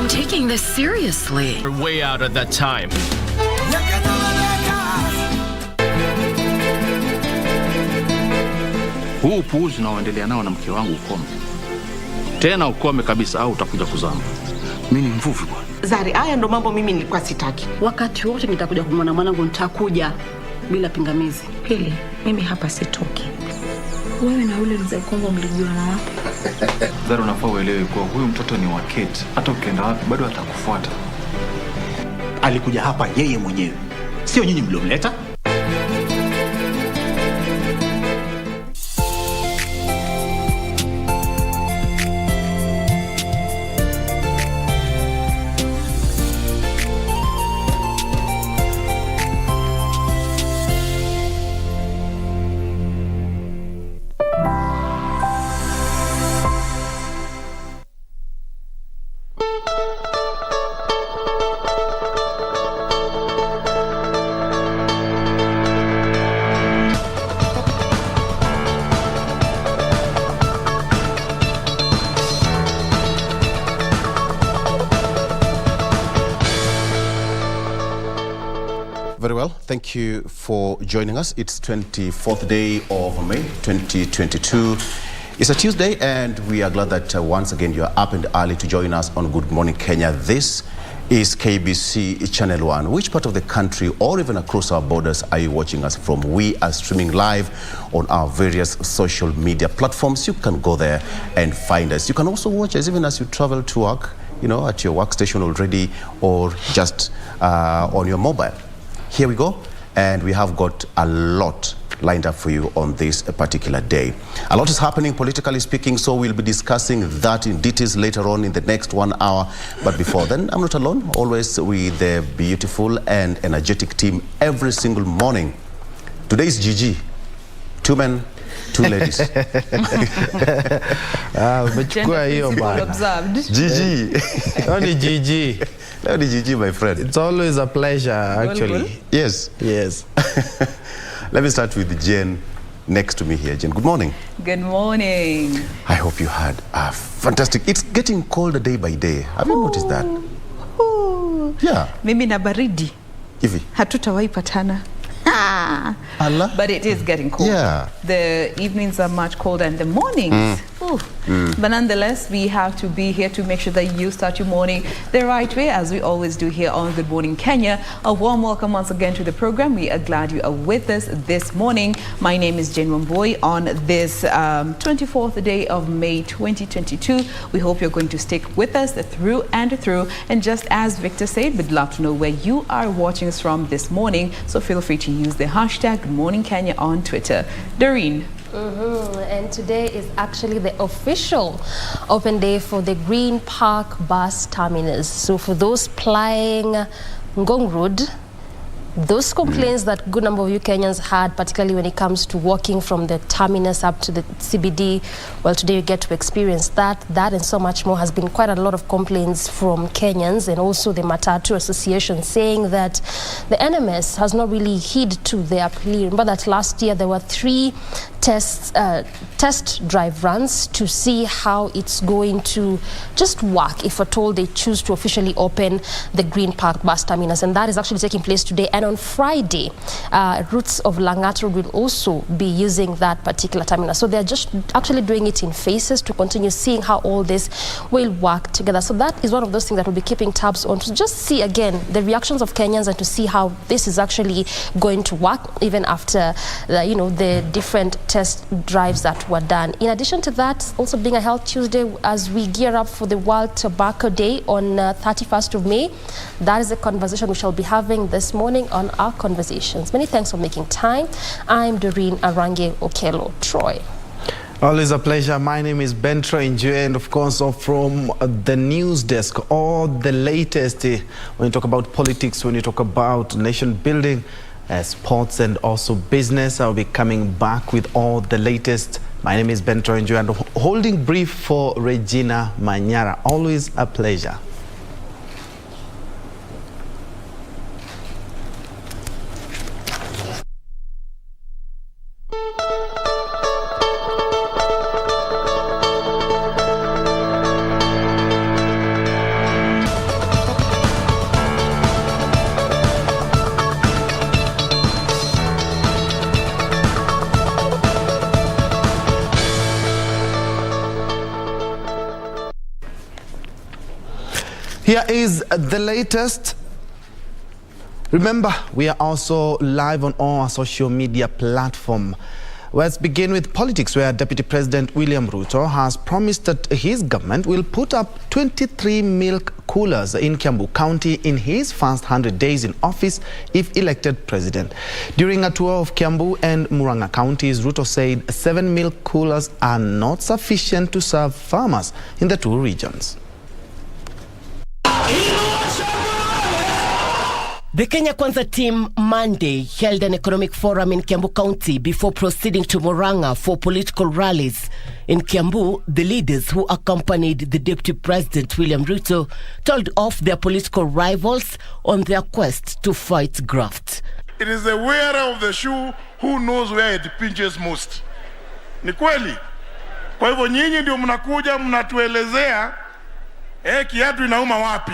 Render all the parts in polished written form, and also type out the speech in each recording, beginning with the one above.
I'm taking this seriously. We're way out at that time. Huu upuuzi unaoendelea nao na mke wangu ukome. Tena ukome kabisa au utakuja kuzama. Mimi ni mvuvi bwana. Zari, haya ndo mambo mimi nilikuwa sitaki. Wakati wote nitakuja kumwona mwanangu, nitakuja bila pingamizi. Pili, mimi hapa sitoki. Wewe na ule mzee Kongo mlijuana wapi? Zari, unafaa uelewe kuwa huyu mtoto ni wa Kate. Hata ukienda wapi bado atakufuata. Alikuja hapa yeye mwenyewe. Sio nyinyi mliomleta. Very well, thank you for joining us. It's 24th day of May 2022. It's a Tuesday and we are glad that once again you are up and early to join us on Good Morning Kenya. This is KBC Channel 1. Which part of the country or even across our borders are you watching us from? We are streaming live on our various social media platforms. You can go there and find us. You can also watch us even as you travel to work, you know, at your workstation already or just on your mobile. Here we go, and we have got a lot lined up for you on this particular day. A lot is happening politically speaking, so we'll be discussing that in details later on in the next 1 hour. But before then, I'm not alone, always with the beautiful and energetic team every single morning. Today is GG, 2 men, 2 ladies. Umechukua hiyo bana. GG. Only GG. Only GG, my friend. It's always a pleasure, actually. Yes. Yes. Let me start with Jen next to me here. Jen, good morning. Good morning. I hope you had a fantastic... It's getting colder day by day. Have you noticed that? Yeah. Mimi na baridi. Hivi. Hatutawahi patana. Allah. But it is getting cold. Yeah. The evenings are much colder and the mornings. But nonetheless, we have to be here to make sure that you start your morning the right way, as we always do here on Good Morning Kenya. A warm welcome once again to the program. We are glad you are with us this morning. My name is Njue on this 24th day of May 2022. We hope you're going to stick with us through and through. And just as Victor said, we'd love to know where you are watching us from this morning. So feel free to use the hashtag Good Morning Kenya on Twitter. Doreen. And today is actually the official open day for the Green Park bus terminus. So for those plying Ngong Road, those complaints that a good number of you Kenyans had, particularly when it comes to walking from the terminus up to the CBD, well, today you get to experience that and so much more. Has been quite a lot of complaints from Kenyans and also the Matatu Association saying that the NMS has not really heed to their plea. Remember that last year there were 3 test drive runs to see how it's going to just work if at all they choose to officially open the Green Park bus terminus, and that is actually taking place today. And on Friday, routes of Lang'at Road will also be using that particular terminus. So they're just actually doing it in phases to continue seeing how all this will work together. So that is one of those things that we'll be keeping tabs on, to just see again the reactions of Kenyans and to see how this is actually going to work even after the different test drives that were done. In addition to that, also being a Health Tuesday as we gear up for the World Tobacco Day on 31st of May. That is a conversation we shall be having this morning on Our Conversations. Many thanks for making time. I'm Doreen Arange Okelo Troy. Always a pleasure. My name is Njue, and of course from the news desk, all the latest when you talk about politics, when you talk about nation building, sports and also business. I'll be coming back with all the latest. My name is Njue and holding brief for Regina Manyara. Always a pleasure. Here is the latest. Remember, we are also live on all our social media platforms. Let's begin with politics, where Deputy President William Ruto has promised that his government will put up 23 milk coolers in Kiambu County in his first 100 days in office if elected president. During a tour of Kiambu and Murang'a counties, Ruto said 7 milk coolers are not sufficient to serve farmers in the two regions. The Kenya Kwanza team Monday held an economic forum in Kiambu County before proceeding to Murang'a for political rallies. In Kiambu, the leaders who accompanied the Deputy President William Ruto told off their political rivals on their quest to fight graft. It is the wearer of the shoe who knows where it pinches most. Ni kweli. Kwa hivyo nyinyi ndio mnakuja mnatuelezea kiatu inauma wapi.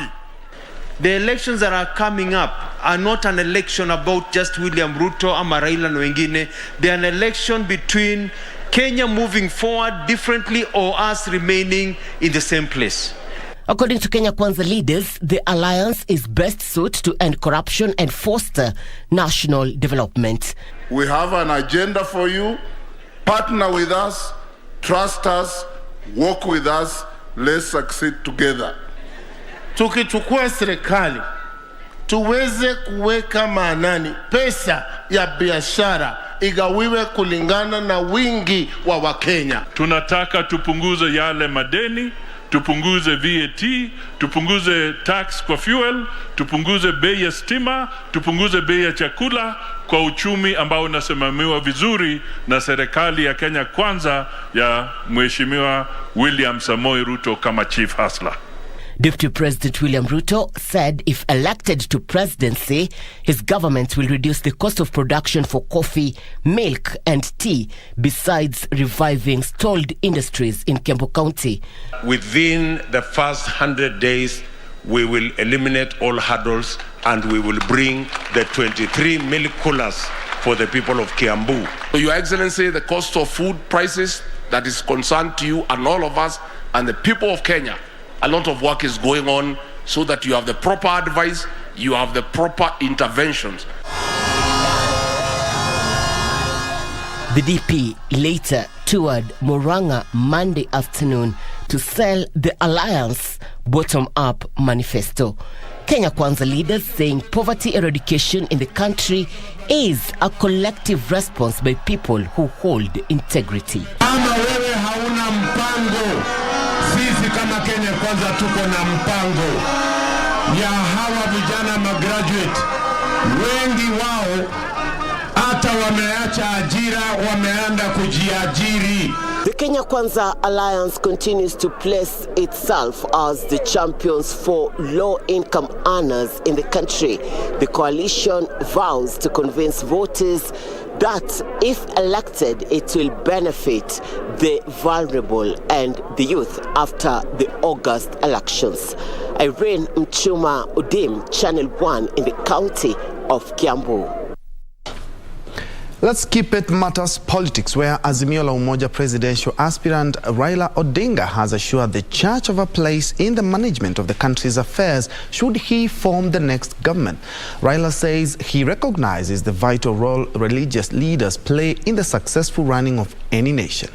The elections that are coming up are not an election about just William Ruto ama Raila na wengine. They are an election between Kenya moving forward differently or us remaining in the same place. According to Kenya Kwanza leaders, the alliance is best suited to end corruption and foster national development. We have an agenda for you. Partner with us, trust us, work with us, let's succeed together. Tukichukua serikali tuweze kuweka maanani pesa ya biashara igawiwe kulingana na wingi wa Wakenya. Tunataka tupunguze yale madeni, tupunguze VAT, tupunguze tax kwa fuel, tupunguze bei ya stima, tupunguze bei ya chakula kwa uchumi ambao unasimamiwa vizuri na serikali ya Kenya Kwanza ya Mheshimiwa William Samoei Ruto kama chief hustler. Deputy President William Ruto said if elected to presidency, his government will reduce the cost of production for coffee, milk and tea, besides reviving stalled industries in Kiambu County. Within the first 100 days, we will eliminate all hurdles and we will bring the 23 milk coolers for the people of Kiambu. Your Excellency, the cost of food prices that is concerned to you and all of us and the people of Kenya, a lot of work is going on so that you have the proper advice, you have the proper interventions. The DP later toured Murang'a Monday afternoon to sell the Alliance bottom-up manifesto. Kenya Kwanza leaders saying poverty eradication in the country is a collective response by people who hold integrity. Kama wewe hauna mpango, sisi kama Kenya Kwanza tuko na mpango ya hawa vijana magraduate. Wengi wao hata wameacha ajira, wameenda kujiajiri. The Kenya Kwanza Alliance continues to place itself as the champions for low-income earners in the country. The coalition vows to convince voters that if elected, it will benefit the vulnerable and the youth after the August elections. Irene Mchuma Udim, Channel 1 in the county of Kiambu. Let's keep it matters politics, where Azimio la Umoja presidential aspirant Raila Odinga has assured the church of a place in the management of the country's affairs should he form the next government. Raila says he recognizes the vital role religious leaders play in the successful running of any nation.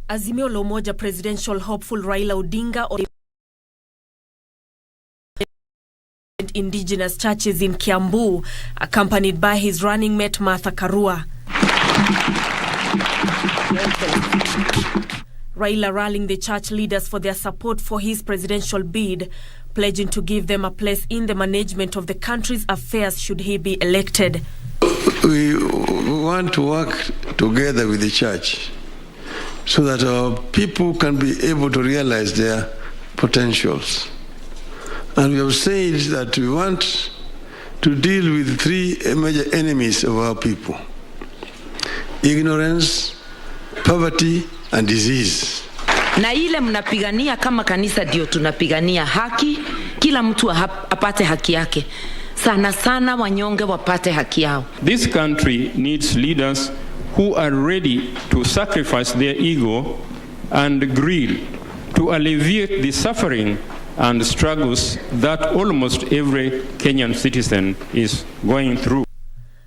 Azimio la Umoja presidential hopeful Raila Odinga indigenous churches in Kiambu, accompanied by his running mate Martha Karua. Raila rallying the church leaders for their support for his presidential bid, pledging to give them a place in the management of the country's affairs should he be elected. We want to work together with the church so that our people can be able to realize their potentials. And we have said that we want to deal with three major enemies of our people: ignorance, poverty, and disease. Na ile mnapigania kama kanisa ndio tunapigania haki, kila mtu apate haki yake. Sana sana wanyonge wapate haki yao. This country needs leaders who are ready to sacrifice their ego and greed to alleviate the suffering and struggles that almost every Kenyan citizen is going through.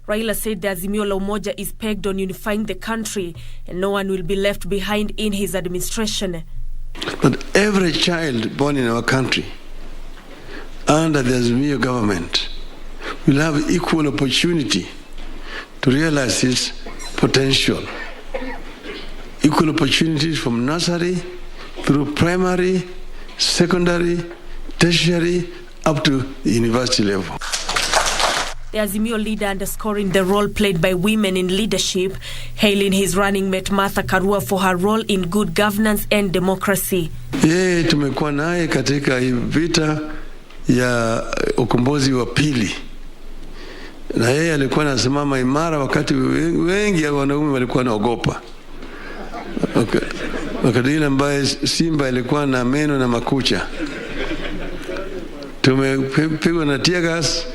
Raila said the Azimio la Umoja is pegged on unifying the country and no one will be left behind in his administration. But every child born in our country under the Azimio government will have equal opportunity to realize his potential. Equal opportunities from nursery through primary, secondary, tertiary, up to the university level. The Azimio leader underscoring the role played by women in leadership, hailing his running mate Martha Karua for her role in good governance and democracy. Yeye tumekuwa naye katika vita ya ukombozi wa pili. Na yeye alikuwa anasimama imara wakati wengi wanaume walikuwa wanaogopa. Wakati ile ambaye simba ilikuwa na meno na makucha. Tumepigwa na tear gas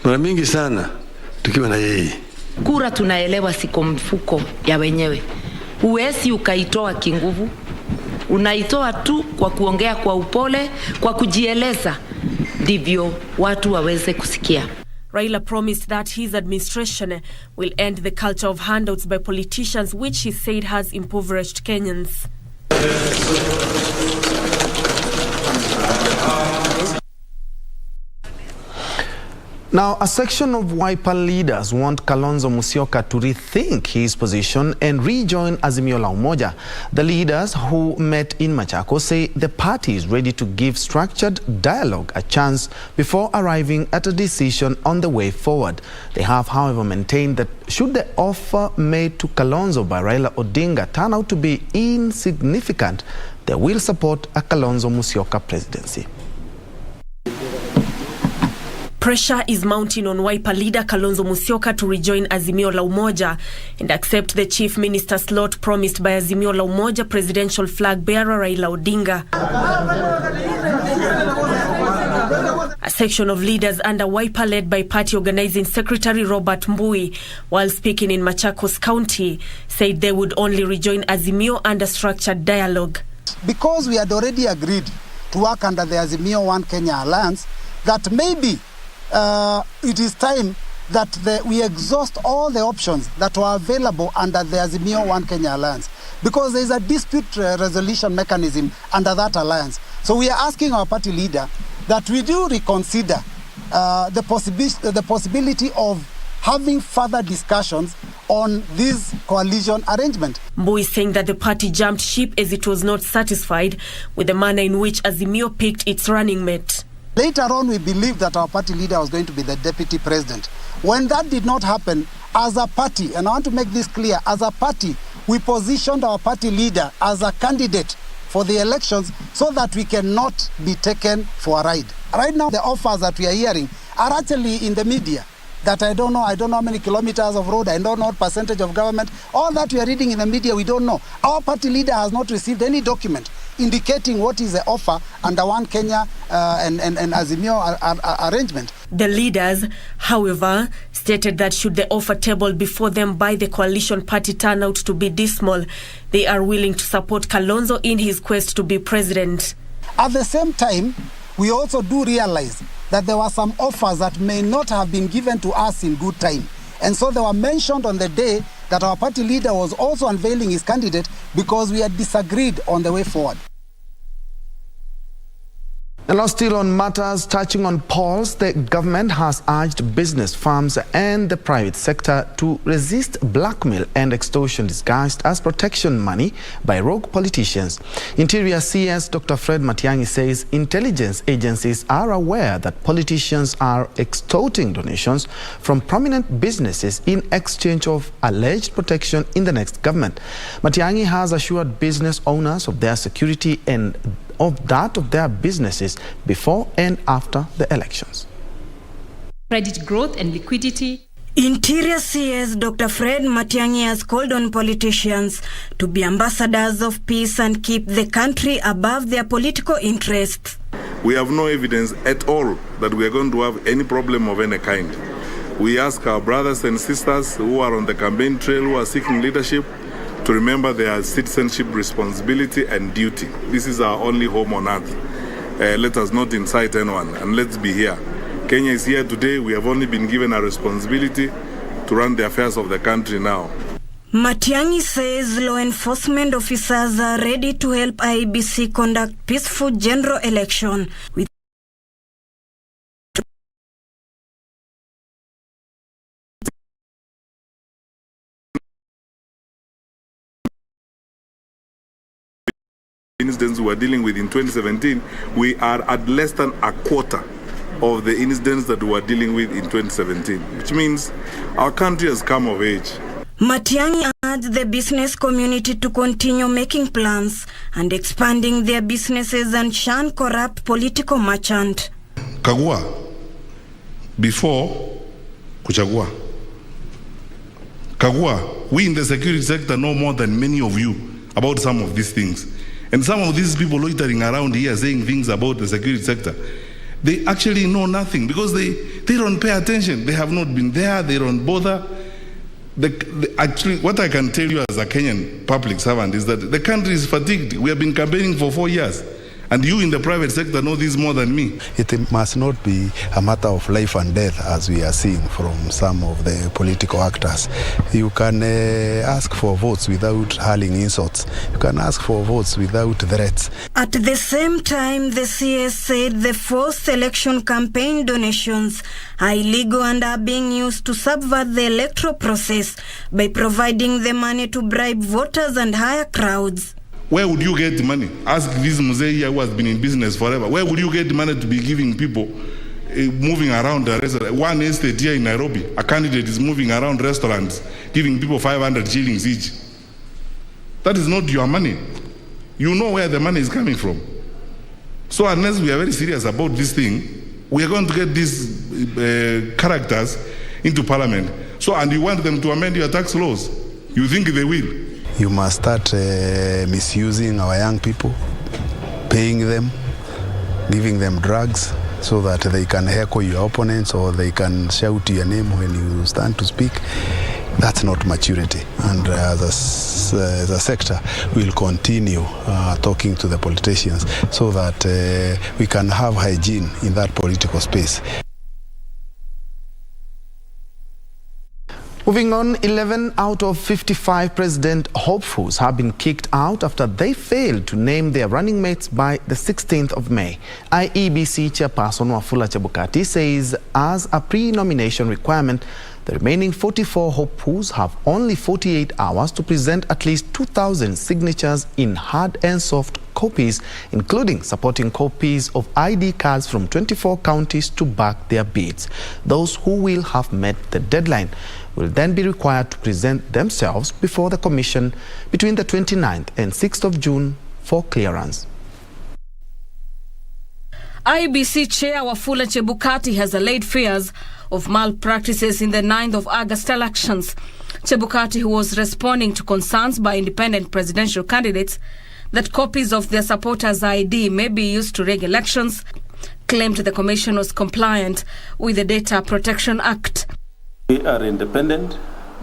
mara mingi sana tukiwa na yeye. Kura tunaelewa siko mfuko ya wenyewe. Huwezi ukaitoa kinguvu. Unaitoa tu kwa kuongea kwa upole, kwa kujieleza, ndivyo watu waweze kusikia. Raila promised that his administration will end the culture of handouts by politicians, which he said has impoverished Kenyans. Now, a section of Wiper leaders want Kalonzo Musyoka to rethink his position and rejoin Azimio la Umoja. The leaders who met in Machakos say the party is ready to give structured dialogue a chance before arriving at a decision on the way forward. They have, however, maintained that should the offer made to Kalonzo by Raila Odinga turn out to be insignificant, they will support a Kalonzo Musyoka presidency. Pressure is mounting on Wiper leader Kalonzo Musyoka to rejoin Azimio la Umoja and accept the chief minister slot promised by Azimio la Umoja presidential flag bearer Raila Odinga. A section of leaders under Wiper led by party organizing secretary Robert Mbui, while speaking in Machakos County, said they would only rejoin Azimio under structured dialogue. Because we had already agreed to work under the Azimio One Kenya Alliance, that maybe it is time that we exhaust all the options that were available under the Azimio One Kenya Alliance, because there is a dispute resolution mechanism under that alliance. So we are asking our party leader that we do reconsider the possibility of having further discussions on this coalition arrangement. Mbui is saying that the party jumped ship as it was not satisfied with the manner in which Azimio picked its running mate. Later on, we believed that our party leader was going to be the deputy president. When that did not happen, as a party, and I want to make this clear, as a party, we positioned our party leader as a candidate for the elections so that we cannot be taken for a ride. Right now, the offers that we are hearing are actually in the media. That I don't know how many kilometers of road, I don't know what percentage of government. All that we are reading in the media, we don't know. Our party leader has not received any document indicating what is the offer under One Kenya and Azimio arrangement. The leaders, however, stated that should the offer tabled before them by the coalition party turn out to be dismal, they are willing to support Kalonzo in his quest to be president. At the same time, we also do realize that there were some offers that may not have been given to us in good time. And so they were mentioned on the day that our party leader was also unveiling his candidate because we had disagreed on the way forward. And now still on matters touching on polls, the government has urged business firms and the private sector to resist blackmail and extortion disguised as protection money by rogue politicians. Interior CS Dr. Fred Matiang'i says intelligence agencies are aware that politicians are extorting donations from prominent businesses in exchange of alleged protection in the next government. Matiang'i has assured business owners of their security and of that of their businesses before and after the elections. Credit growth and liquidity. Interior CS Dr. Fred Matiang'i has called on politicians to be ambassadors of peace and keep the country above their political interests. We have no evidence at all that we are going to have any problem of any kind. We ask our brothers and sisters who are on the campaign trail, who are seeking leadership, to remember their citizenship responsibility and duty. This is our only home on earth. Let us not incite anyone, and let's be here. Kenya is here today. We have only been given a responsibility to run the affairs of the country now. Matiang'i says law enforcement officers are ready to help IEBC conduct peaceful general election with incidents we were dealing with in 2017, we are at less than a quarter of the incidents that we were dealing with in 2017, which means our country has come of age. Matiang'i urged the business community to continue making plans and expanding their businesses and shun corrupt political merchant. Kagua, before kuchagua. Kagua, we in the security sector know more than many of you about some of these things. And some of these people loitering around here saying things about the security sector, they actually know nothing because they don't pay attention. They have not been there. They don't bother. Actually, what I can tell you as a Kenyan public servant is that the country is fatigued. We have been campaigning for 4 years. And you in the private sector know this more than me. It must not be a matter of life and death as we are seeing from some of the political actors. You can ask for votes without hurling insults. You can ask for votes without threats. At the same time, the CS said the forced election campaign donations are illegal and are being used to subvert the electoral process by providing the money to bribe voters and hire crowds. Where would you get money? Ask this Mzee here who has been in business forever. Where would you get money to be giving people moving around the restaurant? One estate here in Nairobi, a candidate is moving around restaurants, giving people 500 shillings each. That is not your money. You know where the money is coming from. So unless we are very serious about this thing, we are going to get these characters into parliament. So, and you want them to amend your tax laws. You think they will? You must start misusing our young people, paying them, giving them drugs so that they can heckle your opponents or they can shout your name when you stand to speak. That's not maturity. And as a sector, we'll continue talking to the politicians so that we can have hygiene in that political space. Moving on, 11 out of 55 president hopefuls have been kicked out after they failed to name their running mates by the 16th of May. IEBC chairperson Wafula Chebukati says as a pre-nomination requirement, the remaining 44 hopefuls have only 48 hours to present at least 2,000 signatures in hard and soft copies, including supporting copies of ID cards from 24 counties to back their bids. Those who will have met the deadline will then be required to present themselves before the Commission between the 29th and 6th of June for clearance. IEBC Chair Wafula Chebukati has allayed fears of malpractices in the 9th of August elections. Chebukati, who was responding to concerns by independent presidential candidates that copies of their supporters' ID may be used to rig elections, claimed the Commission was compliant with the Data Protection Act. We are independent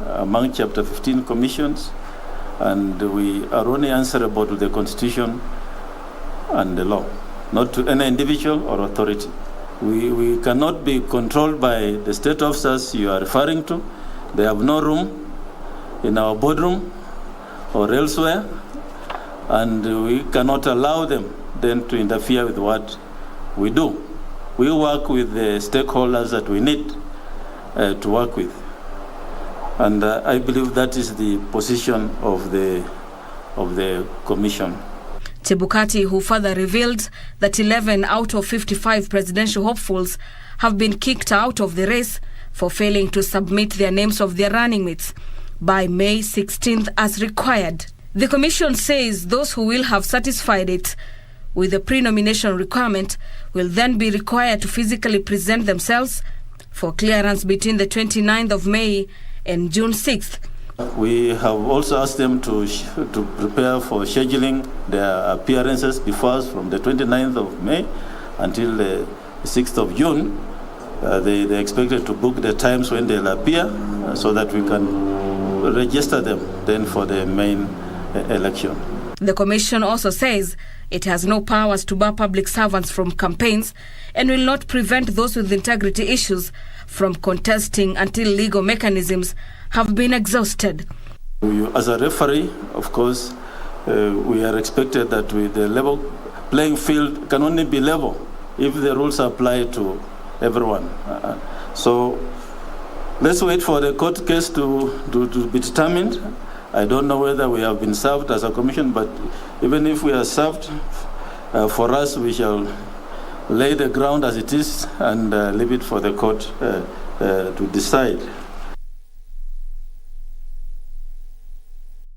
among Chapter 15 commissions, and we are only answerable to the Constitution and the law, not to any individual or authority. We cannot be controlled by the state officers you are referring to. They have no room in our boardroom or elsewhere, and we cannot allow them then to interfere with what we do. We work with the stakeholders that we need to work with. And I believe that is the position of the Commission. Chebukati, who further revealed that 11 out of 55 presidential hopefuls have been kicked out of the race for failing to submit their names of their running mates by May 16th as required. The Commission says those who will have satisfied it with the pre-nomination requirement will then be required to physically present themselves for clearance between the 29th of May and June 6th. We have also asked them to prepare for scheduling their appearances before us from the 29th of May until the 6th of June They expected to book the times when they'll appear so that we can register them then for the main election. The commission also says it has no powers to bar public servants from campaigns and will not prevent those with integrity issues from contesting until legal mechanisms have been exhausted. As a referee, of course, we are expected that the level playing field can only be level if the rules apply to everyone. So let's wait for the court case to be determined. I don't know whether we have been served as a commission, but even if we are served, for us, we shall lay the ground as it is and leave it for the court to decide.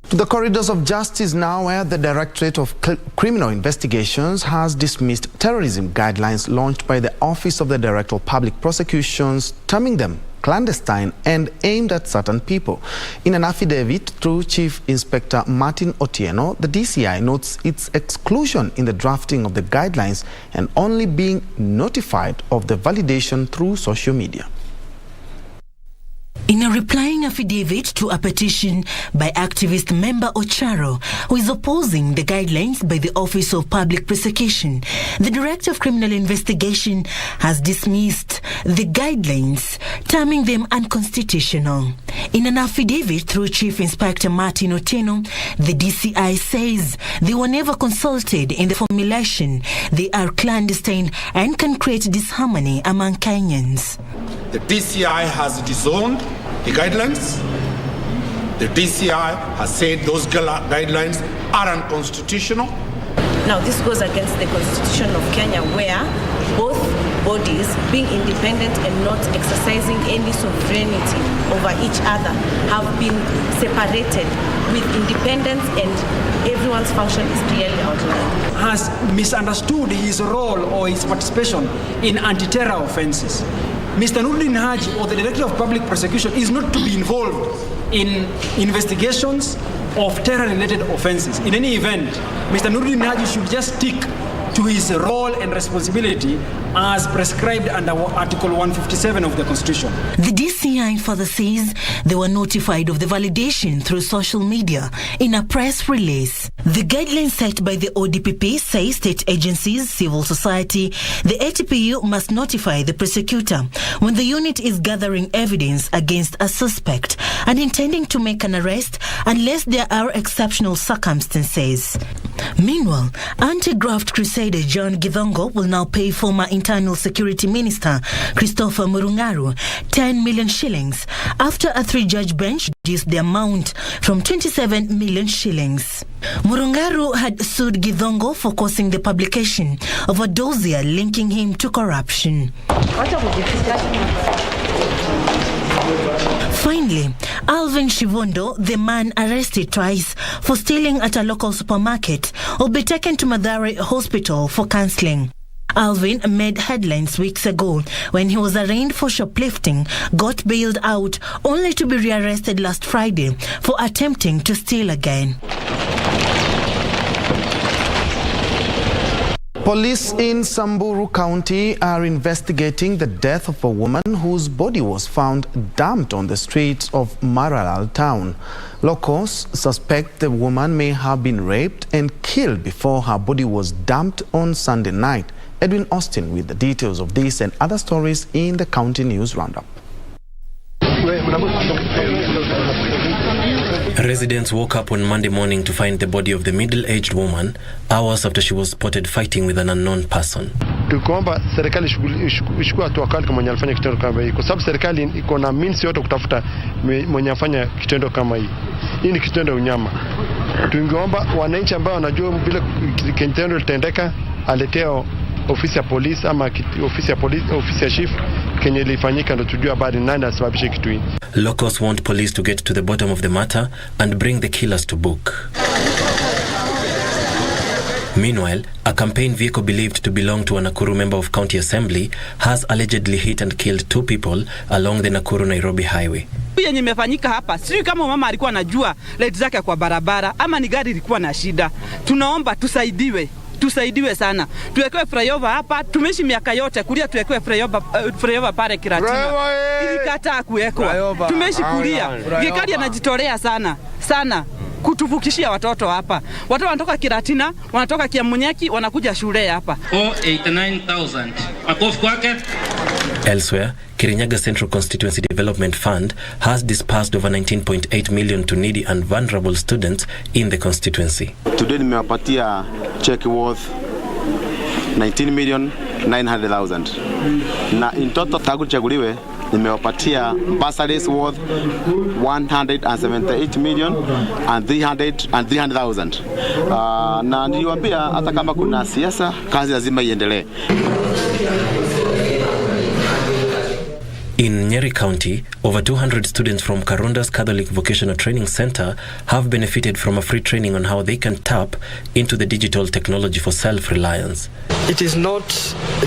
To the corridors of justice now, where the Directorate of Criminal Investigations has dismissed terrorism guidelines launched by the Office of the Director of Public Prosecutions, terming them clandestine and aimed at certain people. In an affidavit through Chief Inspector Martin Otieno, the DCI notes its exclusion in the drafting of the guidelines and only being notified of the validation through social media. In a replying affidavit to a petition by activist member Ocharo, who is opposing the guidelines by the Office of Public Prosecution, the Director of Criminal Investigation has dismissed the guidelines, terming them unconstitutional. In an affidavit through Chief Inspector Martin Otieno, the DCI says they were never consulted in the formulation. They are clandestine and can create disharmony among Kenyans. The DCI has disowned the guidelines. The DCI has said those guidelines are unconstitutional. Now, this goes against the Constitution of Kenya, where both bodies, being independent and not exercising any sovereignty over each other, have been separated with independence, and everyone's function is clearly outlined. Has misunderstood his role or his participation in anti-terror offenses. Mr. Nuruddin Haji, or the Director of Public Prosecution, is not to be involved in investigations of terror-related offenses. In any event, Mr. Nuruddin Haji should just stick to his role and responsibility as prescribed under Article 157 of the Constitution. The DCI further says they were notified of the validation through social media in a press release. The guidelines set by the ODPP say state agencies, civil society, the ATPU must notify the prosecutor when the unit is gathering evidence against a suspect and intending to make an arrest unless there are exceptional circumstances. Meanwhile, anti-graft crusader John Githongo will now pay former Internal Security Minister Christopher Murungaru 10 million shillings after a 3-judge bench reduced the amount from 27 million shillings. Murungaru had sued Githongo for causing the publication of a dossier linking him to corruption. Finally, Alvin Shivondo, the man arrested twice for stealing at a local supermarket, will be taken to Mathare Hospital for counseling. Alvin made headlines weeks ago when he was arraigned for shoplifting, got bailed out, only to be rearrested last Friday for attempting to steal again. Police in Samburu County are investigating the death of a woman whose body was found dumped on the streets of Maralal town. Locals suspect the woman may have been raped and killed before her body was dumped on Sunday night. Edwin Austin with the details of this and other stories in the County News Roundup. Residents woke up on Monday morning to find the body of the middle-aged woman hours after she was spotted fighting with an unknown person. Tukiomba serikali ishukue hatua kali kama mwenye alifanya kitendo kama hii, kwa sababu serikali iko na means yote kutafuta mwenye afanya kitendo kama hii. Hii ni kitendo unyama. Tungeomba wananchi ambao wanajua vile kitendo litendeka aleteo ofisi ya polisi ama ofisi ya chief Kenya ilifanyika ndo tujue habari nani asababisha kitu hii. Locals want police to get to the bottom of the matter and bring the killers to book. Meanwhile, a campaign vehicle believed to belong to a Nakuru member of County Assembly has allegedly hit and killed 2 people along the Nakuru-Nairobi highway. Yenye imefanyika hapa, sijui kama mama alikuwa anajua light zake kwa barabara ama ni gari ilikuwa na shida. Tunaomba tusaidiwe. tusaidiwe sana. Tuwekewe flyover hapa, tumeishi miaka yote kulia tuwekewe flyover pale Kiratina. Ilikataa kuwekwa. Tumeishi kulia. Gikari anajitolea sana kutuvukishia watoto hapa. Watoto wanatoka Kiratina, wanatoka Kiamunyeki, wanakuja shule hapa. 89,000. Makofi kwake. Elsewhere, Kirinyaga Central Constituency Development Fund has disbursed over 19.8 million to needy and vulnerable students in the constituency. Today nimewapatia check worth 19,900,000. Na in total tangu chaguliwe nimewapatia bursaries worth 178,300,000. Na niliwaambia hata kama kuna siasa, kazi lazima iendelee. In Nyeri County, over 200 students from Karonda's Catholic Vocational Training Center have benefited from a free training on how they can tap into the digital technology for self-reliance. It is not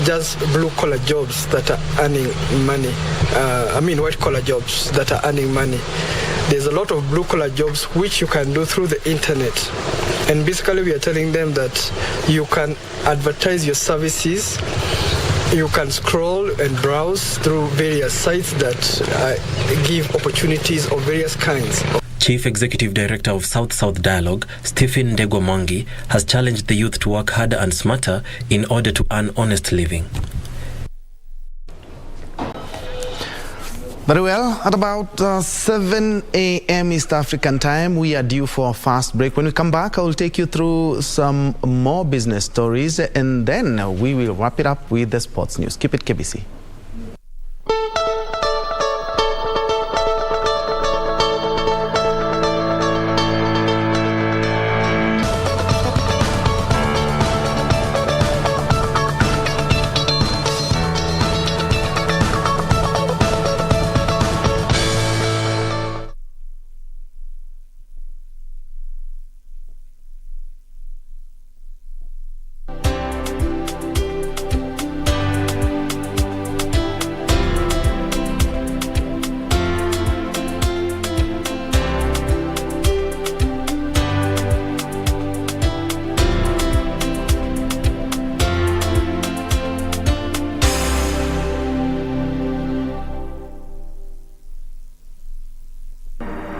just blue-collar jobs that are earning money. White-collar jobs that are earning money. There's a lot of blue-collar jobs which you can do through the internet. And basically we are telling them that you can advertise your services. You can scroll and browse through various sites that give opportunities of various kinds. Chief Executive Director of South-South Dialogue, Stephen Ndegwa Mwangi, has challenged the youth to work harder and smarter in order to earn honest living. Very well, at about 7 a.m. East African time, we are due for a fast break. When we come back, I will take you through some more business stories, and then we will wrap it up with the sports news. Keep it KBC.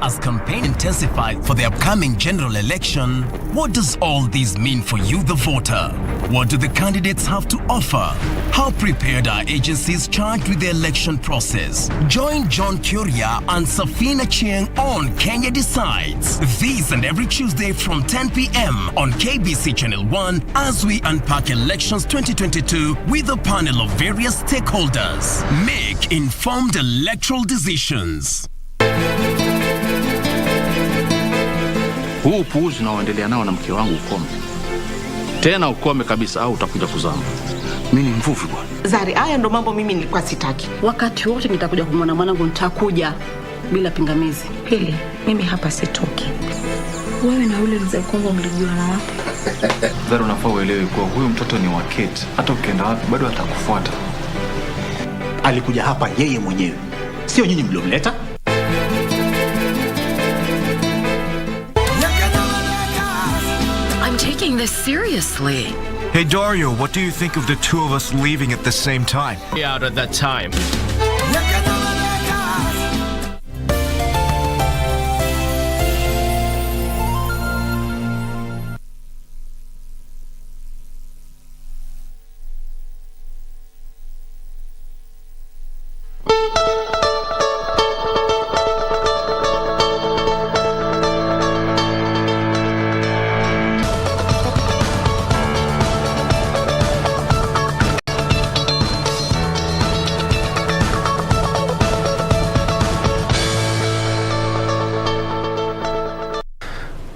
As campaign intensified for the upcoming general election, what does all this mean for you, the voter? What do the candidates have to offer? How prepared are agencies charged with the election process? Join John Kuria and Safina Chieng on Kenya Decides. This and every Tuesday from 10 p.m. on KBC Channel 1 as we unpack elections 2022 with a panel of various stakeholders. Make informed electoral decisions. Huu upuuzi unaoendelea nao na mke wangu ukome. Tena ukome kabisa au utakuja kuzama. Mimi ni mvuvi bwana. Zari, haya ndo mambo mimi nilikuwa sitaki. Wakati wote nitakuja kumwona mwanangu, nitakuja bila pingamizi. Pili, mimi hapa sitoki. Wewe na yule mzee Kongo mlijuana wapi? Zari, unafaa uelewe kuwa huyu mtoto ni wa Kate. Hata ukienda wapi bado atakufuata. Alikuja hapa yeye mwenyewe. Sio nyinyi mliomleta. I'm taking this seriously. Hey Dario, what do you think of the two of us leaving at the same time? Out at that time.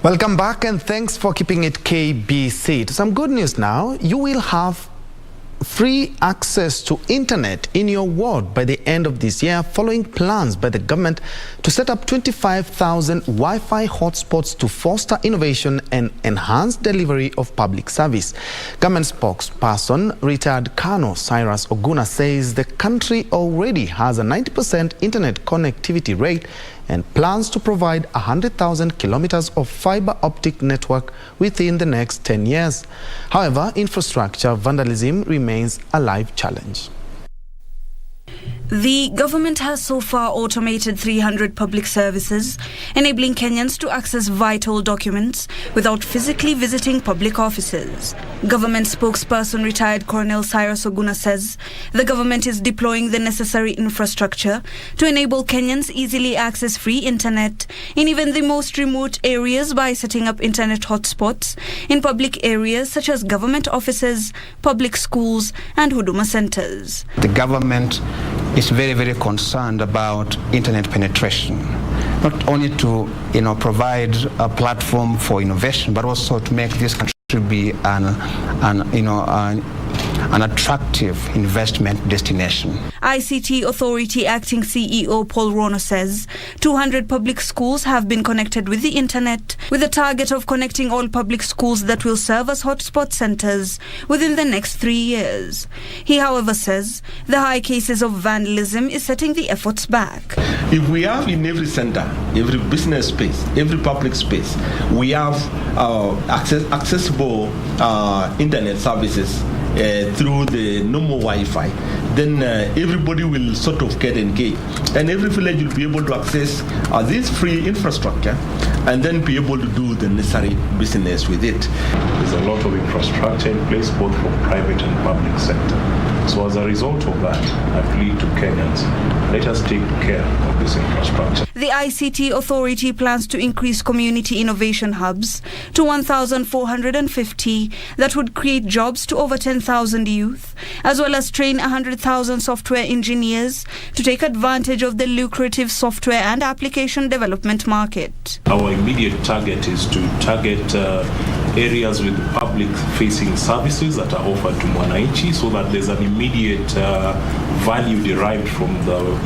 Welcome back and thanks for keeping it KBC. To some good news now, you will have free access to internet in your ward by the end of this year following plans by the government to set up 25,000 Wi-Fi hotspots to foster innovation and enhance delivery of public service. Government spokesperson retired Colonel Cyrus Oguna says the country already has a 90% internet connectivity rate and plans to provide 100,000 kilometers of fiber optic network within the next 10 years. However, infrastructure vandalism remains a live challenge. The government has so far automated 300 public services, enabling Kenyans to access vital documents without physically visiting public offices. Government spokesperson retired Colonel Cyrus Oguna says the government is deploying the necessary infrastructure to enable Kenyans easily access free internet in even the most remote areas by setting up internet hotspots in public areas such as government offices, public schools and Huduma centers. The government is very, very concerned about internet penetration, not only to provide a platform for innovation, but also to make this country be an attractive investment destination. ICT Authority Acting CEO Paul Rono says 200 public schools have been connected with the internet, with a target of connecting all public schools that will serve as hotspot centers within the next 3 years. He, however, says the high cases of vandalism is setting the efforts back. If we have in every center, every business space, every public space, we have accessible internet services through the normal Wi-Fi, then everybody will sort of get engaged. And every village will be able to access this free infrastructure and then be able to do the necessary business with it. There's a lot of infrastructure in place, both for private and public sector. So as a result of that, I plead to Kenyans, let us take care of this infrastructure. The ICT Authority plans to increase community innovation hubs to 1,450 that would create jobs to over 10,000 youth, as well as train 100,000 software engineers to take advantage of the lucrative software and application development market. Our immediate target is to target areas with public-facing services that are offered to Mwananchi, so that there's an immediate value derived from the,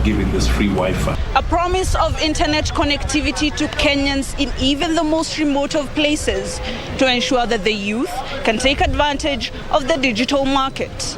giving this free Wi-Fi. A promise of internet connectivity to Kenyans in even the most remote of places to ensure that the youth can take advantage of the digital market.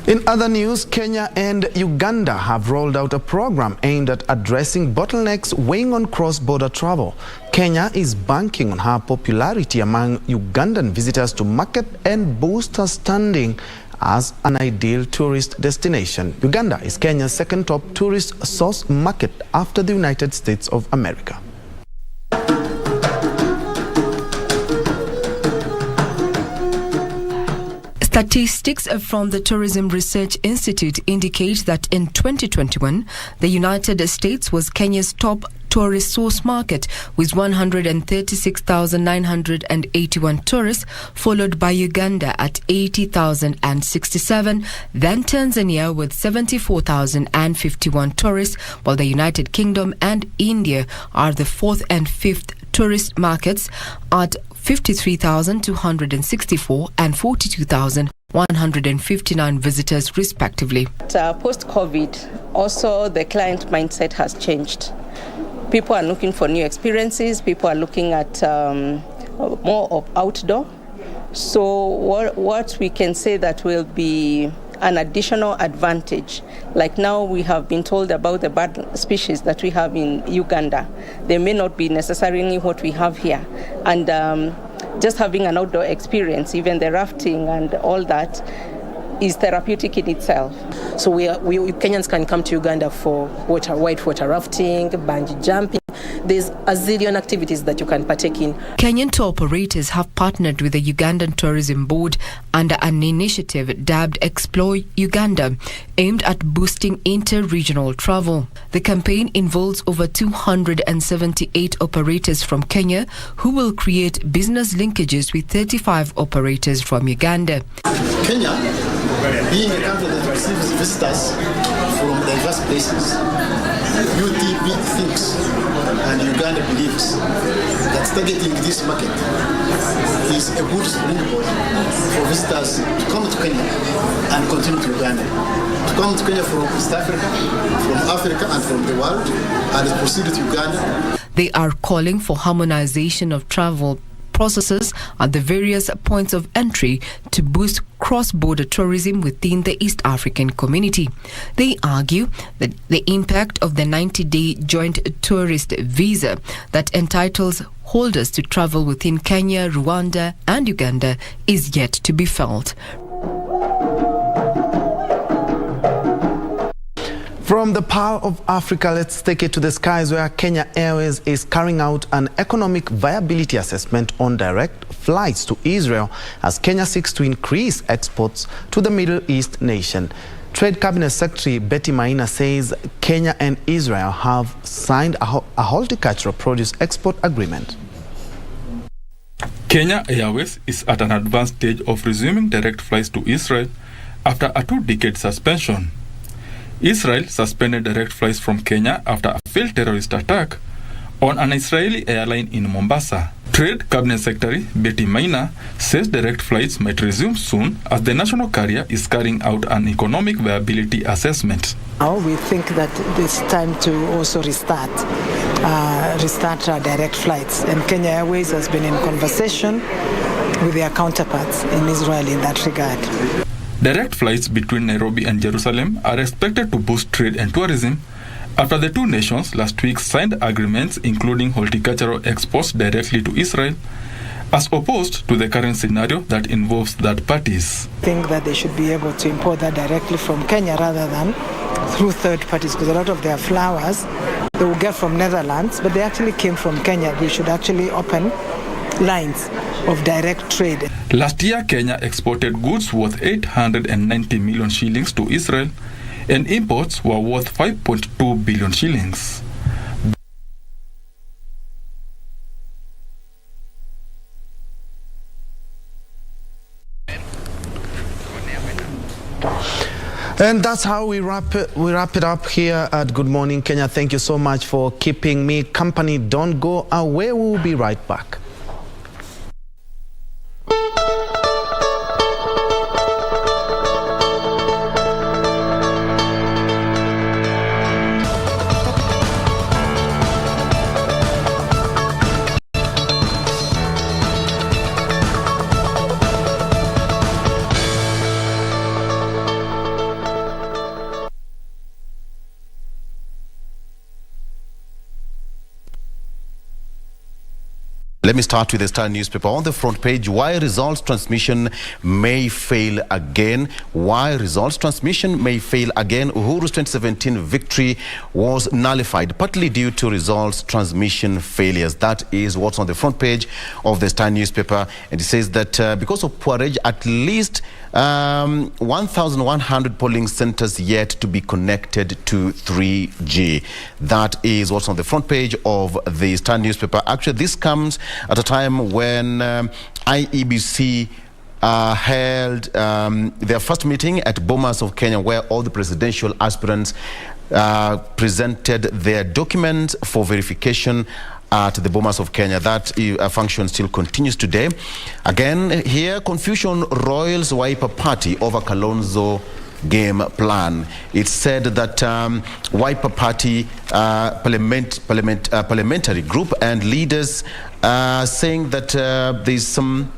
In other news, Kenya and Uganda have rolled out a program aimed at addressing bottlenecks weighing on cross-border travel. Kenya is banking on her popularity among Ugandan visitors to market and boost her standing as an ideal tourist destination. Uganda is Kenya's second top tourist source market after the United States of America. Statistics from the Tourism Research Institute indicate that in 2021, the United States was Kenya's top tourist source market with 136,981 tourists, followed by Uganda at 80,067, then Tanzania with 74,051 tourists, while the United Kingdom and India are the fourth and fifth tourist markets at 53,264 and 42,159 visitors respectively. Post-COVID, also the client mindset has changed. People are looking for new experiences. People are looking at more of outdoor. So what we can say that will be an additional advantage. Like now we have been told about the bird species that we have in Uganda. They may not be necessarily what we have here. And just having an outdoor experience, even the rafting and all that, is therapeutic in itself. So we Kenyans can come to Uganda for whitewater rafting, bungee jumping. There's a zillion activities that you can partake in. Kenyan tour operators have partnered with the Ugandan Tourism Board under an initiative dubbed Explore Uganda, aimed at boosting inter-regional travel. The campaign involves over 278 operators from Kenya who will create business linkages with 35 operators from Uganda. Kenya, being a country that receives visitors from diverse places, UTB thinks and Uganda believes that targeting this market is a good springboard for visitors to come to Kenya and continue to Uganda. To come to Kenya from East Africa, from Africa and from the world, and proceed to Uganda. They are calling for harmonization of travel processes at the various points of entry to boost cross-border tourism within the East African community. They argue that the impact of the 90-day joint tourist visa that entitles holders to travel within Kenya, Rwanda and Uganda is yet to be felt. From the Pearl of Africa, let's take it to the skies, where Kenya Airways is carrying out an economic viability assessment on direct flights to Israel as Kenya seeks to increase exports to the Middle East nation. Trade Cabinet Secretary Betty Maina says Kenya and Israel have signed a horticultural produce export agreement. Kenya Airways is at an advanced stage of resuming direct flights to Israel after a 2-decade suspension. Israel suspended direct flights from Kenya after a failed terrorist attack on an Israeli airline in Mombasa. Trade Cabinet Secretary Betty Maina says direct flights might resume soon as the national carrier is carrying out an economic viability assessment. Now we think that it's time to also restart our direct flights, and Kenya Airways has been in conversation with their counterparts in Israel in that regard. Direct flights between Nairobi and Jerusalem are expected to boost trade and tourism after the two nations last week signed agreements including horticultural exports directly to Israel, as opposed to the current scenario that involves third parties. I think that they should be able to import that directly from Kenya rather than through third parties, because a lot of their flowers they will get from Netherlands, but they actually came from Kenya. We should actually open lines of direct trade. Last year, Kenya exported goods worth 890 million shillings to Israel, and imports were worth 5.2 billion shillings. And that's how we wrap it up here at Good Morning Kenya. Thank you so much for keeping me company. Don't go away. We'll be right back. Let me start with the Star newspaper. On the front page, why results transmission may fail again. Why results transmission may fail again. Uhuru's 2017 victory was nullified, partly due to results transmission failures. That is what's on the front page of the Star newspaper. And it says that because of poorage, at least 1,100 polling centers yet to be connected to 3G. That is what's on the front page of the Star newspaper. Actually, this comes at a time when IEBC held their first meeting at Bomas of Kenya, where all the presidential aspirants presented their documents for verification at the Bomas of Kenya. That function still continues today. Again, here, confusion roils Wiper Party over Kalonzo game plan. It's said that Wiper Party parliamentary group and leaders saying that there's some,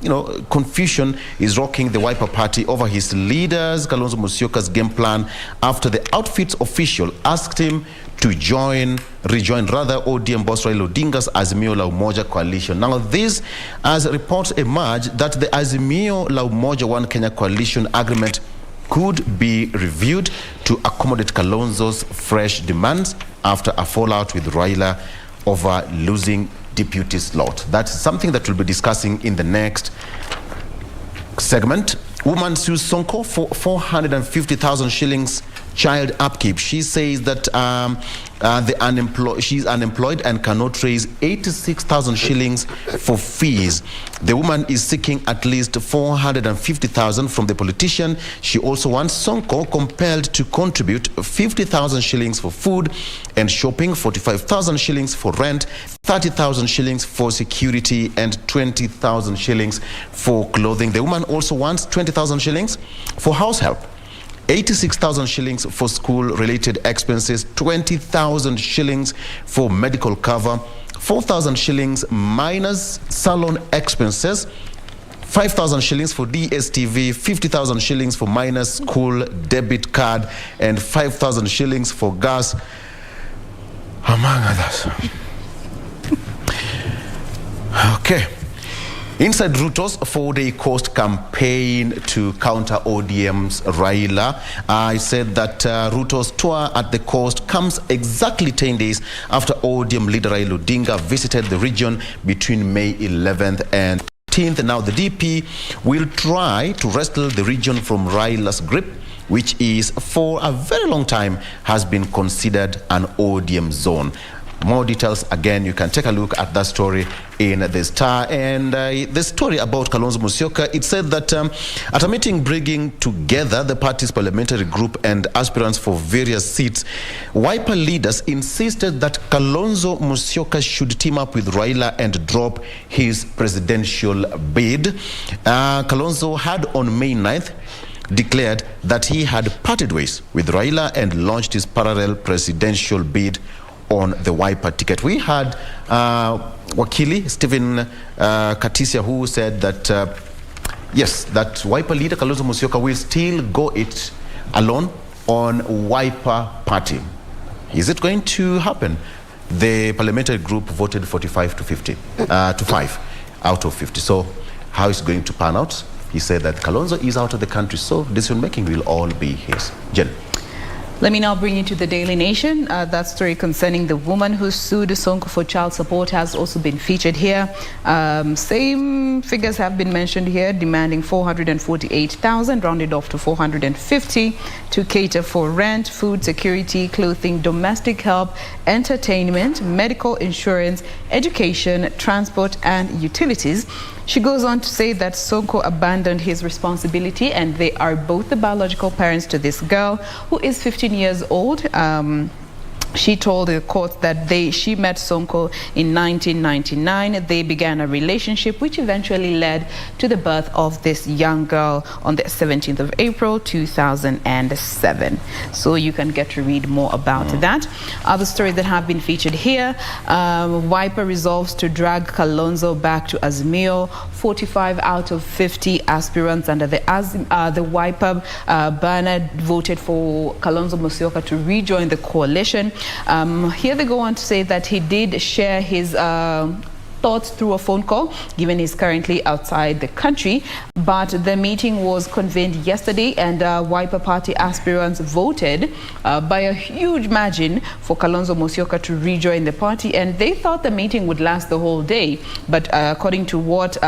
confusion is rocking the Wiper Party over his leaders, Kalonzo Musyoka's game plan, after the outfits official asked him to rejoin ODM boss Raila Odinga's Azimio la Umoja coalition. Now, this, as reports emerge, that the Azimio la Umoja One Kenya coalition agreement could be reviewed to accommodate Kalonzo's fresh demands after a fallout with Raila over losing deputy slot. That's something that we'll be discussing in the next segment. Woman sues Sonko for 450,000 shillings child upkeep. She says that she's unemployed and cannot raise 86,000 shillings for fees. The woman is seeking at least 450,000 from the politician. She also wants Sonko compelled to contribute 50,000 shillings for food and shopping, 45,000 shillings for rent, 30,000 shillings for security, and 20,000 shillings for clothing. The woman also wants 20,000 shillings for house help, 86,000 shillings for school-related expenses, 20,000 shillings for medical cover, 4,000 shillings minus salon expenses, 5,000 shillings for DSTV, 50,000 shillings for minus school debit card, and 5,000 shillings for gas, among others. Okay. Inside Ruto's 4-day coast campaign to counter ODM's Raila, I said that Ruto's tour at the coast comes exactly 10 days after ODM leader Raila Odinga visited the region between May 11th and 13th. Now the DP will try to wrestle the region from Raila's grip, which is for a very long time has been considered an ODM zone. More details, again, you can take a look at that story in the Star. And the story about Kalonzo Musyoka, it said that at a meeting bringing together the party's parliamentary group and aspirants for various seats, Wiper leaders insisted that Kalonzo Musyoka should team up with Raila and drop his presidential bid. Kalonzo had on May 9th declared that he had parted ways with Raila and launched his parallel presidential bid on the Wiper ticket. We had Wakili Stephen Katisia, who said that yes, that Wiper leader Kalonzo Musyoka will still go it alone on Wiper party. Is it going to happen? The parliamentary group voted 45 to 50 to 5 out of 50. So how is it going to pan out? He said that Kalonzo is out of the country, so decision making will all be his. Jen. Let me now bring you to the Daily Nation. That story concerning the woman who sued Sonko for child support has also been featured here. Same figures have been mentioned here, demanding 448,000, rounded off to 450, to cater for rent, food, security, clothing, domestic help, entertainment, medical insurance, education, transport, and utilities. She goes on to say that Sonko abandoned his responsibility, and they are both the biological parents to this girl, who is 15 years old. She told the court that she met Sonko in 1999. They began a relationship which eventually led to the birth of this young girl on the 17th of April 2007. So you can get to read more about that. Other stories that have been featured here: Wiper resolves to drag Kalonzo back to Azimio. 45 out of 50 aspirants under the Wiper banner voted for Kalonzo Musyoka to rejoin the coalition. Here they go on to say that he did share his thoughts through a phone call, given he's currently outside the country. But the meeting was convened yesterday, and Wiper Party aspirants voted by a huge margin for Kalonzo Musyoka to rejoin the party, and they thought the meeting would last the whole day. But according to what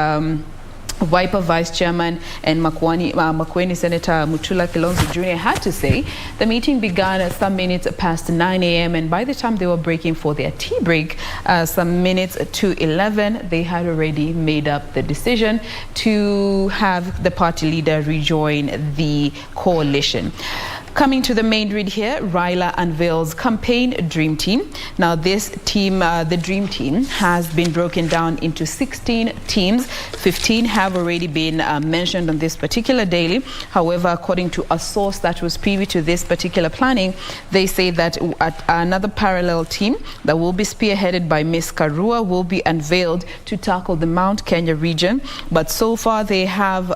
Wiper Vice Chairman and Makueni Senator Mutula Kilonzo Jr. had to say, the meeting began at some minutes past 9 a.m. and by the time they were breaking for their tea break, some minutes to 11, they had already made up the decision to have the party leader rejoin the coalition. Coming to the main read here, Raila unveils campaign dream team. Now this team, the dream team, has been broken down into 16 teams. 15 have already been mentioned on this particular daily. However, according to a source that was privy to this particular planning, they say that another parallel team that will be spearheaded by Ms. Karua will be unveiled to tackle the Mount Kenya region. But so far they have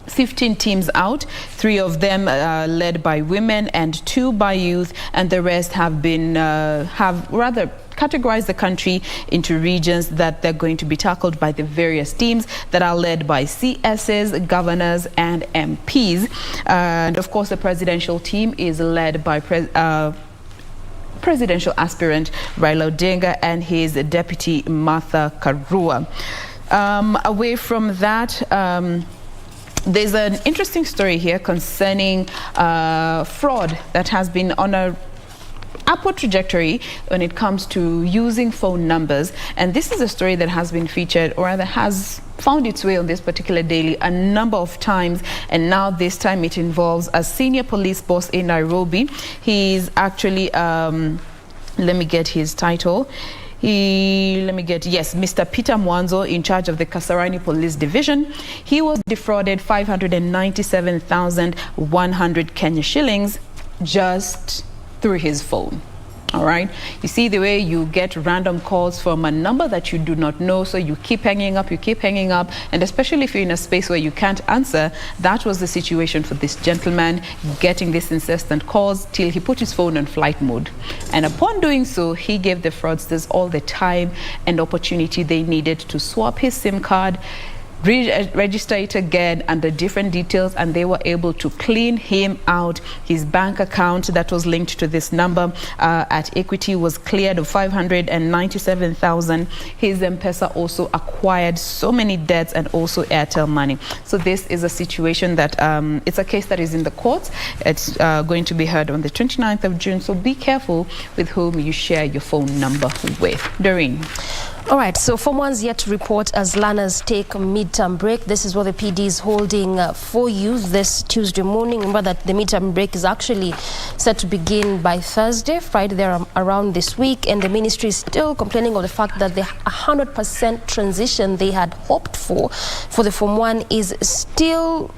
15 teams out, 3 of them led by women and 2 by youth, and the rest have been categorized the country into regions that they're going to be tackled by the various teams that are led by CSs, governors, and MPs. And of course, the presidential team is led by presidential aspirant Raila Odinga and his deputy Martha Karua. Away from that, there's an interesting story here concerning fraud that has been on a upward trajectory when it comes to using phone numbers. And this is a story that has been featured, or rather has found its way on this particular daily a number of times, and now this time it involves a senior police boss in Nairobi. He's actually, let me get his title. Mr. Peter Mwanzo, in charge of the Kasarani Police Division. He was defrauded 597,100 Kenya shillings just through his phone. All right. You see the way you get random calls from a number that you do not know, so you keep hanging up, and especially if you're in a space where you can't answer. That was the situation for this gentleman, getting these incessant calls till he put his phone on flight mode. And upon doing so, he gave the fraudsters all the time and opportunity they needed to swap his SIM card, register it again under different details, and they were able to clean him out. His bank account that was linked to this number at Equity was cleared of 597,000. His M-Pesa also acquired so many debts and also Airtel money. So this is a situation that it's a case that is in the courts. It's going to be heard on the 29th of June. So be careful with whom you share your phone number with. Doreen. All right, so Form 1's yet to report as learners take a midterm break. This is what the PD is holding for you this Tuesday morning. Remember that the midterm break is actually set to begin by Thursday, Friday there around this week, and the ministry is still complaining of the fact that the 100% transition they had hoped for the Form 1 is still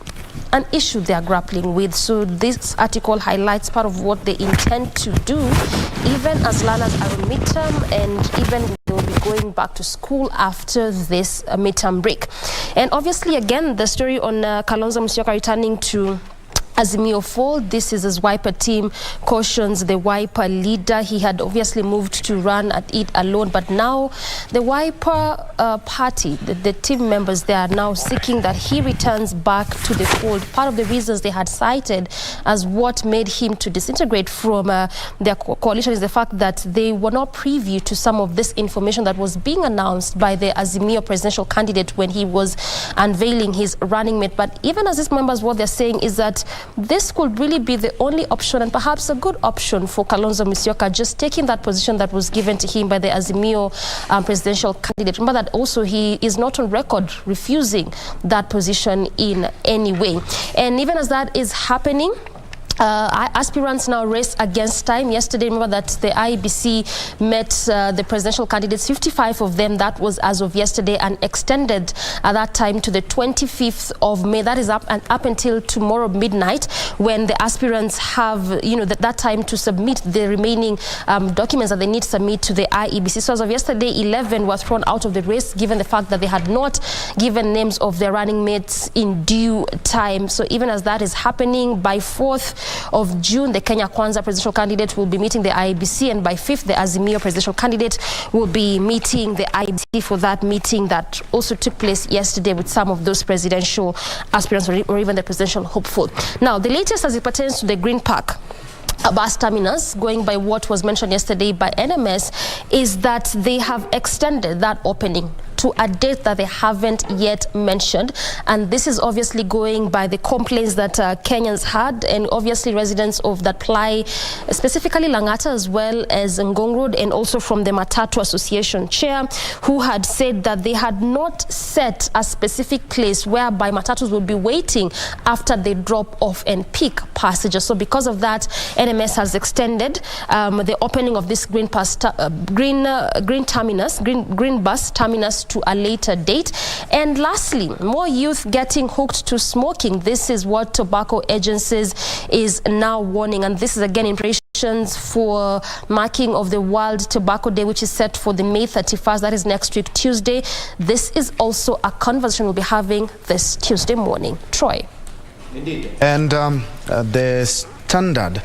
an issue they are grappling with. So this article highlights part of what they intend to do, even as learners are on midterm and even they will be going back to school after this midterm break. And obviously, again, the story on Kalonzo Musyoka returning to Azimio fold. This is his Wiper team cautions the Wiper leader. He had obviously moved to run at it alone, but now the Wiper party, the team members, they are now seeking that he returns back to the fold. Part of the reasons they had cited as what made him to disintegrate from their coalition is the fact that they were not privy to some of this information that was being announced by the Azimio presidential candidate when he was unveiling his running mate. But even as these members, what they're saying is that this could really be the only option and perhaps a good option for Kalonzo Musyoka, just taking that position that was given to him by the Azimio presidential candidate. Remember that also he is not on record refusing that position in any way. And even as that is happening, aspirants now race against time. Yesterday, remember that the IEBC met the presidential candidates, 55 of them, that was as of yesterday, and extended at that time to the 25th of May. That is up until tomorrow midnight, when the aspirants have, that time to submit the remaining documents that they need to submit to the IEBC. So as of yesterday, 11 were thrown out of the race, given the fact that they had not given names of their running mates in due time. So even as that is happening, by 4th of June, the Kenya Kwanza presidential candidate will be meeting the IEBC, and by 5th, the Azimio presidential candidate will be meeting the IEBC for that meeting that also took place yesterday with some of those presidential aspirants or even the presidential hopeful. Now, the latest as it pertains to the Green Park bus terminus, going by what was mentioned yesterday by NMS, is that they have extended that opening to a date that they haven't yet mentioned. And this is obviously going by the complaints that Kenyans had, and obviously residents of that ply, specifically Langata as well as Ngong Road, and also from the Matatu Association chair, who had said that they had not set a specific place whereby Matatus will be waiting after they drop off and pick passengers. So because of that, NMS has extended the opening of this green bus terminus to a later date. And lastly, more youth getting hooked to smoking. This is what tobacco agencies is now warning, and this is again in preparations for marking of the World Tobacco Day, which is set for the May 31st. That is next week, Tuesday. This is also a conversation we'll be having this Tuesday morning. Troy. Indeed. And the Standard,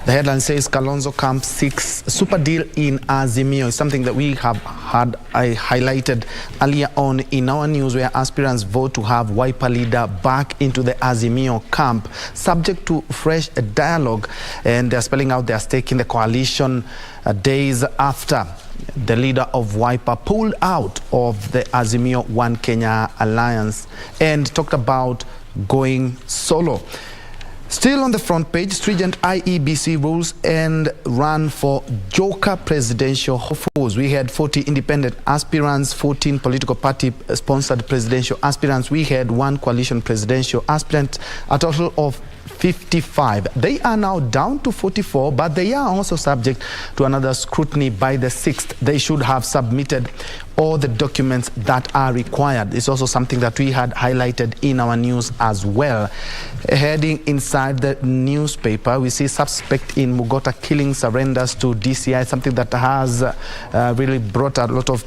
the headline says Kalonzo Camp 6 super deal in Azimio. It's something that we have had highlighted earlier on in our news, where aspirants vote to have Wiper leader back into the Azimio camp, subject to fresh dialogue. And they're spelling out their stake in the coalition days after the leader of Wiper pulled out of the Azimio One Kenya alliance and talked about going solo. Still on the front page, stringent IEBC rules and run for Joker presidential hopefuls. We had 40 independent aspirants, 14 political party-sponsored presidential aspirants. We had one coalition presidential aspirant, a total of 55. They are now down to 44, but they are also subject to another scrutiny by the 6th. They should have submitted all the documents that are required. It's also something that we had highlighted in our news as well. Heading inside the newspaper, we see suspect in Mugota killing surrenders to DCI, something that has really brought a lot of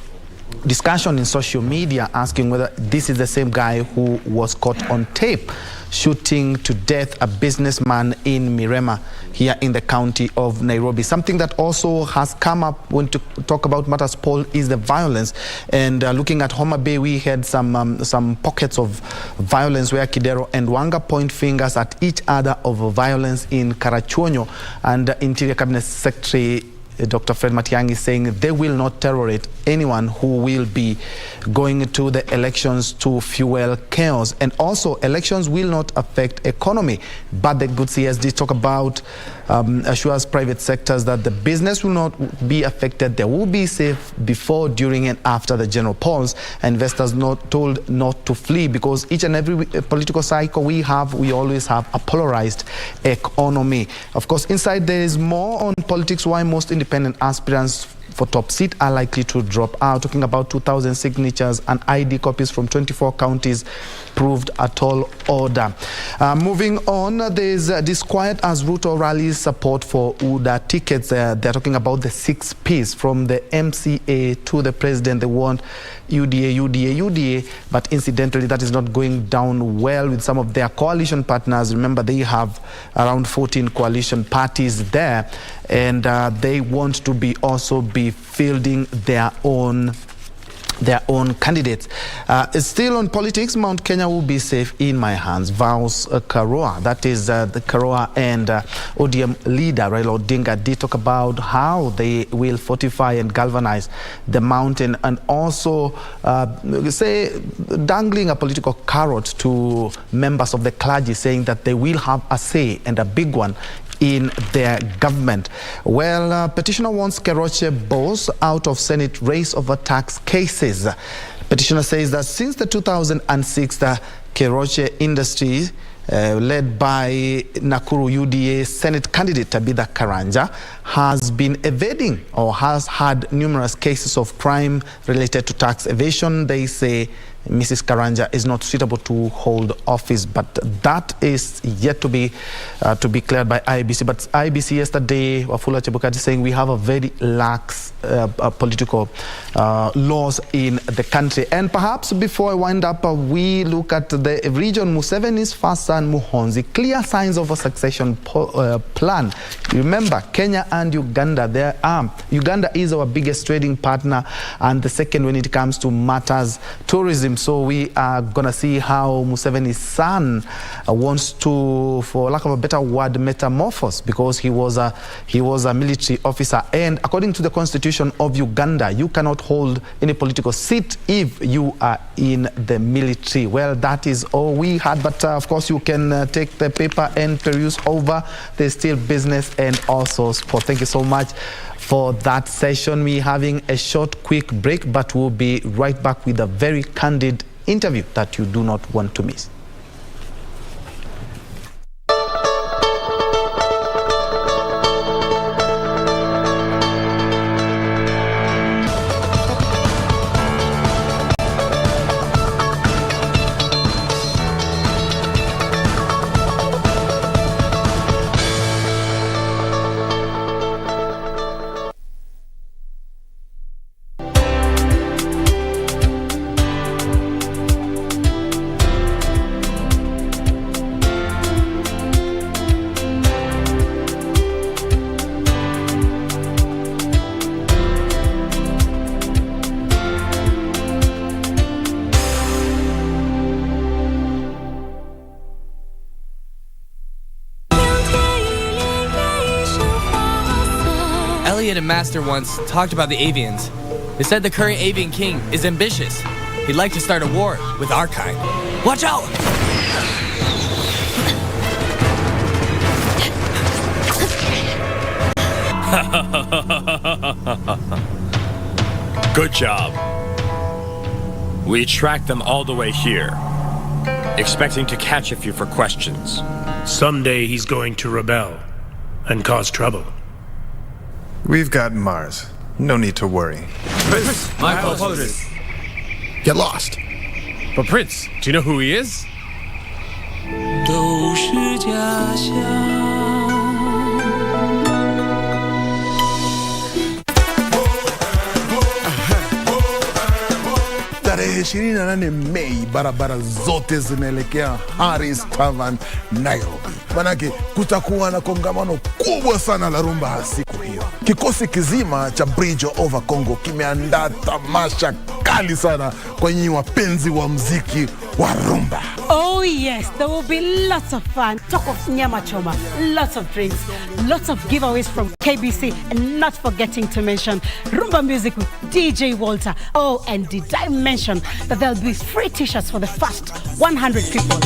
discussion in social media, asking whether this is the same guy who was caught on tape shooting to death a businessman in Mirema here in the county of Nairobi. Something that also has come up when to talk about matters, Paul, is the violence. And looking at Homa Bay, we had some pockets of violence where Kidero and Wanga point fingers at each other of violence in Karachuonyo, and Interior Cabinet Secretary Dr. Fred Matiang'i is saying they will not tolerate anyone who will be going to the elections to fuel chaos. And also, elections will not affect economy. But the good CSD talk about assures private sectors that the business will not be affected. They will be safe before, during, and after the general polls. Investors not told not to flee, because each and every political cycle we always have a polarized economy. Of course, inside there is more on politics, why most independent aspirants for top seat are likely to drop out. Talking about 2,000 signatures and ID copies from 24 counties proved a tall order. Moving on, there's disquiet as Ruto rallies support for UDA tickets. They're talking about the 6 Ps from the MCA to the president. They want UDA, but incidentally that is not going down well with some of their coalition partners. Remember, they have around 14 coalition parties there, and they want to also be fielding their own candidates. Still on politics, Mount Kenya will be safe in my hands, vows Karua. That is the Karua and ODM leader Raila Odinga did talk about how they will fortify and galvanize the mountain, and also dangling a political carrot to members of the clergy, saying that they will have a say, and a big one, in their government. Well, petitioner wants Keroche boss out of Senate race over tax cases. Petitioner says that since the 2006 Keroche industry led by Nakuru UDA Senate candidate Tabitha Karanja has been evading, or has had numerous cases of crime related to tax evasion. They say Mrs. Karanja is not suitable to hold office, but that is yet to be cleared by IBC. But IBC yesterday, Wafula Chebukati saying we have a very lax political laws in the country. And perhaps before I wind up, we look at the region. Museveni's first son Muhonzi, clear signs of a succession plan. Remember, Kenya and Uganda, Uganda is our biggest trading partner and the second when it comes to matters tourism. So we are gonna see how Museveni's son wants to, for lack of a better word, metamorphose, because he was a military officer, and according to the constitution of Uganda, you cannot hold any political seat if you are in the military. Well, that is all we had, but of course you can take the paper and peruse over. There's still business and also sport. Thank you so much for that session. We're having a short, quick break, but we'll be right back with a very candid interview that you do not want to miss. Master once talked about the avians. They said the current avian king is ambitious. He'd like to start a war with our kind. Watch out! Good job. We tracked them all the way here. expecting to catch a few for questions. Someday he's going to rebel and cause trouble. We've got Mars. No need to worry. Prince, my apologies. Get lost. But Prince, do you know who he is? Tarehe 28 Mei, barabara zote zinaelekea Harris Tavern, Nairobi. Manake kutakuwa na kongamano kubwa sana la rumba siku hiyo. Kikosi kizima cha Bridge Over Congo kimeandaa tamasha kali sana kwa nyinyi wapenzi wa muziki wa rumba. Oh yes, there will be lots of fun. Talk of nyama choma, lots of drinks, lots of giveaways from KBC, and not forgetting to mention rumba music with DJ Walter. Oh, and did I mention that there'll be free t-shirts for the first 100 people.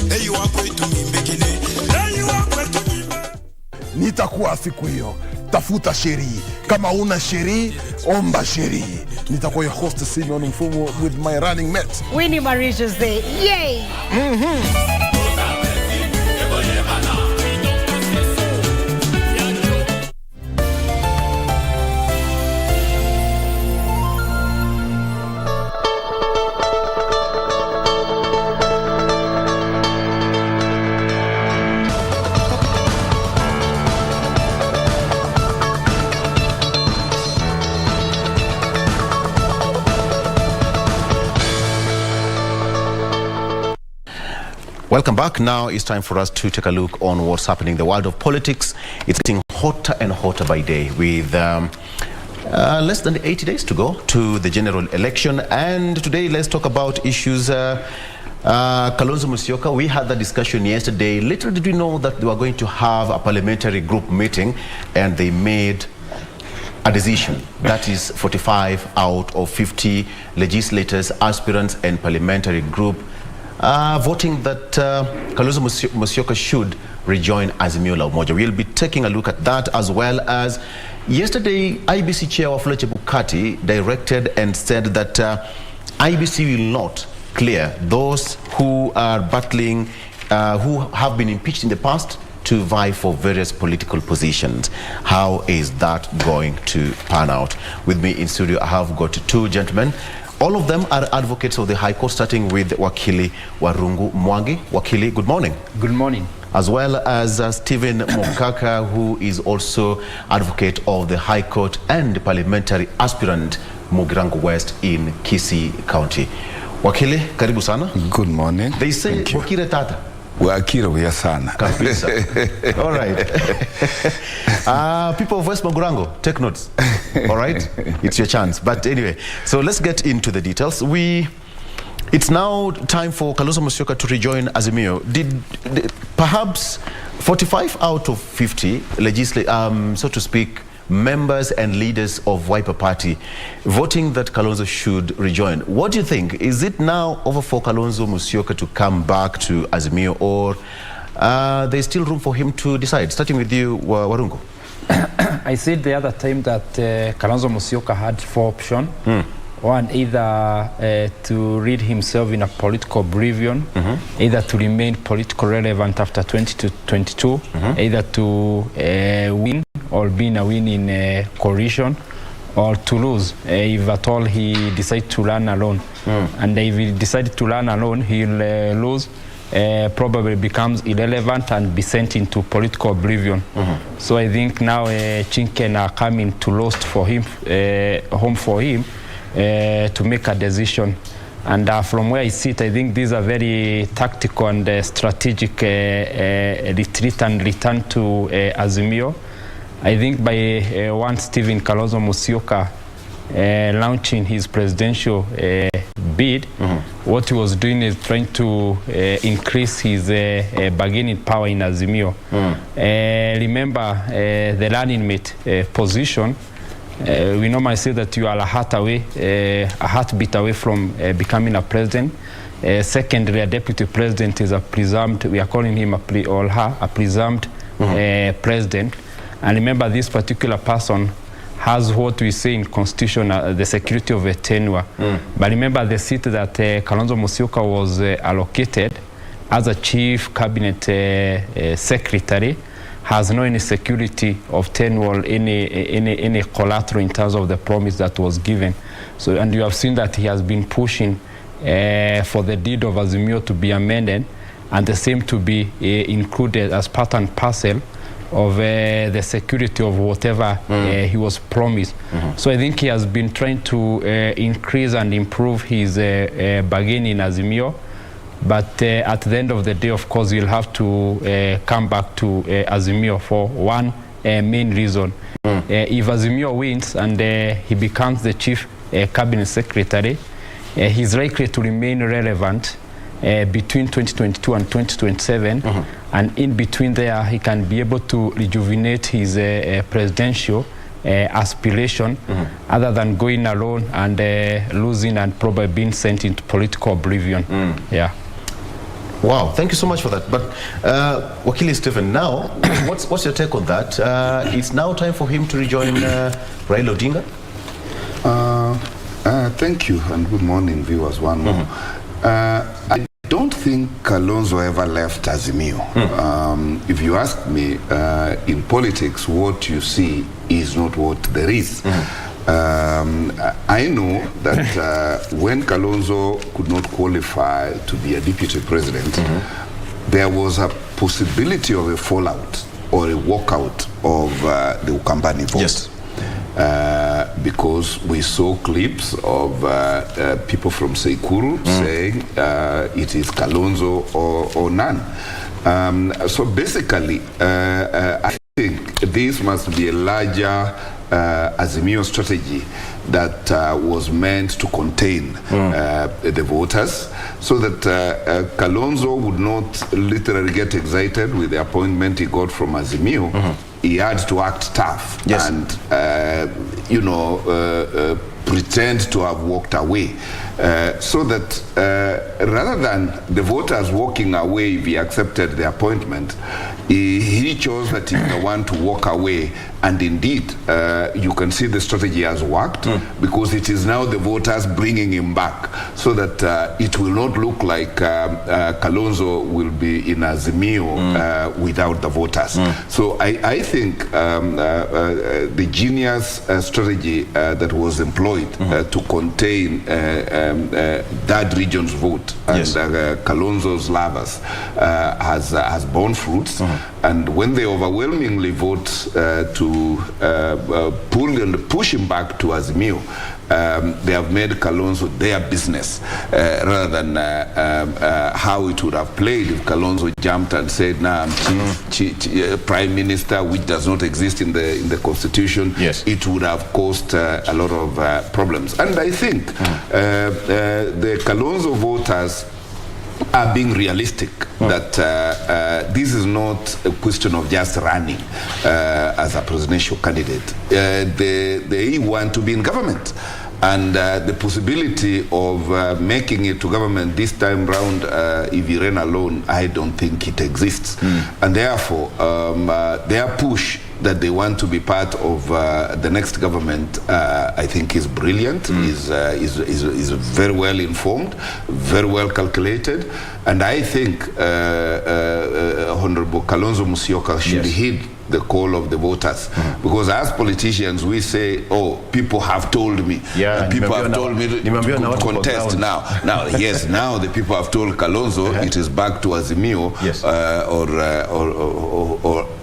Nitakuwa siku hiyo. Tafuta sheri. Kama una sheri, omba sheri. Nitakuwa your host Simeon Mfumo with my running mate Winnie Marie Jose. Yay! Welcome back. Now it's time for us to take a look on what's happening in the world of politics. It's getting hotter and hotter by day with less than 80 days to go to the general election. And today let's talk about issues. Kalonzo Musyoka, we had the discussion yesterday. Little did we know that they were going to have a parliamentary group meeting, and they made a decision. That is 45 out of 50 legislators, aspirants, and parliamentary group voting that Kalonzo Musyoka should rejoin Azimio la Umoja. We'll be taking a look at that, as well as yesterday IBC Chair Wafula Chebukati directed and said that IBC will not clear those who are battling, who have been impeached in the past, to vie for various political positions. How is that going to pan out? With me in studio, I have got two gentlemen. All of them are advocates of the High Court, starting with Wakili Warungu Mwangi. Wakili, good morning. Good morning. As well as Stephen Mokaka, who is also advocate of the High Court and parliamentary aspirant Mugirango West in Kisii County. Wakili, karibu sana. Good morning. They say Wakire Tata. Wakire we sana. Kabisa. All right. People of West Mugirango, take notes. All right? It's your chance. But anyway, so let's get into the details. It's now time for Kalonzo Musyoka to rejoin Azimio. Did perhaps 45 out of 50 so to speak, members and leaders of Wiper Party voting that Kalonzo should rejoin? What do you think? Is it now over for Kalonzo Musyoka to come back to Azimio, or there's still room for him to decide? Starting with you, Warungu. I said the other time that Kalonzo Musyoka had four options. One, either to rid himself in a political oblivion, either to remain politically relevant after 2022, either to win or be in a winning coalition, or to lose if at all he decides to run alone. And if he decides to run alone, he'll lose, probably becomes irrelevant and be sent into political oblivion. So I think now Chinken are coming to lost for him, home for him, to make a decision. And from where I sit, I think these are very tactical and strategic retreat and return to Azimio. I think by one Stephen Kalonzo Musyoka launching his presidential bid, what he was doing is trying to increase his bargaining power in Azimio. Remember the running mate position. We normally say that you are a heartbeat away from becoming a president. Secondly, a deputy president is a presumed, we are calling him a presumed president. And remember, this particular person has what we say in Constitution, the security of a tenure. But remember, the seat that Kalonzo Musyoka was allocated as a chief cabinet secretary, has no any security of tenure, any collateral in terms of the promise that was given. So, and you have seen that he has been pushing for the deed of Azimio to be amended and the same to be included as part and parcel of the security of whatever he was promised. So I think he has been trying to increase and improve his bargain in Azimio. But at the end of the day, of course, you'll have to come back to Azimio for one main reason. If Azimio wins and he becomes the chief cabinet secretary, he's likely to remain relevant between 2022 and 2027. And in between there, he can be able to rejuvenate his presidential aspiration other than going alone and losing and probably being sent into political oblivion. Yeah. Wow, thank you so much for that. But Wakili Stephen, now, what's your take on that? It's now time for him to rejoin Raila Odinga? Thank you, and good morning, viewers. One more. I don't think Kalonzo ever left Azimio. If you ask me, in politics, what you see is not what there is. I know that when Kalonzo could not qualify to be a deputy president, there was a possibility of a fallout or a walkout of the Ukambani vote. Yes. Because we saw clips of people from Sekuru saying it is Kalonzo or none. So basically, I think this must be a larger Azimio strategy that was meant to contain the voters, so that Kalonzo would not literally get excited with the appointment he got from Azimio. He had to act tough and, pretend to have walked away. So that rather than the voters walking away if he accepted the appointment, he chose that he's the one to walk away. And indeed, you can see the strategy has worked because it is now the voters bringing him back, so that it will not look like Kalonzo will be in Azimio without the voters. So I think the genius strategy that was employed to contain that region's vote and Kalonzo's lovers has borne fruits. And when they overwhelmingly vote to pull and push him back to Azimio, they have made Kalonzo their business, rather than how it would have played if Kalonzo jumped and said, "Nah, I'm Prime Minister," which does not exist in the Constitution. It would have caused a lot of problems. And I think the Kalonzo voters are being realistic that this is not a question of just running as a presidential candidate. They want to be in government. And the possibility of making it to government this time round, if he ran alone, I don't think it exists. And therefore, their push that they want to be part of the next government, I think is brilliant, is very well informed, very well calculated. And I think Honorable Kalonzo Musyoka should heed the call of the voters, because as politicians we say, "Oh, people have told me, people have told me to contest now." Yes, now the people have told Kalonzo it is back to Azimio,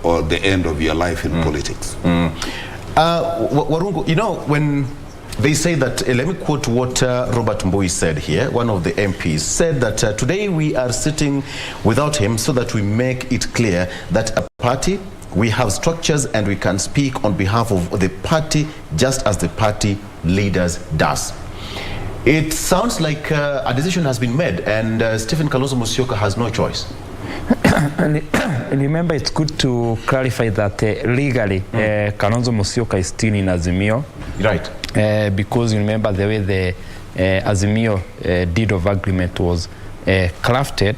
or the end of your life in politics. Warungu, when they say that, let me quote what Robert Mbui said here, one of the MPs, said that today we are sitting without him so that we make it clear that a party, we have structures and we can speak on behalf of the party just as the party leaders does. It sounds like a decision has been made and Stephen Kalonzo Musyoka has no choice. And remember, it's good to clarify that legally Kalonzo Musyoka is still in Azimio. Right. Because you remember the way the Azimio deed of agreement was crafted,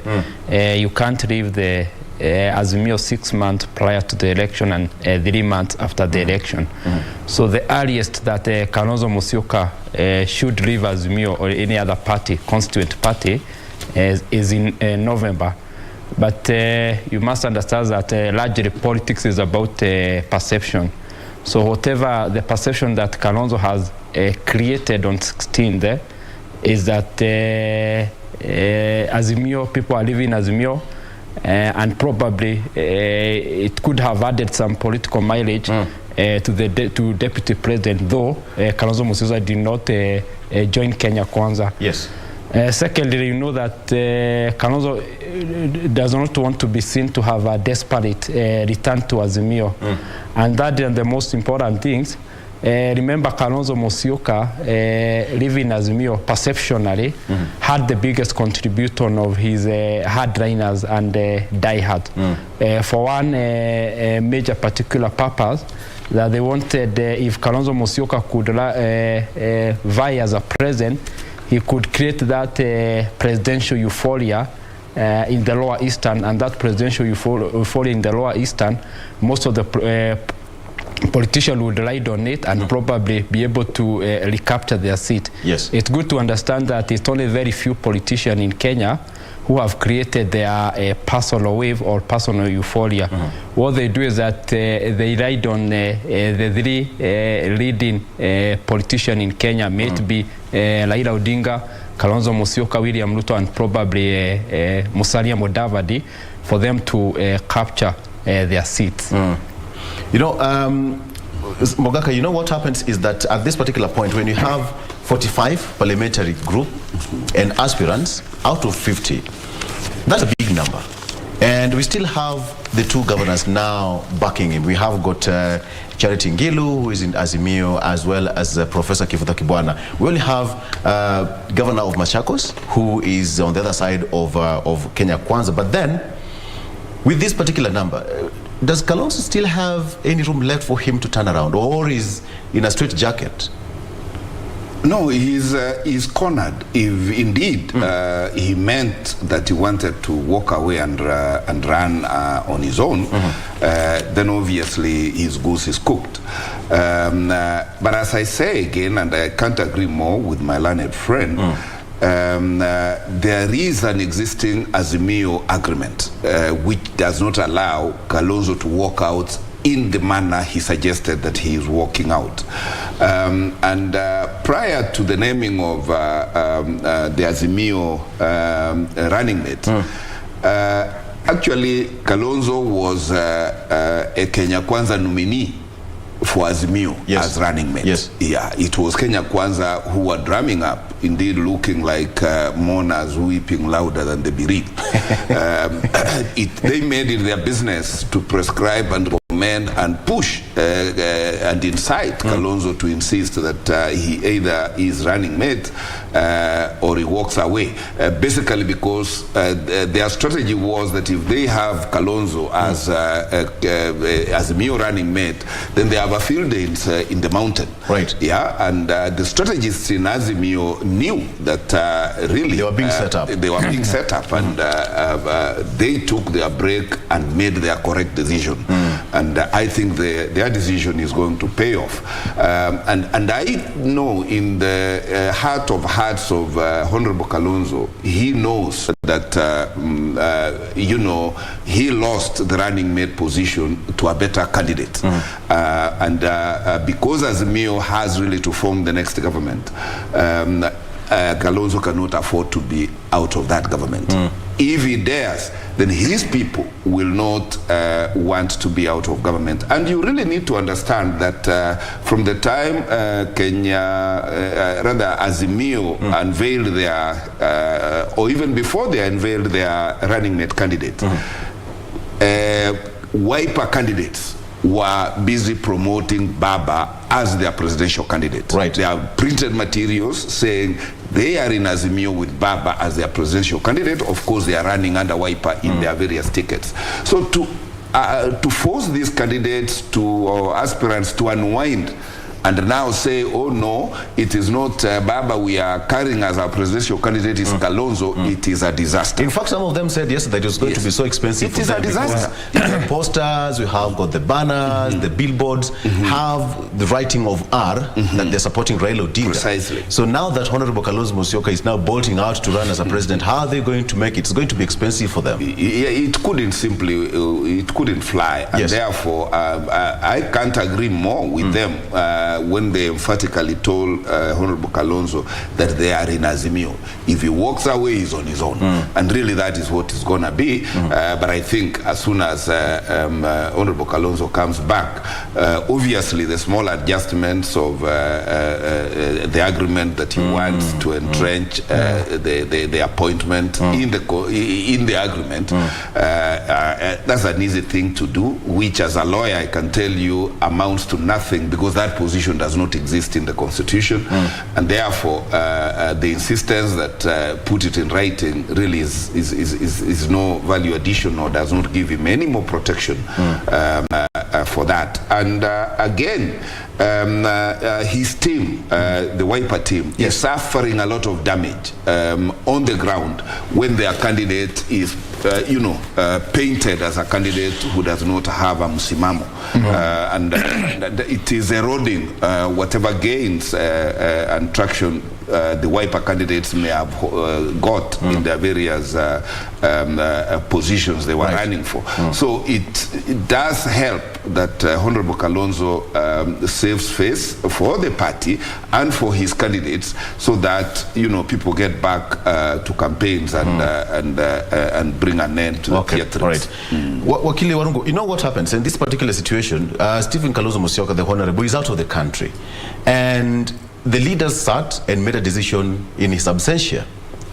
you can't leave the Azimio 6 months prior to the election and 3 months after the election. So the earliest that Kalonzo Musyoka should leave Azimio or any other party, constituent party, is in November. But you must understand that largely politics is about perception. So whatever the perception that Kalonzo has created on 16th is that Azimio, people are living Azimio, and probably it could have added some political mileage to Deputy President, though Kalonzo Musyoka did not join Kenya Kwanza. Yes. Secondly, you know that Kalonzo does not want to be seen to have a desperate return to Azimio. And that is the most important things. Remember, Kalonzo Musyoka, living Azimio, perceptionally, had the biggest contributor of his hardliners and diehard. For one major particular purpose, that they wanted, if Kalonzo Musyoka could vie as a president, he could create that presidential euphoria in the Lower Eastern, and that presidential euphoria in the Lower Eastern, most of the politicians would ride on it and probably be able to recapture their seat. Yes. It's good to understand that it's only very few politicians in Kenya who have created their personal wave or personal euphoria. What they do is that they ride on the three leading politicians in Kenya, may it be Raila Odinga, Kalonzo Musyoka, William Ruto, and probably Musalia Mudavadi, for them to capture their seats. You know, Mogaka, you know what happens is that at this particular point, when you have 45 parliamentary group and aspirants out of 50, that's a big number. And we still have the two governors now backing him. We have got Charity Ngilu, who is in Azimio, as well as Professor Kifutha Kibwana. We only have Governor of Machakos, who is on the other side of Kenya Kwanza. But then, with this particular number, does Kalonzo still have any room left for him to turn around, or is in a straight jacket? No, he's cornered. If indeed he meant that he wanted to walk away and run on his own, then obviously his goose is cooked. But as I say again, and I can't agree more with my learned friend, there is an existing Azimio agreement which does not allow Kalonzo to walk out in the manner he suggested that he is walking out. And prior to the naming of the Azimio running mate, actually Kalonzo was a Kenya Kwanza nominee for Azimio as running mate. Yes. Yeah, it was Kenya Kwanza who were drumming up, indeed looking like mourners weeping louder than the bereaved. They made it their business to prescribe and recommend and push and incite Kalonzo to insist that he either is running mate or he walks away. Basically because their strategy was that if they have Kalonzo as a mere running mate, then they have a field day in the mountain. Right. Yeah, and the strategists in Azimio knew that really they were being set up. They were being set up, and they took their break and made their correct decision. And I think their decision is going to pay off. And I know in the heart of hearts of Honorable Kalonzo, he knows that he lost the running mate position to a better candidate. And because Azimio has really to form the next government, Kalonzo cannot afford to be out of that government. If he dares, then his people will not want to be out of government. And you really need to understand that from the time Azimio unveiled their, or even before they unveiled their running mate candidate, Wiper candidates were busy promoting Baba as their presidential candidate. Right. They have printed materials saying they are in Azimio with Baba as their presidential candidate. Of course, they are running under Wiper in their various tickets. So to force these candidates or aspirants to unwind and now say, oh no, it is not Baba we are carrying as our presidential candidate is Kalonzo, it is a disaster. In fact, some of them said yesterday it was going to be so expensive. It is a disaster. The posters, we have got the banners, the billboards, have the writing of R that they're supporting Raila Odinga. Precisely. So now that Honorable Kalonzo Musyoka is now bolting out to run as a president, how are they going to make it? It's going to be expensive for them. Yeah, it couldn't fly, and therefore I can't agree more with them when they emphatically told Honorable Kalonzo that they are in Azimio. If he walks away, he's on his own, and really that is what it's gonna be. But I think as soon as Honorable Kalonzo comes back, obviously the small adjustments of the agreement that he wants to entrench the appointment in the agreement, that's an easy thing to do, which as a lawyer I can tell you amounts to nothing, because that position does not exist in the Constitution, and therefore the insistence that put it in writing really is no value addition, or does not give him any more protection for that. And again, his team, the Wiper team, is suffering a lot of damage on the ground when their candidate is painted as a candidate who does not have a msimamo, and it is eroding whatever gains and traction the Wiper candidates may have got in their various positions they were running for. So it does help that Honorable Kalonzo saves face for the party and for his candidates, so that people get back to campaigns and bring an end to the theatrics. Right. Wakili Warungu, you know what happens in this particular situation? Stephen Kalonzo Musyoka, the Honorable, is out of the country, and the leaders sat and made a decision in his absentia.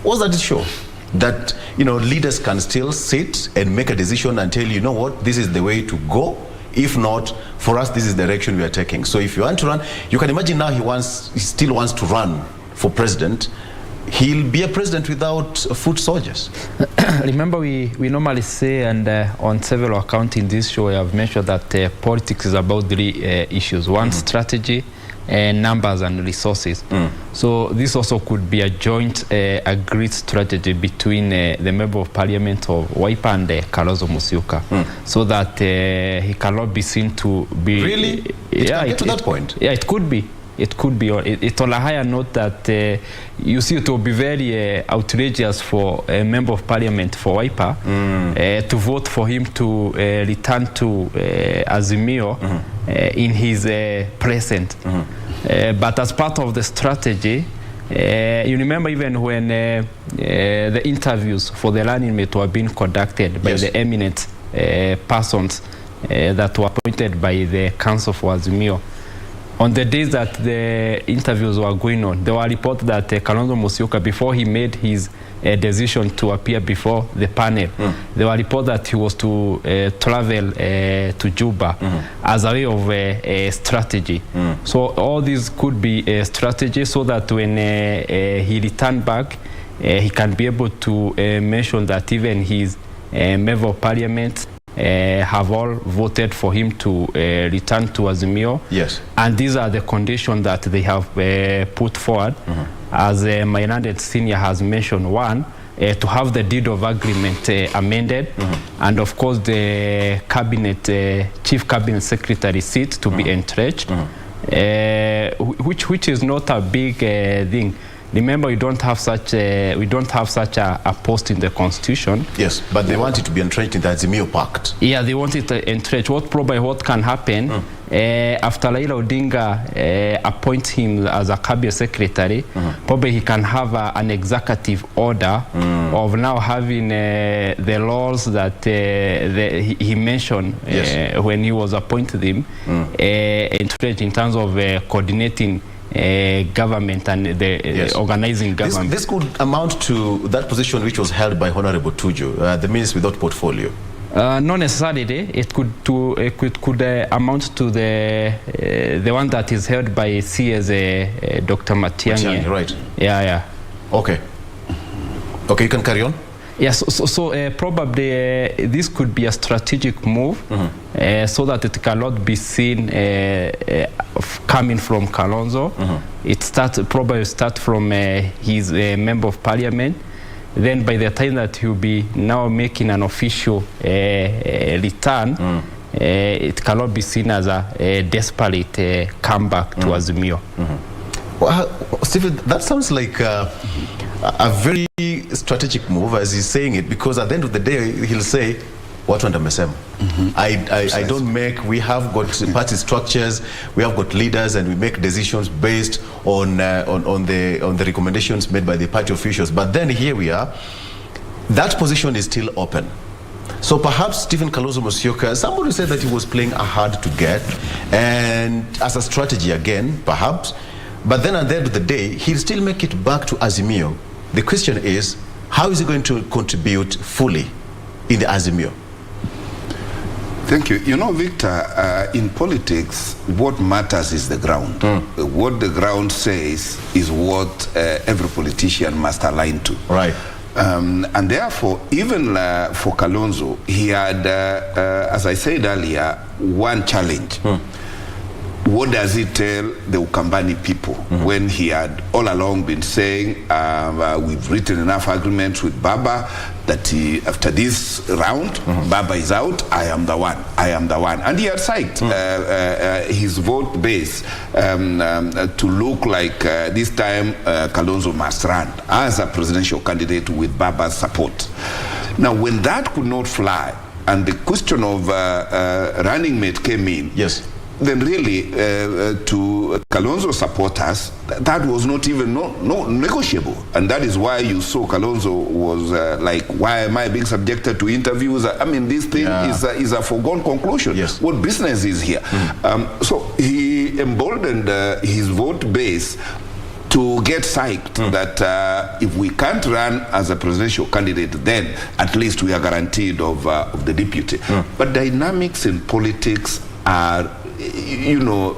What does that show? That leaders can still sit and make a decision and tell you know what, this is the way to go. If not, for us, this is the direction we are taking. So if you want to run, you can imagine now he still wants to run for president. He'll be a president without foot soldiers. Remember, we normally say, and on several accounts in this show, I have mentioned that politics is about three issues. One, strategy, numbers and resources. So this also could be a joint agreed strategy between the Member of Parliament of Wiper and Kalonzo Musyoka, so that he cannot be seen to be... Really? It can get to that point? Yeah, it could be. It could be. It's on a higher note that you see it will be very outrageous for a Member of Parliament for Wiper to vote for him to return to Azimio in his present. But as part of the strategy, you remember even when the interviews for the running mate were being conducted by the eminent persons that were appointed by the Council for Azimio. On the days that the interviews were going on, there were reports that Kalonzo Musyoka, before he made his decision to appear before the panel, there were reports that he was to travel to Juba as a way of a strategy. So all these could be a strategy, so that when he returned back, he can be able to mention that even his Member of Parliament have all voted for him to return to Azimio. Yes. And these are the conditions that they have put forward. As my landed senior has mentioned, one, to have the deed of agreement amended, and of course the cabinet, chief cabinet secretary seat to be entrenched, which is not a big thing. Remember, we don't have such a post in the Constitution. Yes, but they want it to be entrenched in the Azimio Pact. Yeah, they want it entrenched. What can happen after Raila Odinga appoints him as a cabinet secretary? Probably he can have an executive order of now having the laws that he mentioned when he was appointed him entrenched in terms of coordinating government and the organizing government. This could amount to that position which was held by Honorable Tuju, the Minister without portfolio. Not necessarily. It could amount to the one that is held by CS Dr. Matiang'i. Right. Yeah. Okay. Okay, you can carry on. Yes, so probably this could be a strategic move so that it cannot be seen coming from Kalonzo. It probably start from his member of parliament. Then by the time that he'll be now making an official return, it cannot be seen as a desperate comeback to Azimio. Well, Stephen, that sounds like a very strategic move as he's saying it, because at the end of the day he'll say, what under Mesem? I don't make, we have got party structures, we have got leaders, and we make decisions based on the recommendations made by the party officials. But then here we are, that position is still open. So perhaps Stephen Kalonzo Musyoka, somebody said that he was playing a hard to get, and as a strategy again, perhaps. But then at the end of the day, he'll still make it back to Azimio. The question is, how is he going to contribute fully in the Azimio? Thank you. You know, Victor, in politics, what matters is the ground. What the ground says is what every politician must align to. Right. And therefore, even for Kalonzo, he had, as I said earlier, one challenge. What does he tell the Ukambani people when he had all along been saying, we've written enough agreements with Baba that after this round, Baba is out, I am the one, I am the one. And he had psyched his vote base to look like this time Kalonzo must run as a presidential candidate with Baba's support. Now, when that could not fly, and the question of running mate came in, then really to Kalonzo supporters, that was not even negotiable. And that is why you saw Kalonzo was like, why am I being subjected to interviews? I mean, this thing is a foregone conclusion. What business is here? So he emboldened his vote base to get psyched that if we can't run as a presidential candidate, then at least we are guaranteed of the deputy. But dynamics in politics are, you know,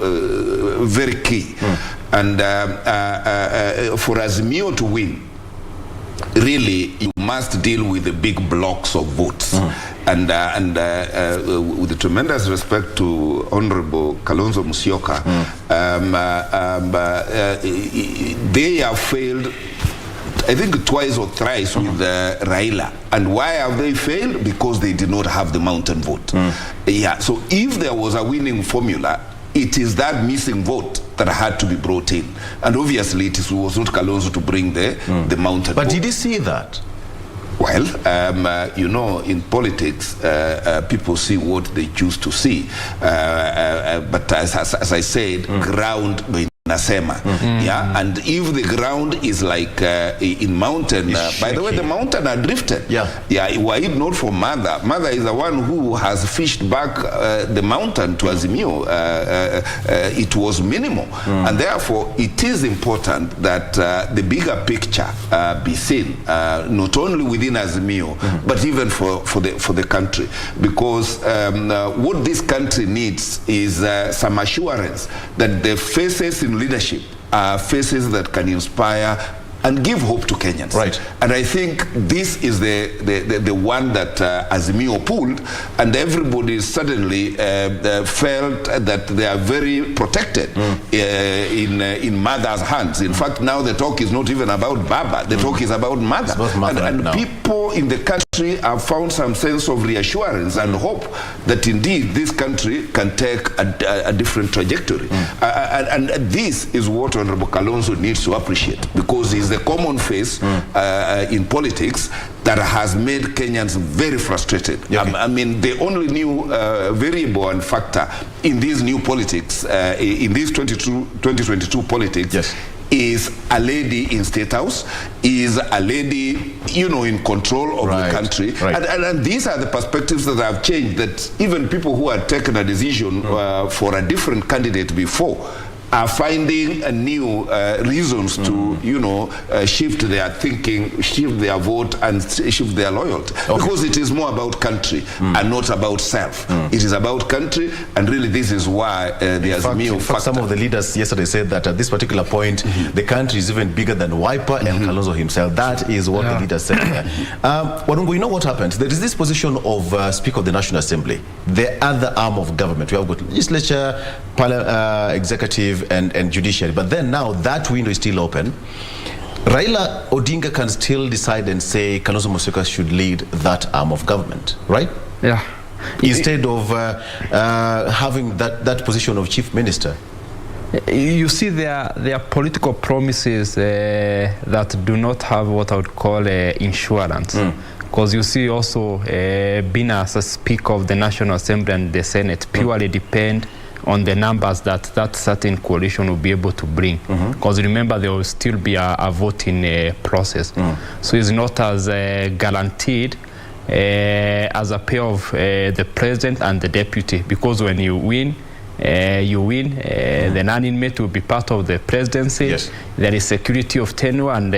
very key. And for Azimio to win, really, you must deal with the big blocks of votes. And with the tremendous respect to Honorable Kalonzo Musyoka, they have failed, I think, twice or thrice with Raila. And why have they failed? Because they did not have the mountain vote. Yeah. So if there was a winning formula, it is that missing vote that had to be brought in. And obviously it was not Kalonzo to bring the mountain vote. But did he see that? Well, you know, in politics, people see what they choose to see. But as I said, ground nasema, yeah, and if the ground is like in mountain, by the way, the mountain are drifted. Were it not for Mother is the one who has fished back the mountain to Azimio. It was minimal, and therefore it is important that the bigger picture be seen, not only within Azimio, but even for the country, because what this country needs is some assurance that the faces in leadership are faces that can inspire and give hope to Kenyans. Right. And I think this is the one that Azimio pulled, and everybody suddenly felt that they are very protected in Mother's hands. In fact, now the talk is not even about Baba, the talk is about Mother. And people in the country have found some sense of reassurance and hope that indeed this country can take a different trajectory. And this is what Honorable Kalonzo needs to appreciate, because he's the common face in politics that has made Kenyans very frustrated. I mean, the only new variable and factor in these new politics, in these 2022 politics, is a lady in State House, is a lady, you know, in control of the country. And these are the perspectives that have changed, that even people who had taken a decision for a different candidate before are finding new reasons to, shift their thinking, shift their vote, and shift their loyalty. Because it is more about country and not about self. It is about country, and really this is why there's in fact, some of the leaders yesterday said that at this particular point, the country is even bigger than Wiper and Kalonzo himself. That is what the leaders said. Warungu, you know what happened? There is this position of Speaker of the National Assembly, the other arm of government. We have got legislature, executive, and judiciary. But then now that window is still open. Raila Odinga can still decide and say Kalonzo Musyoka should lead that arm of government, right? Yeah. Instead of having that position of chief minister. You see, there are political promises that do not have what I would call insurance. Because you see also being as a Speaker of the National Assembly and the Senate purely depend on the numbers that certain coalition will be able to bring. Because remember, there will still be a voting process. So it's not as guaranteed as a pair of the president and the deputy. Because when you win, the non-inmate will be part of the presidency. Yes. There is security of tenure and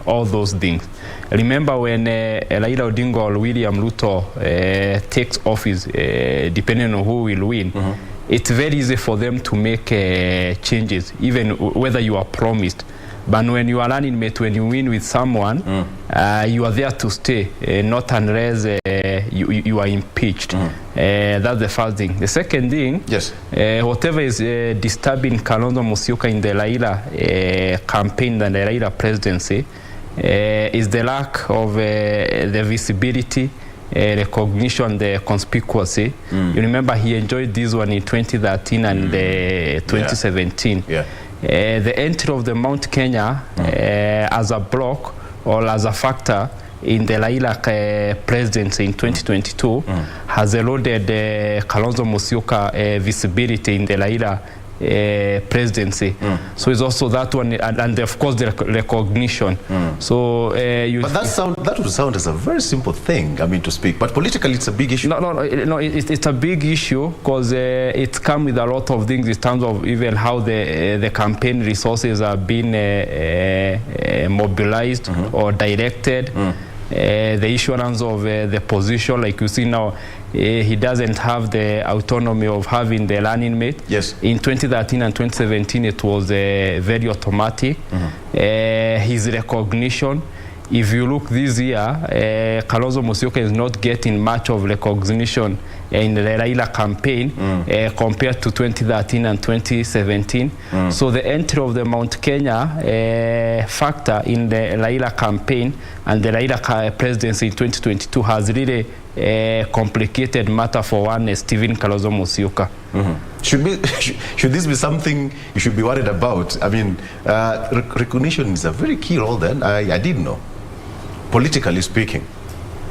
all those things. Remember when Raila Odinga or William Ruto takes office, depending on who will win, it's very easy for them to make changes, even whether you are promised. But when you are an inmate, when you win with someone, you are there to stay, not unless you are impeached. That's the first thing. The second thing, yes, whatever is disturbing Kalonzo Musyoka in the Raila campaign and the Raila presidency is the lack of the visibility, recognition, the conspicuousy. You remember he enjoyed this one in 2013 and 2017. The entry of the Mount Kenya as a block or as a factor in the Raila presidency in 2022 has eroded Kalonzo Musyoka visibility in the Raila presidency. So it's also that one, and of course the recognition. So but that would sound as a very simple thing, I mean, to speak, but politically it's a big issue. No, it's a big issue because it comes with a lot of things in terms of even how the campaign resources are being mobilized or directed. The issuance of the position, like you see now, he doesn't have the autonomy of having the running mate. Yes. In 2013 and 2017, it was very automatic. His recognition, if you look this year, Kalonzo Musyoka is not getting much of recognition in the Raila campaign compared to 2013 and 2017. So the entry of the Mount Kenya factor in the Raila campaign and the Raila presidency in 2022 has really complicated matter for one Stephen Kalonzo Musyoka. Should this be something you should be worried about? I mean, recognition is a very key role then. I didn't know, politically speaking.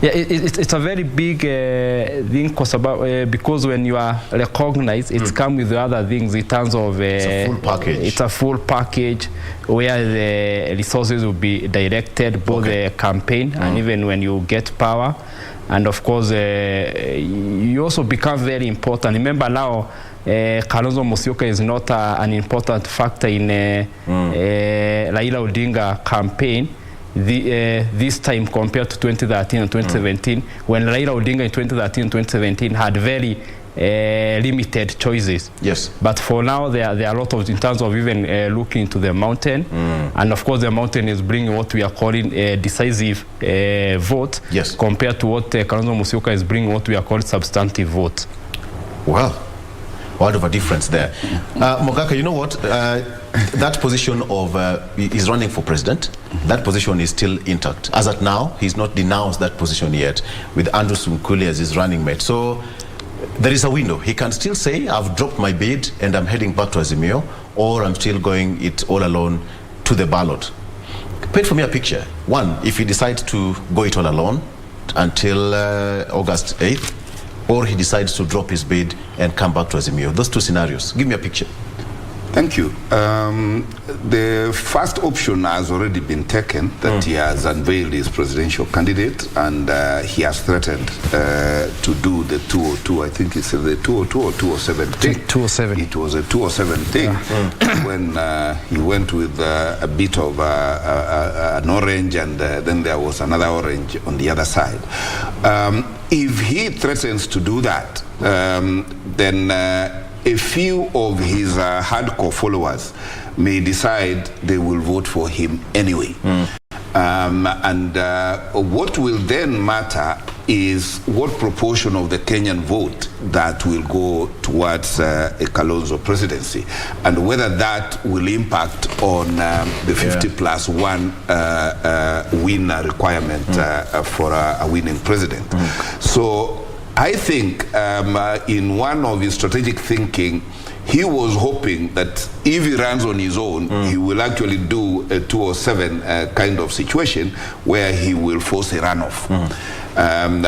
Yeah, it's a very big thing because when you are recognized, it's come with other things in terms of it's a full package. It's a full package where the resources will be directed, both the campaign and even when you get power. And of course, you also become very important. Remember now, Kalonzo Musyoka is not an important factor in Raila Odinga campaign. This time compared to 2013 and 2017, when Raila Odinga in 2013 and 2017 had very limited choices. Yes. But for now, there are a lot of, in terms of even looking to the mountain. And of course, the mountain is bringing what we are calling a decisive vote. Yes. Compared to what Kalonzo Musyoka is bringing what we are calling substantive vote. Wow. What of a difference there. Mogaka, you know what? That position of he's running for president, that position is still intact. As at now, he's not denounced that position yet with Andrew Sunkuli as his running mate. So there is a window. He can still say, I've dropped my bid and I'm heading back to Azimio, or I'm still going it all alone to the ballot. Paint for me a picture. One, if he decides to go it all alone until August 8th, or he decides to drop his bid and come back to Azimio. Those two scenarios. Give me a picture. Thank you. The first option has already been taken, that he has unveiled his presidential candidate, and he has threatened to do the 202, I think it's the 202 or 207 thing. 207. It was a 207 thing when he went with a bit of an orange, and then there was another orange on the other side. If he threatens to do that, then a few of his hardcore followers may decide they will vote for him anyway. And what will then matter is what proportion of the Kenyan vote that will go towards a Kalonzo presidency, and whether that will impact on the 50+1 win requirement for a winning president. So I think in one of his strategic thinking, he was hoping that if he runs on his own, he will actually do a 207 kind of situation where he will force a runoff. And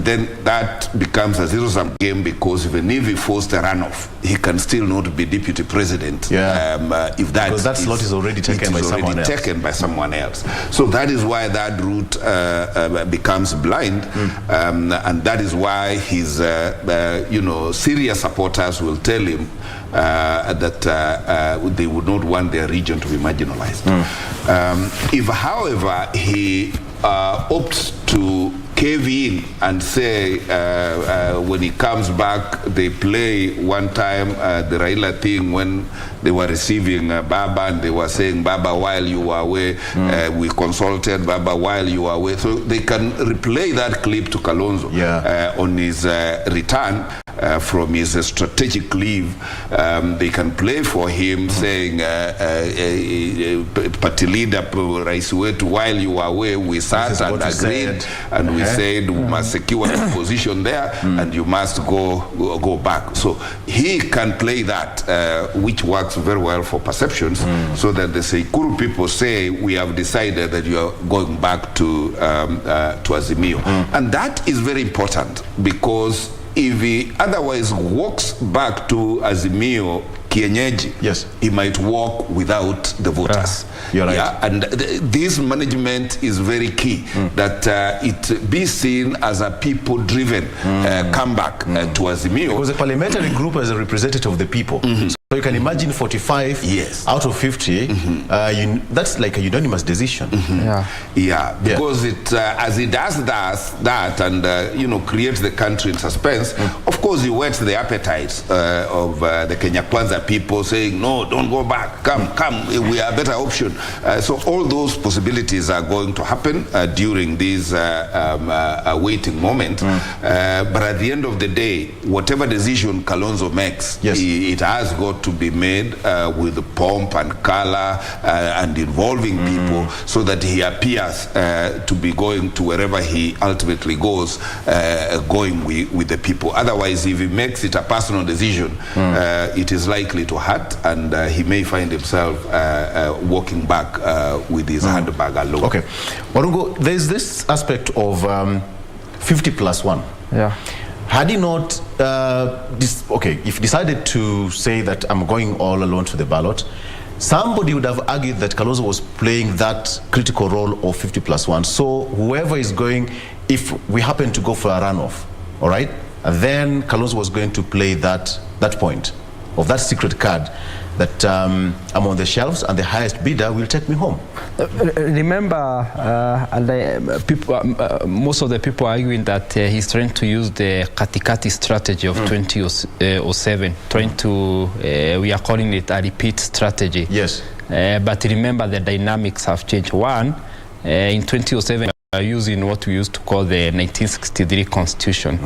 then that becomes a zero-sum game, because even if he forced a runoff, he can still not be deputy president. If that because that slot is already taken by someone else. So that is why that route becomes blind, and that is why his serious supporters will tell him that they would not want their region to be marginalized. If, however, he opts to cave in and say when he comes back, they play one time the Raila thing when they were receiving Baba, and they were saying, Baba, while you were away, we consulted Baba while you were away. So they can replay that clip to Kalonzo on his return from his strategic leave. They can play for him saying, party leader Rais wetu, while you were away, we sat and agreed, and we said we must secure the position there, and you must go back. So he can play that, which works very well for perceptions, so that the Sekuru people say, we have decided that you are going back to Azimio. And that is very important, because if he otherwise walks back to Azimio kienyeji, he might walk without the voters. You're right. And this management is very key, that it be seen as a people-driven comeback to Azimio. Because the parliamentary group is a representative of the people. So you can imagine 45 out of 50, that's like a unanimous decision. Because it, as he does that and creates the country in suspense, of course he whets the appetite of the Kenya Kwanza people, saying, no, don't go back, come, we are a better option. So all those possibilities are going to happen during this waiting moment. But at the end of the day, whatever decision Kalonzo makes, it has got to be made with pomp and color and involving people, so that he appears to be going to wherever he ultimately goes, going with the people. Otherwise, if he makes it a personal decision, it is likely to hurt, and he may find himself walking back with his handbag alone. Okay, Warungo, there's this aspect of 50+1. Had he not, if he decided to say that I'm going all alone to the ballot, somebody would have argued that Kalonzo was playing that critical role of 50+1. So whoever is going, if we happen to go for a runoff, all right, then Kalonzo was going to play that point of that secret card, that I'm on the shelves and the highest bidder will take me home. Remember, most of the people arguing that he's trying to use the Katikati strategy of 2007, trying to, we are calling it a repeat strategy. But remember, the dynamics have changed. One, in 2007, we are using what we used to call the 1963 Constitution.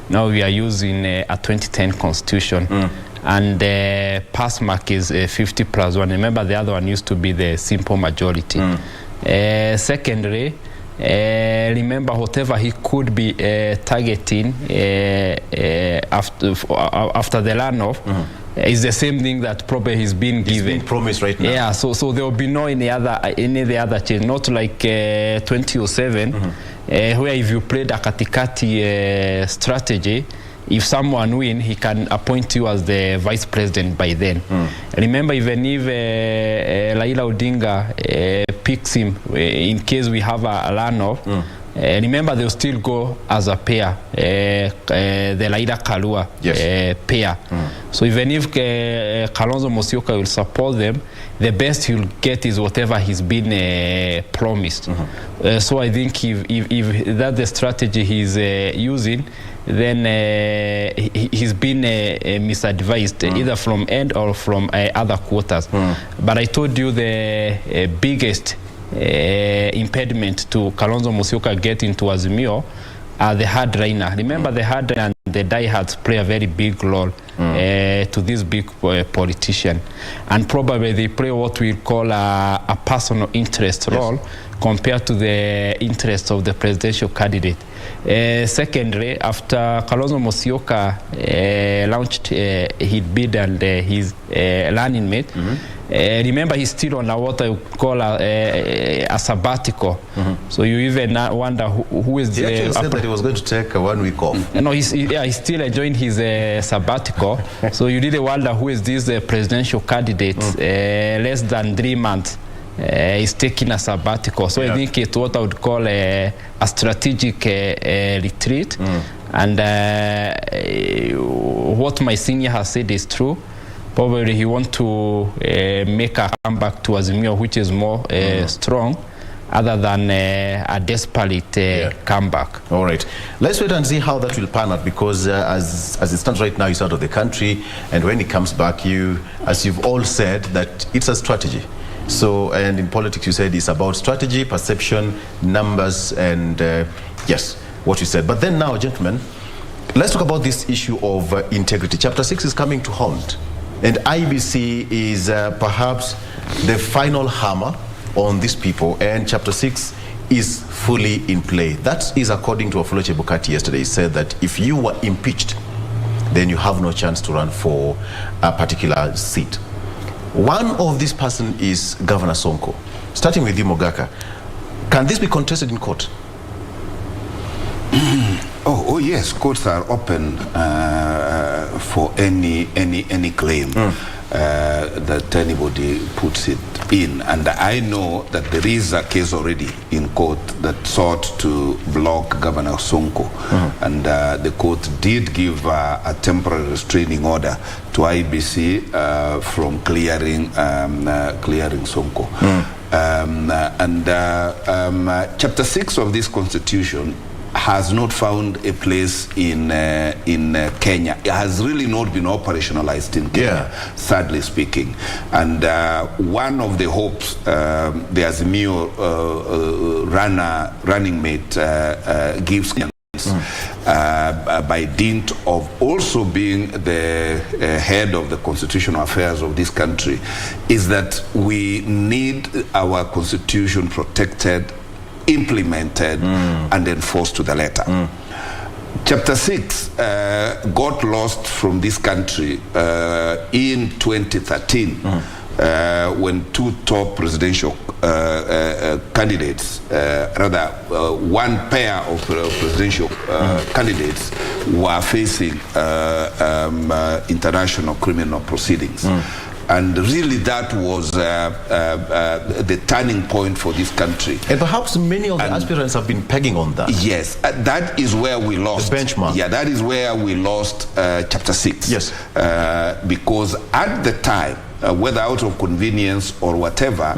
Now we are using a 2010 Constitution. And the pass mark is 50+1. Remember, the other one used to be the simple majority. Secondly, remember, whatever he could be targeting after the runoff is the same thing that probably he's been given. It's being promised right now. So there will be no any other change. Not like 2007, where if you played a Katikati strategy, if someone win, he can appoint you as the vice president by then. Remember, even if Raila Odinga picks him, in case we have a runoff, remember they'll still go as a pair, the Raila Kalua pair. So even if Kalonzo Musyoka will support them, the best he'll get is whatever he's been promised. So I think if that's the strategy he's using, then he's been misadvised, either from end or from other quarters. But I told you the biggest impediment to Kalonzo Musyoka getting to Azimio are the hardliner. Remember, the hardliner and the diehards play a very big role to this big politician, and probably they play what we call a personal interest role compared to the interest of the presidential candidate. Secondly, after Kalonzo Musyoka launched his bid and his running mate, remember he's still on what I call a sabbatical. So you even wonder who is he actually said that he was going to take 1 week off. No, he's still enjoying his sabbatical. So you really wonder who is this presidential candidate less than 3 months. Is taking a sabbatical. So I think it's what I would call a strategic retreat. And what my senior has said is true. Probably he wants to make a comeback to Azimio, which is more strong, other than a desperate comeback. All right. Let's wait and see how that will pan out, because as it stands right now, he's out of the country. And when he comes back, as you've all said, that it's a strategy. So, and in politics, you said it's about strategy, perception, numbers, and yes, what you said. But then now, gentlemen, let's talk about this issue of integrity. Chapter 6 is coming to haunt, and IBC is perhaps the final hammer on these people, and Chapter 6 is fully in play. That is according to Afolo Chebukati yesterday. He said that if you were impeached, then you have no chance to run for a particular seat. One of this person is Governor Sonko. Starting with you, Mogaka, can this be contested in court? Oh yes, courts are open for any claim that anybody puts it in, and I know that there is a case already in court that sought to block Governor Sonko, and the court did give a temporary restraining order to IBC from clearing Sonko. Chapter 6 of this constitution has not found a place in Kenya. It has really not been operationalized in Kenya, sadly speaking. And one of the hopes the Azimio running mate gives by dint of also being the head of the constitutional affairs of this country is that we need our constitution protected, implemented, and enforced to the letter. Chapter 6 got lost from this country in 2013 when two top presidential candidates, one pair of presidential candidates were facing international criminal proceedings. And really that was the turning point for this country. And perhaps many of the aspirants have been pegging on that. Yes, that is where we lost. The benchmark. Yeah, that is where we lost Chapter 6. Yes. Because at the time, whether out of convenience or whatever,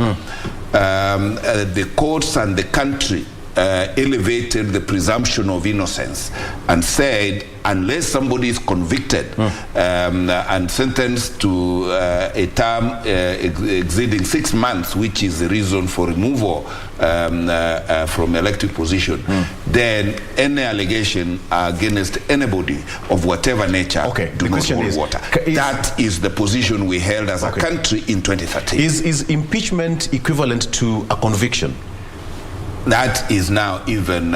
the courts and the country elevated the presumption of innocence and said, unless somebody is convicted and sentenced to a term exceeding 6 months, which is the reason for removal from elected position, then any allegation against anybody of whatever nature do not hold water. That is the position we held as a country in 2013. Is impeachment equivalent to a conviction? That is now even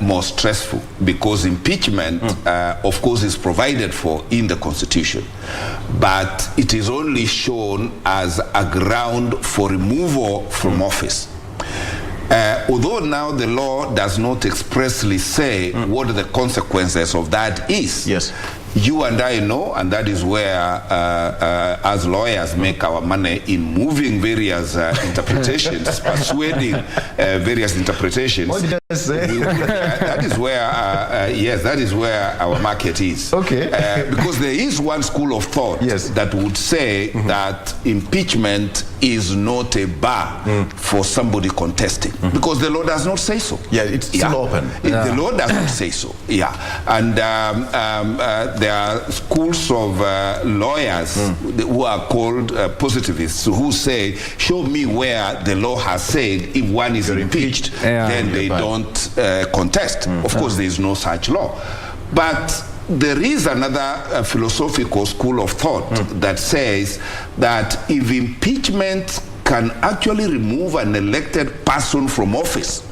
more stressful, because impeachment, of course, is provided for in the Constitution, but it is only shown as a ground for removal from office. although now the law does not expressly say what the consequences of that is. Yes. You and I know, and that is where, as lawyers, make our money in moving various interpretations, persuading various interpretations. What did I say? That is where, yes, that is where our market is. Okay. Because there is one school of thought that would say that impeachment is not a bar for somebody contesting, because the law does not say so. Yeah, it's still open. The law does not say so. Yeah, and there are schools of lawyers who are called positivists who say, show me where the law has said if one is impeached, then they don't contest. Of course, there is no such law. But there is another philosophical school of thought that says that if impeachment can actually remove an elected person from office,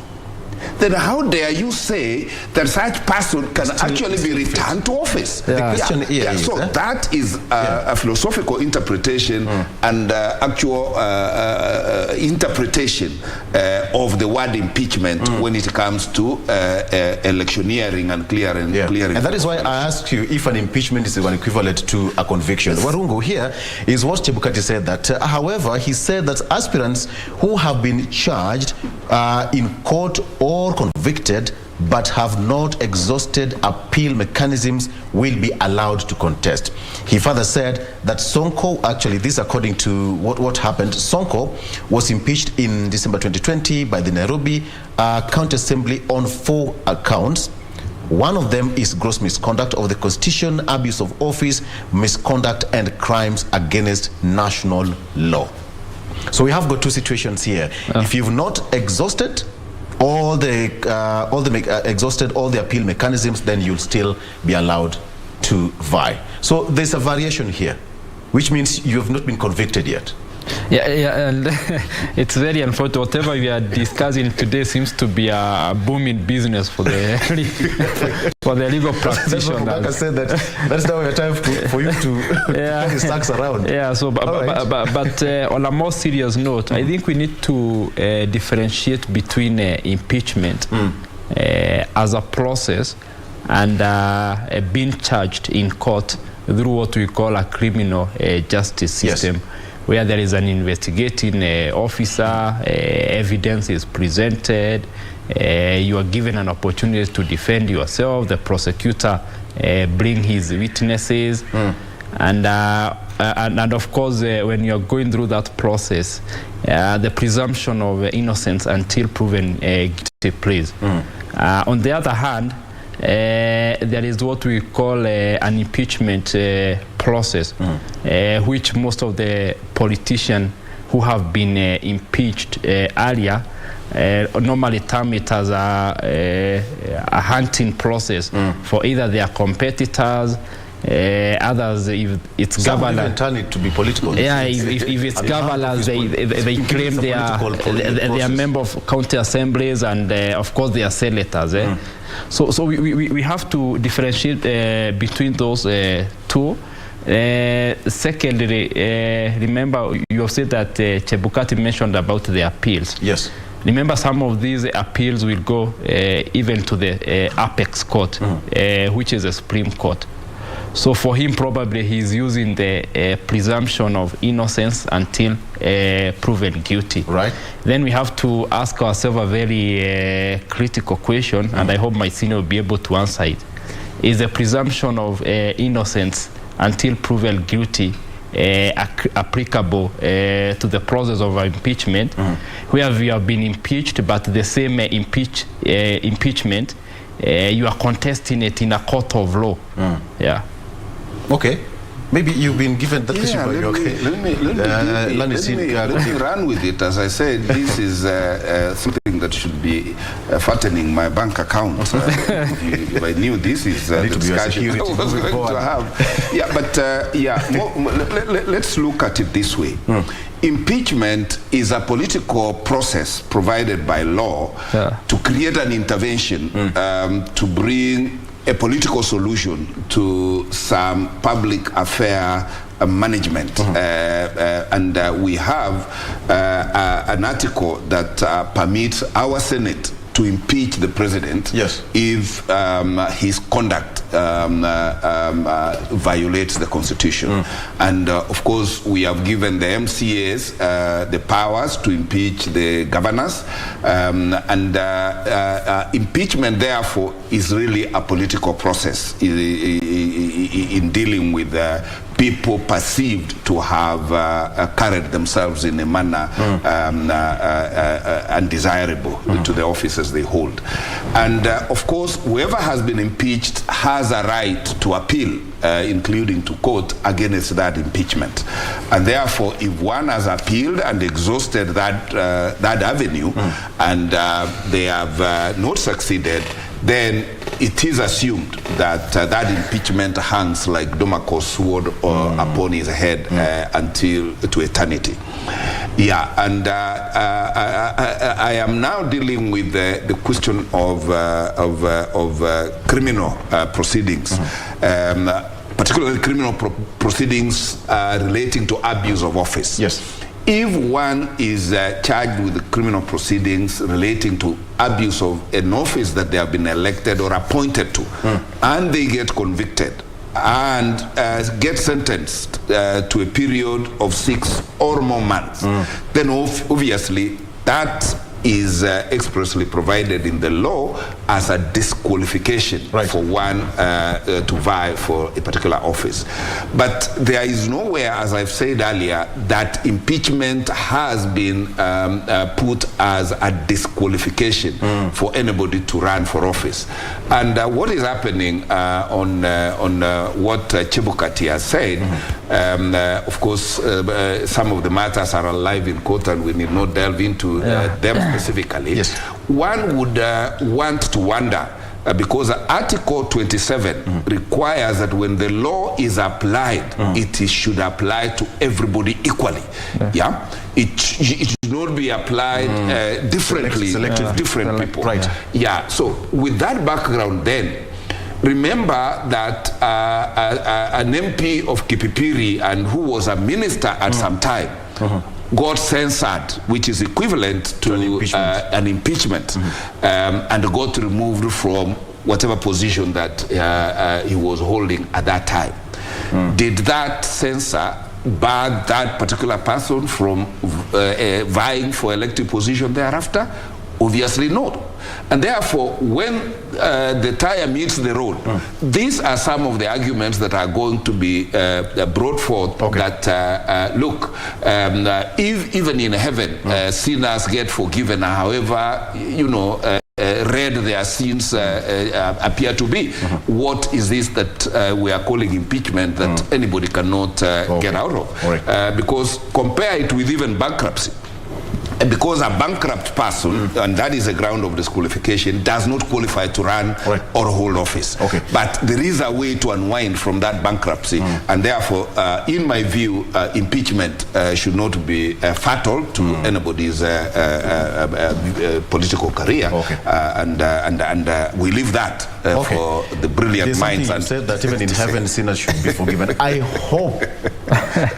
then how dare you say that such person can actually be returned to office? The question is, so that is a philosophical interpretation and actual interpretation of the word impeachment when it comes to electioneering and clearing. And that is why I asked you if an impeachment is an equivalent to a conviction. Warungu here is what Chebukati said that, however, he said that aspirants who have been charged in court or convicted but have not exhausted appeal mechanisms will be allowed to contest. He further said that Sonko, actually this according to what happened, Sonko was impeached in December 2020 by the Nairobi County Assembly on 4 accounts. One of them is gross misconduct of the Constitution, abuse of office, misconduct, and crimes against national law. So we have got 2 situations here. If you've not exhausted all the appeal mechanisms, then you'll still be allowed to vie. So there's a variation here, which means you have not been convicted yet. Yeah, and it's very unfortunate. Whatever we are discussing today seems to be a booming business for the legal practitioners. Like I said, that's now your time for you to turn the stacks around. Yeah. So, but on a more serious note, I think we need to differentiate between impeachment as a process and being charged in court through what we call a criminal justice system. Where there is an investigating officer, evidence is presented, you are given an opportunity to defend yourself, the prosecutor bring his witnesses, and of course when you are going through that process, the presumption of innocence until proven guilty plays. On the other hand, there is what we call an impeachment process, which most of the politicians who have been impeached earlier normally term it as a hunting process for either their competitors, others, if it's governors, turn it to be political. Yeah, if it's governors, they claim they are members of county assemblies and of course they are senators. So we have to differentiate between those two. Secondly, remember you have said that Chebukati mentioned about the appeals. Yes. Remember, some of these appeals will go even to the apex court, which is the Supreme Court. So for him, probably he's using the presumption of innocence until proven guilty. Right. Then we have to ask ourselves a very critical question, and I hope my senior will be able to answer it. Is the presumption of innocence until proven guilty applicable to the process of impeachment, where we have been impeached, but the same impeachment, you are contesting it in a court of law? Yeah. Okay. Maybe you've been given that question. Let me run with it. As I said, this is something that should be fattening my bank account. If I knew this is the discussion I was going to have. Yeah, but let's look at it this way. Impeachment is a political process provided by law to create an intervention to bring a political solution to some public affair management. And we have an article that permits our Senate to impeach the president if his conduct violates the Constitution. And of course, we have given the MCAs the powers to impeach the governors. Impeachment, therefore, is really a political process in dealing with people perceived to have carried themselves in a manner undesirable to the offices they hold. And of course, whoever has been impeached has a right to appeal, including to court, against that impeachment. And therefore, if one has appealed and exhausted that avenue, and they have not succeeded, then it is assumed that that impeachment hangs like Damocles sword upon his head until to eternity. Yeah, and I am now dealing with the question of criminal proceedings, particularly criminal proceedings relating to abuse of office. Yes. If one is charged with criminal proceedings relating to abuse of an office that they have been elected or appointed to, and they get convicted and get sentenced to a period of 6 or more months, then obviously that is expressly provided in the law as a disqualification for one to vie for a particular office. But there is nowhere, as I've said earlier, that impeachment has been put as a disqualification for anybody to run for office. And what is happening on what Chebukati has said, of course, some of the matters are alive in court and we need not delve into them specifically. One would want to wonder, because Article 27 requires that when the law is applied, it should apply to everybody equally. It should not be applied differently to different people. So with that background then, remember that an MP of Kipipiri and who was a minister at some time got censored, which is equivalent to an impeachment, and got removed from whatever position that he was holding at that time. Did that censor bar that particular person from vying for elective position thereafter? Obviously not. And therefore, when the tire meets the road, these are some of the arguments that are going to be brought forth that, look, if even in heaven sinners get forgiven, however, red their sins appear to be, what is this that we are calling impeachment that anybody cannot get out of? Because compare it with even bankruptcy. Because a bankrupt person, and that is a ground of disqualification, does not qualify to run or hold office. But there is a way to unwind from that bankruptcy, and therefore, in my view, impeachment should not be fatal to anybody's political career, and we leave that for the brilliant minds. And said that even in heaven, sinners should be forgiven. I hope,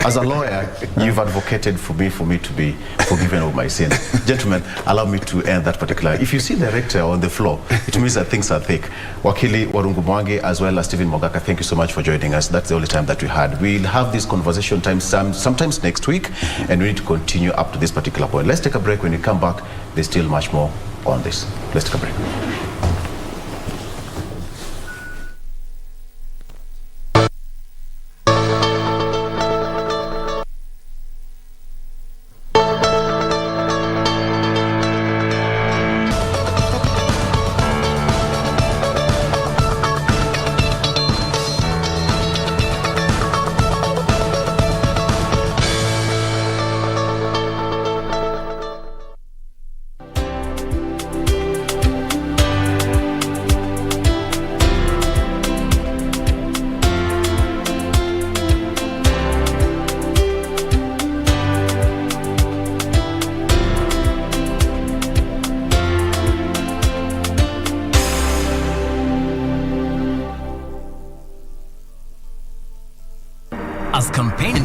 as a lawyer, you've advocated for me to be forgiven of my sins. Gentlemen, allow me to end that particular. If you see the rector on the floor, it means that things are thick. Wakili Warungu Mwangi as well as Stephen Mogaka, thank you so much for joining us. That's the only time that we had. We'll have this conversation sometimes next week, and we need to continue up to this particular point. Let's take a break. When we come back, there's still much more on this. Let's take a break.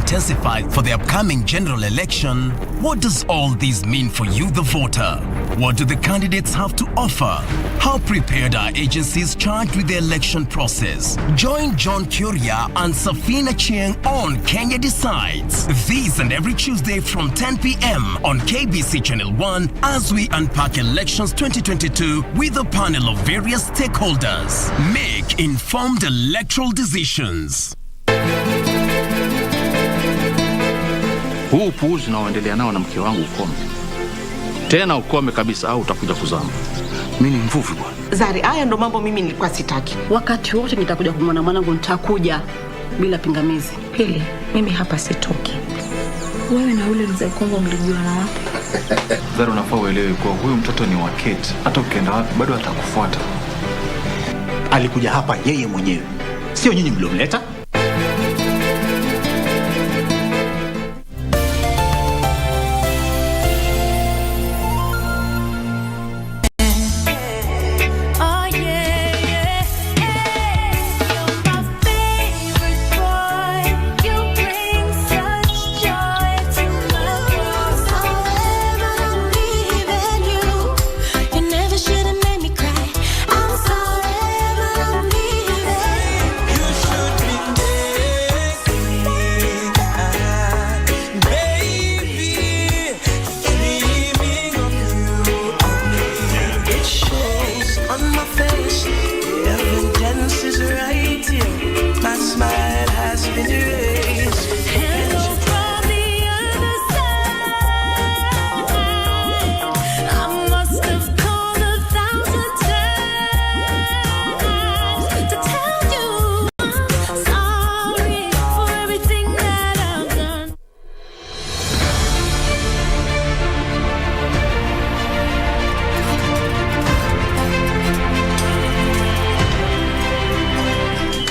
intensified for the upcoming general election. What does all this mean for you, the voter? What do the candidates have to offer? How prepared are agencies charged with the election process? Join John Kuria and Safina Chieng on Kenya Decides. This and every Tuesday from 10 p.m. on KBC Channel 1 as we unpack elections 2022 with a panel of various stakeholders. Make informed electoral decisions. Huu upuuzi unaoendelea nao na mke wangu ukome. Tena ukome kabisa au utakuja kuzama. Mimi ni mvuvi bwana. Zari, haya ndo mambo mimi nilikuwa sitaki. Wakati wote nitakuja kumwona mwanangu, nitakuja bila pingamizi. Pili, mimi hapa sitoki. Wewe na yule mzee Kongo mlijuana wapi? Zari, unafaa uelewe kwa huyu mtoto ni wa Kate. Hata ukienda wapi bado atakufuata. Alikuja hapa yeye mwenyewe. Sio nyinyi mliomleta.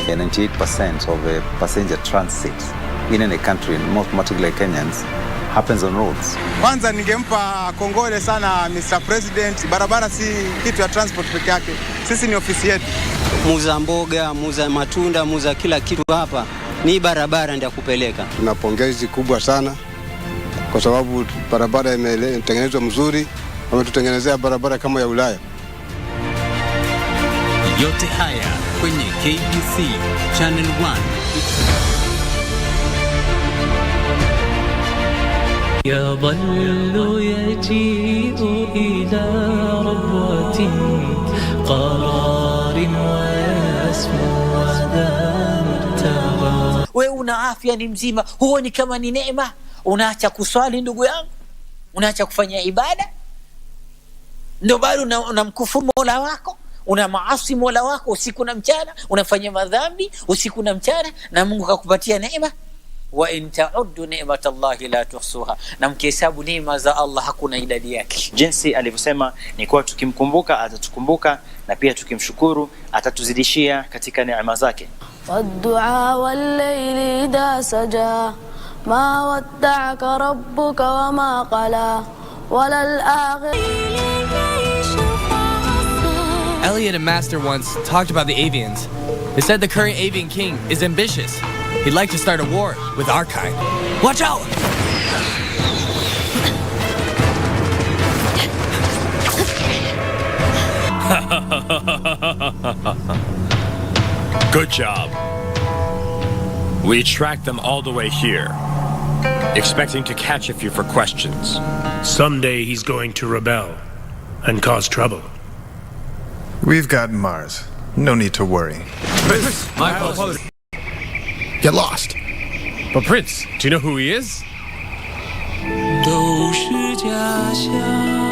And 98% of the passenger transit in any country, most particularly Kenyans, happens on roads. Kwanza ningempa kongole sana Mr. President. Barabara si kitu ya transport peke yake. Sisi ni ofisi yetu. Muza mboga, muza matunda, muza kila kitu hapa. Ni barabara ndio kupeleka. Tuna pongezi kubwa sana kwa sababu barabara imetengenezwa mzuri. Wametutengenezea barabara kama ya Ulaya. Yote haya kwenye KBC Channel 1. يظل يجيء إلى ربوة قرار ويسمو وذا مرتضى. Wewe una afya, ni mzima, huoni kama ni neema? Unaacha kuswali ndugu yangu, unaacha kufanya ibada, ndio bado unamkufuru Mola wako, una maasi Mola wako usiku na mchana, unafanya madhambi usiku na mchana, na Mungu akakupatia neema. Wa in ta'uddu ni'matallahi la tuhsuha, na mkihesabu neema za Allah hakuna idadi yake. Jinsi alivyosema ni kwa tukimkumbuka atatukumbuka, na pia tukimshukuru atatuzidishia katika neema zake. Waddu'a wal-layli idha saja ma wadda'aka rabbuka wa ma qala walal akhir. Elliot and Master once talked about the avians. They said the current avian king is ambitious. He'd like to start a war with our kind. Watch out! Good job. We tracked them all the way here, expecting to catch a few for questions. Someday he's going to rebel and cause trouble. We've got Mars. No need to worry. Prince, my apologies. Get lost. But Prince, do you know who he is? 都是假象。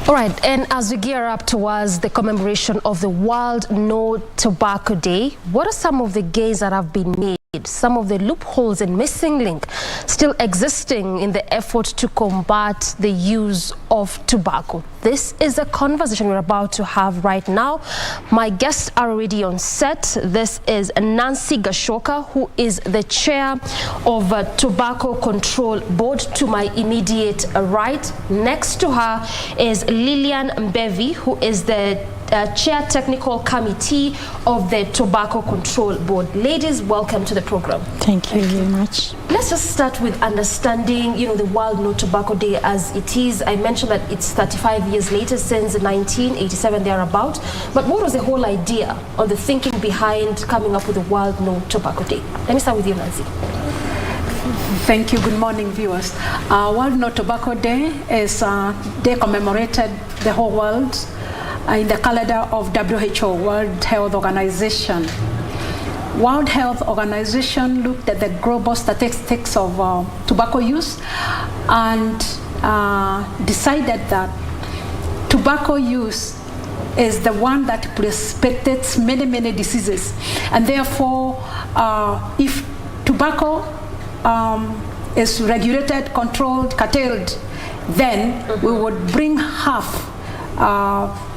All right, and as we gear up towards the commemoration of the World No Tobacco Day, what are some of the gains that have been made some of the loopholes and missing link still existing in the effort to combat the use of tobacco. This is a conversation we're about to have right now. My guests are already on set. This is Nancy Gashoka, who is the chair of Tobacco Control Board, to my immediate right. Next to her is Lillian Mbevi, who is the Chair Technical Committee of the Tobacco Control Board. Ladies, welcome to the program. Thank you very much. Let's just start with understanding, the World No Tobacco Day as it is. I mentioned that it's 35 years later, since 1987 thereabout. But what was the whole idea or the thinking behind coming up with the World No Tobacco Day? Let me start with you, Nancy. Thank you. Good morning, viewers. World No Tobacco Day is a day commemorated the whole world in the calendar of WHO, World Health Organization. World Health Organization looked at the global statistics of tobacco use and decided that tobacco use is the one that precipitates many, many diseases. And therefore, if tobacco is regulated, controlled, curtailed, then we would bring half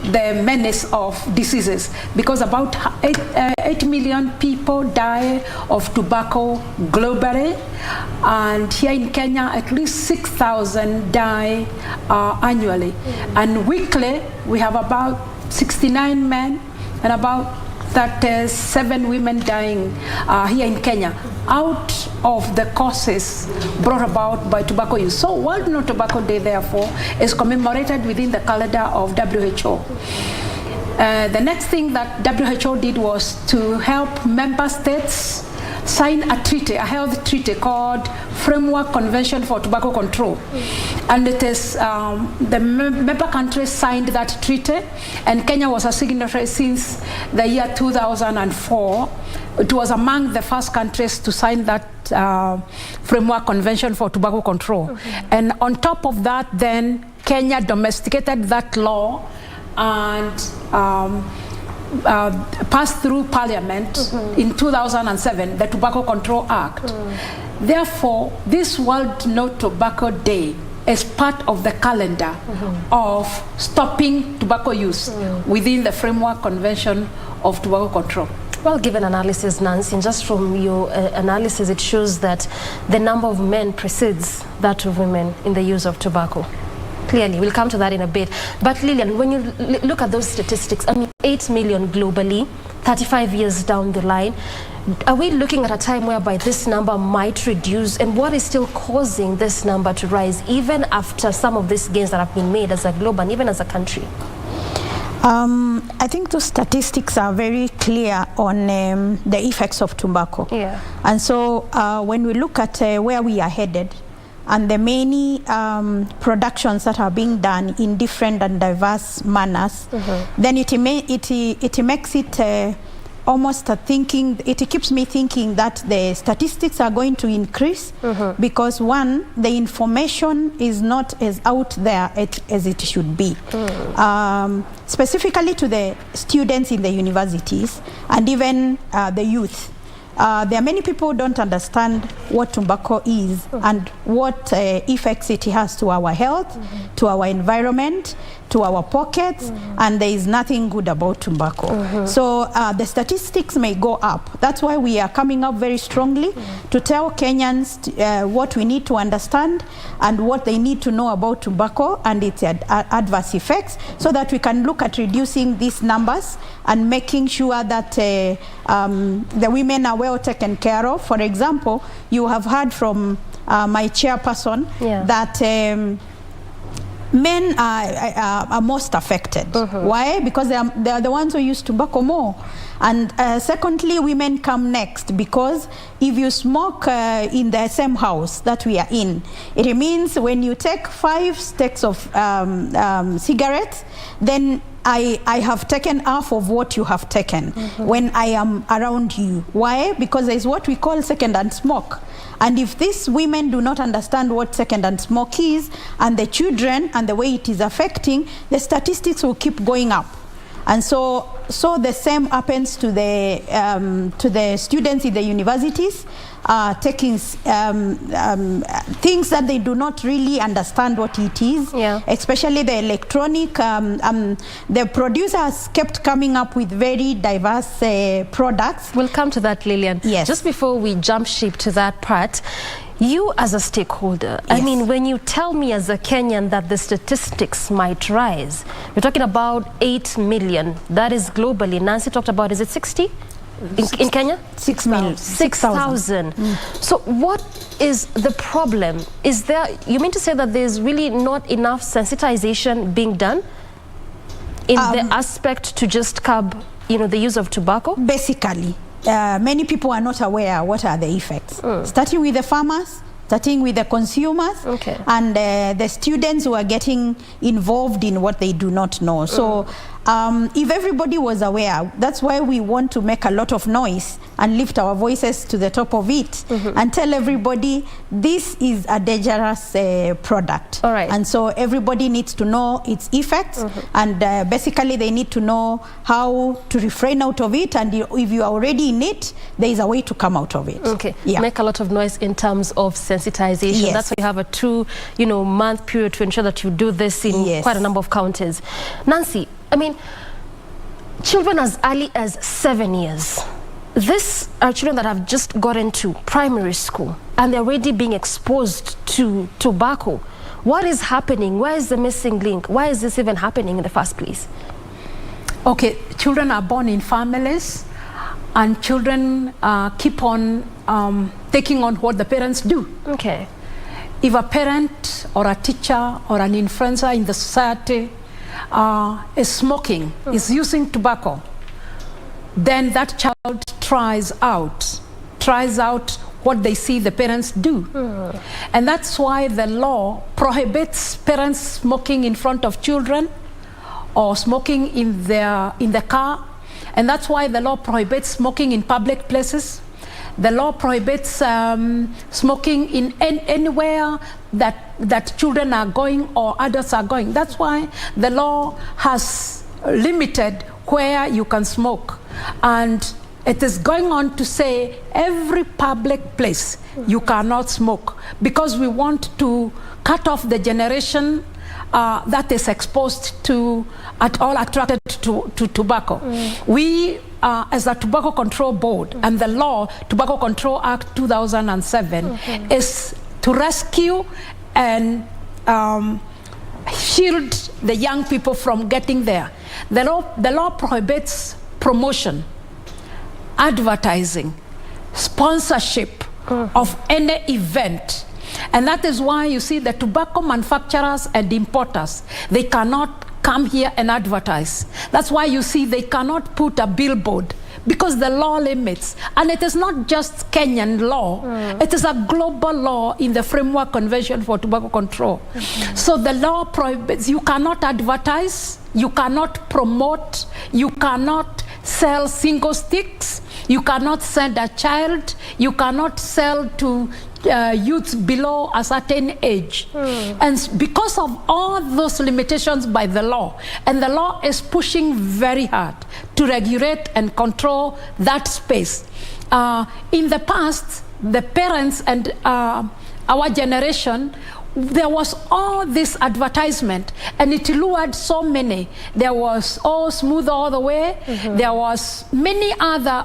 the menace of diseases, because about 8 million people die of tobacco globally, and here in Kenya at least 6,000 die annually, and weekly we have about 69 men and about 37 women dying here in Kenya out of the causes brought about by tobacco use. So World No Tobacco Day, therefore, is commemorated within the calendar of WHO. The next thing that WHO did was to help member states sign a treaty, a health treaty called Framework Convention for Tobacco Control. And it is, the member countries signed that treaty, and Kenya was a signatory since the year 2004. It was among the first countries to sign that Framework Convention for Tobacco Control. And on top of that, then Kenya domesticated that law and passed through Parliament in 2007, the Tobacco Control Act. Therefore, this World No Tobacco Day is part of the calendar of stopping tobacco use within the Framework Convention of Tobacco Control. Well, given analysis, Nancy, and just from your analysis, it shows that the number of men precedes that of women in the use of tobacco. Clearly, we'll come to that in a bit. But Lillian, when you look at those statistics, 8 million globally, 35 years down the line, are we looking at a time whereby this number might reduce? And what is still causing this number to rise, even after some of these gains that have been made as a globe and even as a country? I think those statistics are very clear on the effects of tobacco. Yeah. And so when we look at where we are headed, and the many productions that are being done in different and diverse manners, then it makes it almost a thinking, it keeps me thinking that the statistics are going to increase because one, the information is not as out there as it should be. Specifically to the students in the universities and even the youth. There are many people who don't understand what tobacco is and what effects it has to our health, to our environment, to our pockets, and there is nothing good about tobacco. So the statistics may go up. That's why we are coming up very strongly to tell Kenyans what we need to understand and what they need to know about tobacco and its adverse effects, so that we can look at reducing these numbers and making sure that the women are well taken care of. For example, you have heard from my chairperson that men are most affected. Why? Because they are the ones who use tobacco more. And secondly, women come next, because if you smoke in the same house that we are in, it means when you take 5 sticks of cigarettes, then I have taken half of what you have taken when I am around you. Why? Because there is what we call second-hand smoke. And if these women do not understand what second-hand smoke is, and the children and the way it is affecting, the statistics will keep going up. And so So the same happens to the students in the universities, taking things that they do not really understand what it is, especially the electronic. The producers kept coming up with very diverse products. We'll come to that, Lillian. Yes. Just before we jump ship to that part, you as a stakeholder, I mean, when you tell me as a Kenyan that the statistics might rise, we're talking about 8 million. That is globally. Nancy talked about, is it 60? In Kenya? 6 million. 6,000. So what is the problem? Is there, you mean to say that there's really not enough sensitization being done in the aspect to just curb, the use of tobacco? Basically. Many people are not aware what are the effects. Starting with the farmers, starting with the consumers, and the students who are getting involved in what they do not know. So if everybody was aware, that's why we want to make a lot of noise and lift our voices to the top of it and tell everybody this is a dangerous product. And so everybody needs to know its effects, and basically they need to know how to refrain out of it, and if you are already in it, there is a way to come out of it. Make a lot of noise in terms of sensitization. That's why you have a 2-month period to ensure that you do this in quite a number of counties. Nancy, I mean, children as early as 7 years. These are children that have just got into primary school and they're already being exposed to tobacco. What is happening? Where is the missing link? Why is this even happening in the first place? Okay, children are born in families, and children keep on taking on what the parents do. If a parent or a teacher or an influencer in the society is smoking, is using tobacco, then that child tries out what they see the parents do. And that's why the law prohibits parents smoking in front of children or smoking in the car. And that's why the law prohibits smoking in public places. The law prohibits smoking in anywhere that children are going or adults are going. That's why the law has limited where you can smoke. And it is going on to say every public place you cannot smoke, because we want to cut off the generation that is exposed to, at all attracted to tobacco. We, as a Tobacco Control Board, and the law, Tobacco Control Act 2007, is to rescue and shield the young people from getting there. The law prohibits promotion, advertising, sponsorship of any event. And that is why you see the tobacco manufacturers and importers, they cannot come here and advertise. That's why you see they cannot put a billboard, because the law limits. And it is not just Kenyan law, it is a global law in the Framework Convention for Tobacco Control. So the law prohibits, you cannot advertise, you cannot promote, you cannot sell single sticks, you cannot send a child, you cannot sell to youths below a certain age. And because of all those limitations by the law, and the law is pushing very hard to regulate and control that space. In the past, the parents and our generation, there was all this advertisement, and it lured so many. There was Smooth All the Way. There was many other,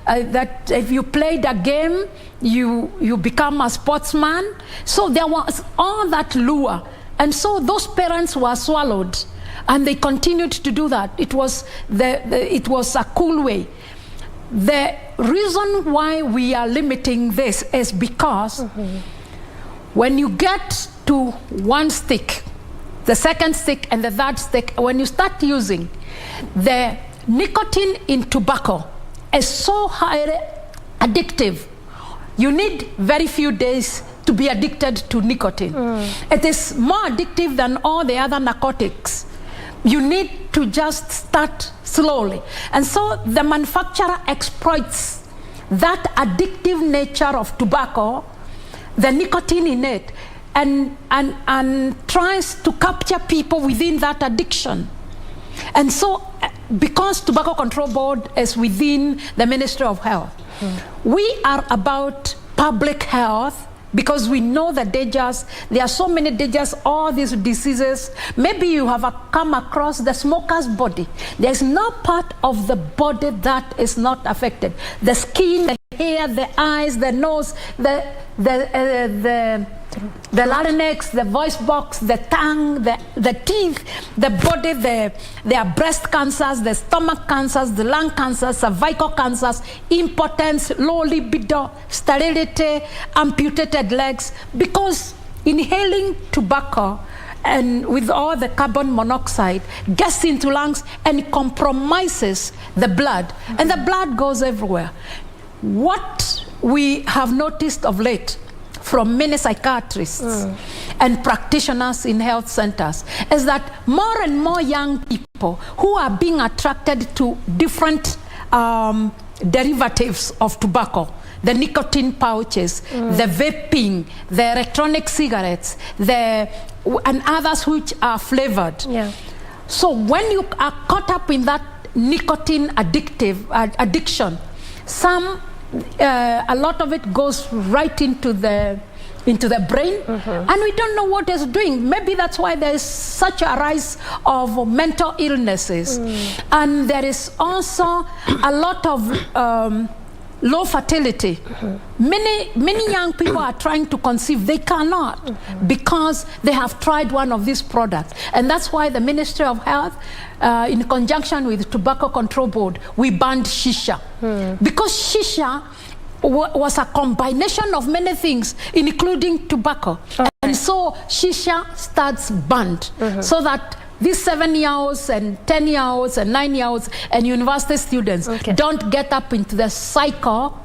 that if you played a game, you become a sportsman. So there was all that lure. And so those parents were swallowed, and they continued to do that. It was, it was a cool way. The reason why we are limiting this is because when you get to one stick, the second stick and the third stick, when you start using, the nicotine in tobacco is so highly addictive. You need very few days to be addicted to nicotine. It is more addictive than all the other narcotics. You need to just start slowly. And so the manufacturer exploits that addictive nature of tobacco, the nicotine in it, and tries to capture people within that addiction. And so because Tobacco Control Board is within the Ministry of Health, we are about public health, because we know the dangers. There are so many dangers, all these diseases. Maybe you have come across the smoker's body. There's no part of the body that is not affected. The skin, the hair, the eyes, the nose, the larynx, the voice box, the tongue, the teeth, the body, there are breast cancers, the stomach cancers, the lung cancers, cervical cancers, impotence, low libido, sterility, amputated legs, because inhaling tobacco and with all the carbon monoxide gets into lungs and compromises the blood, and the blood goes everywhere. What we have noticed of late from many psychiatrists and practitioners in health centers is that more and more young people who are being attracted to different derivatives of tobacco, the nicotine pouches, the vaping, the electronic cigarettes, and others which are flavored. So when you are caught up in that nicotine addiction, a lot of it goes right into the brain, and we don't know what it's doing. Maybe that's why there is such a rise of mental illnesses, and there is also a lot of low fertility. Many young people are trying to conceive. They cannot because they have tried one of these products. And that's why the Ministry of Health, in conjunction with Tobacco Control Board, we banned shisha. Because shisha was a combination of many things, including tobacco. And so shisha starts banned, so that these 7-year-olds and 10-year-olds and 9-year-olds and university students don't get up into the cycle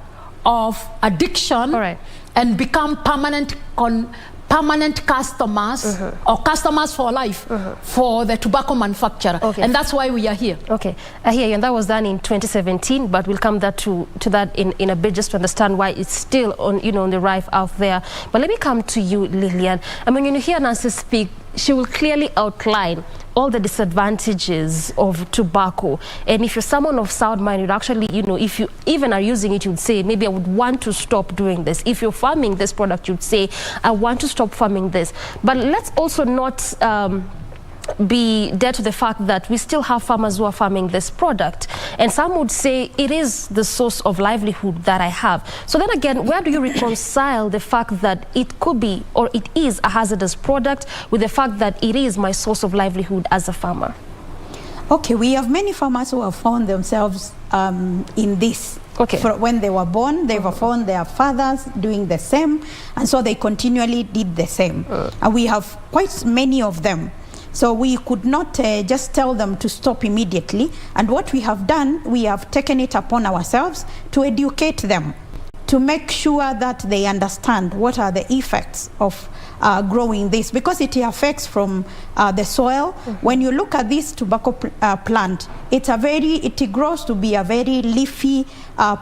of addiction and become permanent customers or customers for life for the tobacco manufacturer. And that's why we are here. I hear you, and that was done in 2017, but we'll come to that in a bit, just to understand why it's still on the rise out there. But let me come to you, Lillian. I mean, when you hear Nancy speak, she will clearly outline all the disadvantages of tobacco. And if you're someone of sound mind, you'd actually, if you even are using it, you'd say, maybe I would want to stop doing this. If you're farming this product, you'd say, I want to stop farming this. But let's also not be dead to the fact that we still have farmers who are farming this product, and some would say it is the source of livelihood that I have. So then again, where do you reconcile the fact that it could be, or it is, a hazardous product with the fact that it is my source of livelihood as a farmer? Okay, we have many farmers who have found themselves in this. When they were born, they have found their fathers doing the same, and so they continually did the same. And we have quite many of them. So we could not just tell them to stop immediately. And what we have done, we have taken it upon ourselves to educate them, to make sure that they understand what are the effects of growing this, because it affects from the soil. When you look at this tobacco plant, it grows to be a very leafy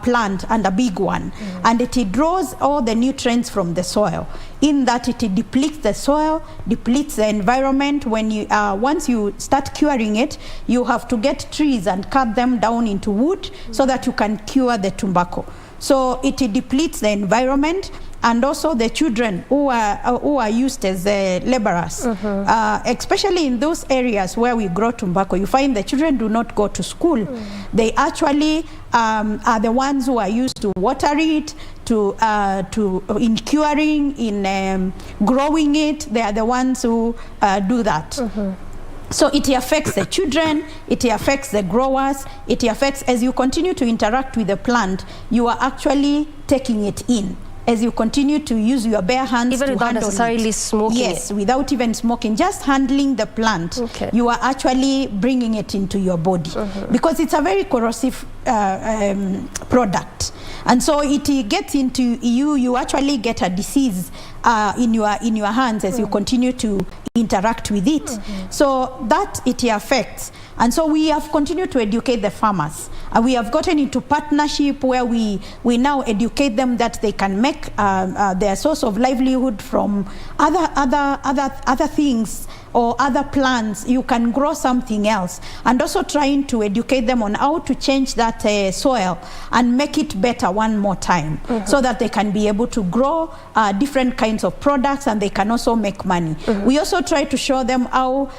plant and a big one, and it draws all the nutrients from the soil, in that it depletes the soil, depletes the environment. When you once you start curing it, you have to get trees and cut them down into wood so that you can cure the tobacco. So it depletes the environment, and also the children who are used as laborers, especially in those areas where we grow tobacco. You find the children do not go to school. They actually are the ones who are used to water it, in curing, in growing it. They are the ones who do that. So it affects the children, it affects the growers, it affects, as you continue to interact with the plant, you are actually taking it in. As you continue to use your bare hands even to without handle necessarily it. smoking Yes, it. without even smoking, just handling the plant, you are actually bringing it into your body, because it's a very corrosive product. And so it gets into you actually get a disease in your hands as you continue to interact with it. So that it affects. And so we have continued to educate the farmers. We have gotten into partnership where we now educate them that they can make their source of livelihood from other things or other plants, you can grow something else. And also trying to educate them on how to change that soil and make it better one more time, so that they can be able to grow different kinds of products, and they can also make money. We also try to show them how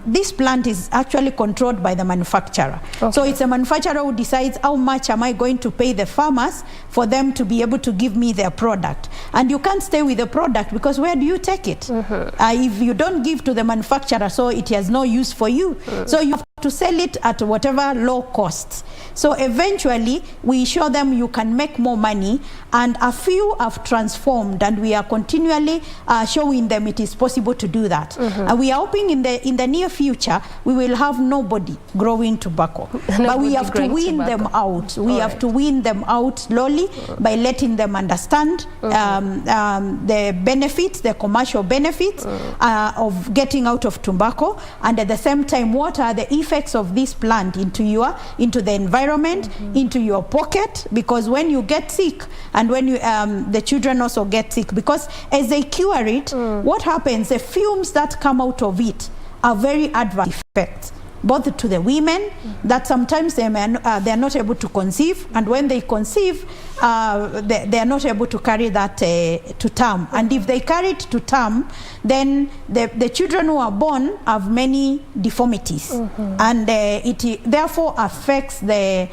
this plant is actually controlled by the manufacturer. So it's a manufacturer who decides how much am I going to pay the farmers for them to be able to give me their product. And you can't stay with the product, because where do you take it? If you don't give to the manufacturer, so it has no use for you. So you have to sell it at whatever low costs. So eventually we show them you can make more money, and a few have transformed, and we are continually showing them it is possible to do that. And we are hoping in the near future we will have nobody growing tobacco. But we have to win them out. We have to win them out slowly by letting them understand the benefits, the commercial benefits of getting out of tobacco, and at the same time what are the effects of this plant into the environment, into your pocket, because when you get sick, and when you the children also get sick, because as they cure it, what happens, the fumes that come out of it are very adverse effects, both to the women, that sometimes they are not able to conceive, and when they conceive, they are not able to carry that to term. And if they carry it to term, then the children who are born have many deformities, and it therefore affects the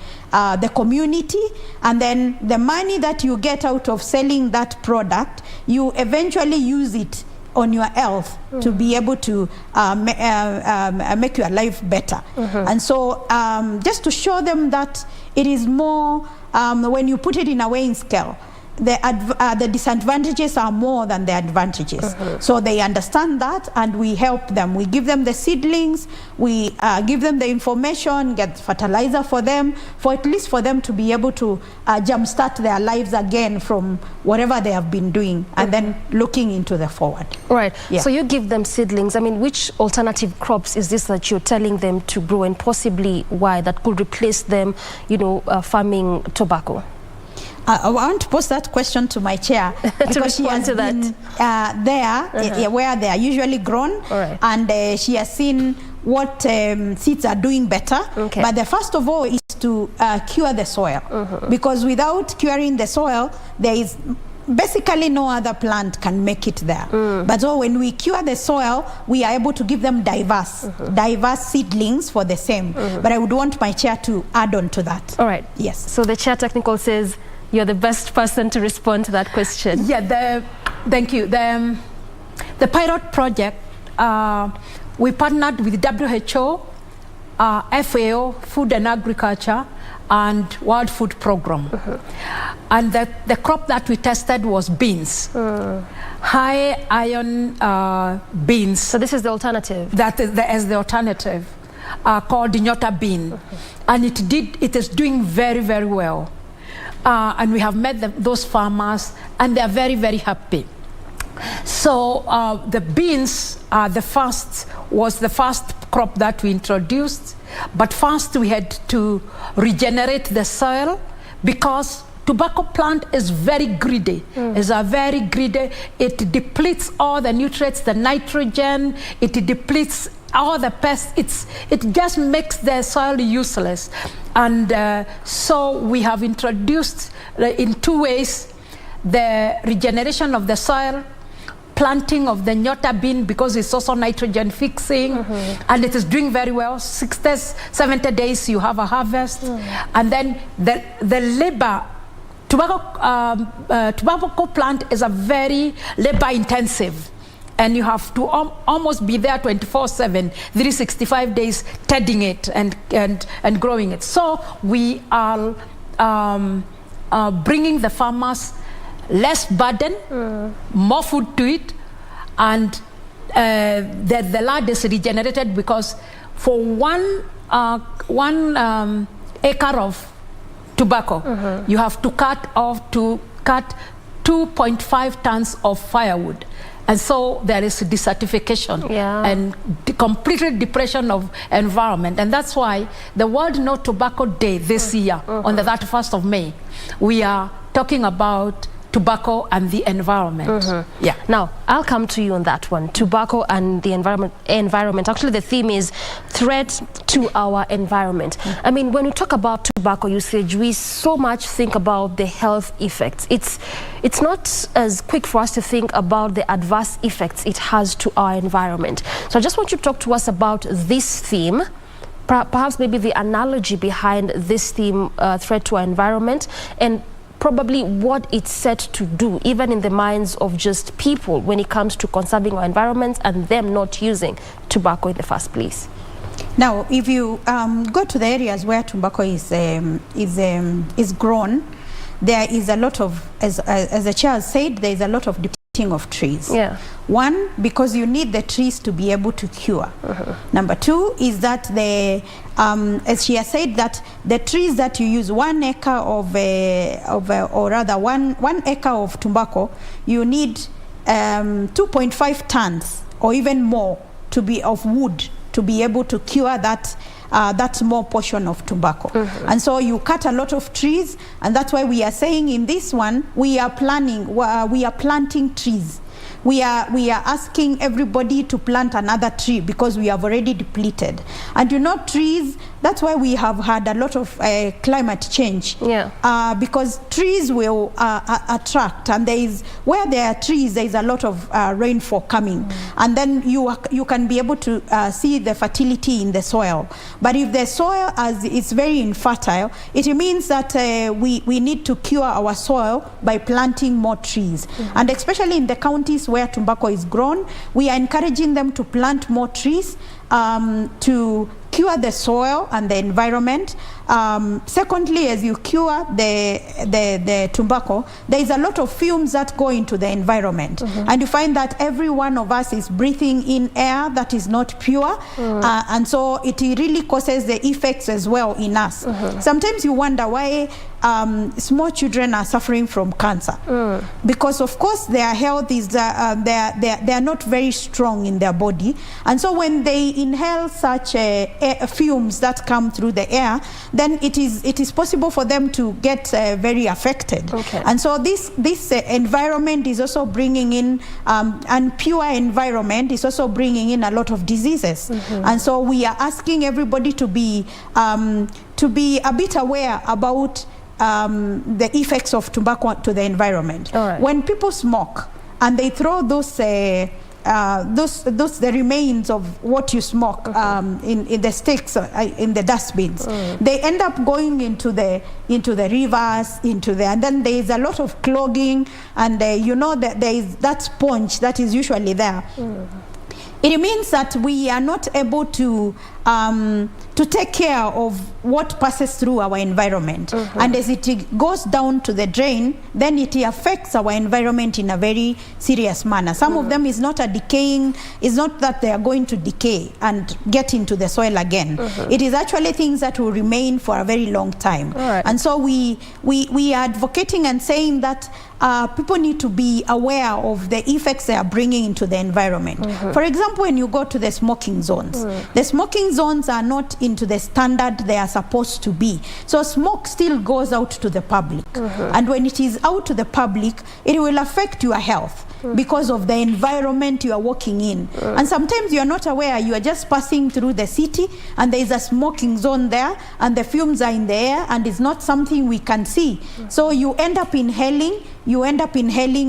community. And then the money that you get out of selling that product, you eventually use it on your health to be able to make your life better. And so just to show them that it is more, when you put it in a weighing scale, the disadvantages are more than the advantages. So they understand that, and we help them. We give them the seedlings, we give them the information, get fertilizer for them, for at least for them to be able to jumpstart their lives again from whatever they have been doing, and then looking into the forward. Right. Yeah. So you give them seedlings. I mean, which alternative crops is this that you're telling them to grow, and possibly why that could replace them, farming tobacco? I want to pose that question to my chair, because she has been there where they are usually grown, and she has seen what seeds are doing better. But the first of all is to cure the soil, because without curing the soil, there is basically no other plant can make it there. But so when we cure the soil, we are able to give them diverse seedlings for the same. But I would want my chair to add on to that. All right. Yes. So the chair technical says you're the best person to respond to that question. Yeah, thank you. The pilot project, we partnered with WHO, FAO, Food and Agriculture, and World Food Program. And the crop that we tested was beans. High iron beans. So this is the alternative? That is the alternative, called Njue bean. And it is doing very, very well. And we have met those farmers, and they are very, very happy. So the beans was the first crop that we introduced. But first we had to regenerate the soil, because tobacco plant is very greedy. It's a very greedy. It depletes all the nutrients, the nitrogen. It depletes all the pests. It just makes the soil useless. And so we have introduced in two ways: the regeneration of the soil, planting of the Njue bean, because it's also nitrogen fixing, and it is doing very well. 60, 70 days you have a harvest. And then the labor, tobacco plant is a very labor intensive, and you have to almost be there 24/7, 365 days, tending it and growing it. So we are bringing the farmers less burden, more food to eat, and the land is regenerated, because for one acre of tobacco, you have to cut 2.5 tons of firewood. And so there is desertification and complete depression of environment. And that's why the World No Tobacco Day this year, on the 31st of May, we are talking about tobacco and the environment. Yeah. Now, I'll come to you on that one. Tobacco and the environment. Actually, the theme is threat to our environment. I mean, when we talk about tobacco usage, we so much think about the health effects. It's not as quick for us to think about the adverse effects it has to our environment. So I just want you to talk to us about this theme, perhaps maybe the analogy behind this theme, threat to our environment, and probably what it's set to do, even in the minds of just people when it comes to conserving our environment and them not using tobacco in the first place. Now, if you go to the areas where tobacco is grown, there is a lot of, as the chair said, there is a lot of depleting of trees. Yeah. One, because you need the trees to be able to cure. Number two is that the, as she has said, that the trees that you use, 1 acre of, or rather one acre of tobacco, you need 2.5 tons or even more to be of wood to be able to cure that small portion of tobacco. And so you cut a lot of trees, and that's why we are saying in this one we are planting trees. We are asking everybody to plant another tree because we have already depleted. And you know, trees, that's why we have had a lot of climate change. Yeah. Because trees will attract, and where there are trees, there is a lot of rainfall coming. And then you can be able to see the fertility in the soil. But if the soil is very infertile, it means that we need to cure our soil by planting more trees. And especially in the counties where tobacco is grown, we are encouraging them to plant more trees to cure the soil and the environment. Secondly, as you cure the tobacco, there is a lot of fumes that go into the environment. And you find that every one of us is breathing in air that is not pure. And so it really causes the effects as well in us. Sometimes you wonder why small children are suffering from cancer. Because of course their health is, they are not very strong in their body. And so when they inhale such fumes that come through the air, then it is possible for them to get very affected. And so this environment is also bringing in, and pure environment is also bringing in a lot of diseases. And so we are asking everybody to be a bit aware about the effects of tobacco to the environment. When people smoke and they throw the remains of what you smoke in the sticks, in the dustbins, they end up going into the rivers, and then there is a lot of clogging, and you know that there is that sponge that is usually there. It means that we are not able to take care of what passes through our environment. And as it goes down to the drain, then it affects our environment in a very serious manner. Some of them is not a decaying, it's not that they are going to decay and get into the soil again. It is actually things that will remain for a very long time. And so we are advocating and saying that people need to be aware of the effects they are bringing into the environment. For example, when you go to the smoking zones, the smoking zones are not into the standard they are supposed to be. So smoke still goes out to the public. And when it is out to the public, it will affect your health because of the environment you are walking in. And sometimes you are not aware, you are just passing through the city and there is a smoking zone there and the fumes are in the air and it's not something we can see. So you end up inhaling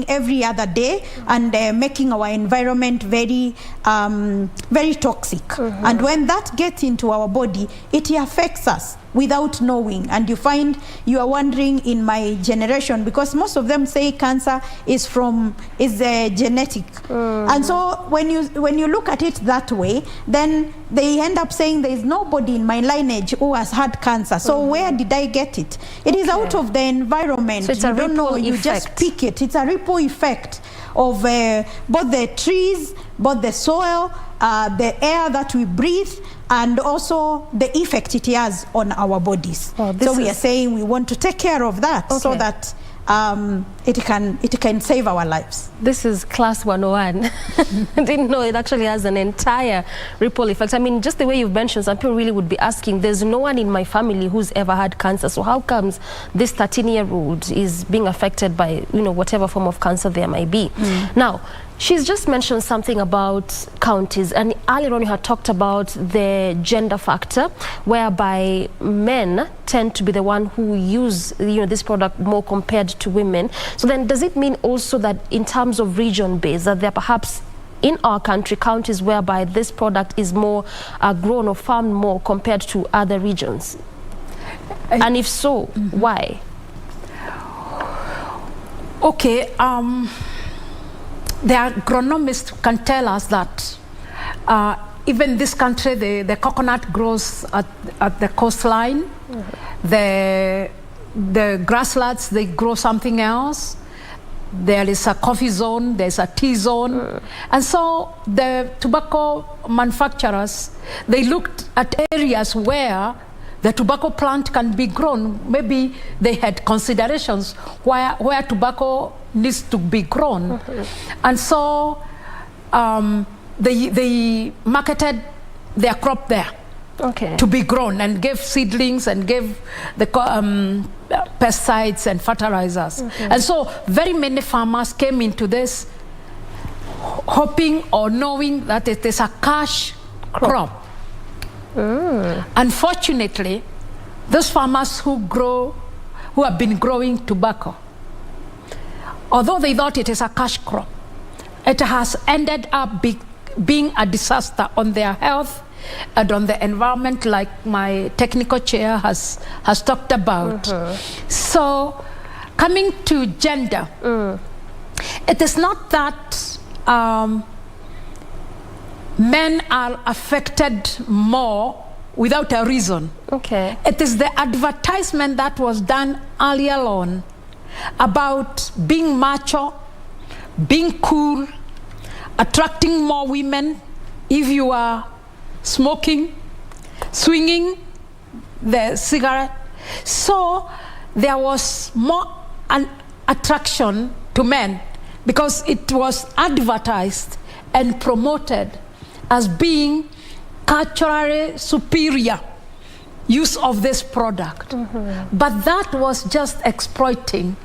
every other day and making our environment very very toxic. And when that gets into our body, it affects us without knowing. And you find you are wondering in my generation, because most of them say cancer is genetic. And so when you look at it that way, then they end up saying there is nobody in my lineage who has had cancer. So where did I get it? It is out of the environment. So it's a ripple effect. You just pick it. It's a ripple effect of both the trees, both the soil, the air that we breathe, and also the effect it has on our bodies. So we are saying we want to take care of that so that it can save our lives. This is class 101. I didn't know it actually has an entire ripple effect. I mean, just the way you've mentioned, some people really would be asking, there's no one in my family who's ever had cancer, so how comes this 13-year-old is being affected by, you know, whatever form of cancer there might be? Now, she's just mentioned something about counties, and earlier on you had talked about the gender factor, whereby men tend to be the one who use, you know, this product more compared to women. So then does it mean also that in terms of region base, that there perhaps in our country counties whereby this product is more grown or farmed more compared to other regions? And if so, why? Okay, the agronomist can tell us that even this country, the coconut grows at the coastline. The grasslands, they grow something else. There is a coffee zone, there's a tea zone. And so the tobacco manufacturers, they looked at areas where the tobacco plant can be grown. Maybe they had considerations where tobacco needs to be grown. And so they marketed their crop there to be grown, and gave seedlings and gave the pesticides and fertilizers. And so very many farmers came into this hoping or knowing that it is a cash crop. Unfortunately, those farmers who have been growing tobacco, although they thought it is a cash crop, it has ended up being a disaster on their health and on the environment, like my technical chair has talked about. So, coming to gender, it is not that men are affected more without a reason. It is the advertisement that was done earlier on about being macho, being cool, attracting more women if you are smoking, swinging the cigarette. So there was more an attraction to men because it was advertised and promoted as being culturally superior use of this product. But that was just exploiting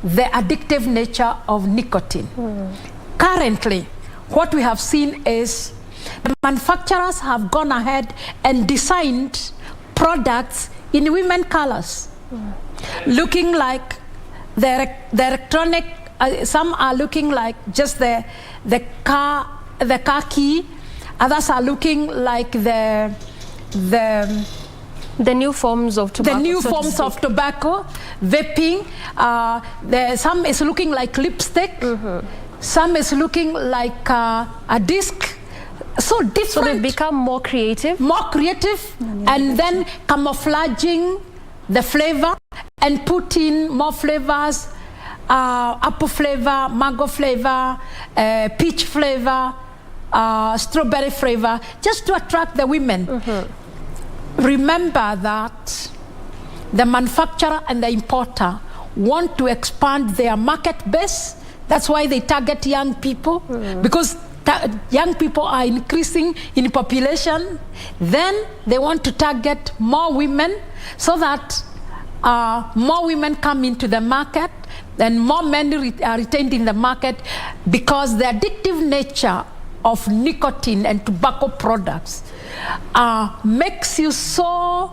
the addictive nature of nicotine. Currently, what we have seen is the manufacturers have gone ahead and designed products in women colors, looking like the electronic. Some are looking like just the car key. Others are looking like the new forms of tobacco. The new forms of tobacco, vaping. Some is looking like lipstick. Some is looking like a disc. So different. So they've become more creative? More creative, and then camouflaging the flavor and put in more flavors, apple flavor, mango flavor, peach flavor, strawberry flavor, just to attract the women. Remember that the manufacturer and the importer want to expand their market base. That's why they target young people, because young people are increasing in population. Then they want to target more women so that more women come into the market and more men are retained in the market, because the addictive nature of nicotine and tobacco products makes you so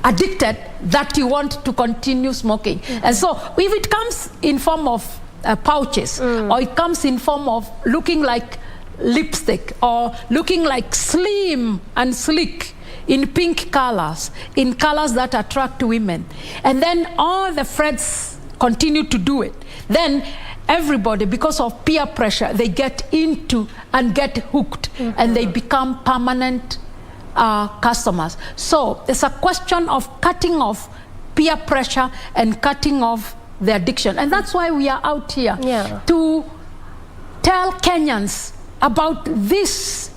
addicted that you want to continue smoking. And so if it comes in form of pouches, or it comes in form of looking like lipstick, or looking like slim and sleek in pink colors, in colors that attract women, and then all the friends continue to do it, then everybody, because of peer pressure, they get into and get hooked, and they become permanent customers. So it's a question of cutting off peer pressure and cutting off the addiction. And that's why we are out here to tell Kenyans about these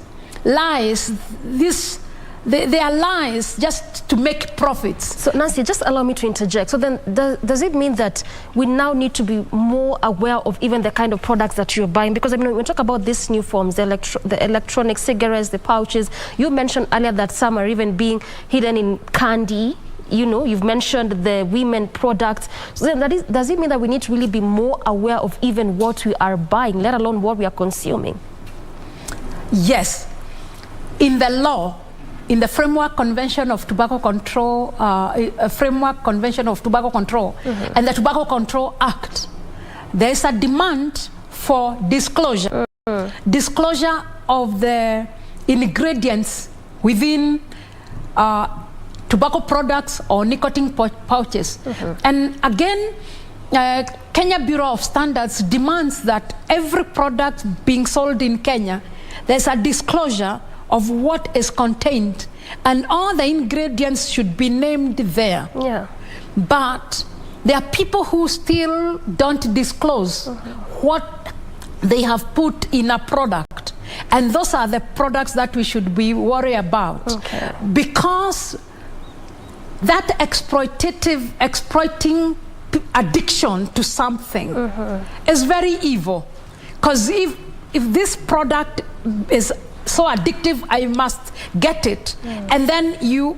lies, these they are lies just to make profits. So Nancy, just allow me to interject. So then does it mean that we now need to be more aware of even the kind of products that you're buying? Because I mean, when we talk about these new forms, the electronic cigarettes, the pouches, you mentioned earlier that some are even being hidden in candy. You know, you've mentioned the women products. So then does it mean that we need to really be more aware of even what we are buying, let alone what we are consuming? Yes. In the law, in the Framework Convention of Tobacco Control, Framework Convention of Tobacco Control, and the Tobacco Control Act, there is a demand for disclosure. Disclosure of the ingredients within tobacco products or nicotine pouches. And again, Kenya Bureau of Standards demands that every product being sold in Kenya, there's a disclosure of what is contained, and all the ingredients should be named there. Yeah. But there are people who still don't disclose what they have put in a product, and those are the products that we should be worried about. Because that exploiting addiction to something is very evil. Because if this product is so addictive, I must get it, and then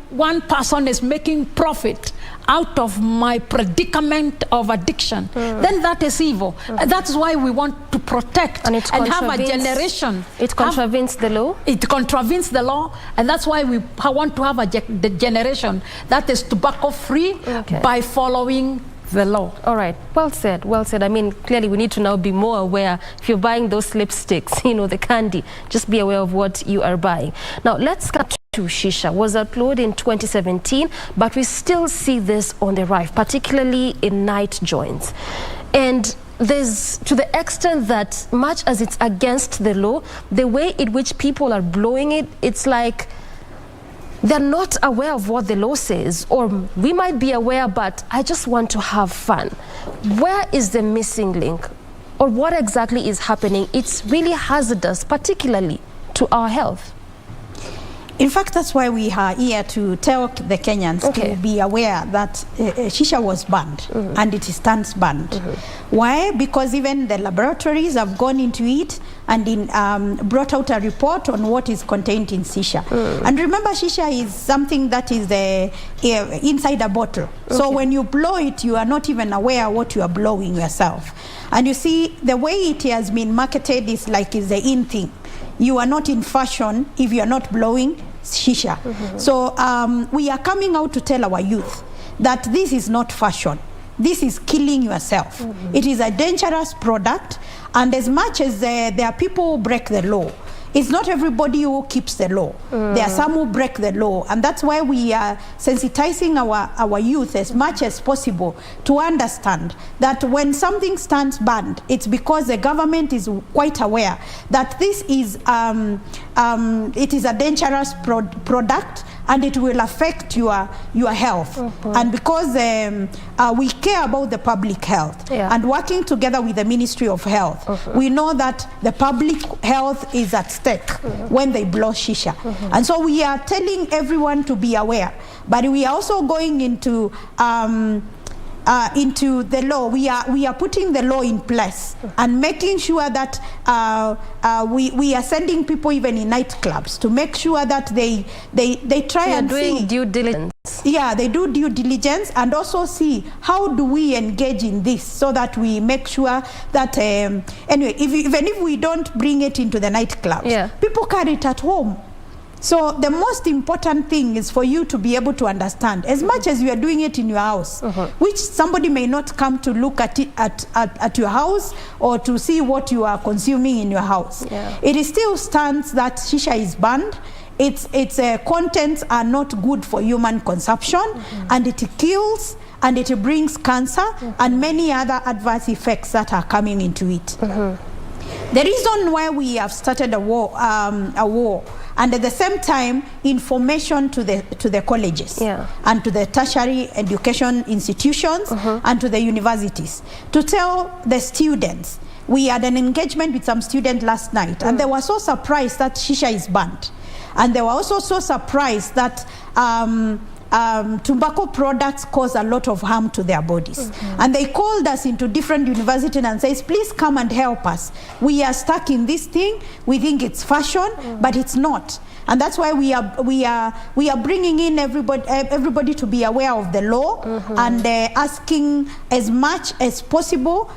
one person is making profit out of my predicament of addiction, then that is evil. That's why we want to protect and have a generation. It contravenes the law? It contravenes the law, and that's why we want to have the generation that is tobacco-free by following the law. All right, well said, well said. I mean, clearly we need to now be more aware. If you're buying those lipsticks, you know, the candy, just be aware of what you are buying. Now, let's cut to shisha. Was outlawed in 2017, but we still see this on the rise, particularly in night joints. And there's, to the extent that much as it's against the law, the way in which people are blowing it, it's like they're not aware of what the law says, or we might be aware, but I just want to have fun. Where is the missing link? Or what exactly is happening? It's really hazardous, particularly to our health. In fact, that's why we are here to tell the Kenyans to be aware that shisha was banned and it stands banned. Why? Because even the laboratories have gone into it and brought out a report on what is contained in shisha. And remember, shisha is something that is inside a bottle. So when you blow it, you are not even aware what you are blowing yourself. And you see, the way it has been marketed is like it's the in thing. You are not in fashion if you are not blowing shisha. So we are coming out to tell our youth that this is not fashion. This is killing yourself. It is a dangerous product, and as much as there are people who break the law, it's not everybody who keeps the law. There are some who break the law, and that's why we are sensitizing our youth as much as possible to understand that when something stands banned, it's because the government is quite aware that this is it is a dangerous product and it will affect your health. And because we care about the public health and working together with the Ministry of Health, we know that the public health is at stake when they blow shisha. And so we are telling everyone to be aware, but we are also going into the law. We are putting the law in place and making sure that we are sending people even in nightclubs to make sure that they try and doing due diligence. Yeah, they do due diligence and also see how do we engage in this so that we make sure that anyway, even if we don't bring it into the nightclubs, people carry it at home. So the most important thing is for you to be able to understand, as much as you are doing it in your house, which somebody may not come to look at it at your house or to see what you are consuming in your house. It still stands that shisha is banned. Its contents are not good for human consumption, and it kills, and it brings cancer and many other adverse effects that are coming into it. The reason why we have started a war, and at the same time information to the colleges and to the tertiary education institutions and to the universities to tell the students. We had an engagement with some students last night and they were so surprised that shisha is banned. And they were also so surprised that tobacco products cause a lot of harm to their bodies. And they called us into different universities and says, please come and help us. We are stuck in this thing. We think it's fashion, but it's not. And that's why we are bringing in everybody to be aware of the law and asking as much as possible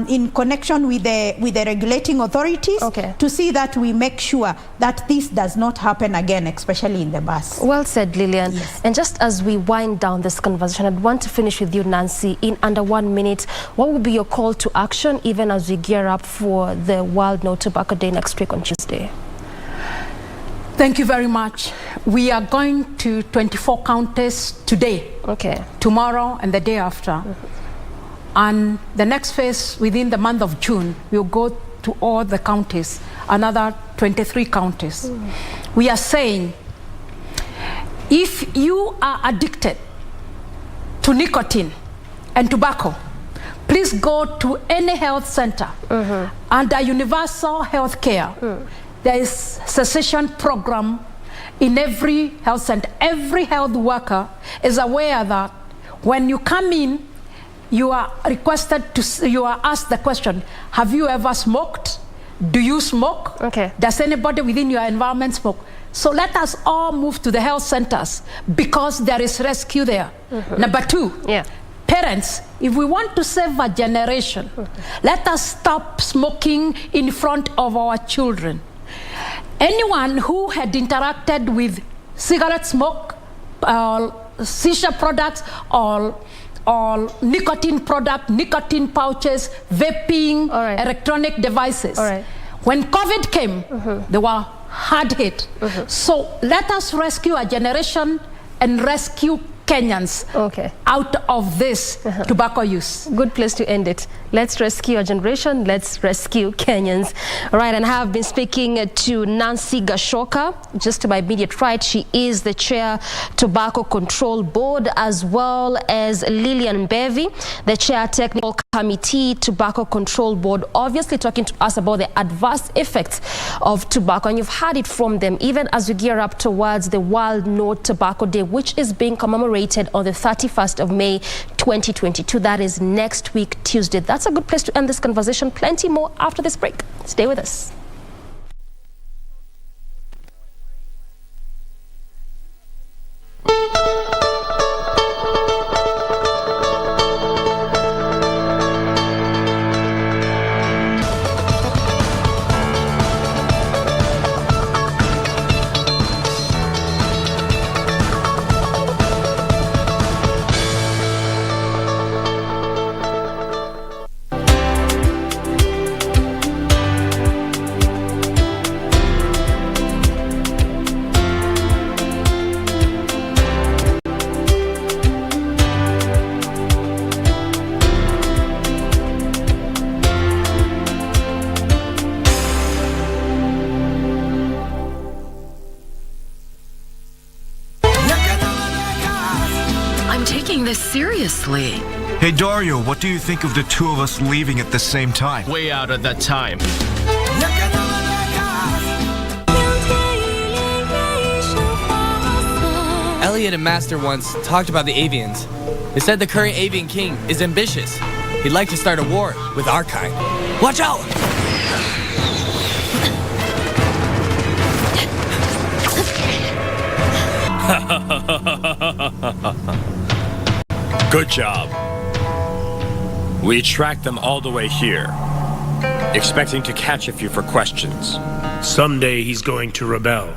in connection with the regulating authorities to see that we make sure that this does not happen again, especially in the bus. Well said, Lillian. Yes. And just as we wind down this conversation, I'd want to finish with you, Nancy, in under 1 minute. What would be your call to action even as we gear up for the World No Tobacco Day next week on Tuesday? Thank you very much. We are going to 24 counties today, tomorrow and the day after. And the next phase within the month of June, we'll go to all the counties, another 23 counties. We are saying, if you are addicted to nicotine and tobacco, please go to any health center under universal health care. There is cessation program in every health center. Every health worker is aware that when you come in, you are asked the question, have you ever smoked? Do you smoke? Does anybody within your environment smoke? So let us all move to the health centers because there is rescue there. Number two, parents, if we want to save a generation, let us stop smoking in front of our children. Anyone who had interacted with cigarette smoke, shisha products, or nicotine product, nicotine pouches, vaping, electronic devices. When COVID came, they were hard hit. So let us rescue a generation and rescue Kenyans out of this tobacco use. Good place to end it. Let's rescue a generation. Let's rescue Kenyans. All right, and I have been speaking to Nancy Gashoka, just to my immediate right. She is the chair, Tobacco Control Board, as well as Lillian Bevy, the chair, Technical Committee, Tobacco Control Board, obviously talking to us about the adverse effects of tobacco. And you've heard it from them, even as we gear up towards the World No Tobacco Day, which is being commemorated on the 31st of May 2022. That is next week, Tuesday. That's a good place to end this conversation. Plenty more after this break. Stay with us. Seriously. Hey Dario, what do you think of the two of us leaving at the same time? Way out at that time. Elliot and Master once talked about the avians. They said the current avian king is ambitious. He'd like to start a war with our kind. Watch out! Good job. We tracked them all the way here, expecting to catch a few for questions. Someday he's going to rebel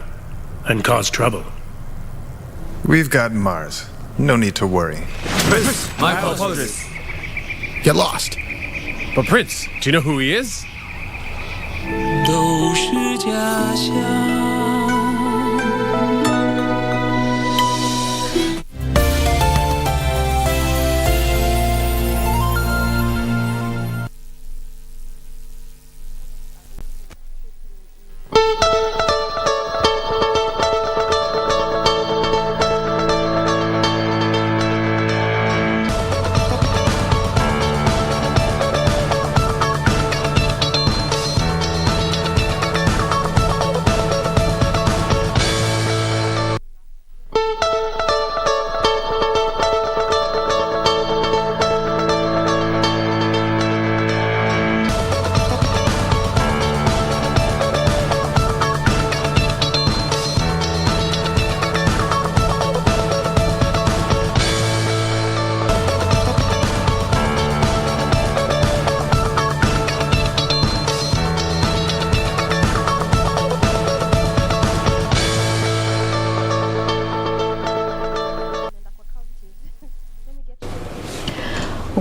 and cause trouble. We've got Mars. No need to worry. Prince, my apologies. Get lost. But Prince, do you know who he is? 都是假象。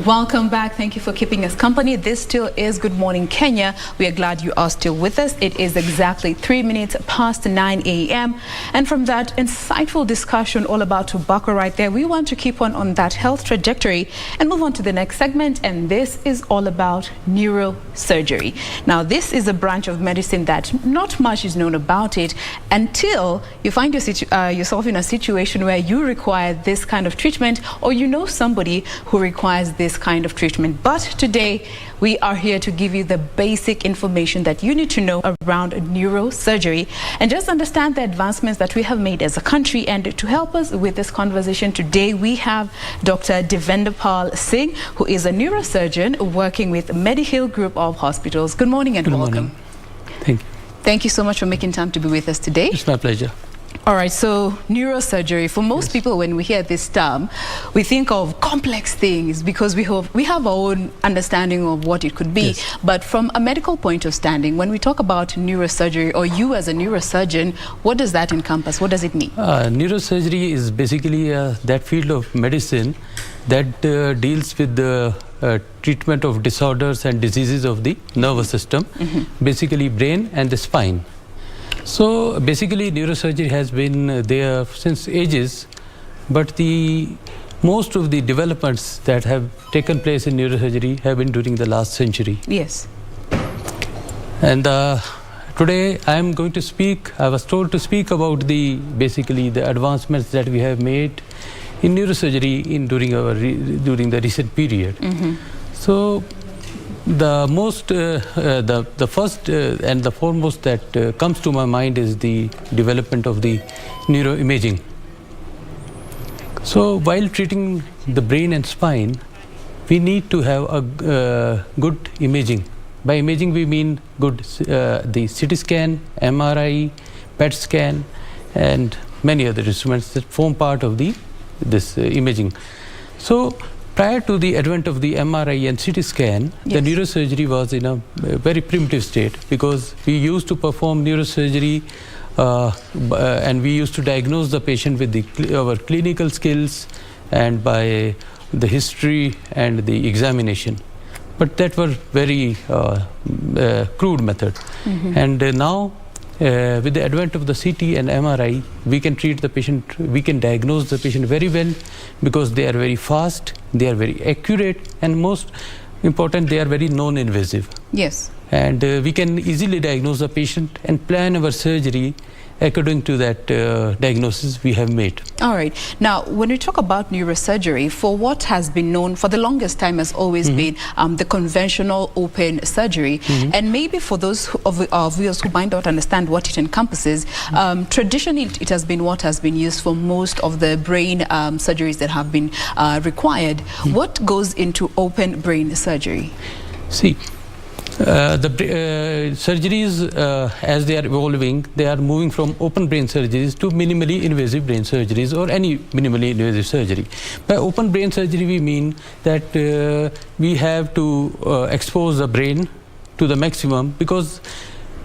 Welcome back. Thank you for keeping us company. This still is Good Morning Kenya. We are glad you are still with us. It is exactly 3 minutes past 9 a.m. And from that insightful discussion all about tobacco right there, we want to keep on that health trajectory and move on to the next segment. And this is all about neurosurgery. Now, this is a branch of medicine that not much is known about it until you find yourself in a situation where you require this kind of treatment, or you know somebody who requires this kind of treatment. But today we are here to give you the basic information that you need to know around neurosurgery and just understand the advancements that we have made as a country. And to help us with this conversation today, we have Dr. Devendra Singh, who is a neurosurgeon working with Medihill Group of Hospitals. Good morning and welcome. Thank you. Thank you so much for making time to be with us today. It's my pleasure. All right, so neurosurgery, for most people, when we hear this term, we think of complex things because we have our own understanding of what it could be. Yes. But from a medical point of standing, when we talk about neurosurgery, or you as a neurosurgeon, what does that encompass? What does it mean? Neurosurgery is basically that field of medicine that deals with the treatment of disorders and diseases of the nervous system, basically brain and the spine. So basically neurosurgery has been there since ages, but most of the developments that have taken place in neurosurgery have been during the last century. Yes. And today I am going to speak, I was told to speak about basically the advancements that we have made in neurosurgery during the recent period. So the first and the foremost that comes to my mind is the development of the neuroimaging. So while treating the brain and spine, we need to have a good imaging. By imaging we mean the CT scan, MRI, PET scan, and many other instruments that form part of this imaging. So prior to the advent of the MRI and CT scan, the neurosurgery was in a very primitive state, because we used to perform neurosurgery and we used to diagnose the patient with our clinical skills and by the history and the examination. But that was very crude method. And now with the advent of the CT and MRI, we can treat the patient, we can diagnose the patient very well, because they are very fast, they are very accurate, and most important, they are very non-invasive. Yes. And we can easily diagnose the patient and plan our surgery according to that diagnosis we have made. All right. Now, when we talk about neurosurgery, for what has been known for the longest time has always been the conventional open surgery. And maybe for those of viewers who might not understand what it encompasses, traditionally it has been what has been used for most of the brain surgeries that have been required. What goes into open brain surgery? See, the surgeries, as they are evolving, they are moving from open brain surgeries to minimally invasive brain surgeries, or any minimally invasive surgery. By open brain surgery, we mean that we have to expose the brain to the maximum, because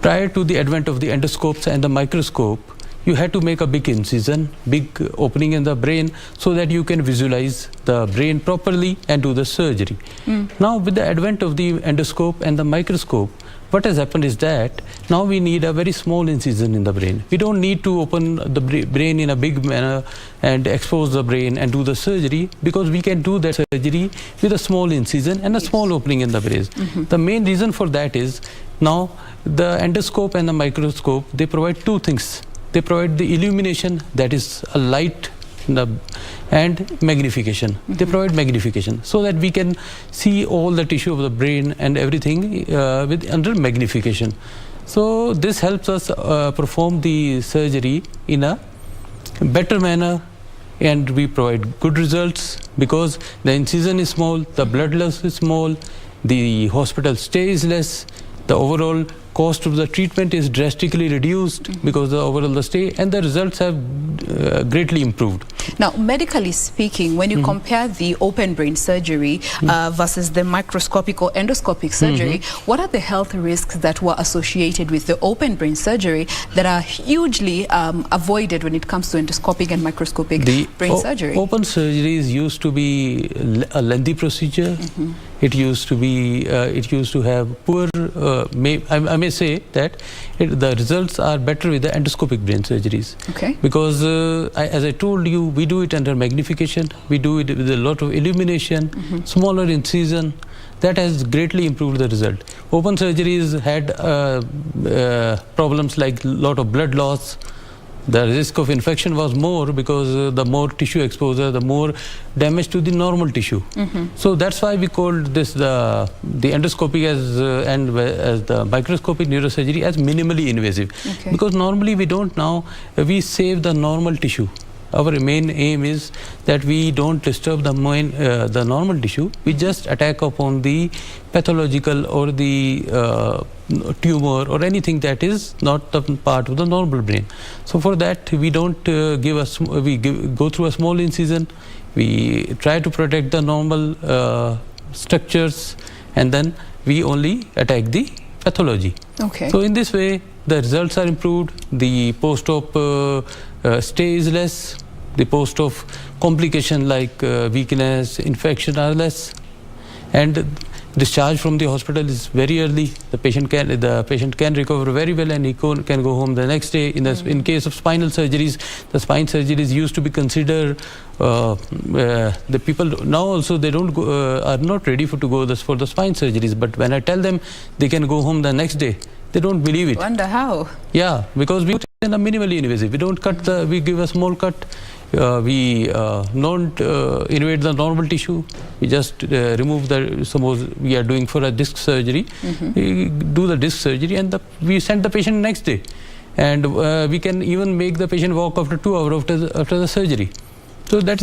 prior to the advent of the endoscopes and the microscope, you had to make a big incision, big opening in the brain, so that you can visualize the brain properly and do the surgery. Now, with the advent of the endoscope and the microscope, what has happened is that now we need a very small incision in the brain. We don't need to open the brain in a big manner and expose the brain and do the surgery, because we can do that surgery with a small incision and a small opening in the brain. The main reason for that is, now the endoscope and the microscope, they provide two things. They provide the illumination, that is a light, and magnification. They provide magnification, so that we can see all the tissue of the brain and everything under magnification. So this helps us perform the surgery in a better manner, and we provide good results, because the incision is small, the blood loss is small, the hospital stay is less, the overall cost of the treatment is drastically reduced because the overall the stay, and the results have greatly improved. Now, medically speaking, when you compare the open brain surgery versus the microscopic or endoscopic surgery, what are the health risks that were associated with the open brain surgery that are hugely avoided when it comes to endoscopic and microscopic brain surgery? Open surgeries used to be a lengthy procedure. It used to be, it used to have poor, I may say that the results are better with the endoscopic brain surgeries. Okay. Because as I told you, we do it under magnification, we do it with a lot of illumination, smaller incision. That has greatly improved the result. Open surgeries had problems like lot of blood loss. The risk of infection was more because the more tissue exposure, the more damage to the normal tissue. So that's why we called this the endoscopy as the microscopic neurosurgery as minimally invasive. Because normally we don't now, we save the normal tissue. Our main aim is that we don't disturb the normal tissue. We just attack upon the pathological or the tumor or anything that is not the part of the normal brain. So for that we don't go through a small incision. We try to protect the normal structures, and then we only attack the pathology. Okay. So in this way the results are improved. The post-op stay is less. The post-op complication like weakness, infection are less, and discharge from the hospital is very early. The patient can recover very well, and he can go home the next day. In case of spinal surgeries, the spine surgeries used to be considered. The people now also they don't go, are not ready to go for the spine surgeries. But when I tell them they can go home the next day, they don't believe it. Wonder how? Yeah, because we are minimally invasive. We don't cut we give a small cut. We don't invade the normal tissue. We just remove the, suppose we are doing for a disc surgery, we do the disc surgery and we send the patient next day. And we can even make the patient walk after 2 hours after the surgery. So that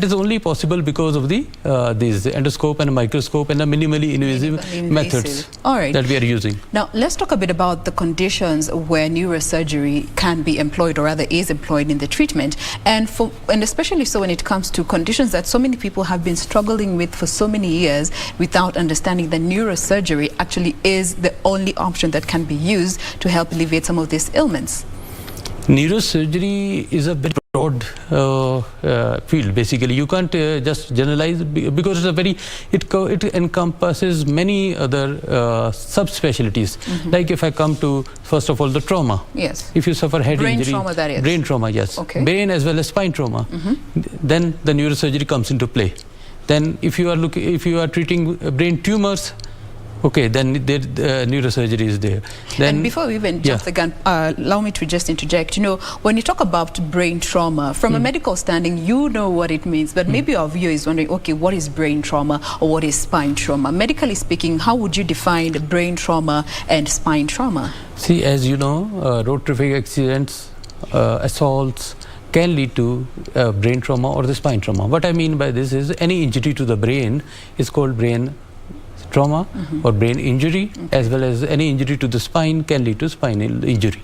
is only possible because of the these endoscope and microscope and the minimally invasive methods that we are using. Now let's talk a bit about the conditions where neurosurgery can be employed, or rather is employed in the treatment, and especially so when it comes to conditions that so many people have been struggling with for so many years without understanding that neurosurgery actually is the only option that can be used to help alleviate some of these ailments. Neurosurgery is a bit broad field. Basically, you can't just generalize because it's a very it encompasses many other subspecialties. Like if I come to first of all the trauma. Yes. If you suffer head brain injury, trauma, that is. Brain trauma, yes. Okay. Brain as well as spine trauma. Then the neurosurgery comes into play. Then if you are treating brain tumors, okay, then neurosurgery is there. Then, and before we even jump the gun, allow me to just interject. You know, when you talk about brain trauma, from a medical standing, you know what it means, but maybe our viewer is wondering, okay, what is brain trauma or what is spine trauma? Medically speaking, how would you define brain trauma and spine trauma? See, as you know, road traffic accidents, assaults can lead to brain trauma or the spine trauma. What I mean by this is any injury to the brain is called brain trauma or brain injury, as well as any injury to the spine can lead to spinal injury.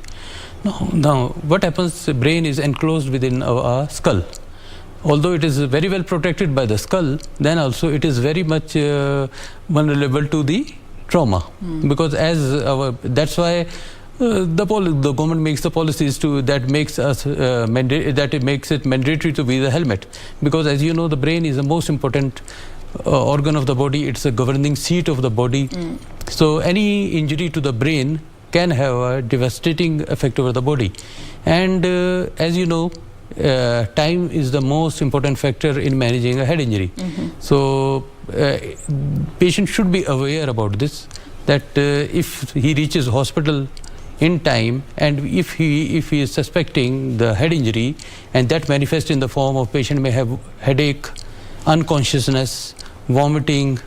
Now what happens, the brain is enclosed within our skull. Although it is very well protected by the skull, then also it is very much vulnerable to the trauma, because that's why the government makes the policies that makes it mandatory to wear the helmet, because as you know, the brain is the most important organ of the body. It's a governing seat of the body. So any injury to the brain can have a devastating effect over the body. And as you know, time is the most important factor in managing a head injury. So patient should be aware about this, that if he reaches hospital in time, and if he is suspecting the head injury, and that manifests in the form of patient may have headache, unconsciousness, vomiting,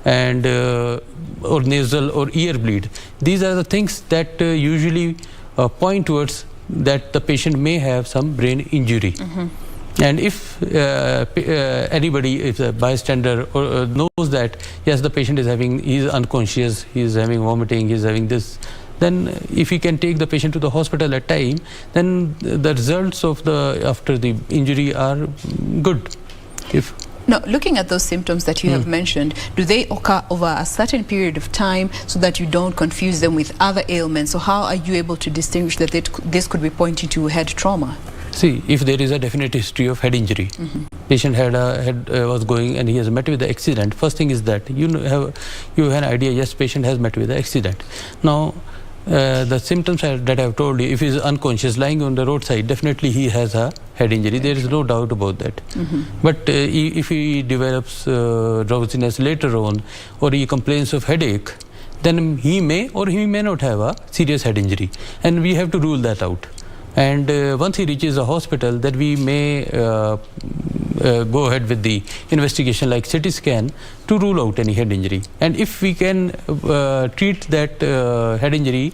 and or nasal or ear bleed. These are the things that usually point towards that the patient may have some brain injury. And if anybody, if a bystander knows that yes, the patient is he is unconscious, he is having vomiting, he is having this, then if we can take the patient to the hospital at time, then the results of after the injury are good. Now, looking at those symptoms that you have mentioned, do they occur over a certain period of time so that you don't confuse them with other ailments? So how are you able to distinguish that this could be pointing to head trauma? See, if there is a definite history of head injury, patient was going and he has met with the accident, first thing is that you have an idea, yes, patient has met with the accident. Now, the symptoms that I have told you, if he is unconscious, lying on the roadside, definitely he has a head injury. There is no doubt about that. But if he develops drowsiness later on, or he complains of headache, then he may or he may not have a serious head injury. And we have to rule that out. And once he reaches the hospital, then we may go ahead with the investigation like CT scan to rule out any head injury. And if we can treat that head injury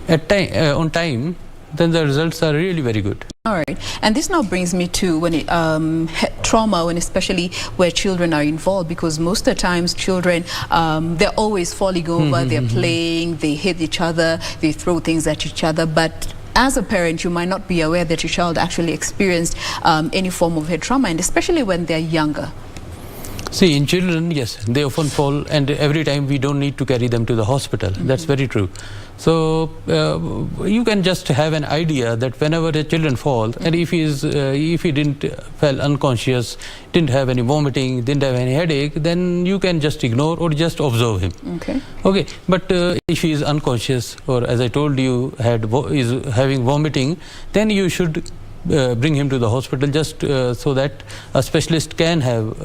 on time, then the results are really very good. All right, and this now brings me to trauma, when especially where children are involved, because most of the times children, they're always falling over, they're playing, they hit each other, they throw things at each other, but as a parent, you might not be aware that your child actually experienced any form of head trauma, and especially when they're younger. See, in children, yes, they often fall, and every time we don't need to carry them to the hospital. That's very true. So you can just have an idea that whenever the children fall, and if he didn't fell unconscious, didn't have any vomiting, didn't have any headache, then you can just ignore or just observe him. Okay. But if he is unconscious, or as I told you, is having vomiting, then you should bring him to the hospital, just so that a specialist can have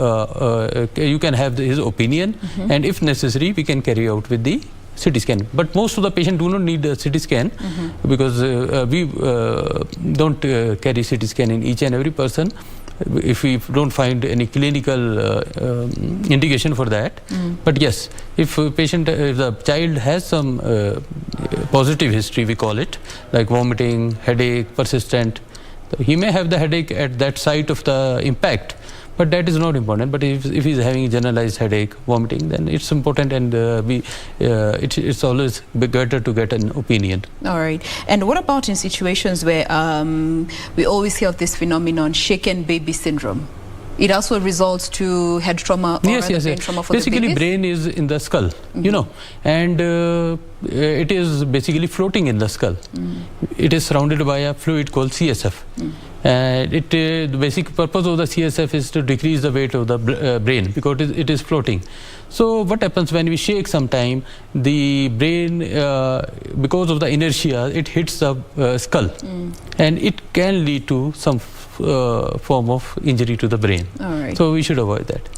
you can have his opinion, and if necessary we can carry out with the CT scan. But most of the patients do not need a CT scan because we don't carry CT scan in each and every person if we don't find any clinical indication for that. But yes, if the child has some positive history, we call it, like vomiting, headache, persistent, he may have the headache at that site of the impact, but that is not important. But if he is having generalized headache, vomiting, then it's important, and it's always better to get an opinion. All right. And what about in situations where we always hear of this phenomenon, shaken baby syndrome? It also results to head trauma or brain trauma for basically, the babies? brain is in the skull, you know, and it is basically floating in the skull. It is surrounded by a fluid called CSF. The basic purpose of the CSF is to decrease the weight of the brain, because it is floating. So what happens when we shake sometime, the brain, because of the inertia, it hits the skull, and it can lead to some form of injury to the brain. All right. So we should avoid that.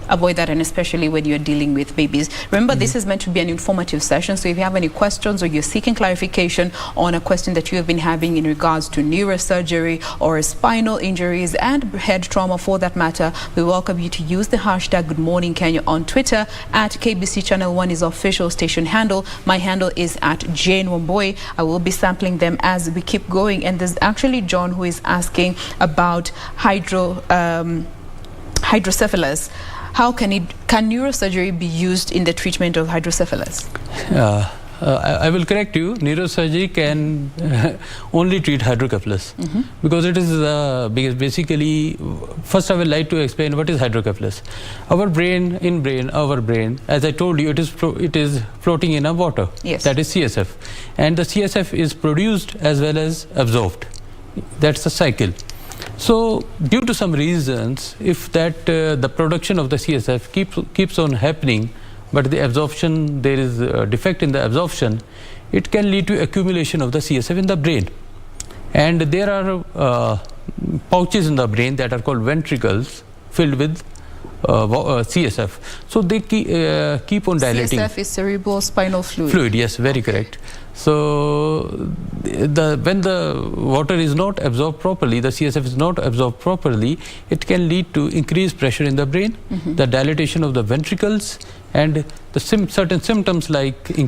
Avoid that, and especially when you're dealing with babies. Remember, this is meant to be an informative session, so if you have any questions or you're seeking clarification on a question that you have been having in regards to neurosurgery or spinal injuries and head trauma for that matter, we welcome you to use the hashtag Good Morning Kenya on Twitter. At KBC Channel 1 is official station handle. My handle is at Jane Wamboi. I will be sampling them as we keep going, and there's actually John who is asking about hydrocephalus. How can neurosurgery be used in the treatment of hydrocephalus? I will correct you. Neurosurgery can only treat hydrocephalus, because it is basically, first I would like to explain what is hydrocephalus. Our brain, as I told you, it is floating in a water. Yes. That is CSF, and the CSF is produced as well as absorbed. That's the cycle. So due to some reasons, if the production of the CSF keeps on happening, but the absorption, there is a defect in the absorption, it can lead to accumulation of the CSF in the brain. And there are pouches in the brain that are called ventricles filled with CSF. So they keep on dilating. CSF is cerebral spinal fluid. Fluid, yes, very correct. So when the water is not absorbed properly, the CSF is not absorbed properly, it can lead to increased pressure in the brain, the dilatation of the ventricles, and the certain symptoms like in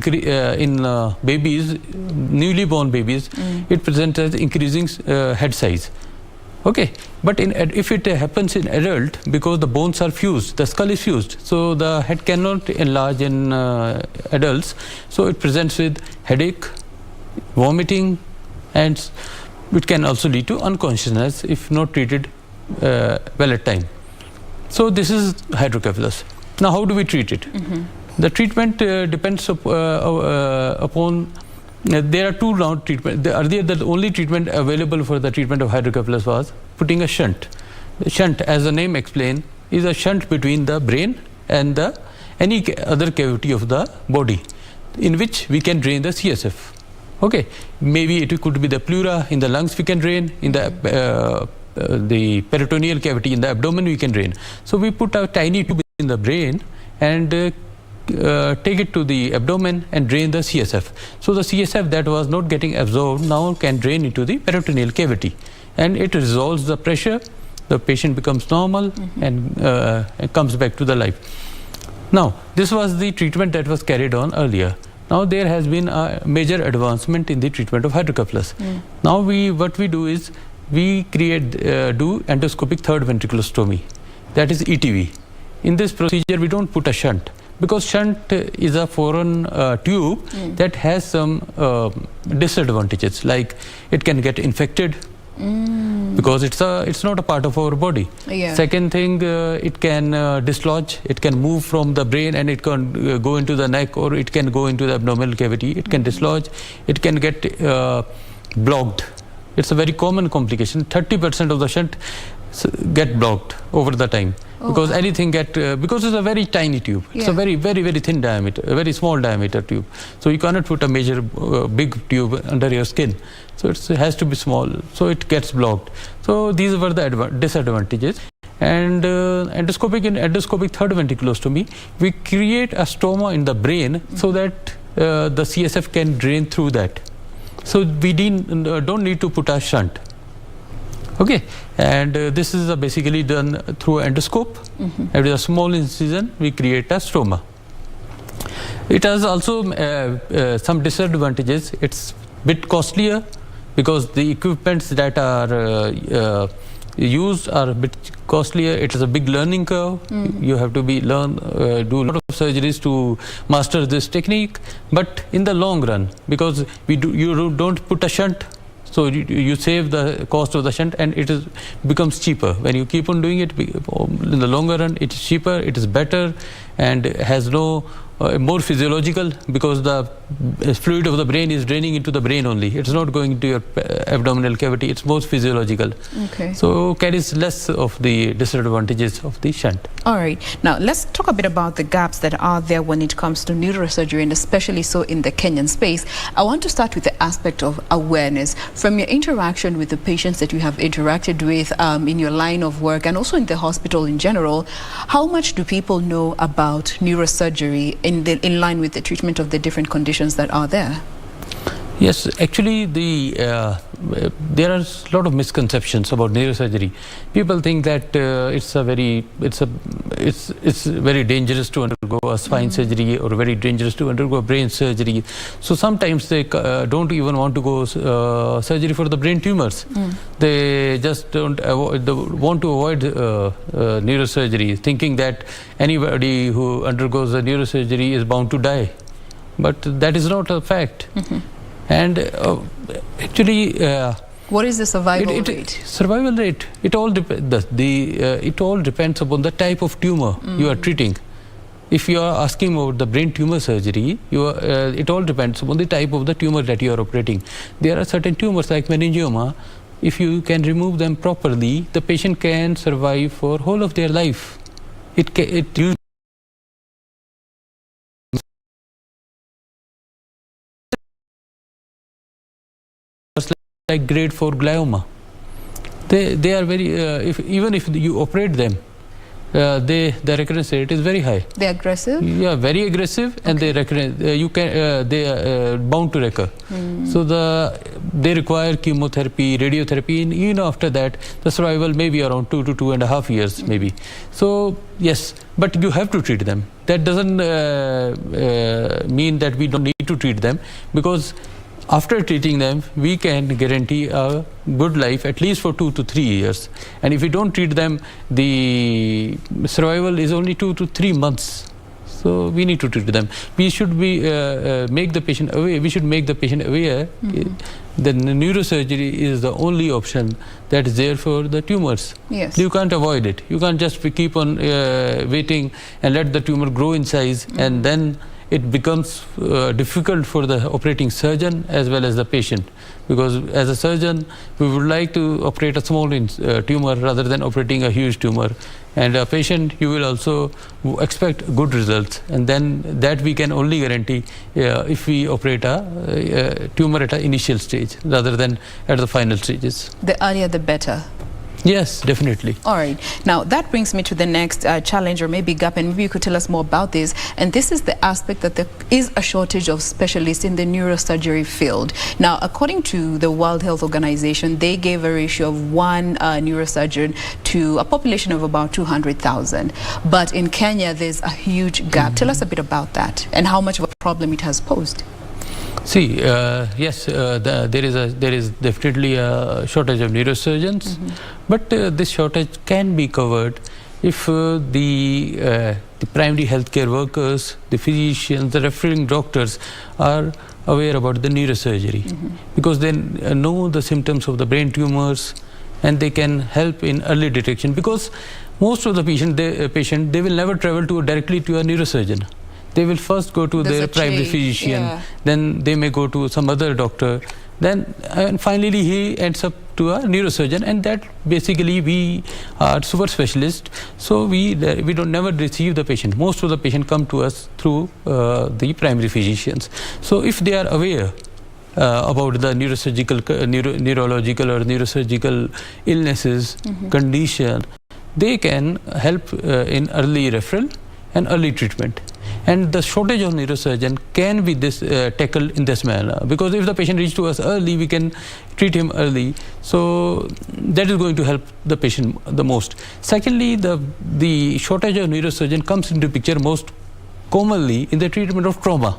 babies, newly born babies, it presents as increasing head size. Okay, but if it happens in adult, because the bones are fused, the skull is fused, so the head cannot enlarge in adults, so it presents with headache, vomiting, and it can also lead to unconsciousness if not treated well at time. So this is hydrocephalus. Now how do we treat it? The treatment depends upon. There are two round treatment. Earlier, the only treatment available for the treatment of hydrocephalus was putting a shunt. The shunt, as the name explains, is a shunt between the brain and any other cavity of the body, in which we can drain the CSF. Okay, maybe it could be the pleura in the lungs we can drain, in the peritoneal cavity in the abdomen we can drain. So we put a tiny tube in the brain and take it to the abdomen and drain the CSF. So the CSF that was not getting absorbed now can drain into the peritoneal cavity, and it resolves the pressure. The patient becomes normal and comes back to the life. Now this was the treatment that was carried on earlier. Now there has been a major advancement in the treatment of hydrocephalus. Now what we do is we do endoscopic third ventriculostomy, that is ETV. In this procedure we don't put a shunt, because shunt is a foreign tube that has some disadvantages, like it can get infected because it's not a part of our body. Second thing, it can dislodge, it can move from the brain and it can go into the neck, or it can go into the abdominal cavity. It can dislodge, it can get blocked. It's a very common complication. 30% of the shunt get blocked over the time. Because anything because it's a very tiny tube. It's a very, very, very thin diameter, a very small diameter tube. So you cannot put a major big tube under your skin. So it has to be small. So it gets blocked. So these were the disadvantages. And endoscopic third ventriculostomy, we create a stoma in the brain so that the CSF can drain through that. So we don't need to put a shunt. Okay, and this is basically done through endoscope. And with a small incision, we create a stoma. It has also some disadvantages. It's a bit costlier because the equipments that are used are a bit costlier. It is a big learning curve. You have to do a lot of surgeries to master this technique. But in the long run, because you don't put a shunt, so you save the cost of the shunt, and it becomes cheaper. When you keep on doing it, in the longer run, it is cheaper, it is better, and has more physiological, because the fluid of the brain is draining into the brain only. It's not going into your abdominal cavity. It's more physiological. Okay. So carries less of the disadvantages of the shunt. All right. Now let's talk a bit about the gaps that are there when it comes to neurosurgery, and especially so in the Kenyan space. I want to start with the aspect of awareness. From your interaction with the patients that you have interacted with in your line of work and also in the hospital in general, how much do people know about neurosurgery in line with the treatment of the different conditions that are there? Yes, actually there are a lot of misconceptions about neurosurgery. People think that it's very dangerous to undergo a spine surgery, or very dangerous to undergo brain surgery. So sometimes they don't even want to go surgery for the brain tumors. They just want to avoid neurosurgery, thinking that anybody who undergoes a neurosurgery is bound to die. But that is not a fact. And actually, what is the survival rate? Survival rate, it all depends upon the type of tumor you are treating. If you are asking about the brain tumor surgery, it all depends upon the type of the tumor that you are operating. There are certain tumors like meningioma. If you can remove them properly, the patient can survive for whole of their life. Like grade 4 glioma, they are very even if you operate them, the recurrence rate is very high. They're aggressive? Yeah, very aggressive, and they are bound to recur. So they require chemotherapy, radiotherapy, and even after that, the survival may be around 2 to 2.5 years, maybe. So yes, but you have to treat them. That doesn't mean that we don't need to treat them, because after treating them, we can guarantee a good life at least for 2 to 3 years. And if we don't treat them, the survival is only 2 to 3 months. So we need to treat them. We should make the patient aware. We should make the patient aware that neurosurgery is the only option that is there for the tumors. Yes. You can't avoid it. You can't just keep on waiting and let the tumor grow in size, and then it becomes difficult for the operating surgeon as well as the patient, because as a surgeon we would like to operate a small tumor rather than operating a huge tumor, and a patient you will also expect good results, and then that we can only guarantee if we operate a tumor at an initial stage rather than at the final stages. The earlier the better. Yes, definitely. All right. Now, that brings me to the next challenge, or maybe gap, and maybe you could tell us more about this. And this is the aspect that there is a shortage of specialists in the neurosurgery field. Now, according to the World Health Organization, they gave a ratio of 1 neurosurgeon to a population of about 200,000. But in Kenya, there's a huge gap. Tell us a bit about that and how much of a problem it has posed. See, yes, there is definitely a shortage of neurosurgeons, but this shortage can be covered if the primary healthcare workers, the physicians, the referring doctors are aware about the neurosurgery, because they know the symptoms of the brain tumors and they can help in early detection. Because most of the patient they will never travel directly to a neurosurgeon. They will first go to their primary physician, then they may go to some other doctor, then and finally he ends up to a neurosurgeon, and that basically we are super specialists, so we don't never receive the patient. Most of the patient come to us through the primary physicians. So if they are aware about the neurological or neurosurgical illnesses, condition, they can help in early referral and early treatment. And the shortage of neurosurgeon can be tackled in this manner, because if the patient reaches to us early, we can treat him early. So that is going to help the patient the most. Secondly, the shortage of neurosurgeon comes into picture most commonly in the treatment of trauma,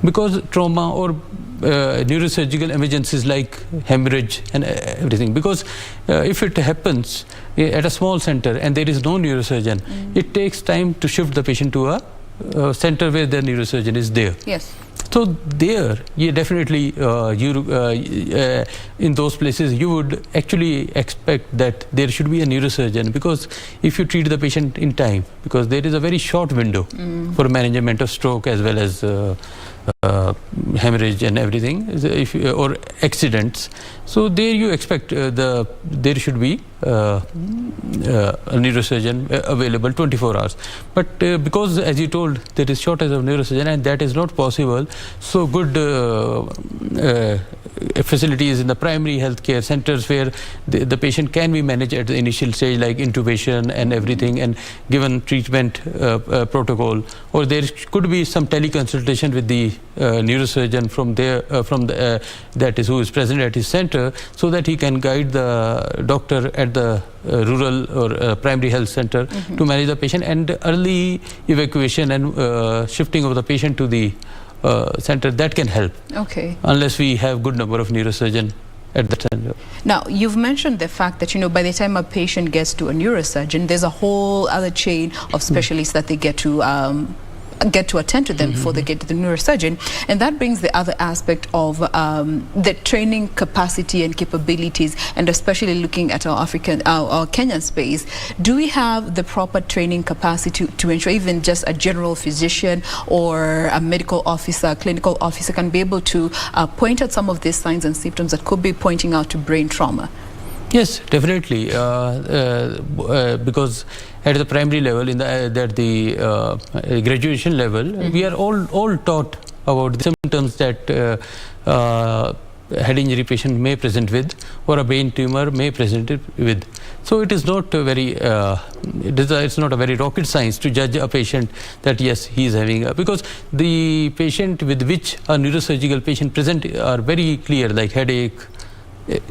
because trauma or neurosurgical emergencies like hemorrhage and everything, because if it happens at a small center and there is no neurosurgeon, it takes time to shift the patient to a center where the neurosurgeon is there. Yes. So there, you definitely, in those places, you would actually expect that there should be a neurosurgeon, because if you treat the patient in time, because there is a very short window for management of stroke as well as hemorrhage and everything, or accidents. So there you expect there should be a neurosurgeon available 24 hours. But because, as you told, there is shortage of neurosurgeon and that is not possible, so good facilities in the primary healthcare centers where the patient can be managed at the initial stage, like intubation and everything, and given treatment protocol, or there could be some teleconsultation with the neurosurgeon from there, that is who is present at his center, so that he can guide the doctor at the rural or primary health center to manage the patient, and early evacuation and shifting of the patient to the center, that can help. Okay. Unless we have good number of neurosurgeon at the center. Now, you've mentioned the fact that, by the time a patient gets to a neurosurgeon, there's a whole other chain of specialists that they get to attend to them before they get to the neurosurgeon. And that brings the other aspect of the training capacity and capabilities, and especially looking at our Kenyan space. Do we have the proper training capacity to ensure even just a general physician or a medical officer, clinical officer can be able to point out some of these signs and symptoms that could be pointing out to brain trauma? Yes, definitely, because at the primary level, at the graduation level, we are all taught about the symptoms that head injury patient may present with, or a brain tumor may present with. So it is not it's not a very rocket science to judge a patient that yes, he is having because the patient with which a neurosurgical patient present are very clear, like headache.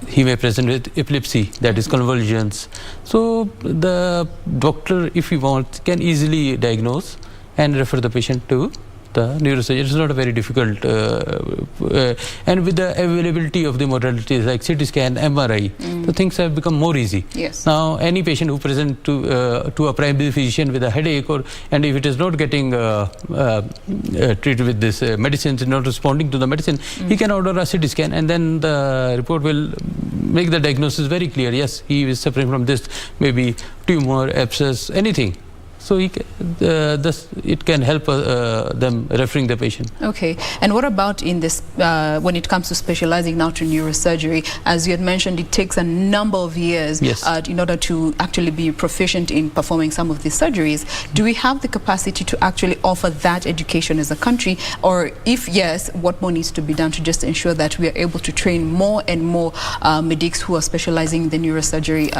He may present with epilepsy, that is convulsions. So the doctor, if he wants, can easily diagnose and refer the patient to the neurosurgery. It's not a very difficult, and with the availability of the modalities like CT scan, MRI, the things have become more easy. Yes. Now, any patient who presents to a primary physician with a headache, and if it is not getting treated with this medicine, not responding to the medicine, he can order a CT scan, and then the report will make the diagnosis very clear. Yes, he is suffering from this, maybe tumor, abscess, anything. So it can help them referring the patient. Okay. And what about in this, when it comes to specializing now to neurosurgery? As you had mentioned, it takes a number of years in order to actually be proficient in performing some of these surgeries. Do we have the capacity to actually offer that education as a country? Or if yes, what more needs to be done to just ensure that we are able to train more and more medics who are specializing in the neurosurgery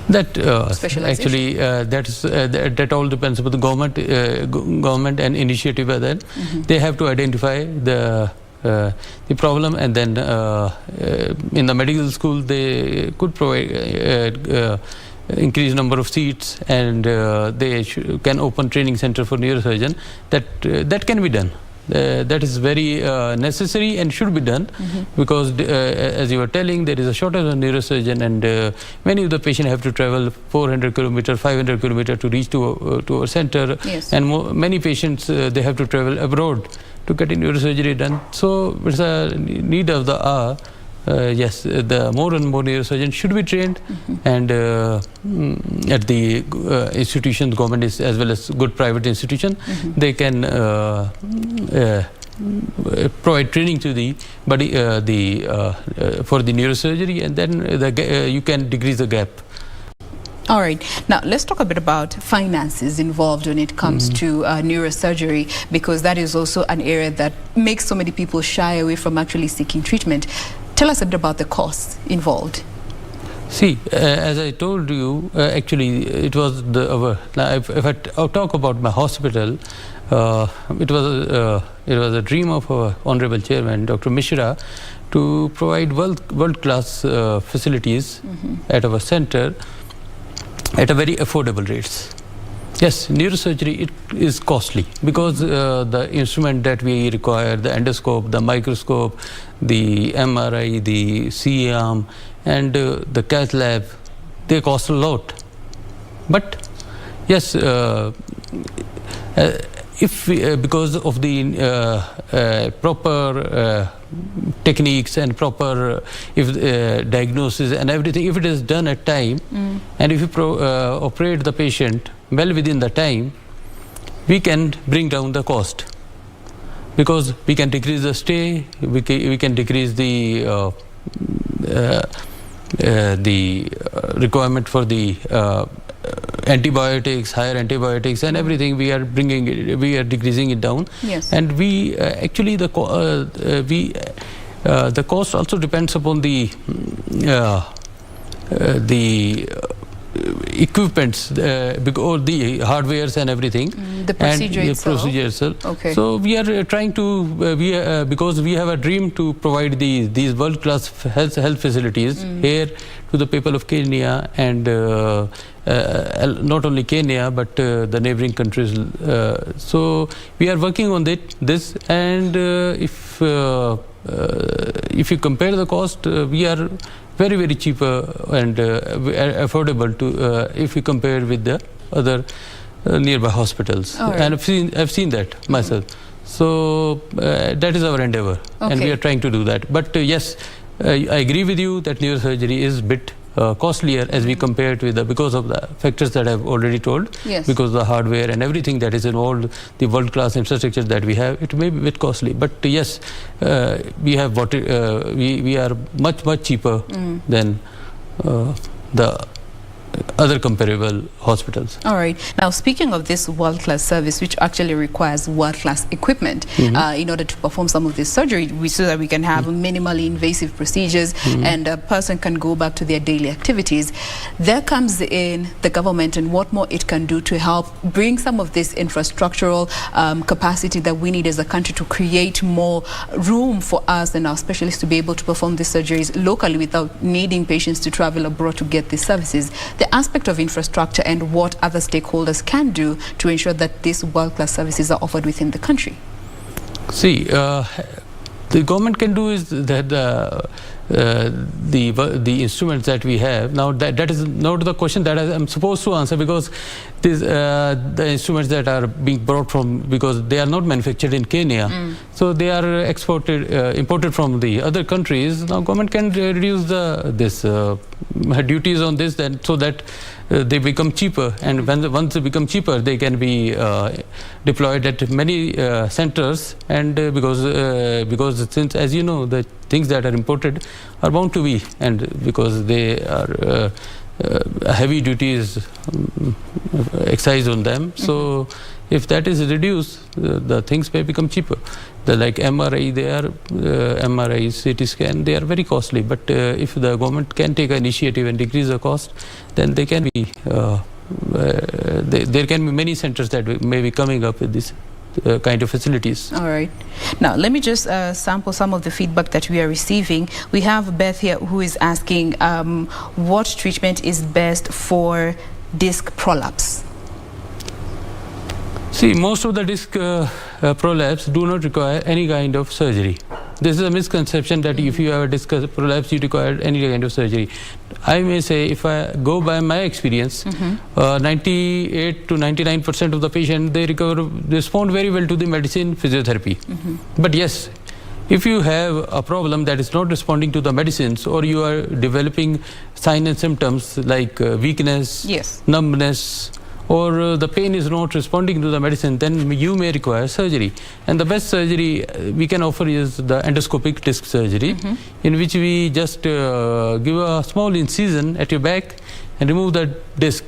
that actually that all depends upon the government and initiative by that. They have to identify the problem, and then in the medical school they could provide increased number of seats, and they can open training center for neurosurgeon. That can be done. That is very necessary and should be done, because as you were telling, there is a shortage of neurosurgeon, and many of the patients have to travel 400 kilometers, 500 kilometers to reach to our center, and many patients they have to travel abroad to get neurosurgery done. So it's a need of the hour. Yes, the more and more neurosurgeons should be trained, and at the institutions, government is, as well as good private institution, they can provide training to the body, for the neurosurgery, and then you can decrease the gap. All right. Now, let's talk a bit about finances involved when it comes to neurosurgery, because that is also an area that makes so many people shy away from actually seeking treatment. Tell us a bit about the costs involved. See, as I told you, actually, it was if I talk about my hospital, it was a dream of our Honorable Chairman, Dr. Mishra, to provide world-class facilities at our center at a very affordable rates. Yes, neurosurgery, it is costly because the instrument that we require, the endoscope, the microscope, the MRI, the C-arm, and the cath lab, they cost a lot. But yes, if because of the proper techniques and proper diagnosis and everything, if it is done at time, and if you operate the patient well within the time, we can bring down the cost, because we can decrease the stay, we can decrease the requirement for the antibiotics, higher antibiotics, and everything. We are decreasing it down. Yes. And we actually the cost also depends upon the equipments, or the hardwares and everything, the procedure itself. Okay. So we are trying to because we have a dream to provide these world-class health facilities here to the people of Kenya, and not only Kenya but the neighboring countries. So we are working on this, and if you compare the cost, we are very, very cheaper and affordable to if you compare with the other nearby hospitals. Right. And I've seen that myself. So that is our endeavor, and we are trying to do that. But yes, I agree with you that neurosurgery is a bit costlier as we compare it with because of the factors that I've already told. Yes. Because the hardware and everything that is involved, the world-class infrastructure that we have, it may be a bit costly. But yes, we have we are much cheaper than the other comparable hospitals. All right. Now, speaking of this world-class service, which actually requires world-class equipment in order to perform some of this surgery, so that we can have minimally invasive procedures and a person can go back to their daily activities, there comes in the government and what more it can do to help bring some of this infrastructural capacity that we need as a country to create more room for us and our specialists to be able to perform these surgeries locally without needing patients to travel abroad to get these services. The the aspect of infrastructure and what other stakeholders can do to ensure that these world-class services are offered within the country? See, the government can do is that the instruments that we have now, that is not the question that I'm supposed to answer, because these the instruments that are being brought from, because they are not manufactured in Kenya, so they are imported from the other countries. Now government can reduce this duties on this, then so that they become cheaper, and once they become cheaper, they can be deployed at many centers. And because since, as you know, the things that are imported are bound to be, and because they are heavy duties excise on them, so if that is reduced, the things may become cheaper. Like MRI, MRI, CT scan, they are very costly. But if the government can take an initiative and decrease the cost, then they can be there can be many centers that may be coming up with this kind of facilities. All right. Now, let me just sample some of the feedback that we are receiving. We have Beth here who is asking what treatment is best for disc prolapse? See, most of the disc prolapse do not require any kind of surgery. This is a misconception that if you have a disc prolapse, you require any kind of surgery. I may say, if I go by my experience, 98 to 99% of the patients, they respond very well to the medicine, physiotherapy. But yes, if you have a problem that is not responding to the medicines, or you are developing signs and symptoms like weakness, numbness, or the pain is not responding to the medicine, then you may require surgery. And the best surgery we can offer is the endoscopic disc surgery, in which we just give a small incision at your back and remove the disc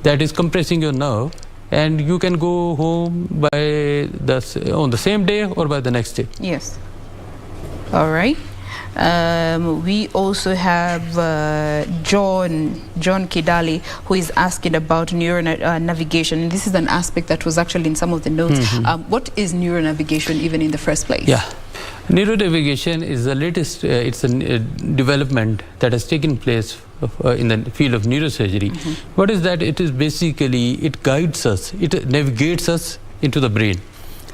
that is compressing your nerve, and you can go home on the same day or by the next day. Yes. All right. We also have John Kidali, who is asking about neuronavigation. This is an aspect that was actually in some of the notes. What is neuronavigation even in the first place? Yeah, neuronavigation is the latest, it's a development that has taken place in the field of neurosurgery. What is that? It is basically, it guides us, it navigates us into the brain.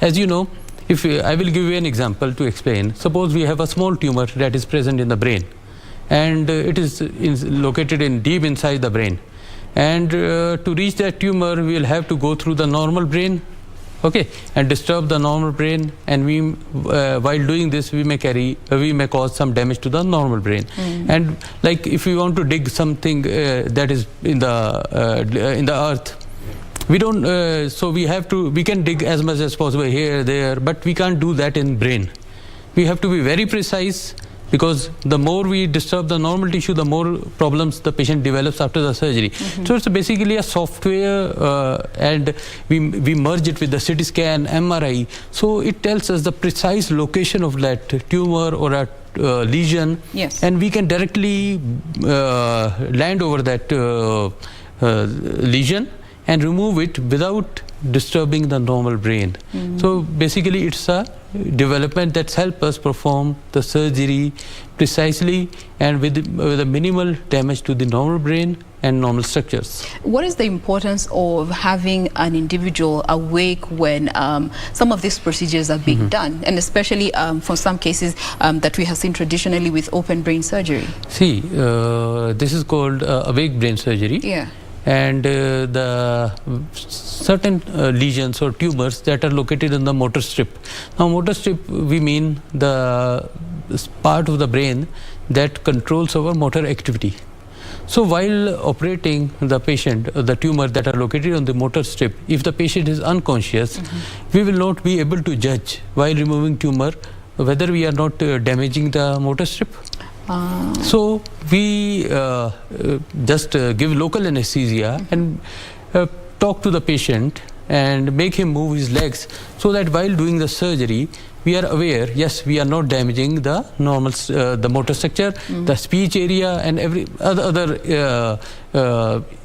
As you know, I will give you an example to explain. Suppose we have a small tumor that is present in the brain, and it is located deep inside the brain. And to reach that tumor, we will have to go through the normal brain, and disturb the normal brain. And while doing this, we may cause some damage to the normal brain. And like if we want to dig something that is in the earth, we don't, so we can dig as much as possible here, there, but we can't do that in brain. We have to be very precise, because the more we disturb the normal tissue, the more problems the patient develops after the surgery. So it's basically a software, and we merge it with the CT scan, MRI. So it tells us the precise location of that tumor or a lesion, and we can directly land over that lesion and remove it without disturbing the normal brain. So basically it's a development that's helped us perform the surgery precisely and with a minimal damage to the normal brain and normal structures. What is the importance of having an individual awake when some of these procedures are being done, and especially for some cases that we have seen traditionally with open brain surgery? See, this is called awake brain surgery. And the certain lesions or tumors that are located in the motor strip. Now, motor strip, we mean the part of the brain that controls our motor activity. So while operating the patient, the tumor that are located on the motor strip, if the patient is unconscious, we will not be able to judge while removing tumor whether we are not damaging the motor strip. So we just give local anesthesia and talk to the patient and make him move his legs, so that while doing the surgery, we are aware, yes, we are not damaging the normal, the motor structure, the speech area, and every other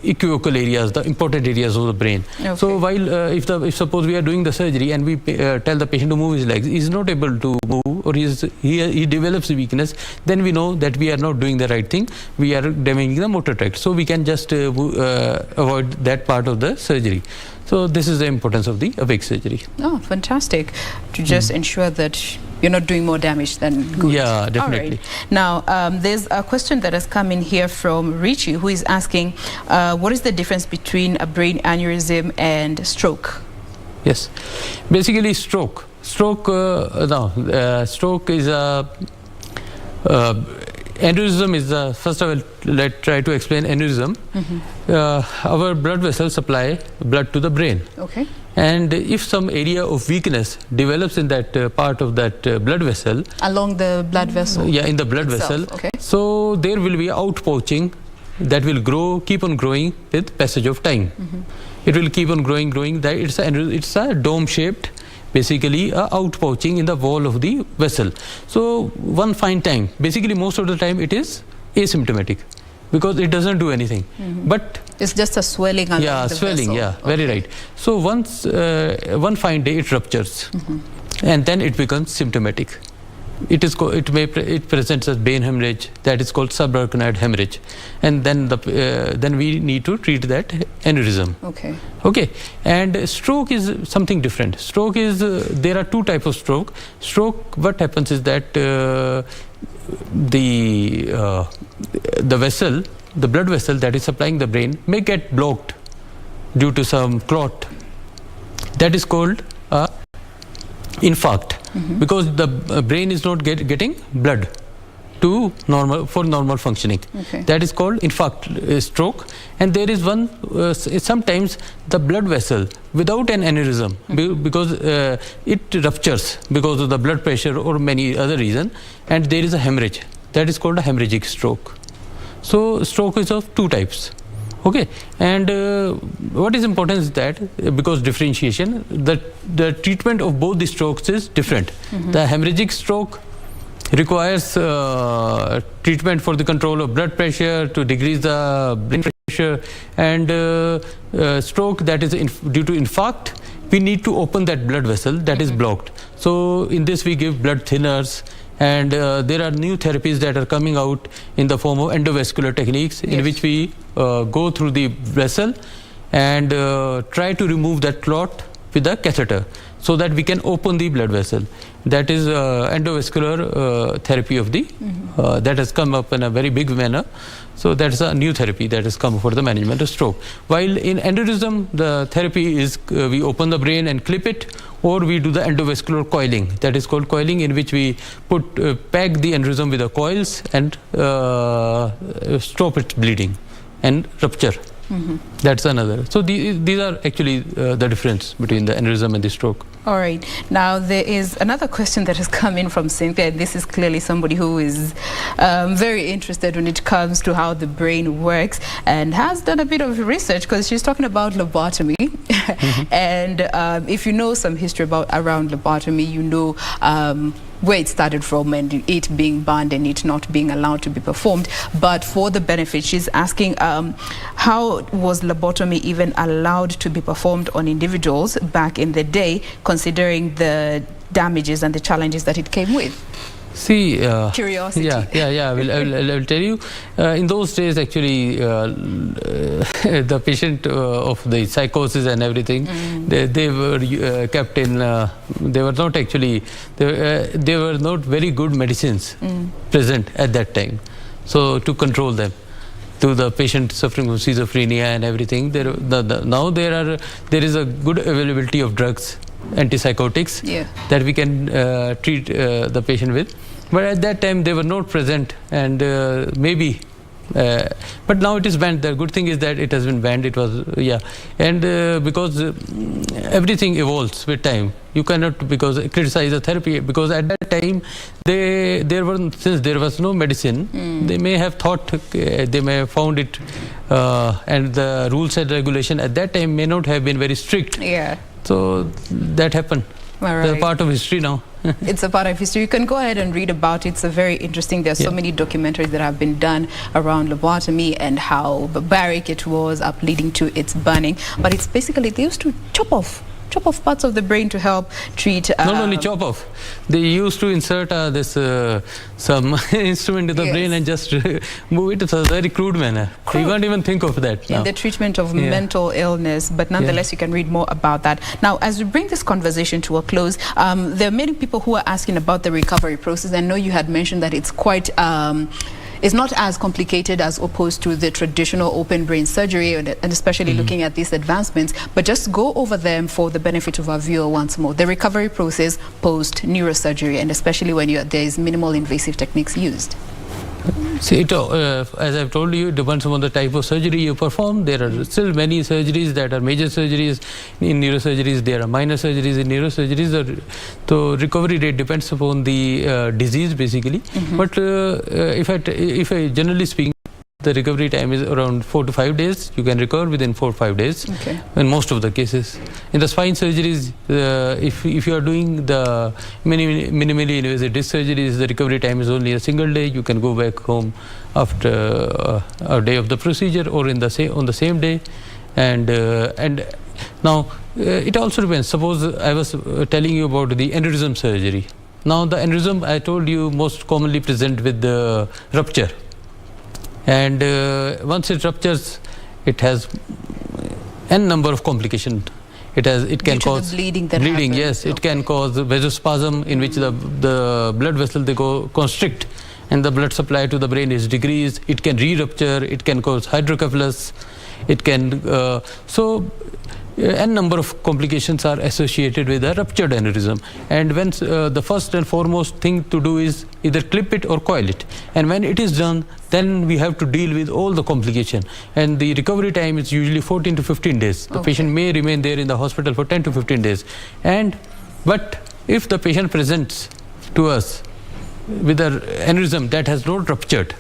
equivocal areas, the important areas of the brain. Okay. So while if suppose we are doing the surgery and we tell the patient to move his legs, he is not able to move, or he develops weakness, then we know that we are not doing the right thing. We are damaging the motor tract. So we can just avoid that part of the surgery. So this is the importance of the awake surgery. Oh, fantastic. To just ensure that you're not doing more damage than good. Yeah, definitely. All right. Now, there's a question that has come in here from Richie, who is asking, what is the difference between a brain aneurysm and stroke? Yes. Basically, stroke. Stroke is a... aneurysm is the, first of all, let's try to explain aneurysm. Our blood vessels supply blood to the brain. Okay. And if some area of weakness develops in that part of that blood vessel, along the blood vessel, yeah, in the blood vessel, okay, so there will be outpouching that will grow, keep on growing with passage of time. It will keep on growing. That it's a dome shaped, basically a outpouching in the wall of the vessel. So one fine time, basically most of the time it is asymptomatic, because it doesn't do anything. But it's just a swelling along the swelling, vessel. yeah, very right. So once one fine day it ruptures, and then it becomes symptomatic. It presents as brain hemorrhage, that is called subarachnoid hemorrhage, and then we need to treat that aneurysm. Okay. And stroke is something different. Stroke is there are two types of stroke. Stroke, what happens is that the vessel, the blood vessel that is supplying the brain, may get blocked due to some clot. That is called infarct, because the brain is not getting blood to normal functioning. That is called infarct stroke. And there is one sometimes the blood vessel without an aneurysm, because it ruptures because of the blood pressure or many other reason, and there is a hemorrhage. That is called a hemorrhagic stroke. So stroke is of two types. Okay, and what is important is that because differentiation, the treatment of both the strokes is different. The hemorrhagic stroke requires treatment for the control of blood pressure, to decrease the brain pressure, and stroke that is due to infarct, we need to open that blood vessel that is blocked. So in this we give blood thinners, and there are new therapies that are coming out in the form of endovascular techniques, in which we go through the vessel and try to remove that clot with a catheter, so that we can open the blood vessel. That is endovascular therapy of the that has come up in a very big manner. So that is a new therapy that has come for the management of stroke. While in aneurysm, the therapy is we open the brain and clip it, or we do the endovascular coiling. That is called coiling, in which we pack the aneurysm with the coils and stop its bleeding and rupture. That's another. So these are actually the difference between the aneurysm and the stroke. All right. Now, there is another question that has come in from Cynthia. This is clearly somebody who is very interested when it comes to how the brain works, and has done a bit of research, because she's talking about lobotomy. And if you know some history around lobotomy, you know where it started from, and it being banned and it not being allowed to be performed. But for the benefit, she's asking, how was lobotomy even allowed to be performed on individuals back in the day, considering the damages and the challenges that it came with? See, curiosity. Yeah. I will tell you. In those days, actually, the patient of the psychosis and everything, they were kept in. They were not actually. They were not very good medicines present at that time. So to control them, to the patient suffering from schizophrenia and everything, now there is a good availability of drugs, antipsychotics, that we can treat the patient with. But at that time they were not present, and maybe but now it is banned. The good thing is that it has been banned. It was and because everything evolves with time, you cannot criticize the therapy, because at that time since there was no medicine, they may have thought, they may have found it, and the rules and regulation at that time may not have been very strict. So that happened. Right. They're part of history now. It's a part of history. You can go ahead and read about it. It's very interesting. There are so many documentaries that have been done around lobotomy and how barbaric it was up leading to its burning. But it's basically, they used to chop off parts of the brain to help treat. Not only chop off, they used to insert some instrument in the brain and just move it. It's a very crude manner. You can't even think of that. In the treatment of mental illness, but nonetheless you can read more about that. Now, as we bring this conversation to a close, there are many people who are asking about the recovery process. I know you had mentioned that it's quite it's not as complicated as opposed to the traditional open brain surgery, and especially looking at these advancements. But just go over them for the benefit of our viewer once more. The recovery process post neurosurgery, and especially when there is minimal invasive techniques used. See, as I've told you, it depends on the type of surgery you perform. There are still many surgeries that are major surgeries in neurosurgeries. There are minor surgeries in neurosurgeries. So recovery rate depends upon the disease, basically. But if I generally speaking, the recovery time is around 4 to 5 days. You can recover within 4 or 5 days in most of the cases. In the spine surgeries, if you are doing the minimally invasive disc surgeries, the recovery time is only a single day. You can go back home after a day of the procedure or on the same day. And now it also depends. Suppose I was telling you about the aneurysm surgery. Now the aneurysm, I told you, most commonly present with the rupture. And once it ruptures, it has n number of complications. It can cause bleeding. Yes, it can cause vasospasm, in which the blood vessels they go constrict, and the blood supply to the brain is decreased. It can re-rupture. It can cause hydrocephalus. It can n number of complications are associated with a ruptured aneurysm. And when the first and foremost thing to do is either clip it or coil it. And when it is done, then we have to deal with all the complication. And the recovery time is usually 14 to 15 days. The patient may remain there in the hospital for 10 to 15 days. But if the patient presents to us with an aneurysm that has not ruptured,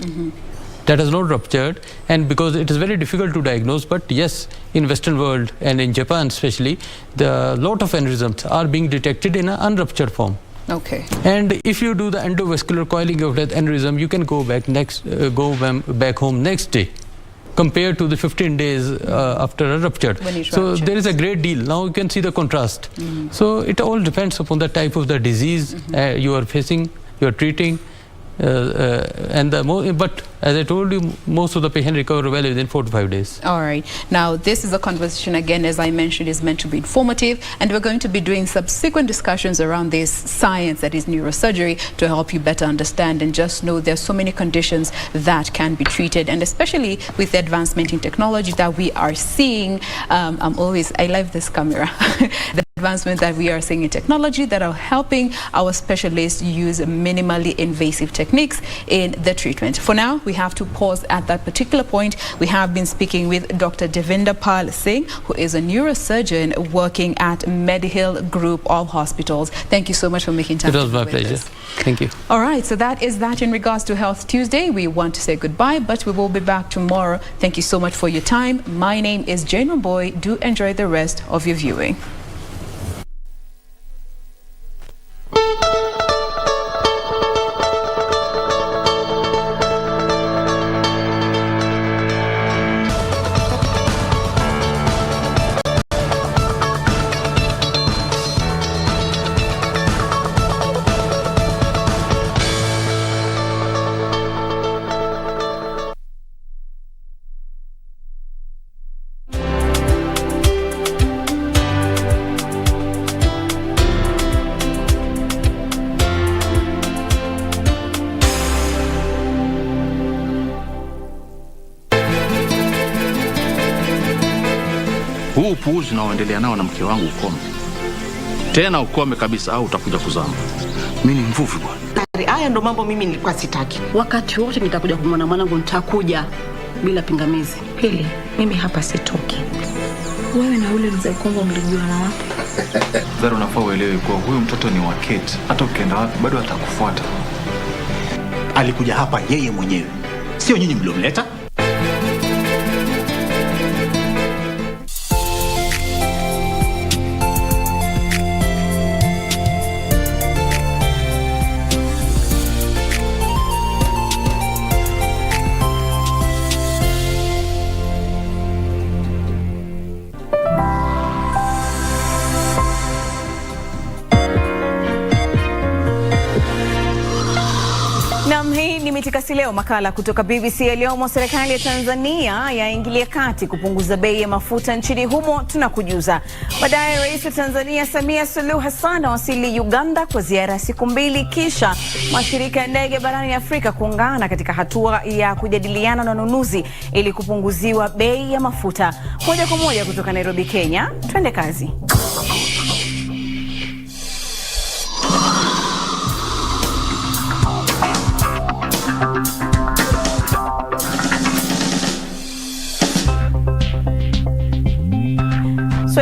and because it is very difficult to diagnose, but yes, in Western world and in Japan especially, the lot of aneurysms are being detected in an unruptured form. And if you do the endovascular coiling of that aneurysm, you can go back home next day, compared to the 15 days after a ruptured. So there is a great deal. Now you can see the contrast. So it all depends upon the type of the disease you are facing, you are treating. But as I told you, most of the patients recover well within 4 to 5 days. All right. Now, this is a conversation, again, as I mentioned, is meant to be informative, and we're going to be doing subsequent discussions around this science that is neurosurgery to help you better understand and just know there's so many conditions that can be treated, and especially with the advancement in technology that we are seeing. I love this camera. The advancements that we are seeing in technology that are helping our specialists use minimally invasive techniques in the treatment. For now, we have to pause at that particular point. We have been speaking with Dr. Devinder Pal Singh, who is a neurosurgeon working at Medihill Group of Hospitals. Thank you so much for making time. It was my pleasure. Thank you. All right, so that is that in regards to Health Tuesday. We want to say goodbye, but we will be back tomorrow. Thank you so much for your time. My name is Jane Romboy. Do enjoy the rest of your viewing. Huu upuuzi unaoendelea nao na mke wangu ukome. Tena ukome kabisa au utakuja kuzama. Mimi ni mvuvi bwana. Haya ndo mambo mimi nilikuwa sitaki. Wakati wote nitakuja kumwona mwanangu, nitakuja bila pingamizi. Pili, mimi hapa sitoki. Wewe na ule mzee Kongo mlijuana wapi? Zara, unafaa uelewe kuwa huyu mtoto ni wa Kate. Hata ukienda wapi bado atakufuata. Alikuja hapa yeye mwenyewe. Sio nyinyi mliomleta. Mitikasi Leo, makala kutoka BBC yaliyomo. Serikali ya Tanzania yaingilia kati kupunguza bei ya mafuta nchini humo, tunakujuza. Baadaye Rais wa Tanzania Samia Suluhu Hassan awasili Uganda kwa ziara ya siku 2, kisha mashirika ya ndege barani Afrika kuungana katika hatua ya kujadiliana na wanunuzi ili kupunguziwa bei ya mafuta. Moja kwa moja kutoka Nairobi, Kenya, twende kazi.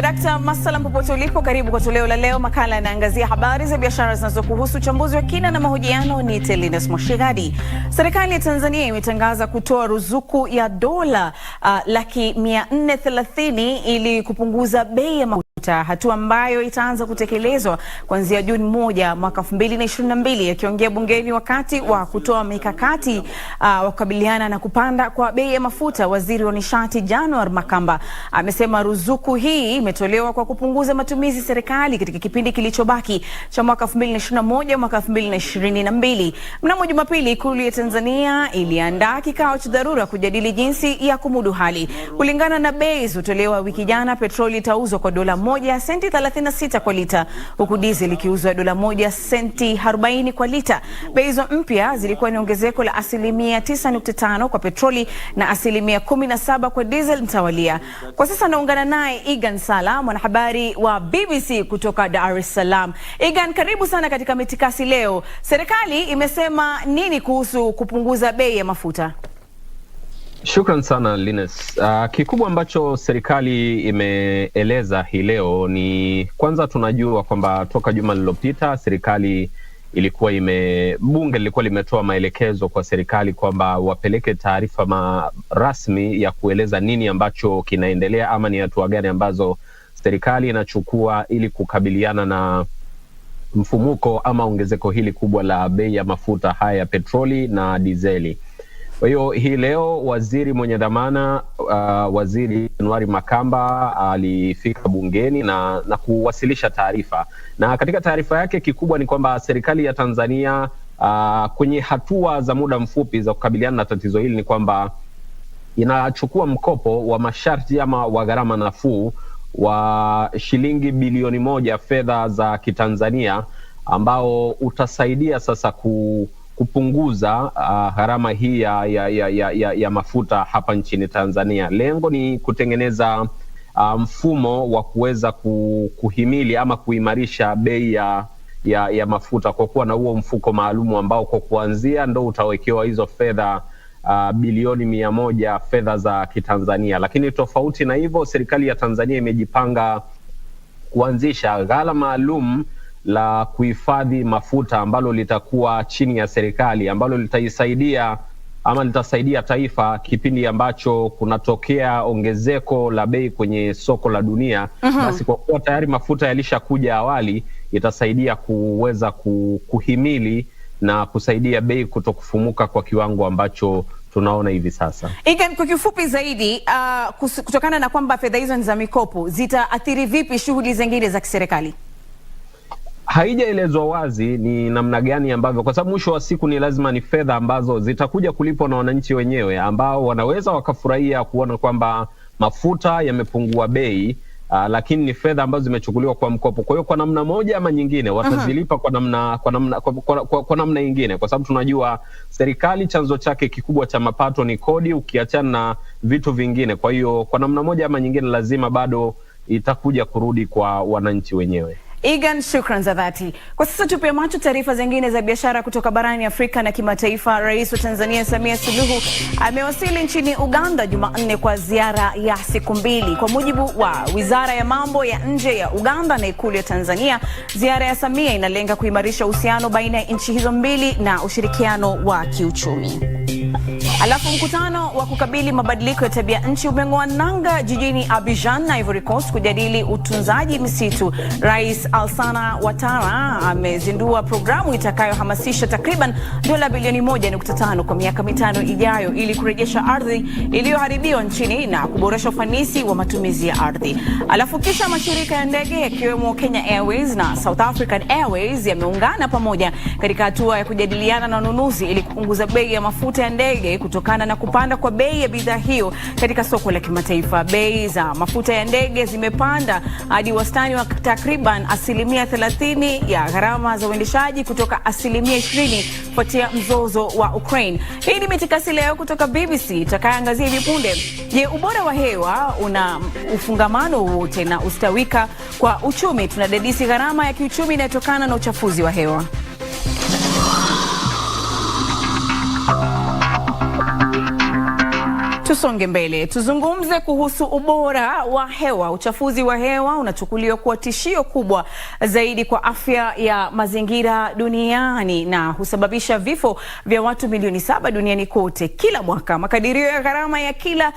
Dakta, masalam popote ulipo, karibu kwa toleo la leo. Makala yanaangazia habari za biashara zinazokuhusu, uchambuzi wa kina na mahojiano. Ni Linus Moshigadi. Serikali ya Tanzania imetangaza kutoa ruzuku ya dola 430,000 ili kupunguza bei ya mafuta, hatua ambayo itaanza kutekelezwa kuanzia Juni 1 mwaka 2022. Akiongea bungeni wakati wa kutoa mikakati wa kukabiliana na kupanda kwa bei ya mafuta, waziri wa nishati January Makamba amesema ruzuku hii imetolewa kwa kupunguza matumizi serikali katika kipindi kilichobaki cha mwaka 2021 mwaka 2022. Mnamo Jumapili, Ikulu ya Tanzania iliandaa kikao cha dharura kujadili jinsi ya kumudu hali. Kulingana na bei zilizotolewa wiki jana, petroli itauzwa kwa dola 1 senti 36 kwa lita, huku diesel ikiuzwa dola 1 senti 40 kwa lita. Bei hizo mpya zilikuwa ni ongezeko la 9.5% kwa petroli na 17% kwa diesel mtawalia. Kwa sasa naungana naye Igan Sala, mwanahabari wa BBC kutoka Dar es Salaam. Igan, karibu sana katika Mitikasi Leo. Serikali imesema nini kuhusu kupunguza bei ya mafuta? Shukran sana Linus. Kikubwa ambacho serikali imeeleza hii leo ni kwanza, tunajua kwamba toka juma lililopita serikali bunge lilikuwa limetoa maelekezo kwa serikali kwamba wapeleke taarifa rasmi ya kueleza nini ambacho kinaendelea ama ni hatua gani ambazo serikali inachukua ili kukabiliana na mfumuko ama ongezeko hili kubwa la bei ya mafuta haya ya petroli na dizeli. Kwa hiyo hii leo waziri mwenye dhamana waziri January Makamba alifika bungeni na kuwasilisha taarifa. Na katika taarifa yake kikubwa ni kwamba serikali ya Tanzania kwenye hatua za muda mfupi za kukabiliana na tatizo hili ni kwamba inachukua mkopo wa masharti ama wa gharama nafuu wa shilingi bilioni 1 fedha za Kitanzania, ambao utasaidia sasa kupunguza gharama hii ya mafuta hapa nchini Tanzania. Lengo ni kutengeneza mfumo wa kuweza kuhimili ama kuimarisha bei ya mafuta kwa kuwa na huo mfuko maalumu ambao kwa kuanzia ndo utawekewa hizo fedha bilioni 100 fedha za Kitanzania. Lakini tofauti na hivyo, serikali ya Tanzania imejipanga kuanzisha ghala maalum la kuhifadhi mafuta ambalo litakuwa chini ya serikali, ambalo litasaidia taifa kipindi ambacho kunatokea ongezeko la bei kwenye soko la dunia. Basi kwa kuwa tayari mafuta yalishakuja awali, itasaidia kuweza kuhimili na kusaidia bei kutokufumuka kwa kiwango ambacho tunaona hivi sasa. Igan, kwa kifupi zaidi, kutokana na kwamba fedha hizo ni za mikopo, zitaathiri vipi shughuli zingine za kiserikali? Haijaelezwa wazi ni namna gani ambavyo, kwa sababu mwisho wa siku ni lazima ni fedha ambazo zitakuja kulipwa na wananchi wenyewe, ambao wanaweza wakafurahia kuona kwamba mafuta yamepungua bei, lakini ni fedha ambazo zimechukuliwa kwa mkopo. Kwa hiyo kwa namna moja ama nyingine watazilipa kwa namna nyingine, kwa sababu tunajua serikali chanzo chake kikubwa cha mapato ni kodi, ukiachana na vitu vingine. Kwa hiyo kwa namna moja ama nyingine lazima bado itakuja kurudi kwa wananchi wenyewe. Igan, shukran za dhati. Kwa sasa tupe macho taarifa zingine za biashara kutoka barani Afrika na kimataifa. Rais wa Tanzania Samia Suluhu amewasili nchini Uganda Jumanne kwa ziara ya siku 2. Kwa mujibu wa Wizara ya Mambo ya Nje ya Uganda na Ikulu ya Tanzania, ziara ya Samia inalenga kuimarisha uhusiano baina ya nchi hizo mbili na ushirikiano wa kiuchumi. Alafu mkutano wa kukabili mabadiliko ya tabia nchi umeng'oa nanga jijini Abidjan na Ivory Coast kujadili utunzaji misitu. Rais Alassane Ouattara amezindua programu itakayohamasisha takriban dola bilioni 1.5 kwa miaka 5 ijayo ili kurejesha ardhi iliyoharibiwa nchini na kuboresha ufanisi wa matumizi ya ardhi. Alafu kisha mashirika ya ndege yakiwemo Kenya Airways na South African Airways yameungana pamoja katika hatua ya kujadiliana na wanunuzi ili kupunguza bei ya mafuta ya ndege kutokana na kupanda kwa bei ya bidhaa hiyo katika soko la kimataifa. Bei za mafuta ya ndege zimepanda hadi wastani wa takriban 30% ya gharama za uendeshaji kutoka 20% kufuatia mzozo wa Ukraine. Hii ni Mitikasi Leo kutoka BBC itakayoangazia hivi punde. Je, ubora wa hewa una ufungamano wote na ustawika kwa uchumi? Tunadadisi gharama ya kiuchumi inayotokana na uchafuzi wa hewa. Tusonge mbele, tuzungumze kuhusu ubora wa hewa. Uchafuzi wa hewa unachukuliwa kuwa tishio kubwa zaidi kwa afya ya mazingira duniani na husababisha vifo vya watu milioni 7 duniani kote kila mwaka. Makadirio ya gharama ya kila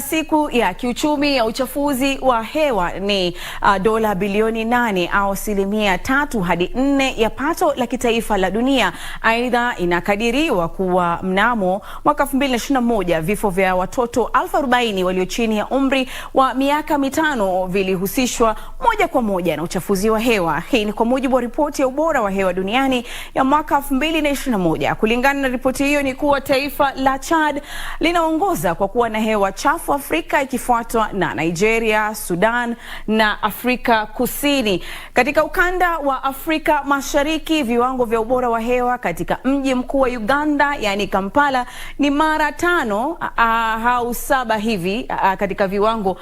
siku ya kiuchumi ya uchafuzi wa hewa ni dola bilioni 8 au 3 hadi 4 ya pato la kitaifa la dunia. Aidha, inakadiriwa kuwa mnamo mwaka 2021 vifo vya watoto 40,000 walio chini ya umri wa miaka 5 vilihusishwa moja kwa moja na uchafuzi wa hewa. Hii ni kwa mujibu wa ripoti ya ubora wa hewa duniani ya mwaka 2021. Kulingana na ripoti hiyo ni kuwa taifa la Chad linaongoza kwa kuwa na hewa chafu Afrika, ikifuatwa na Nigeria, Sudan na Afrika Kusini. Katika ukanda wa Afrika Mashariki, viwango vya ubora wa hewa katika mji mkuu wa Uganda yani Kampala ni mara 5 au 7 hivi katika viwango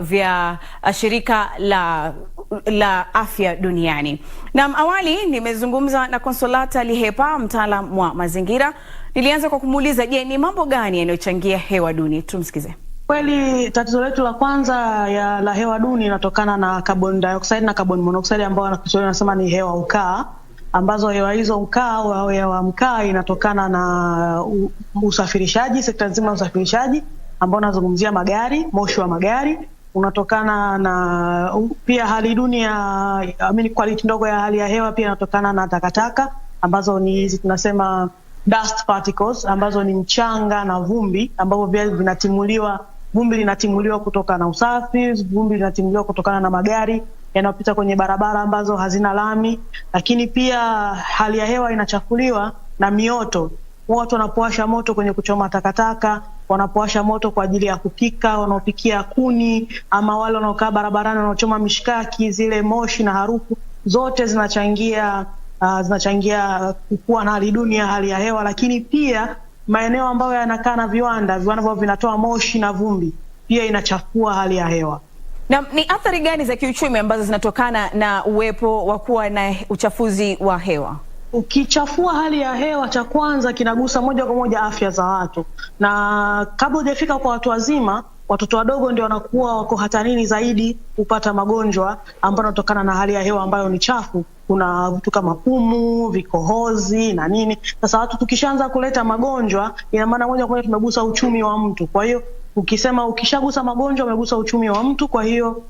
vya shirika la afya duniani. Na awali nimezungumza na Konsolata Lihepa, mtaalamu wa mazingira. Nilianza kwa kumuuliza, je, ni mambo gani yanayochangia hewa duni? Tumsikize. Kweli tatizo letu la kwanza la hewa duni inatokana na carbon dioxide na carbon monoxide ambao wanasema ni hewa ukaa, ambazo hewa hizo au hewa mkaa inatokana na usafirishaji, sekta nzima ya usafirishaji ambao nazungumzia magari, moshi wa magari, unatokana na pia hali duni ya quality ndogo ya hali ya hewa, pia inatokana na takataka ambazo ni hizi tunasema dust particles ambazo ni mchanga na vumbi ambavyo pia vinatimuliwa. Vumbi linatimuliwa kutoka na usafi, vumbi linatimuliwa kutokana na magari yanayopita kwenye barabara ambazo hazina lami. Lakini pia hali ya hewa inachafuliwa na mioto. Watu wanapowasha moto kwenye kuchoma takataka, wanapowasha moto kwa ajili ya kupika, wanaopikia kuni, ama wale wanaokaa barabarani wanaochoma mishikaki, zile moshi na harufu zote zinachangia kukua na hali duni ya hali ya hewa. Lakini pia maeneo ambayo yanakaa na viwanda ambavyo vinatoa moshi na vumbi pia inachafua hali ya hewa. Na ni athari gani za kiuchumi ambazo zinatokana na uwepo wa kuwa na uchafuzi wa hewa? Ukichafua hali ya hewa, cha kwanza kinagusa moja kwa moja afya za watu. Na kabla hujafika kwa watu wazima, watoto wadogo ndio wanakuwa wako hatarini zaidi kupata magonjwa ambayo yanatokana na hali ya hewa ambayo ni chafu. Kuna vitu kama pumu, vikohozi na nini. Sasa watu tukishaanza kuleta magonjwa, ina maana moja kwa moja tumegusa uchumi wa mtu. Kwa hiyo ukisema ukishagusa magonjwa umegusa uchumi wa mtu, kwa hiyo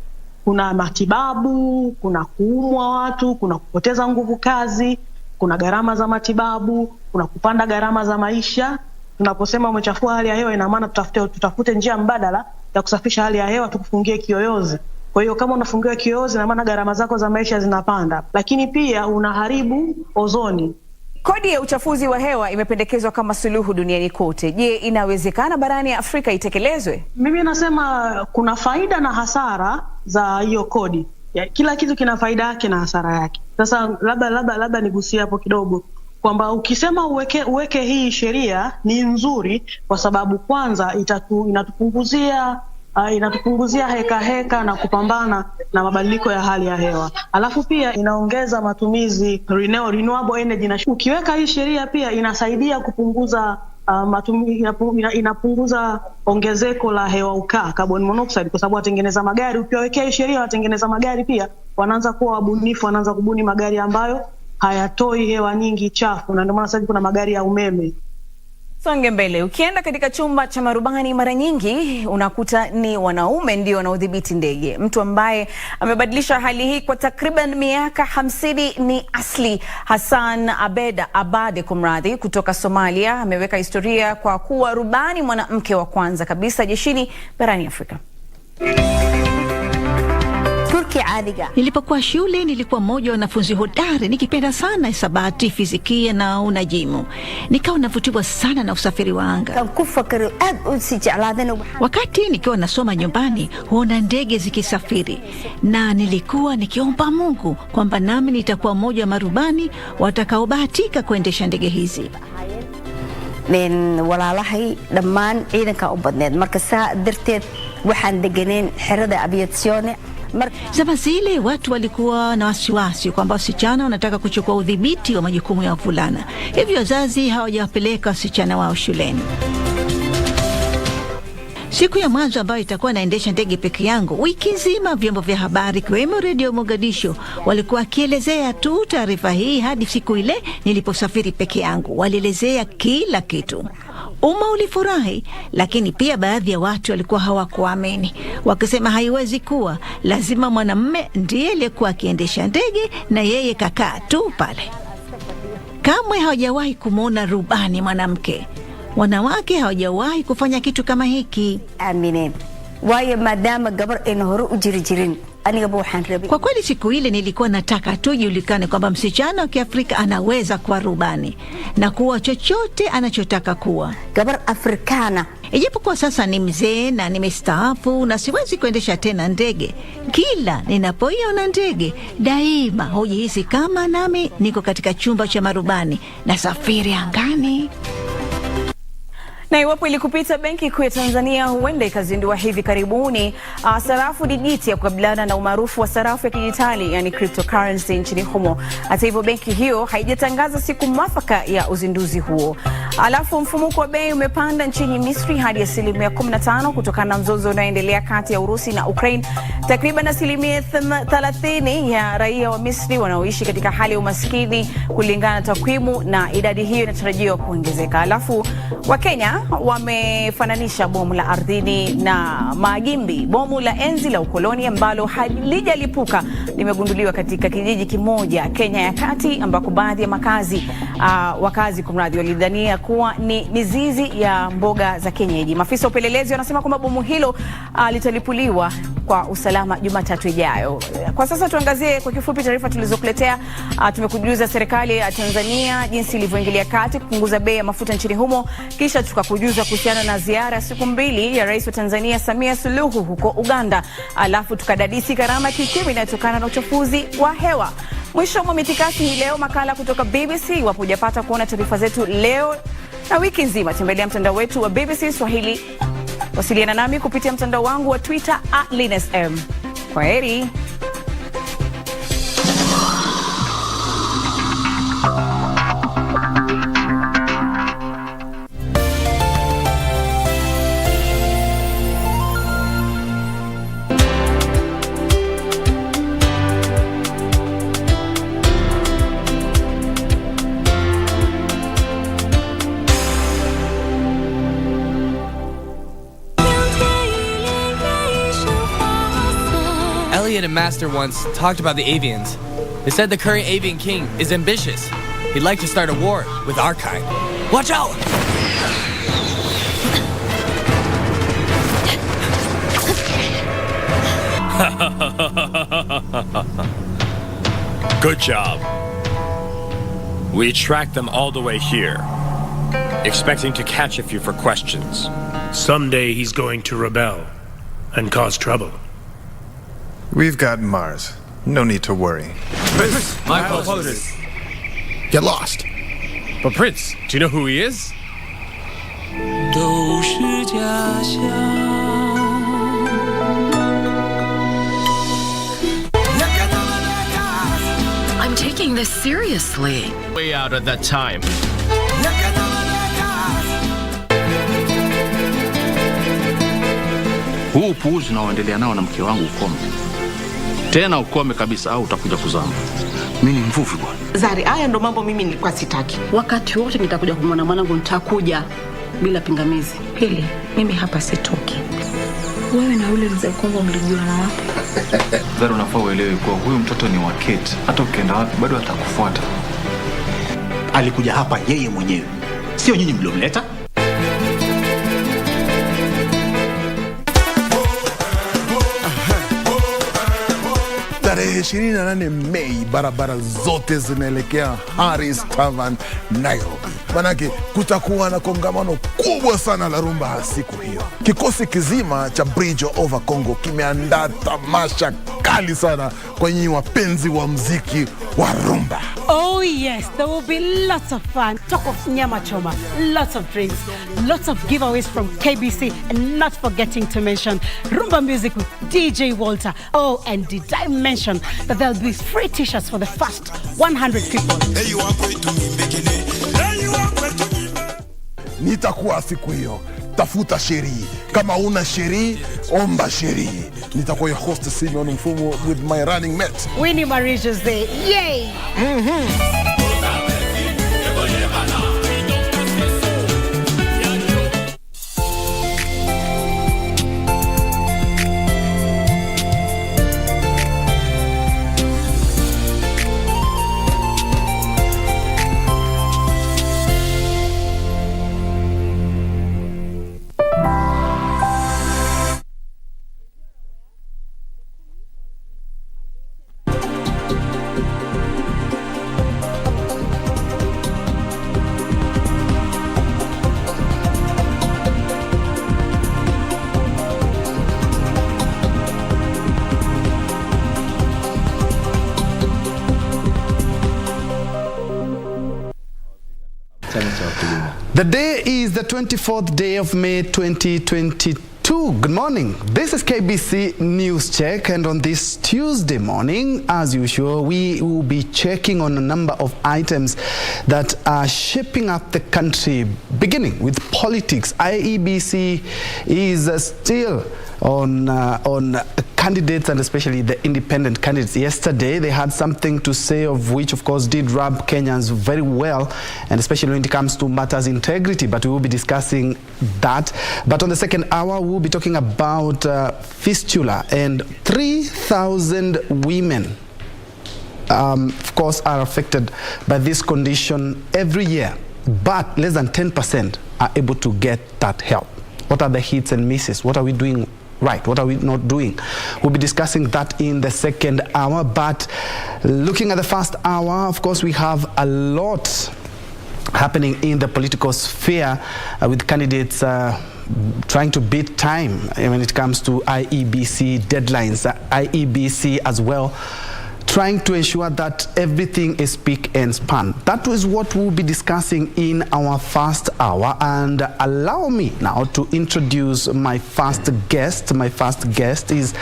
kuna matibabu, kuna kuumwa watu, kuna kupoteza nguvu kazi, kuna gharama za matibabu, kuna kupanda gharama za maisha. Tunaposema umechafua hali ya hewa, ina maana tutafute njia mbadala ya kusafisha hali ya hewa, tukufungie kiyoyozi. Kwa hiyo kama unafungiwa kiyoyozi, ina maana gharama zako za maisha zinapanda. Lakini pia unaharibu ozoni. Kodi ya uchafuzi wa hewa imependekezwa kama suluhu duniani kote. Je, inawezekana barani Afrika itekelezwe? Mimi nasema kuna faida na hasara za hiyo kodi. Kila kitu kina faida yake na hasara yake. Sasa labda nigusie hapo kidogo kwamba ukisema uweke hii sheria ni nzuri kwa sababu kwanza inatupunguzia heka na kupambana na mabadiliko ya hali ya hewa. Alafu pia inaongeza matumizi renewable energy, na ukiweka hii sheria pia inasaidia kupunguza inapunguza ongezeko la hewa ukaa, carbon monoxide, kwa sababu watengeneza magari, ukiwawekea hii sheria watengeneza magari pia wanaanza kuwa wabunifu, wanaanza kubuni magari ambayo hayatoi hewa nyingi chafu, na ndio maana sasa kuna magari ya umeme. Songe mbele. Ukienda katika chumba cha marubani mara nyingi unakuta ni wanaume ndio wanaodhibiti ndege. Mtu ambaye amebadilisha hali hii kwa takriban miaka 50 ni Asli Hassan Abade kumradhi kutoka Somalia. Ameweka historia kwa kuwa rubani mwanamke wa kwanza kabisa jeshini barani Afrika. Nilipokuwa shule nilikuwa mmoja wa wanafunzi hodari nikipenda sana hisabati, fizikia na unajimu. Nikawa navutiwa sana na usafiri wa anga. Wakati nikiwa nasoma nyumbani huona ndege zikisafiri na nilikuwa nikiomba Mungu kwamba nami nitakuwa mmoja wa marubani watakaobahatika kuendesha ndege hizi. walaalahay dhammaan ciidanka u badneed marka saa darteed waxaan deganeen xerada aviazione. Zama zile watu walikuwa na wasiwasi kwamba wasichana wanataka kuchukua udhibiti wa majukumu ya wavulana, hivyo wazazi hawajawapeleka wasichana wao shuleni. Siku ya mwanzo ambayo itakuwa naendesha ndege peke yangu, wiki nzima vyombo vya habari kiwemo Radio Mogadisho walikuwa wakielezea tu taarifa hii hadi siku ile niliposafiri peke yangu. Walielezea kila kitu. Umma ulifurahi, lakini pia baadhi ya watu walikuwa hawakuamini, wakisema haiwezi kuwa, lazima mwanamume ndiye aliyekuwa akiendesha ndege na yeye kakaa tu pale. Kamwe hawajawahi kumuona rubani mwanamke. Wanawake hawajawahi kufanya kitu kama hiki. Amine. Waye madama gabar ina hore u jiri jirin. Kwa kweli siku ile nilikuwa nataka tu julikane kwamba msichana wa Kiafrika anaweza kuwa rubani na kuwa chochote anachotaka kuwa. Gabar Afrikana. Ijapokuwa sasa ni mzee na nimestaafu na siwezi kuendesha tena ndege, kila ninapoiona ndege daima hujihisi kama nami niko katika chumba cha marubani na safiri angani. Na iwapo ilikupita Benki Kuu ya Tanzania huenda ikazindua hivi karibuni sarafu dijiti ya kukabiliana na umaarufu wa sarafu ya kidijitali yani cryptocurrency nchini humo. Hata hivyo benki hiyo haijatangaza siku mwafaka ya uzinduzi huo. Alafu mfumuko wa bei umepanda nchini Misri hadi 15% kutokana na mzozo unaoendelea kati ya Urusi na Ukraine. Takriban 30% ya raia wa Misri wanaoishi katika hali ya umaskini kulingana na takwimu, na idadi hiyo inatarajiwa kuongezeka. Alafu Wakenya wamefananisha bomu la ardhini na magimbi. Bomu la enzi la ukoloni ambalo halijalipuka limegunduliwa katika kijiji kimoja Kenya ya kati, ambako baadhi ya wakazi kumradhi walidhania kuwa ni mizizi ya mboga za kienyeji. Maafisa wa upelelezi wanasema kwamba bomu hilo litalipuliwa kwa usalama Jumatatu ijayo. Kwa sasa tuangazie kwa kifupi taarifa tulizokuletea. Tumekujuza serikali ya Tanzania jinsi ilivyoingilia kati kupunguza bei ya mafuta nchini humo, kisha tukakujuza kuhusiana na ziara ya siku 2 ya Rais wa Tanzania Samia Suluhu huko Uganda, alafu tukadadisi gharama kiuchumi inayotokana na uchafuzi wa hewa. Mwisho wa mitikasi hii leo makala kutoka BBC. Wapo hujapata kuona taarifa zetu leo na wiki nzima, tembelea mtandao wetu wa BBC Swahili. Wasiliana nami kupitia mtandao wangu wa Twitter @LinusM. Kwaheri. Elliot and Master once talked about the avians. They said the current avian king is ambitious. He'd like to start a war with our kind. Watch out! Good job. We tracked them all the way here, expecting to catch a few for questions. Someday he's going to rebel and cause trouble. We've got Mars. No need to worry. Prince, my apologies. Get lost. But Prince, do you know who he is? I'm taking this seriously. Way out at that time. Huu upuuzi unaoendelea nao na mke wangu ukome. Tena ukome kabisa au utakuja kuzama. Mimi ni mvuvi bwana. Zari, haya ndo mambo mimi nilikuwa sitaki. Wakati wote nitakuja kumwona mwanangu, nitakuja bila pingamizi. Pili, mimi hapa sitoki. Wewe na yule mzee Kongo mlijuana wapi? Zari, unafaa uelewe kuwa huyu mtoto ni wa Kate. Hata ukienda wapi bado atakufuata. Alikuja hapa yeye mwenyewe, sio nyinyi mliomleta. Tarehe 28 Mei barabara zote zinaelekea Harris Tavern, Nairobi. Manake kutakuwa na kongamano kubwa sana la rumba siku hiyo. Kikosi kizima cha Bridge Over Congo kimeandaa tamasha kali sana kwa nyinyi wapenzi wa muziki wa rumba. Oh yes, there will be lots of fun. Talk of nyama choma, lots of drinks, lots of giveaways from KBC, and not forgetting to mention rumba music with DJ Walter. Oh, and did I mention that there'll be free t-shirts for the first 100 people. Nitakuwa siku hiyo. Tafuta sheri. Kama una sheri, omba sheri. Nitakuwa your host Simeon Mfumo with my running mate Winnie Mauritius there. Yay! The day is the 24th day of May 2022. Good morning. This is KBC News Check, and on this Tuesday morning, as usual, we will be checking on a number of items that are shaping up the country, beginning with politics. IEBC is still on candidates, and especially the independent candidates. Yesterday they had something to say, of which of course did rub Kenyans very well, and especially when it comes to matters integrity, but we will be discussing that. But on the second hour we will be talking about fistula, and 3,000 women of course are affected by this condition every year, but less than 10% are able to get that help. What are the hits and misses? What are we doing right? What are we not doing? We'll be discussing that in the second hour. But looking at the first hour, of course, we have a lot happening in the political sphere with candidates trying to beat time when it comes to IEBC deadlines. IEBC as well trying to ensure that everything is spick and span. That is what we'll be discussing in our first hour. And allow me now to introduce my first guest. My first guest is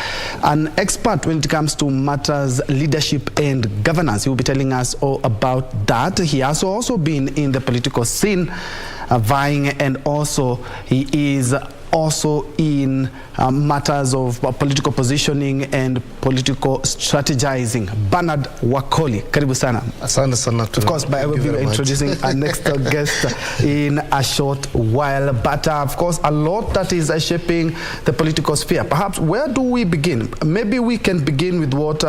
an expert when it comes to matters leadership and governance. He will be telling us all about that. He has also been in the political scene, vying, and also he is also in matters of political positioning and political strategizing. Bernard Wakoli, karibu sana. Asante sana. Of course, I will be introducing our next guest in a short while. But of course, a lot that is shaping the political sphere. Perhaps, where do we begin? Maybe we can begin with what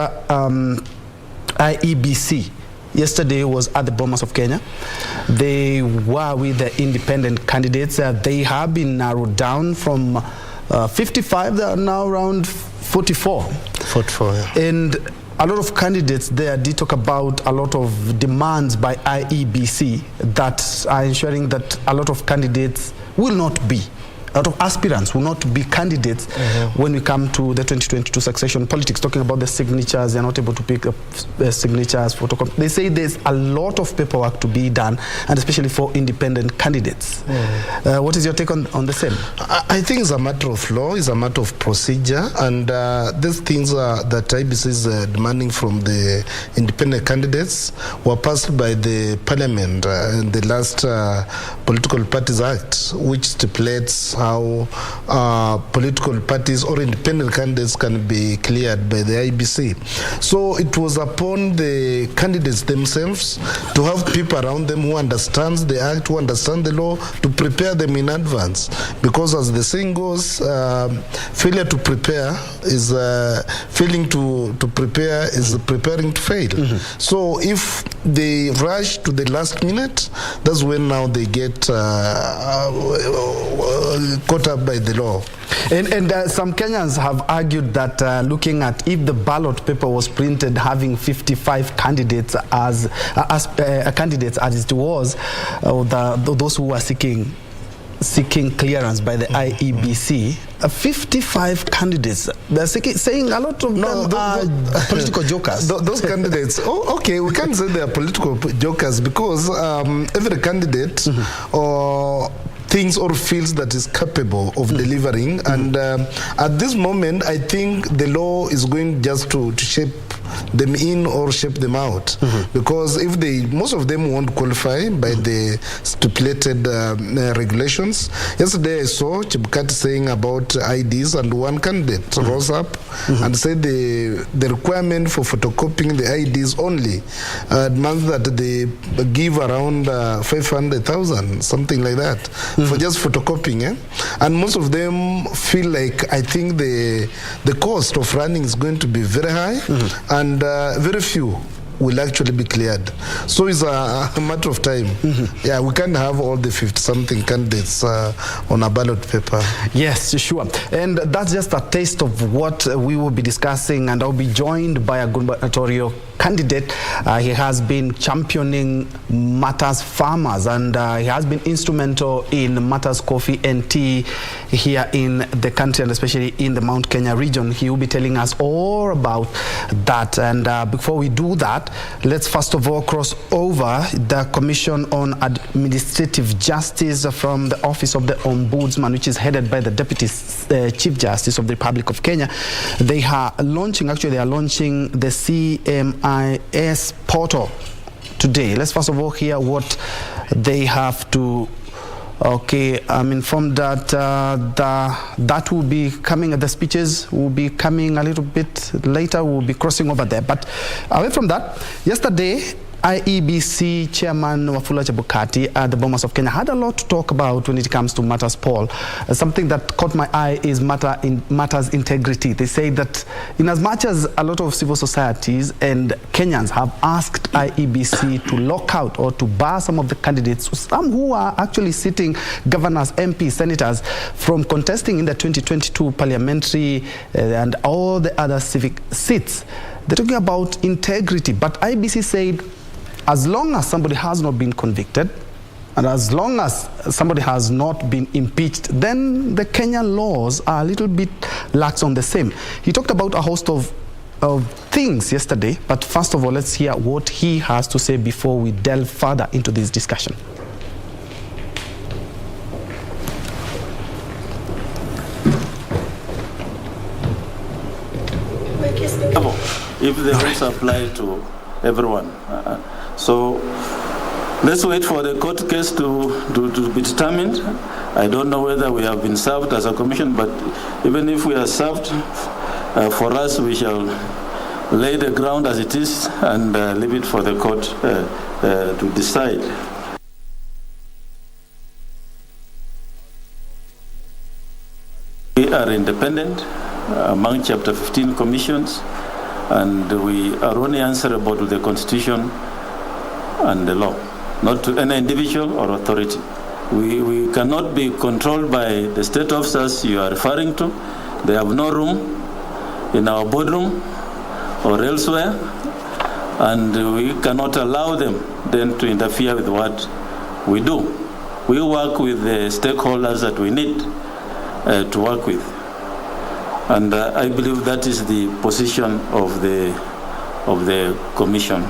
IEBC yesterday was at the Bomas of Kenya. They were with the independent candidates. They have been narrowed down from 55, they are now around 44. 44, yeah. And a lot of candidates there did talk about a lot of demands by IEBC that are ensuring that a lot of candidates will not be, a lot of aspirants will not be candidates when we come to the 2022 succession politics, talking about the signatures. They're not able to pick up signatures, photocopy. They say there's a lot of paperwork to be done, and especially for independent candidates. What is your take on the same? I think it's a matter of law, it's a matter of procedure, and these things that IBC is demanding from the independent candidates were passed by the parliament in the last Political Parties Act, which stipulates how political parties or independent candidates can be cleared by the IBC. So it was upon the candidates themselves to have people around them who understands the act, who understand the law, to prepare them in advance. Because as the saying goes, failure to prepare is failing to prepare is preparing to fail. So if they rush to the last minute, that's when now they get caught up by the law. And some Kenyans have argued that looking at if the ballot paper was printed having 55 candidates as candidates as it was, those who were seeking clearance by the IEBC, 55 candidates. They're saying a lot of them are political jokers. Those candidates, okay, we can't say they are political jokers because every candidate thinks or feels that is capable of delivering. And at this moment, I think the law is going just to shape them in or shape them out. Because if most of them won't qualify by the stipulated regulations. Yesterday I saw Chebukati saying about IDs, and one candidate rose up and said the requirement for photocopying the IDs only demands that they give around 500,000, something like that, for just photocopying. And most of them feel like, I think the cost of running is going to be very high, and very few will actually be cleared. So it's a matter of time. Yeah, we can't have all the 50-something candidates on a ballot paper. Yes, sure. And that's just a taste of what we will be discussing, and I'll be joined by a gubernatorial candidate. He has been championing Matters Farmers, and he has been instrumental in Matters Coffee and Tea here in the country, and especially in the Mount Kenya region. He will be telling us all about that. And before we do that, let's first of all cross over the Commission on Administrative Justice from the Office of the Ombudsman, which is headed by the Deputy Chief Justice of the Republic of Kenya. They are launching the CMIS portal today. Let's first of all hear what they have to. Okay, I'm informed that that will be coming, the speeches will be coming a little bit later. We'll be crossing over there. But away from that, yesterday, IEBC Chairman Wafula Chebukati at the Bomas of Kenya had a lot to talk about when it comes to Matters Poll. Something that caught my eye is Matters integrity. They say that in as much as a lot of civil societies and Kenyans have asked IEBC to lock out or to bar some of the candidates, some who are actually sitting governors, MPs, senators from contesting in the 2022 parliamentary and all the other civic seats, they're talking about integrity. But IEBC said, as long as somebody has not been convicted, and as long as somebody has not been impeached, then the Kenyan laws are a little bit lax on the same. He talked about a host of things yesterday, but first of all, let's hear what he has to say before we delve further into this discussion. If the rules apply to everyone. So let's wait for the court case to be determined. I don't know whether we have been served as a commission, but even if we are served, for us we shall lay the ground as it is and leave it for the court to decide. We are independent among Chapter 15 commissions, and we are only answerable to the Constitution and the law, not to any individual or authority. We cannot be controlled by the state officers you are referring to. They have no room in our boardroom or elsewhere, and we cannot allow them then to interfere with what we do. We work with the stakeholders that we need to work with. And I believe that is the position of the Commission.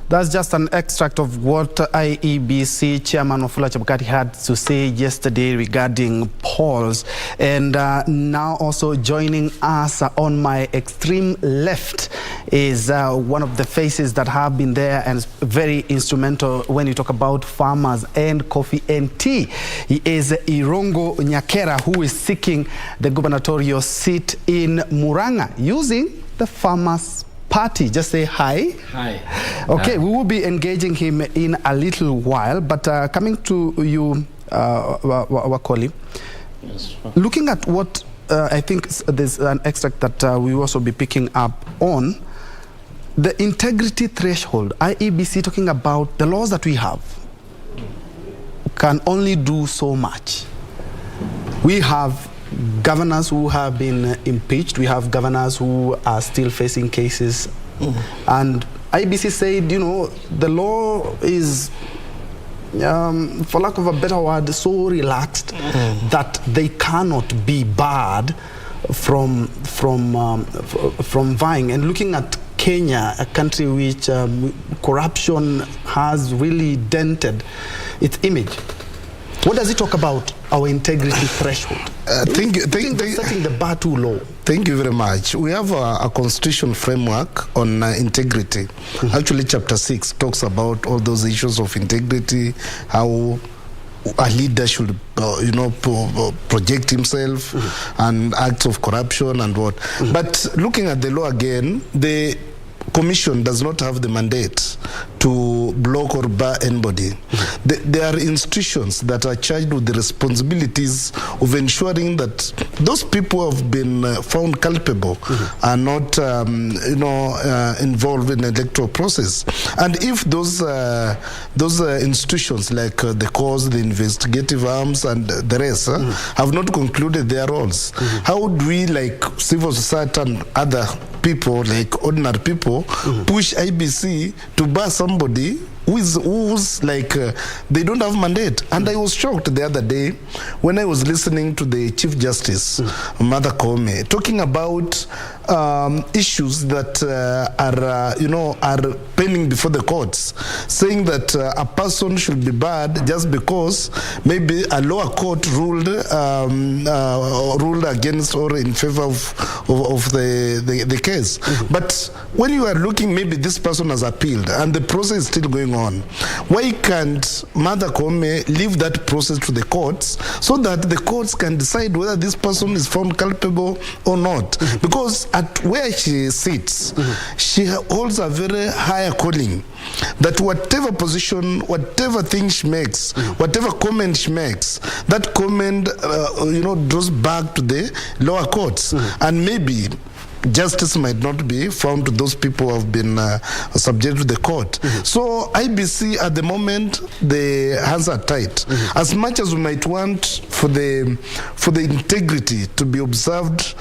That's just an extract of what IEBC Chairman Wafula Chebukati had to say yesterday regarding polls. And now also joining us on my extreme left is one of the faces that have been there and very instrumental when you talk about farmers and coffee and tea. He is Irongo Nyakera, who is seeking the gubernatorial seat in Murang'a using the Farmers Party. Just say hi. Hi. Okay, we will be engaging him in a little while, but coming to you, Wakoli, looking at what I think there's an extract that we will also be picking up on, the integrity threshold. IEBC talking about the laws that we have can only do so much. We have governors who have been impeached. We have governors who are still facing cases. And IEBC said, you know, the law is, for lack of a better word, so relaxed that they cannot be barred from vying. And looking at Kenya, a country which corruption has really dented its image, what does it talk about our integrity threshold? Thank you. Setting the bar too low. Thank you very much. We have a constitution framework on integrity. Actually, Chapter 6 talks about all those issues of integrity, how a leader should, project himself, and acts of corruption and what. But looking at the law again, the Commission does not have the mandate to block or bar anybody. There are institutions that are charged with the responsibilities of ensuring that those people who have been found culpable are not, involved in the electoral process. And if those institutions like the courts, the investigative arms, and the rest have not concluded their roles, how do we, like civil society and other people, like ordinary people, push IBC to bar somebody who's like they don't have mandate? And I was shocked the other day when I was listening to the Chief Justice, Martha Koome, talking about issues that are pending before the courts, saying that a person should be barred just because maybe a lower court ruled against or in favor of the case. But when you are looking, maybe this person has appealed and the process is still going on, why can't Martha Koome leave that process to the courts so that the courts can decide whether this person is found culpable or not? Because at where she sits, she holds a very higher calling, that whatever position, whatever thing she makes, whatever comment she makes, that comment draws back to the lower courts. And maybe justice might not be found to those people who have been subject to the court. So IBC at the moment, the hands are tight. As much as we might want for the integrity to be observed,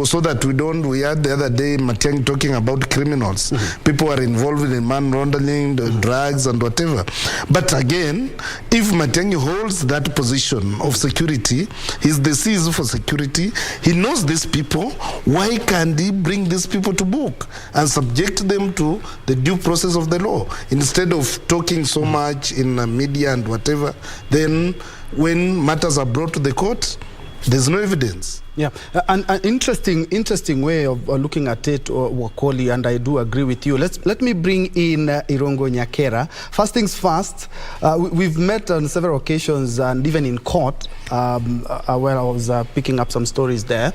so that we had the other day Matiang'i talking about criminals, people are involved in man laundering, drugs and whatever. But again, if Matiang'i holds that position of security, he's the CISO for security, he knows these people, why can't he bring these people to book and subject them to the due process of the law, instead of talking so much in media and whatever? Then when matters are brought to the court, there's no evidence. Yeah, an interesting way of looking at it, Wakoli, and I do agree with you. Let me bring in Irongo Nyakera. First things first, we've met on several occasions and even in court, where I was picking up some stories there.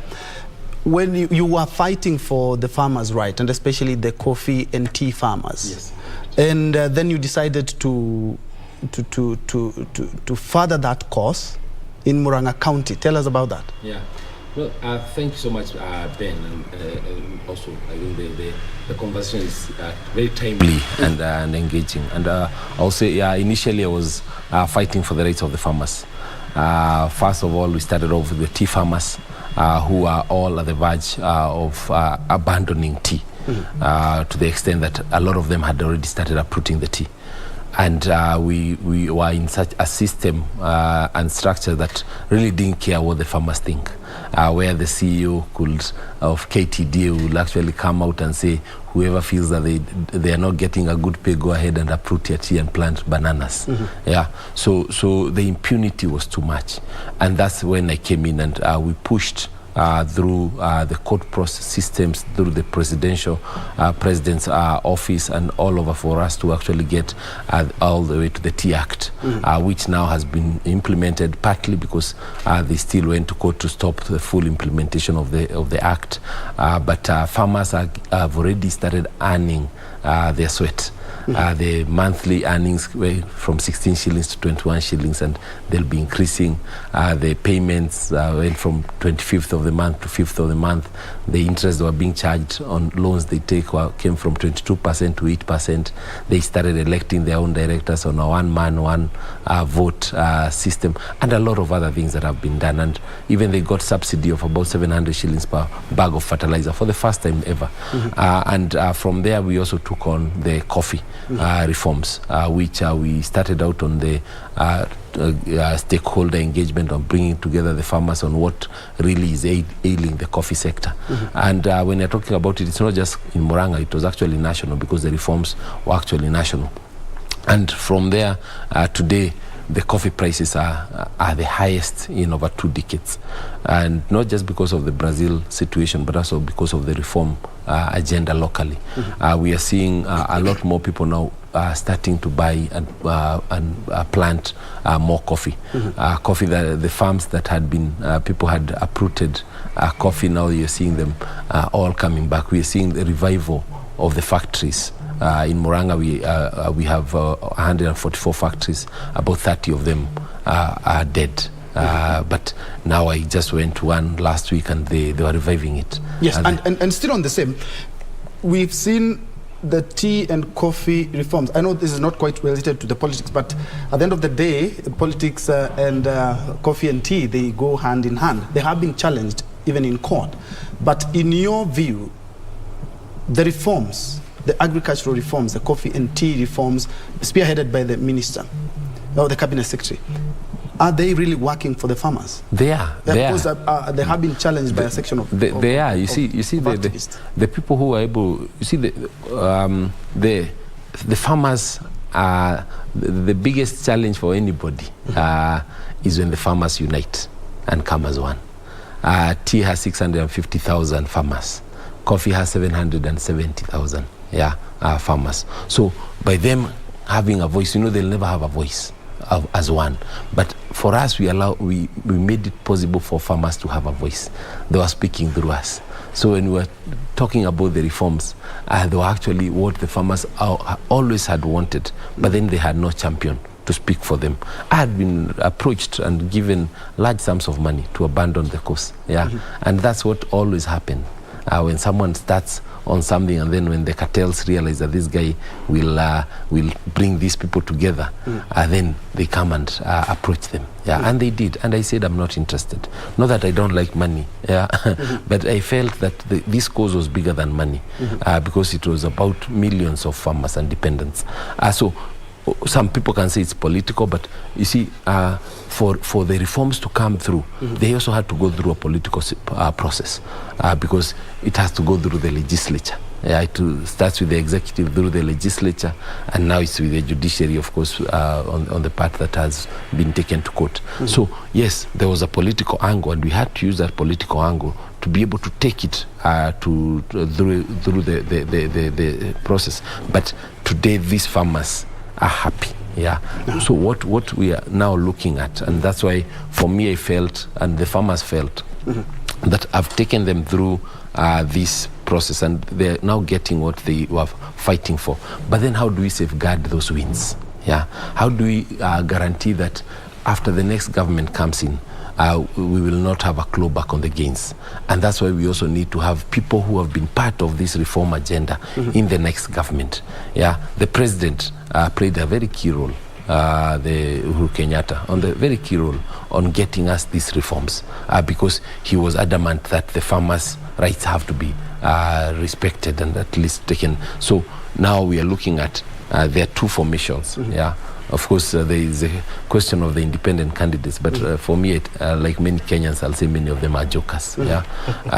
When you were fighting for the farmers' right, and especially the coffee and tea farmers, yes. And then you decided to further that cause in Murang'a County. Tell us about that. Yeah. Well, thank you so much, Ben, and also I think the conversation is very timely and engaging. And I'll say, initially I was fighting for the rights of the farmers. First of all, we started off with the tea farmers, who are all at the verge of abandoning tea, to the extent that a lot of them had already started uprooting the tea. And we were in such a system and structure that really didn't care what the farmers think. Where the CEO of KTD will actually come out and say, whoever feels that they are not getting a good pay, go ahead and uproot your tea and plant bananas. Yeah. So the impunity was too much, and that's when I came in and we pushed through the court process systems, through the president's office and all over for us to actually get all the way to the Tea Act, which now has been implemented partly because they still went to court to stop the full implementation of the act. But farmers have already started earning their sweat. The monthly earnings were from 16 shillings to 21 shillings, and they'll be increasing. The payments went from 25th of the month to 5th of the month. The interest they were being charged on loans they take came from 22% to 8%. They started electing their own directors on a one-man, one-vote system, and a lot of other things that have been done. And even they got subsidy of about 700 shillings per bag of fertilizer for the first time ever. And from there, we also took on the coffee reforms, which we started out on the stakeholder engagement on bringing together the farmers on what really is ailing the coffee sector. And when you're talking about it, it's not just in Murang'a, it was actually national because the reforms were actually national. And from there, today, the coffee prices are the highest in over 2 decades. And not just because of the Brazil situation, but also because of the reform agenda locally. We are seeing a lot more people now starting to buy and plant more coffee. Coffee, the farms that had been, people had uprooted coffee, now you're seeing them all coming back. We are seeing the revival of the factories. In Murang'a, we have 144 factories. About 30 of them are dead. But now I just went to one last week and they were reviving it. Yes, and still on the same, we've seen the tea and coffee reforms. I know this is not quite related to the politics, but at the end of the day, politics and coffee and tea, they go hand in hand. They have been challenged even in court. But in your view, the reforms, the agricultural reforms, the coffee and tea reforms spearheaded by the minister or the cabinet secretary, are they really working for the farmers? They are. They have been challenged by a section of they are. You see the people who are able. You see the farmers are the biggest challenge for anybody. Is when the farmers unite and come as one. Tea has 650,000 farmers. Coffee has 770,000. Farmers. So by them having a voice, they'll never have a voice as one. But for us, we made it possible for farmers to have a voice. They were speaking through us. So when we were talking about the reforms, they were actually what the farmers always had wanted, but then they had no champion to speak for them. I had been approached and given large sums of money to abandon the cause. And that's what always happened. When someone starts on something, and then when the cartels realize that this guy will bring these people together, then they come and approach them. And they did. And I said, I'm not interested. Not that I don't like money, but I felt that this cause was bigger than money, because it was about millions of farmers and dependents. So some people can say it's political, but you see, for the reforms to come through, they also had to go through a political process, because it has to go through the legislature. It starts with the executive, through the legislature, and now it's with the judiciary, of course, on the part that has been taken to court. So yes, there was a political angle, and we had to use that political angle to be able to take it through the process. But today, these farmers are happy. So what we are now looking at, and that's why for me I felt, and the farmers felt, that I've taken them through this process, and they're now getting what they were fighting for. But then how do we safeguard those wins? How do we guarantee that after the next government comes in, we will not have a clawback on the gains? And that's why we also need to have people who have been part of this reform agenda in the next government. The president played a very key role, the Uhuru Kenyatta, on the very key role on getting us these reforms, because he was adamant that the farmers' rights have to be respected and at least taken. So now we are looking at there are two formations. Yeah. Of course, there is a question of the independent candidates, but for me, like many Kenyans, I'll say many of them are jokers. Yeah,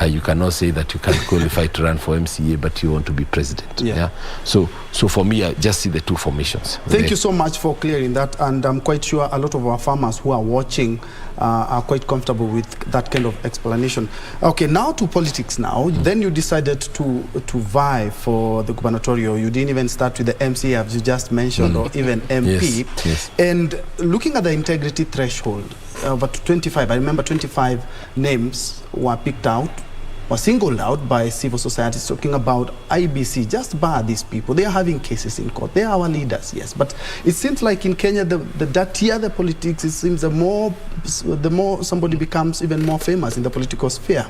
you cannot say that you can qualify to run for MCA, but you want to be president. Yeah. So for me, I just see the two formations. Thank you so much for clearing that, and I'm quite sure a lot of our farmers who are watching are quite comfortable with that kind of explanation. Okay, now to politics now. Then you decided to vie for the gubernatorial. You didn't even start with the MCA, as you just mentioned, or even MP. Yes. And looking at the integrity threshold, but 25, I remember 25 names were picked out, or singled out by civil society, talking about IBC, just bar these people. They are having cases in court. They are our leaders, yes. But it seems like in Kenya, the dirtier the politics, it seems the more somebody becomes even more famous in the political sphere.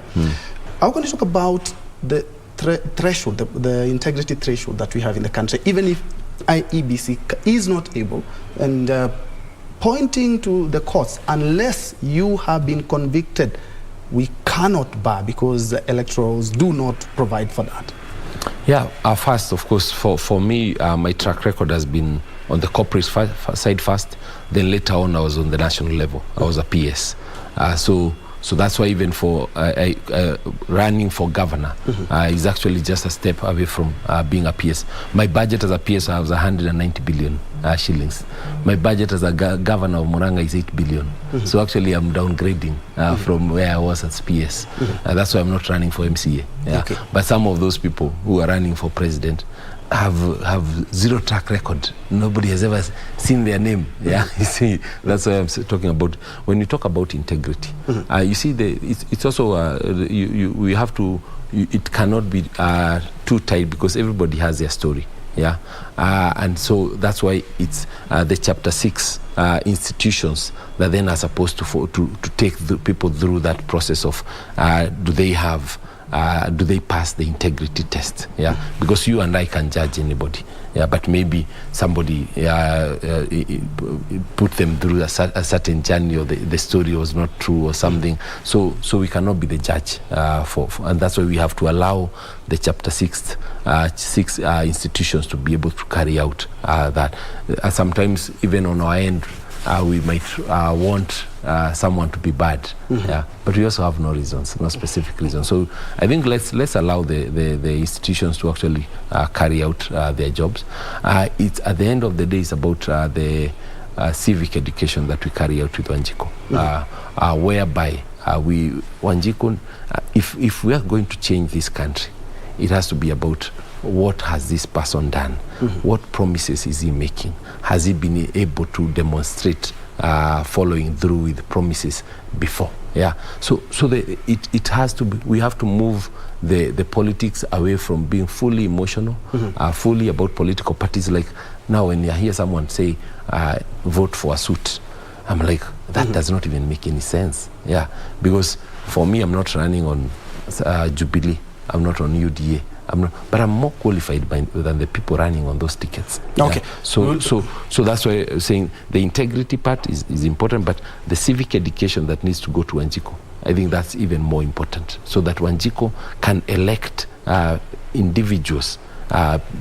How can you talk about the threshold, the integrity threshold that we have in the country, even if IEBC is not able, and pointing to the courts, unless you have been convicted, we cannot bar because the electorals do not provide for that? Yeah, first, of course, for me, my track record has been on the corporate side first, then later on I was on the national level. I was a PS. So that's why even for running for governor is actually just a step away from being a PS. My budget as a PS was 190 billion shillings. My budget as a governor of Murang'a is 8 billion. So actually I'm downgrading from where I was as PS. That's why I'm not running for MCA. Yeah. Okay. But some of those people who are running for president have zero track record. Nobody has ever seen their name. Yeah, you see, that's why I'm talking about. When you talk about integrity, you see, it's also we have to. It cannot be too tight because everybody has their story. Yeah, and so that's why it's the Chapter 6 institutions that then are supposed to take the people through that process of do they pass the integrity test? Yeah, because you and I can judge anybody. Yeah, but maybe somebody put them through a certain journey, or the story was not true or something. So we cannot be the judge and that's why we have to allow the Chapter 6 institutions to be able to carry out that. Sometimes even on our end, we might want someone to be bad, yeah, but we also have no reasons, no specific reasons. So I think let's allow the institutions to actually carry out their jobs. It's at the end of the day, it's about the civic education that we carry out with Wanjiku, whereby Wanjiku, if we are going to change this country, it has to be about what has this person done, what promises is he making, has he been able to demonstrate following through with promises before. Yeah, so it has to be, we have to move the politics away from being fully emotional, fully about political parties. Like now when you hear someone say vote for a suit, I'm like, that does not even make any sense. Yeah, because for me, I'm not running on Jubilee, I'm not on UDA, but I'm more qualified than the people running on those tickets. Okay. Yeah. So that's why I'm saying the integrity part is important, but the civic education that needs to go to Wanjiku, I think that's even more important, so that Wanjiku can elect individuals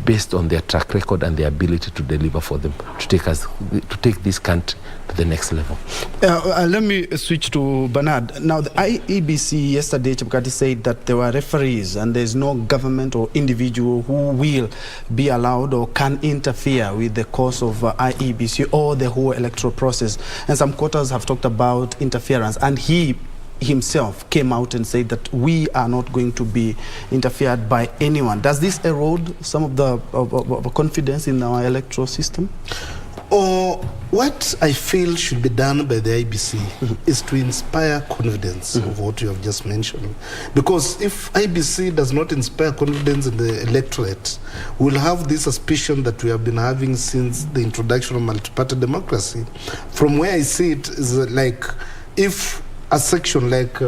based on their track record and their ability to deliver for them, to take this country to the next level. Let me switch to Bernard. Now, the IEBC yesterday, Chebukati said that there were referees and there's no government or individual who will be allowed or can interfere with the course of IEBC or the whole electoral process. And some quarters have talked about interference, and he himself came out and said that we are not going to be interfered by anyone. Does this erode some of the confidence in our electoral system? What I feel should be done by the IBC is to inspire confidence of what you have just mentioned. Because if IBC does not inspire confidence in the electorate, we'll have this suspicion that we have been having since the introduction of multi-party democracy. From where I see it is like, if a section like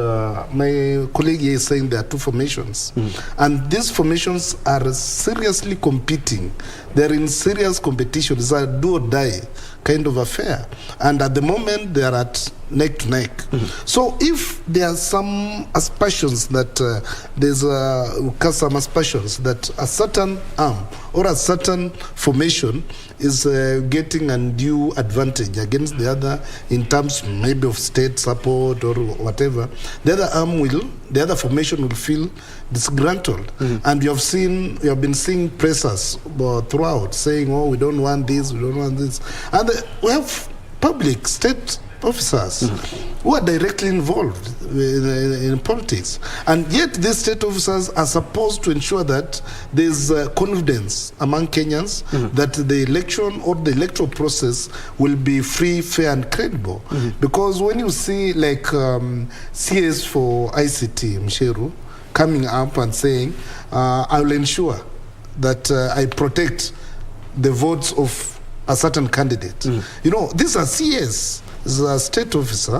my colleague here is saying, there are two formations, and these formations are seriously competing They're in serious competition. It's a do or die kind of affair. And at the moment, they are at neck to neck. So if there are some aspersions that some aspersions that a certain arm or a certain formation is getting undue advantage against the other in terms maybe of state support or whatever, the other formation will feel disgruntled. And you have been seeing pressers throughout saying, oh, we don't want this, we don't want this. And we have public state officers who are directly involved in politics, and yet these state officers are supposed to ensure that there's confidence among Kenyans that the election or the electoral process will be free, fair and credible. Because when you see like CS for ICT Msheru coming up and saying I will ensure that I protect the votes of a certain candidate. You know, these are CS, is a state officer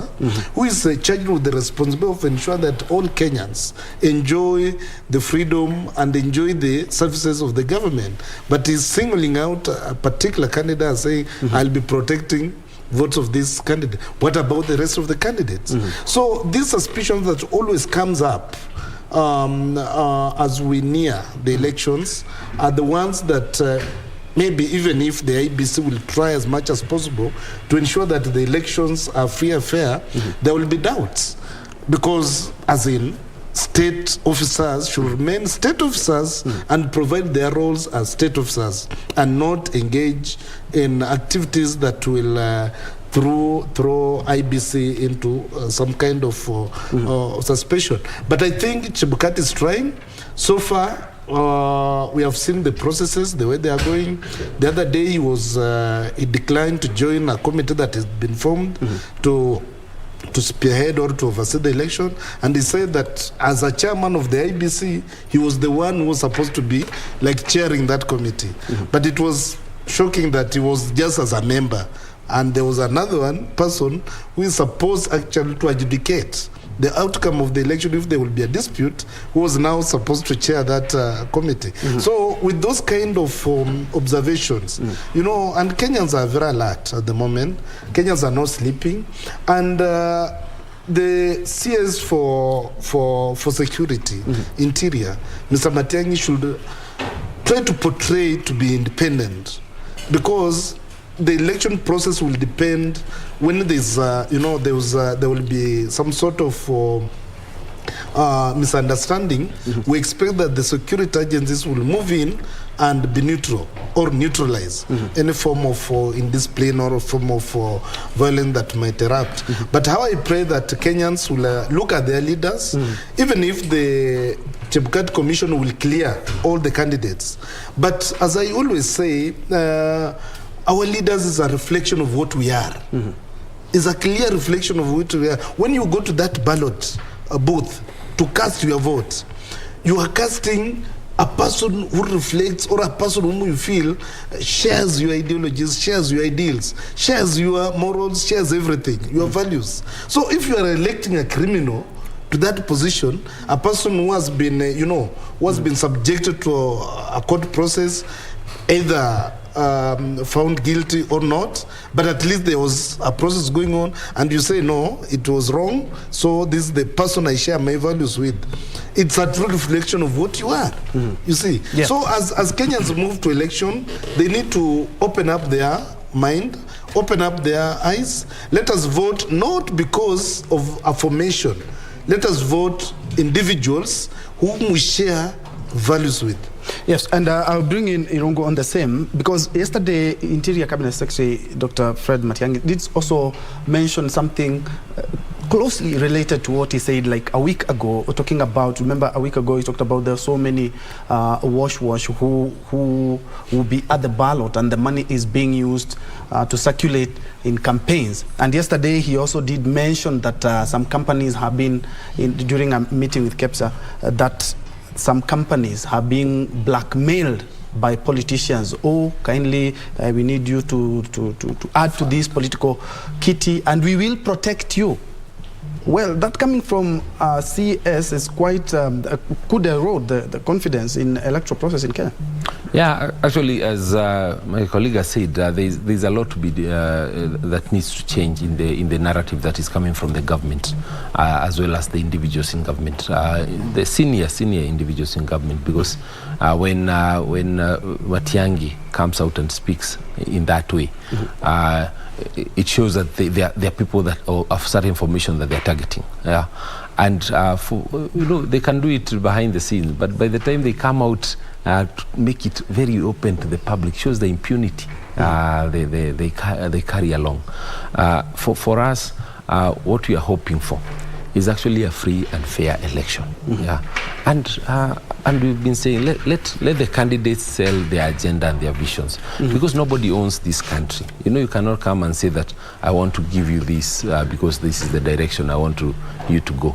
who is charged with the responsibility of ensuring that all Kenyans enjoy the freedom and enjoy the services of the government. But he's singling out a particular candidate and saying, I'll be protecting votes of this candidate. What about the rest of the candidates? So these suspicions that always comes up as we near the elections are the ones that maybe even if the IBC will try as much as possible to ensure that the elections are free and fair, there will be doubts. Because, as in, state officers should remain state officers and provide their roles as state officers and not engage in activities that will throw IBC into some kind of suspicion. But I think Chebukati is trying. So far, we have seen the processes, the way they are going. The other day he declined to join a committee that has been formed to spearhead or to oversee the election, and he said that as a chairman of the IBC, he was the one who was supposed to be like chairing that committee. But it was shocking that he was just as a member, and there was another person who is supposed actually to adjudicate the outcome of the election if there will be a dispute, who was now supposed to chair that committee. So with those kind of observations, you know, and Kenyans are very alert at the moment. Kenyans are not sleeping, and the CS for security, interior, Mr. Matiang'i should try to portray to be independent, because the election process will depend when there's, there will be some sort of misunderstanding. We expect that the security agencies will move in and be neutral or neutralize any form of indiscipline or a form of violence that might erupt. But how I pray that Kenyans will look at their leaders, even if the Chebukati Commission will clear all the candidates. But as I always say, our leaders is a reflection of what we are. It's a clear reflection of what we are. When you go to that ballot booth to cast your vote, you are casting a person who reflects, or a person whom you feel shares your ideologies, shares your ideals, shares your morals, shares everything, your values. So if you are electing a criminal to that position, a person who has been, who has been subjected to a court process, either found guilty or not, but at least there was a process going on, and you say, no, it was wrong, so this is the person I share my values with. It's a true reflection of what you are, you see. Yeah. So as Kenyans move to election, they need to open up their mind, open up their eyes. Let us vote not because of a formation. Let us vote individuals whom we share values with. Yes, and I'll bring in Irungu on the same, because yesterday Interior Cabinet Secretary Dr. Fred Matiang'i did also mention something closely related to what he said like a week ago, talking about, remember a week ago he talked about there are so many wash who will be at the ballot and the money is being used to circulate in campaigns. And yesterday he also did mention that some companies have been, during a meeting with KEPSA, that some companies have been blackmailed by politicians. Oh, kindly, we need you to add to this political kitty and we will protect you. Well, that coming from CS is quite, could erode the confidence in electoral process in Kenya. Yeah, actually, as my colleague has said, there's a lot to be that needs to change in the narrative that is coming from the government, as well as the individuals in government, the senior individuals in government. Because when Matiang'i comes out and speaks in that way, it shows that there are people that of certain information that they're targeting. Yeah, and they can do it behind the scenes, but by the time they come out to make it very open to the public, shows the impunity they carry along. For us, what we are hoping for is actually a free and fair election. Yeah, and we've been saying let the candidates sell their agenda and their visions, because nobody owns this country. You cannot come and say that I want to give you this because this is the direction I want you to go.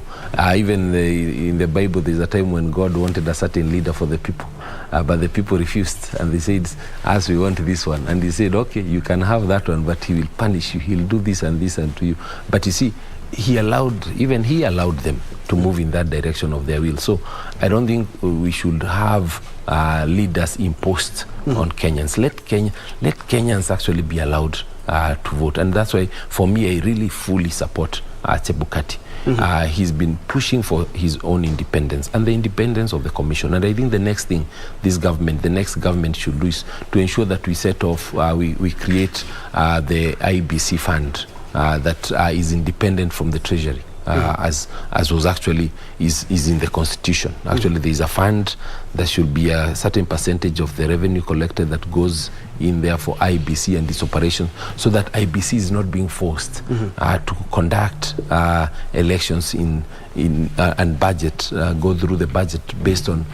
Even in the Bible, there's a time when God wanted a certain leader for the people, but the people refused, and they said, "As we want this one," and he said, "Okay, you can have that one, but he will punish you. He'll do this and this and to you." But you see, he allowed them to move in that direction of their will. So I don't think we should have leaders imposed on Kenyans. Let Kenyans actually be allowed to vote, and that's why, for me, I really fully support Chebukati. He's been pushing for his own independence and the independence of the commission. And I think the next thing the next government should do is to ensure that we set off, we create the IBC fund that is independent from the treasury, as was actually is in the constitution. Actually, there is a fund that should be a certain percentage of the revenue collected that goes in there for IBC and its operation, so that IBC is not being forced to conduct elections and budget, go through the budget based on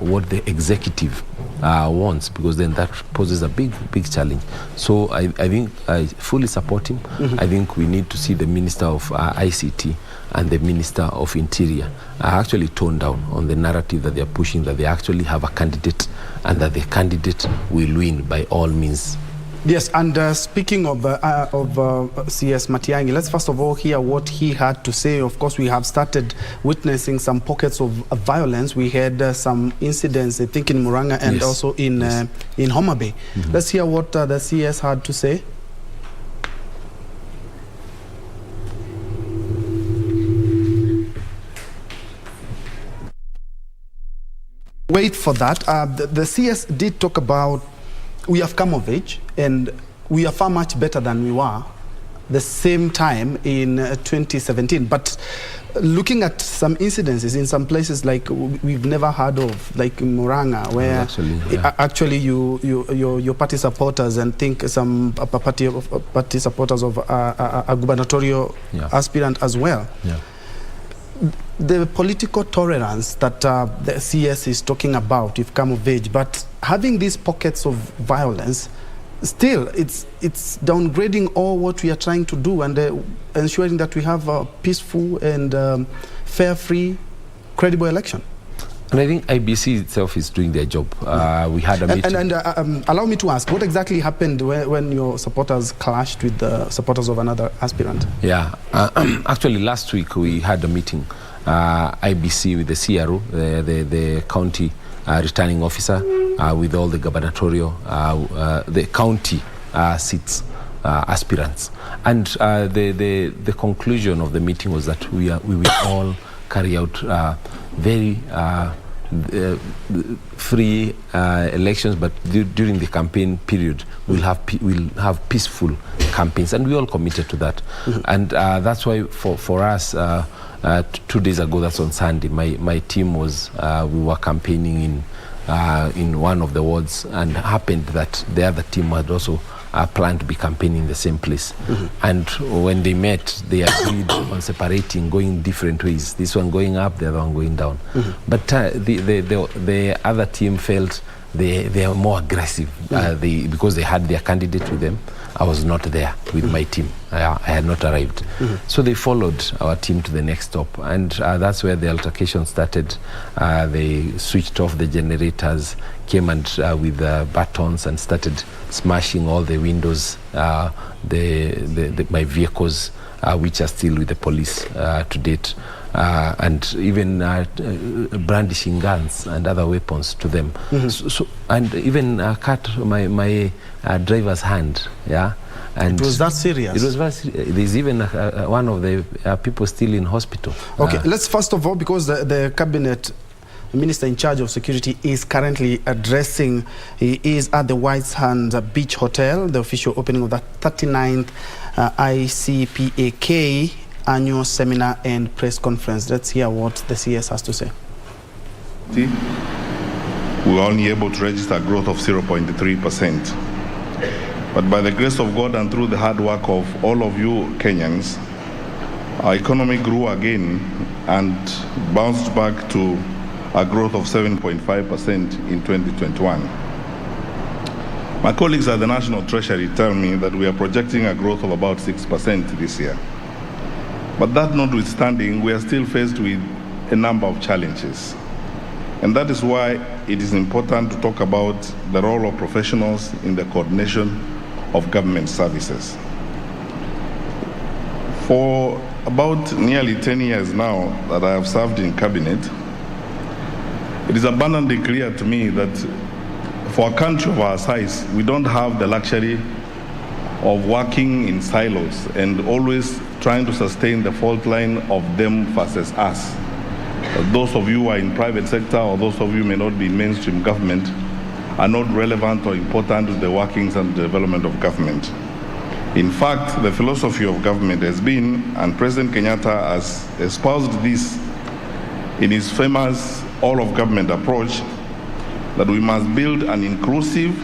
what the executive wants, because then that poses a big challenge. So I think I fully support him. I think we need to see the Minister of ICT and the Minister of Interior actually tone down on the narrative that they're pushing, that they actually have a candidate and that the candidate will win by all means. Yes, and speaking of CS Matiang'i, let's first of all hear what he had to say. Of course, we have started witnessing some pockets of violence. We had some incidents, I think, in Murang'a and also in Homa Bay. Let's hear what the CS had to say. Wait for that. The CS did talk about we have come of age and we are far much better than we were the same time in 2017. But looking at some incidences in some places like we've never heard of, like in Murang'a, where actually your party supporters and think some party supporters of a gubernatorial aspirant as well. Yeah. The political tolerance that the CS is talking about, you've come of age, but having these pockets of violence, still it's downgrading all what we are trying to do and ensuring that we have a peaceful and fair, free, credible election. And I think IBC itself is doing their job. We had a meeting. And allow me to ask, what exactly happened when your supporters clashed with the supporters of another aspirant? Yeah, actually last week we had a meeting, IBC with the CRO, the county returning officer, with all the gubernatorial, the county seats aspirants. And the conclusion of the meeting was that we will all carry out very free elections, but during the campaign period we'll have peaceful campaigns, and we all committed to that. And that's why for us, 2 days ago, that's on Sunday, my team was we were campaigning in one of the wards, and happened that the other team had also planned to be campaigning in the same place. And when they met, they agreed on separating, going different ways. This one going up, the other one going down. But the other team felt they are more aggressive because they had their candidate with them. I was not there with my team. I had not arrived. So they followed our team to the next stop, and that's where the altercation started. They switched off the generators, came and with batons and started smashing all the windows, my vehicles, which are still with the police to date. and even brandishing guns and other weapons to them. And even cut my driver's hand. Yeah. And it was that serious? It was very serious. There's even one of the people still in hospital. Okay, let's first of all, because the cabinet minister in charge of security is currently addressing, he is at the White Sands Beach Hotel, the official opening of the 39th ICPAK annual seminar and press conference. Let's hear what the CS has to say. We were only able to register growth of 0.3%. But by the grace of God and through the hard work of all of you Kenyans, our economy grew again and bounced back to a growth of 7.5% in 2021. My colleagues at the National Treasury tell me that we are projecting a growth of about 6% this year. But that notwithstanding, we are still faced with a number of challenges. And that is why it is important to talk about the role of professionals in the coordination of government services. For about nearly 10 years now that I have served in cabinet, it is abundantly clear to me that for a country of our size, we don't have the luxury of working in silos and always trying to sustain the fault line of them versus us. Those of you who are in private sector or those of you who may not be in mainstream government are not relevant or important to the workings and development of government. In fact, the philosophy of government has been, and President Kenyatta has espoused this in his famous all-of-government approach, that we must build an inclusive,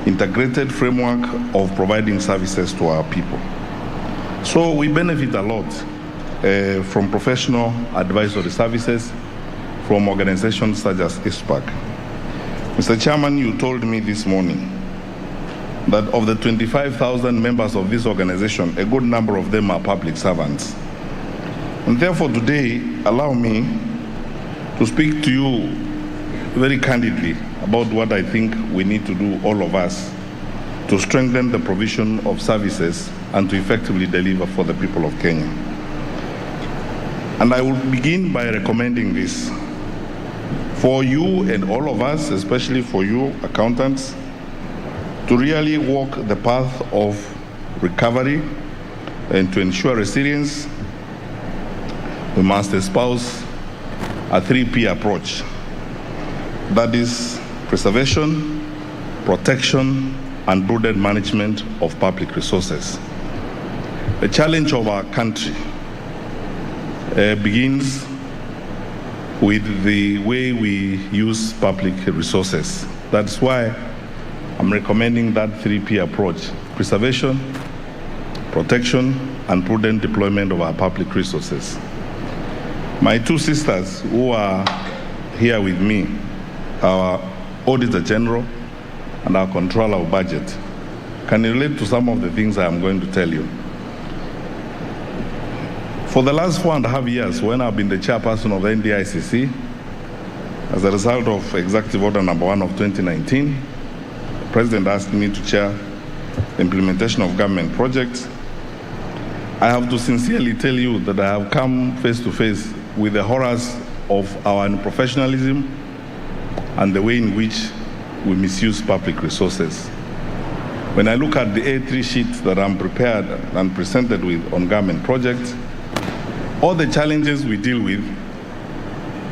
integrated framework of providing services to our people. So we benefit a lot from professional advisory services from organizations such as ISPAC. Mr. Chairman, you told me this morning that of the 25,000 members of this organization, a good number of them are public servants. And therefore today, allow me to speak to you very candidly about what I think we need to do, all of us, to strengthen the provision of services and to effectively deliver for the people of Kenya. And I will begin by recommending this. For you and all of us, especially for you accountants, to really walk the path of recovery and to ensure resilience, we must espouse a 3P approach. That is preservation, protection, and prudent management of public resources. The challenge of our country begins with the way we use public resources. That's why I'm recommending that 3P approach: preservation, protection, and prudent deployment of our public resources. My two sisters who are here with me, our Auditor General and our Controller of Budget, can relate to some of the things I am going to tell you. For the last 4.5 years, when I've been the chairperson of the NDICC, as a result of Executive Order Number 1 of 2019, the President asked me to chair the implementation of government projects. I have to sincerely tell you that I have come face to face with the horrors of our unprofessionalism and the way in which we misuse public resources. When I look at the A3 sheets that I'm prepared and presented with on government projects, all the challenges we deal with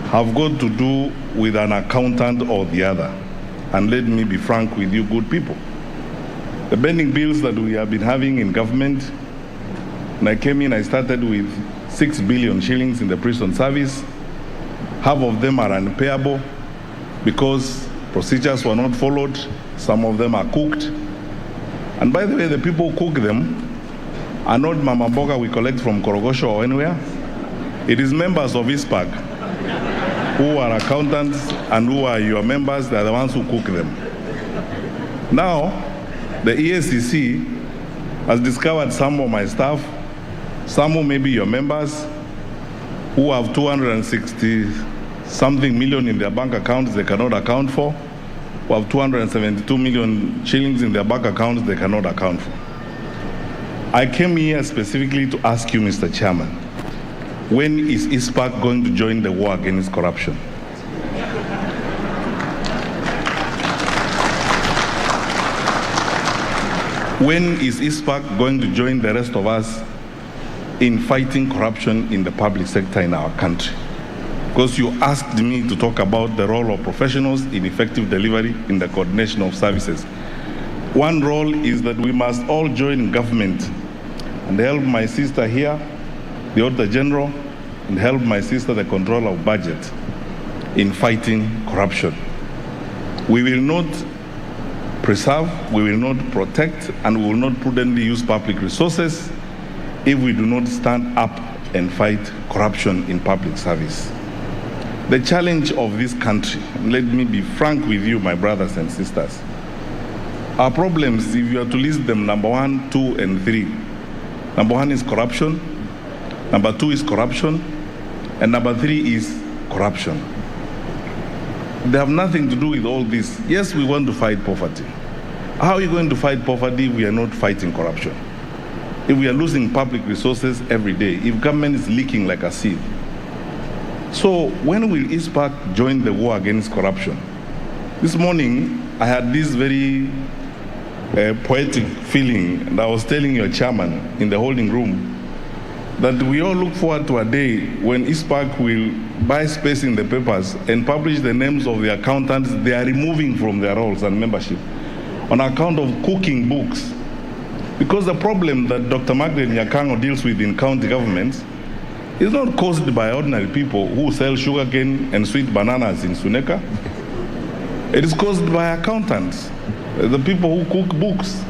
have got to do with an accountant or the other. And let me be frank with you, good people. The pending bills that we have been having in government, when I came in, I started with 6 billion shillings in the prison service. Half of them are unpayable because procedures were not followed. Some of them are cooked. And by the way, the people who cook them are not Mama Mboga we collect from Korogosho or anywhere. It is members of ISPAC who are accountants and who are your members. They are the ones who cook them. Now, the EACC has discovered some of my staff, some who may be your members, who have 260-something million in their bank accounts they cannot account for, who have 272 million shillings in their bank accounts they cannot account for. I came here specifically to ask you, Mr. Chairman, When is ISPAC going to join the war against corruption? When is ISPAC going to join the rest of us in fighting corruption in the public sector in our country? Because you asked me to talk about the role of professionals in effective delivery in the coordination of services. One role is that we must all join government and help my sister here, the Auditor General, and help my sister, the Controller of Budget, in fighting corruption. We will not preserve, we will not protect, and we will not prudently use public resources if we do not stand up and fight corruption in public service. The challenge of this country, let me be frank with you, my brothers and sisters, our problems, if you are to list them, number 1, 2, and 3. Number 1 is corruption, number 2 is corruption, and number 3 is corruption. They have nothing to do with all this. Yes, we want to fight poverty. How are you going to fight poverty if we are not fighting corruption? If we are losing public resources every day, if government is leaking like a sieve. So when will ISPAC join the war against corruption? This morning, I had this very poetic feeling, and I was telling your chairman in the holding room that we all look forward to a day when ISPAC will buy space in the papers and publish the names of the accountants they are removing from their roles and membership on account of cooking books. Because the problem that Dr. Margaret Nyakango deals with in county governments is not caused by ordinary people who sell sugarcane and sweet bananas in Suneka. It is caused by accountants. The people who cook books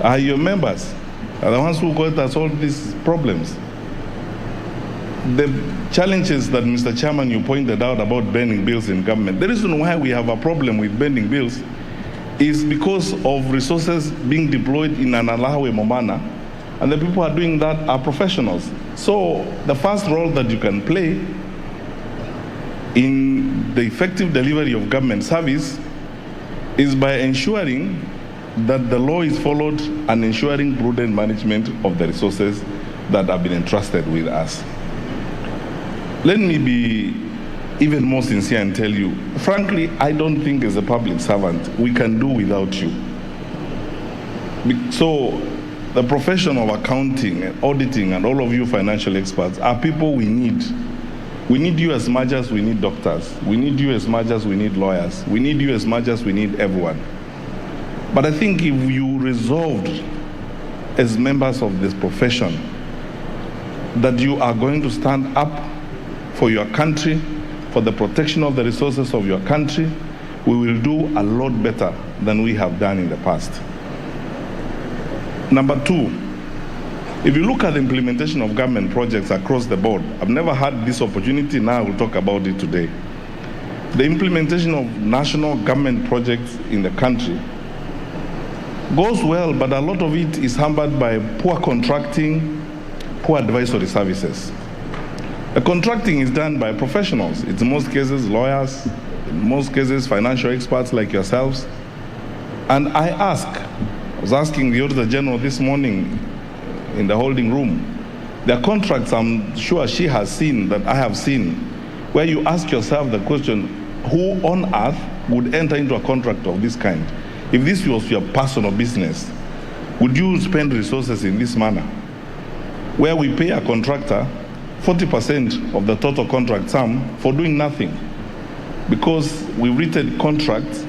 are your members, are the ones who got us all these problems. The challenges that, Mr. Chairman, you pointed out about bending bills in government, the reason why we have a problem with bending bills is because of resources being deployed in an allowable manner, and the people who are doing that are professionals. So the first role that you can play in the effective delivery of government service is by ensuring that the law is followed and ensuring prudent management of the resources that have been entrusted with us. Let me be even more sincere and tell you, frankly, I don't think as a public servant we can do without you. So the profession of accounting and auditing and all of you financial experts are people we need. We need you as much as we need doctors. We need you as much as we need lawyers. We need you as much as we need everyone. But I think if you resolved as members of this profession that you are going to stand up for your country, for the protection of the resources of your country, we will do a lot better than we have done in the past. Number 2, if you look at the implementation of government projects across the board, I've never had this opportunity, now I will talk about it today. The implementation of national government projects in the country goes well, but a lot of it is hampered by poor contracting, poor advisory services. The contracting is done by professionals. It's in most cases lawyers, in most cases financial experts like yourselves. And I was asking the Auditor General this morning in the holding room, there are contracts I'm sure she has seen, that I have seen, where you ask yourself the question, who on earth would enter into a contract of this kind? If this was your personal business, would you spend resources in this manner? Where we pay a contractor 40% of the total contract sum for doing nothing, because we've written contracts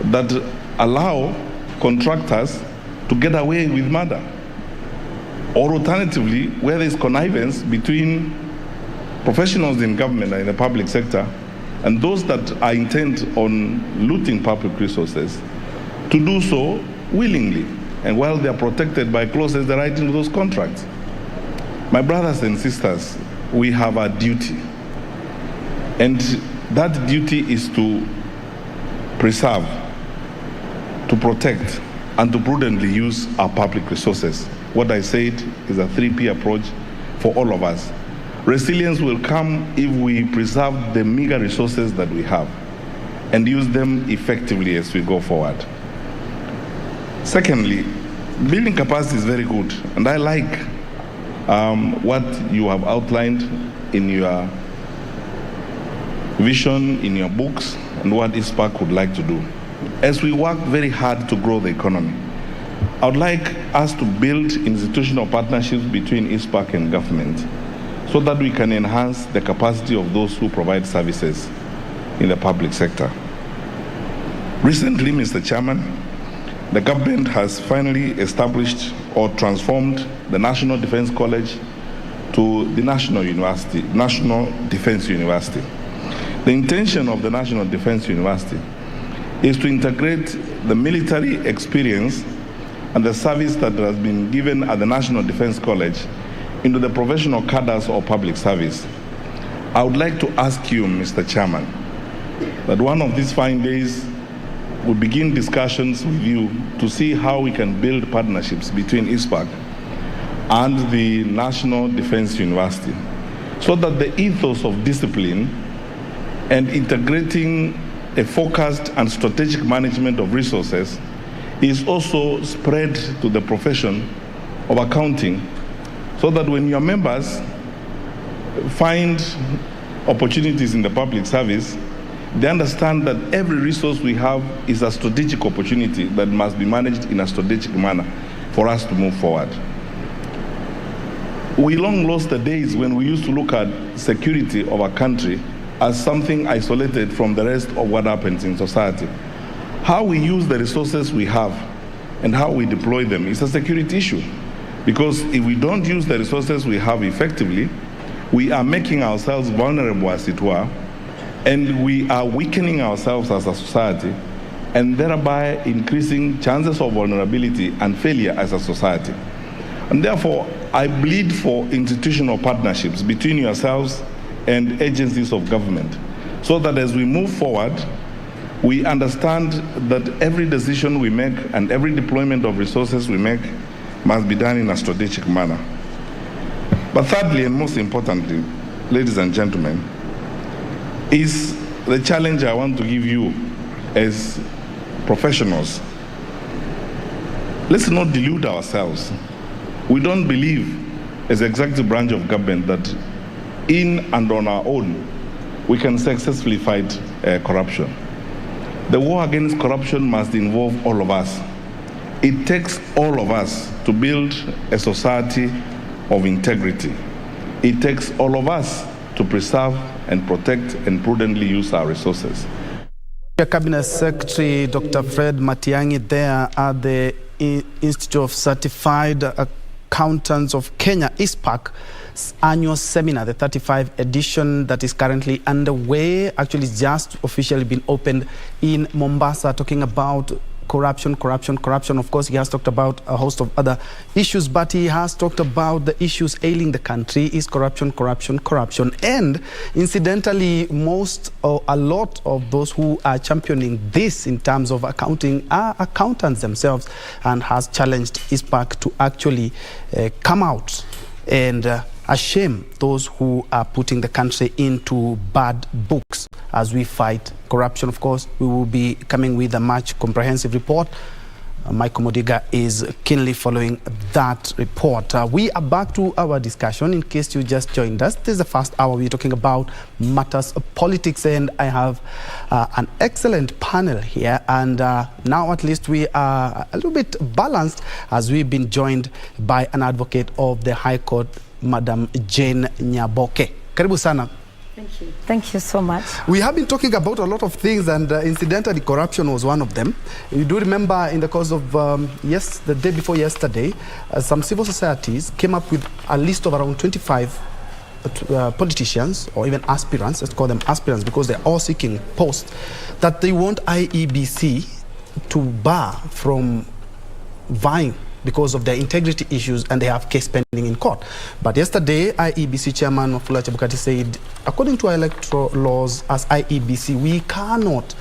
that allow contractors to get away with murder. Or alternatively, where there's connivance between professionals in government and in the public sector and those that are intent on looting public resources, to do so willingly, and while they are protected by clauses that write into those contracts. My brothers and sisters, we have a duty, and that duty is to preserve, to protect, and to prudently use our public resources. What I said is a 3P approach for all of us. Resilience will come if we preserve the meager resources that we have and use them effectively as we go forward. Secondly, building capacity is very good, and I like what you have outlined in your vision, in your books, and what ISPAC would like to do. As we work very hard to grow the economy, I would like us to build institutional partnerships between ISPAC and government so that we can enhance the capacity of those who provide services in the public sector. Recently, Mr. Chairman, the government has finally established or transformed the National Defense College to the National University, National Defense University. The intention of the National Defense University is to integrate the military experience and the service that has been given at the National Defense College into the professional cadres of public service. I would like to ask you, Mr. Chairman, that one of these fine days we begin discussions with you to see how we can build partnerships between ISPAC and the National Defense University so that the ethos of discipline and integrating a focused and strategic management of resources is also spread to the profession of accounting so that when your members find opportunities in the public service, they understand that every resource we have is a strategic opportunity that must be managed in a strategic manner for us to move forward. We long lost the days when we used to look at security of a country as something isolated from the rest of what happens in society. How we use the resources we have and how we deploy them is a security issue. Because if we don't use the resources we have effectively, we are making ourselves vulnerable, as it were, and we are weakening ourselves as a society, and thereby increasing chances of vulnerability and failure as a society. And therefore, I plead for institutional partnerships between yourselves and agencies of government, so that as we move forward, we understand that every decision we make and every deployment of resources we make must be done in a strategic manner. But thirdly, and most importantly, ladies and gentlemen, is the challenge I want to give you as professionals. Let's not delude ourselves. We don't believe, as the executive branch of government, that in and on our own, we can successfully fight corruption. The war against corruption must involve all of us. It takes all of us to build a society of integrity. It takes all of us to preserve and protect and prudently use our resources. Cabinet Secretary Dr. Fred Matiang'i there at the Institute of Certified Accountants of Kenya, ISPAC's annual seminar, the 35th edition that is currently underway, actually just officially been opened in Mombasa, talking about corruption. Of course, he has talked about a host of other issues, but he has talked about the issues ailing the country is corruption. And incidentally, a lot of those who are championing this in terms of accounting are accountants themselves, and has challenged ISPAC to actually come out and shame those who are putting the country into bad books as we fight corruption. Of course, we will be coming with a much comprehensive report. Michael Modiga is keenly following that report. We are back to our discussion. In case you just joined us, this is the first hour. We're talking about matters of politics, and I have an excellent panel here. And now at least we are a little bit balanced, as we've been joined by an advocate of the High Court, Madam Jane Nyaboke. Karibu sana. Thank you. Thank you so much. We have been talking about a lot of things, and incidentally, corruption was one of them. You do remember in the course of the day before yesterday, some civil societies came up with a list of around 25 politicians, or even aspirants, let's call them aspirants because they're all seeking posts, that they want IEBC to bar from vying because of their integrity issues, and they have case pending in court. But yesterday, IEBC Chairman Wafula Chebukati said, according to our electoral laws as IEBC, we cannot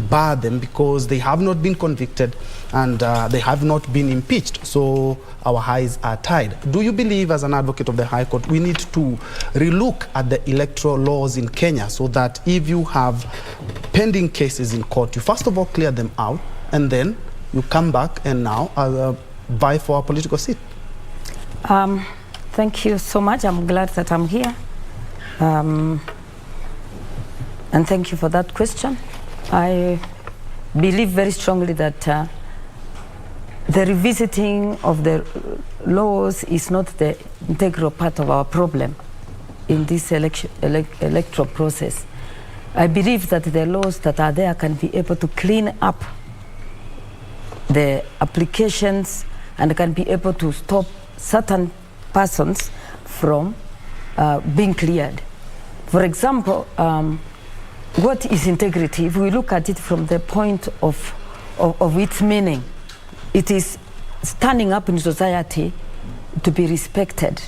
bar them because they have not been convicted and they have not been impeached. So our hands are tied. Do you believe, as an advocate of the High Court, we need to relook at the electoral laws in Kenya so that if you have pending cases in court, you first of all clear them out, and then you come back and now vie for a political seat? Thank you so much. I'm glad that I'm here. And thank you for that question. I believe very strongly that the revisiting of the laws is not the integral part of our problem in this electoral process. I believe that the laws that are there can be able to clean up the applications and can be able to stop certain persons from being cleared. For example, what is integrity? If we look at it from the point of its meaning, it is standing up in society to be respected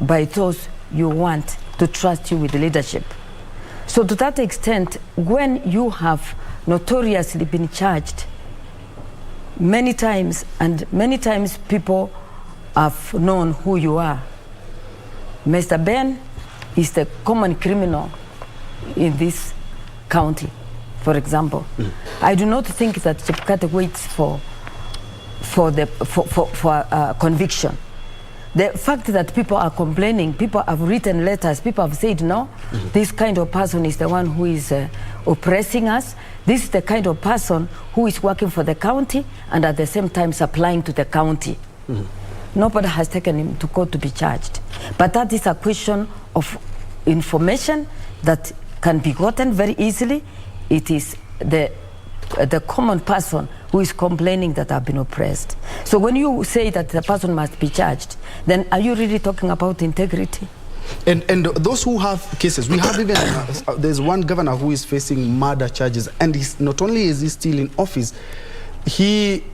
by those you want to trust you with leadership. So to that extent, when you have notoriously been charged many times, and many times people have known who you are. Mr. Ben is the common criminal in this county, for example. I do not think that Chepkati waits for conviction. The fact that people are complaining, people have written letters, people have said, no, this kind of person is the one who is oppressing us. This is the kind of person who is working for the county and at the same time supplying to the county. Nobody has taken him to court to be charged. But that is a question of information that can be gotten very easily. It is the common person who is complaining that I've been oppressed. So when you say that the person must be charged, then are you really talking about integrity? And those who have cases, we have even, there's one governor who is facing murder charges, and he's, not only is he still in office, he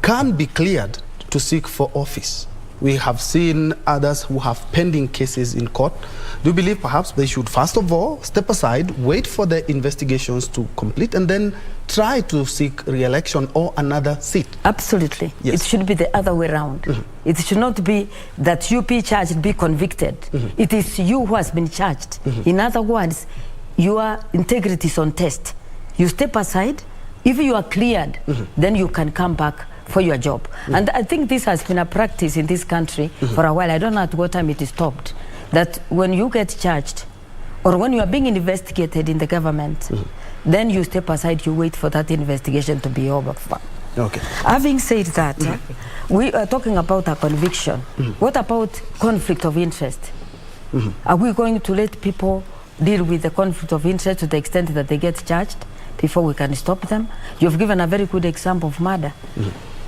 can be cleared to seek for office. We have seen others who have pending cases in court. Do you believe perhaps they should first of all step aside, wait for the investigations to complete, and then try to seek re-election or another seat? Absolutely. Yes. It should be the other way around. It should not be that you be charged, be convicted. It is you who has been charged. In other words, your integrity is on test. You step aside. If you are cleared, then you can come back for your job. And I think this has been a practice in this country for a while. I don't know at what time it is stopped. That when you get charged or when you are being investigated in the government, then you step aside, you wait for that investigation to be over. Okay. Having said that, we are talking about a conviction. What about conflict of interest? Are we going to let people deal with the conflict of interest to the extent that they get charged before we can stop them? You've given a very good example of murder.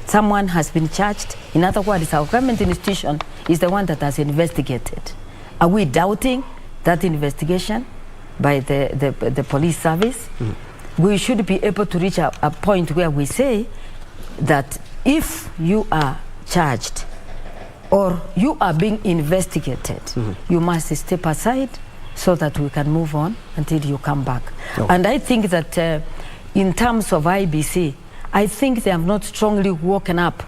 Someone has been charged. In other words, our government institution is the one that has investigated. Are we doubting that investigation by the police service? We should be able to reach a point where we say that if you are charged or you are being investigated, you must step aside so that we can move on until you come back. And I think that in terms of IBC, I think they have not strongly woken up.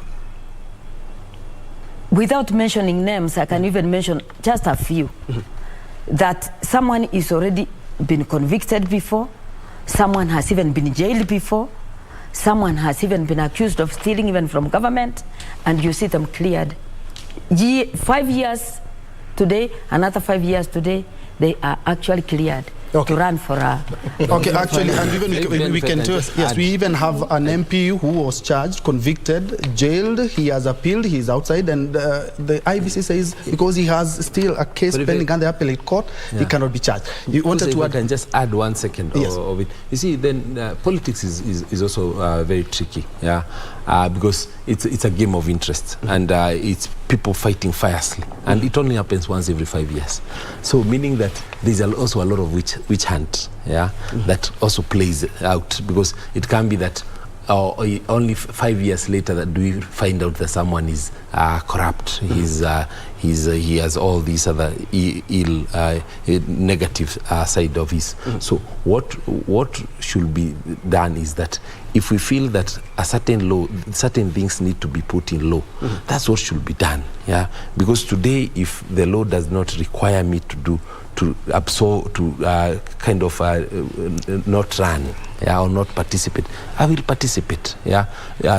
Without mentioning names, I can even mention just a few. That someone is already been convicted before, someone has even been jailed before, someone has even been accused of stealing even from government, and you see them cleared. 5 years today, another 5 years today, they are actually cleared to run for a... Okay, actually, and even we can tell, yes, we even have an MP who was charged, convicted, jailed, he has appealed, he's outside, and the IBC says because he has still a case pending on the appellate court, he cannot be charged. You wanted to add... I can just add 1 second of it. You see, then politics is also very tricky, because it's a game of interest, and it's people fighting fiercely, and it only happens once every 5 years. So meaning that there's also a lot of witch hunt, that also plays out, because it can be that only 5 years later that do we find out that someone is corrupt. He has all these other negative side of his. So what should be done is that if we feel that a certain law, certain things need to be put in law, that's what should be done. Because today, if the law does not require me to absorb, to kind of not run, or not participate, I will participate.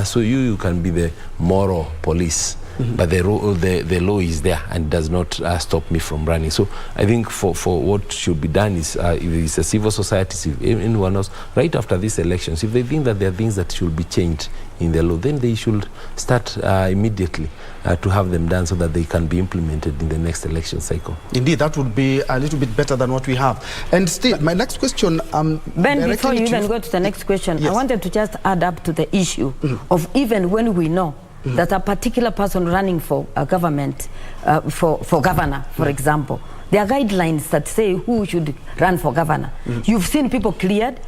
So you can be the moral police, but the law is there and does not stop me from running. So I think for what should be done is, if it's a civil society, if anyone else, right after these elections, if they think that there are things that should be changed in the law, then they should start immediately to have them done so that they can be implemented in the next election cycle. Indeed, that would be a little bit better than what we have. And still, my next question... Ben, before you even go to the next question, yes. I wanted to just add up to the issue of even when we know that a particular person running for a government, for governor, for example, there are guidelines that say who should run for governor. You've seen people cleared,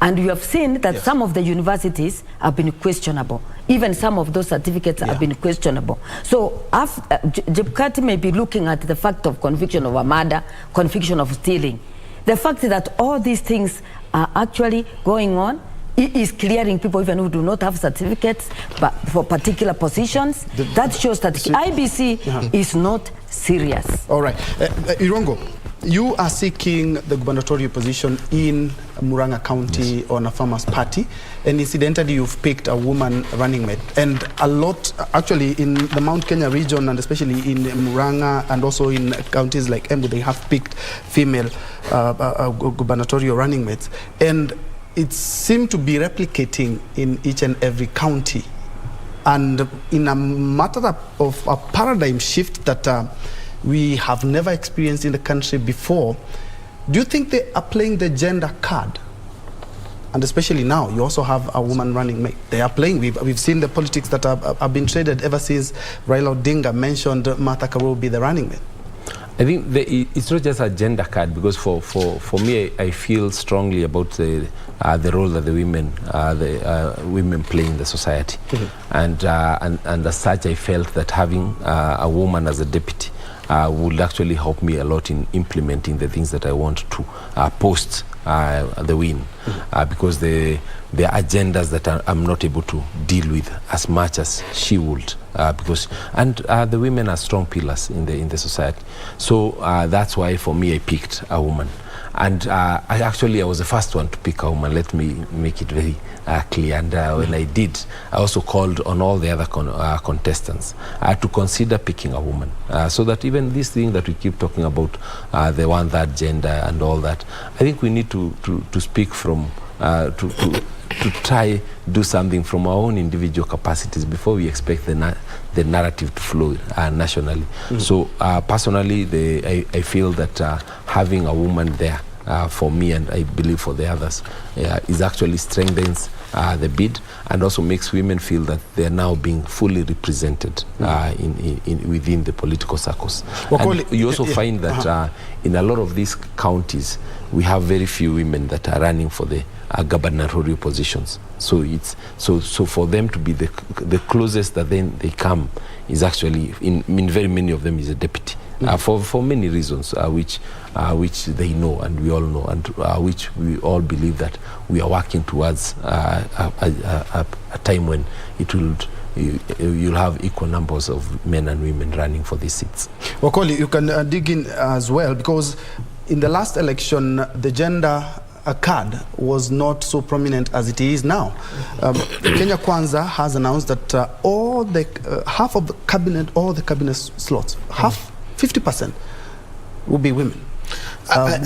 and you have seen that some of the universities have been questionable. Even some of those certificates have been questionable. So Jepkati may be looking at the fact of conviction of a murder, conviction of stealing. The fact that all these things are actually going on is clearing people even who do not have certificates but for particular positions. That shows that IBC is not serious. All right. Irongo, you are seeking the gubernatorial position in Murang'a County on a farmer's party, and incidentally you've picked a woman running mate. And a lot, actually, in the Mount Kenya region, and especially in Murang'a and also in counties like Embu, they have picked female gubernatorial running mates. And it seemed to be replicating in each and every county. And in a matter of a paradigm shift that we have never experienced in the country before, do you think they are playing the gender card? And especially now, you also have a woman running mate. They are playing. We've seen the politics that have been traded ever since Raila Odinga mentioned Martha Karua be the running mate. I think it's not just a gender card, because for me, I feel strongly about the role that the women play in the society, and as such, I felt that having a woman as a deputy would actually help me a lot in implementing the things that I want to post the win, because the agendas that I'm not able to deal with as much as she would, because the women are strong pillars in the society. So that's why for me I picked a woman, and I was the first one to pick a woman. Let me make it very clear. And when I did, I also called on all the other contestants to consider picking a woman, so that even this thing that we keep talking about, the one that gender and all that, I think we need to speak from to try do something from our own individual capacities before we expect the narrative to flow nationally. So personally, I feel that having a woman there for me, and I believe for the others, is actually strengthens the bid, and also makes women feel that they are now being fully represented within the political circles. And you also find that in a lot of these counties, we have very few women that are running for the gubernatorial positions. So it's so for them to be the closest that then they come is actually in very many of them is a deputy. For many reasons, which they know and we all know, and which we all believe that we are working towards a time when you'll have equal numbers of men and women running for these seats. Wakoli, you can dig in as well, because in the last election, the gender card was not so prominent as it is now. Kenya Kwanza has announced that all the half of the cabinet, all the cabinet slots, 50% will be women.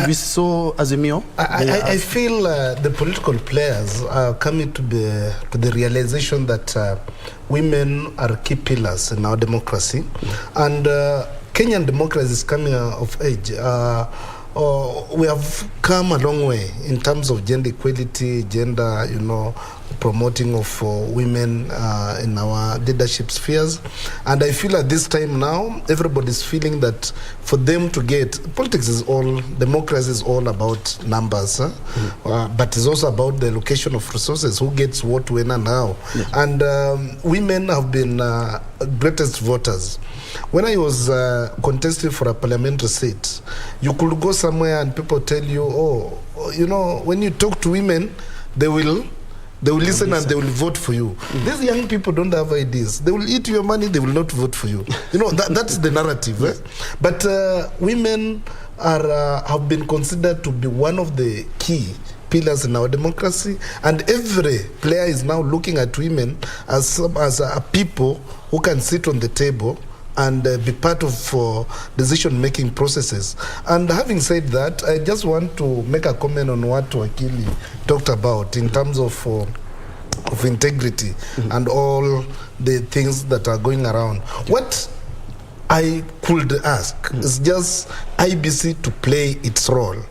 We saw Azimio. I feel the political players are coming to the realization that women are key pillars in our democracy, and Kenyan democracy is coming of age. We have come a long way in terms of gender equality, promoting of women in our leadership spheres. And I feel at this time now, everybody's feeling that for them to get, democracy is all about numbers, but it's also about the allocation of resources, who gets what, when and how. And women have been greatest voters. When I was contesting for a parliamentary seat, you could go somewhere and people tell you, when you talk to women, they will listen and they will vote for you. These young people don't have ideas. They will eat your money, they will not vote for you. That's the narrative. But women have been considered to be one of the key pillars in our democracy, and every player is now looking at women as a people who can sit on the table and be part of decision-making processes. And having said that, I just want to make a comment on what Wakili talked about in terms of integrity and all the things that are going around. What I could ask is just IBC to play its role,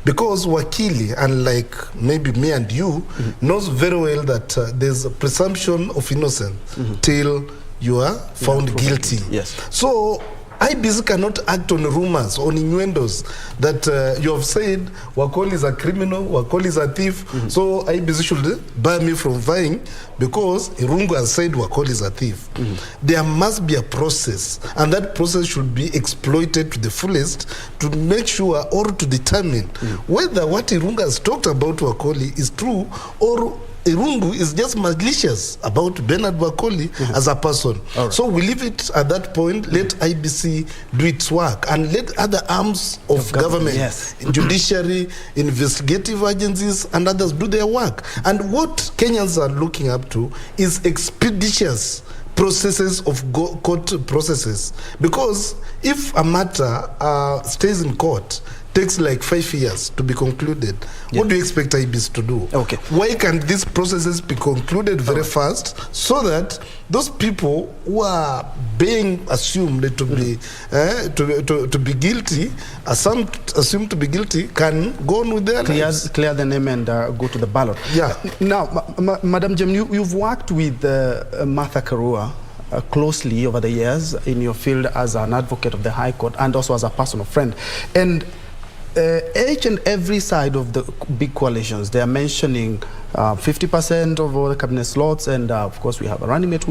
because Wakili, unlike maybe me and you, knows very well that there's a presumption of innocence till you are found guilty. Yes. So IBC cannot act on rumors, on innuendos that you have said Wakoli is a criminal, Wakoli is a thief, so IBC should bar me from vying because Irungu has said Wakoli is a thief. There must be a process, and that process should be exploited to the fullest to make sure or to determine whether what Irungu has talked about Wakoli is true, or Irungu is just malicious about Bernard Wakoli as a person. Right. So we leave it at that point. Let IBC do its work, and let other arms of government, judiciary, investigative agencies, and others do their work. And what Kenyans are looking up to is expeditious processes of court processes, because if a matter stays in court, takes like 5 years to be concluded. What do you expect IBC to do? Okay. Why can't these processes be concluded very fast, so that those people who are being assumed to be to be guilty, assumed to be guilty, can go on with their lives? Clear the name and go to the ballot. Yeah. Now, Madam Jem, you've worked with Martha Karua closely over the years in your field as an advocate of the High Court and also as a personal friend. And each and every side of the big coalitions, they are mentioning 50% of all the cabinet slots, and of course we have a running mate.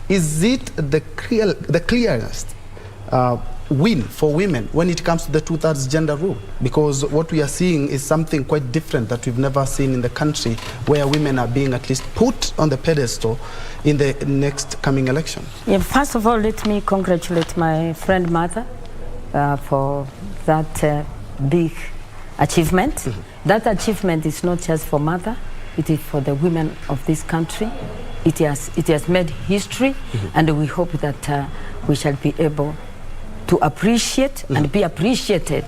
Is it the clearest win for women when it comes to the 2/3 gender rule? Because what we are seeing is something quite different that we've never seen in the country, where women are being at least put on the pedestal in the next coming election. Yeah, first of all, let me congratulate my friend Martha for that big achievement. That achievement is not just for Martha, it is for the women of this country. It has made history, and we hope that we shall be able to appreciate and be appreciated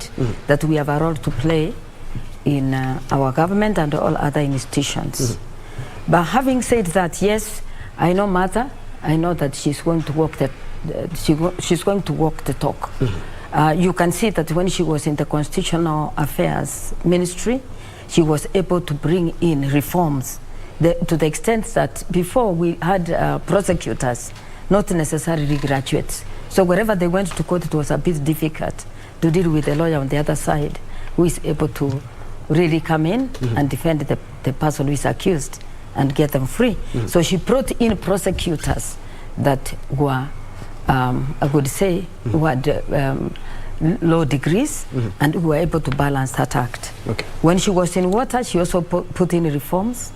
that we have a role to play in our government and all other institutions. But having said that, yes, I know Martha. I know that she's going to walk she's going to walk the talk. You can see that when she was in the Constitutional Affairs Ministry, she was able to bring in reforms to the extent that before we had prosecutors, not necessarily graduates. So wherever they went to court, it was a bit difficult to deal with a lawyer on the other side who is able to really come in and defend the person who is accused and get them free. So she brought in prosecutors that were, I would say, who had low degrees and who were able to balance that act. Okay. When she was in water, she also put in reforms,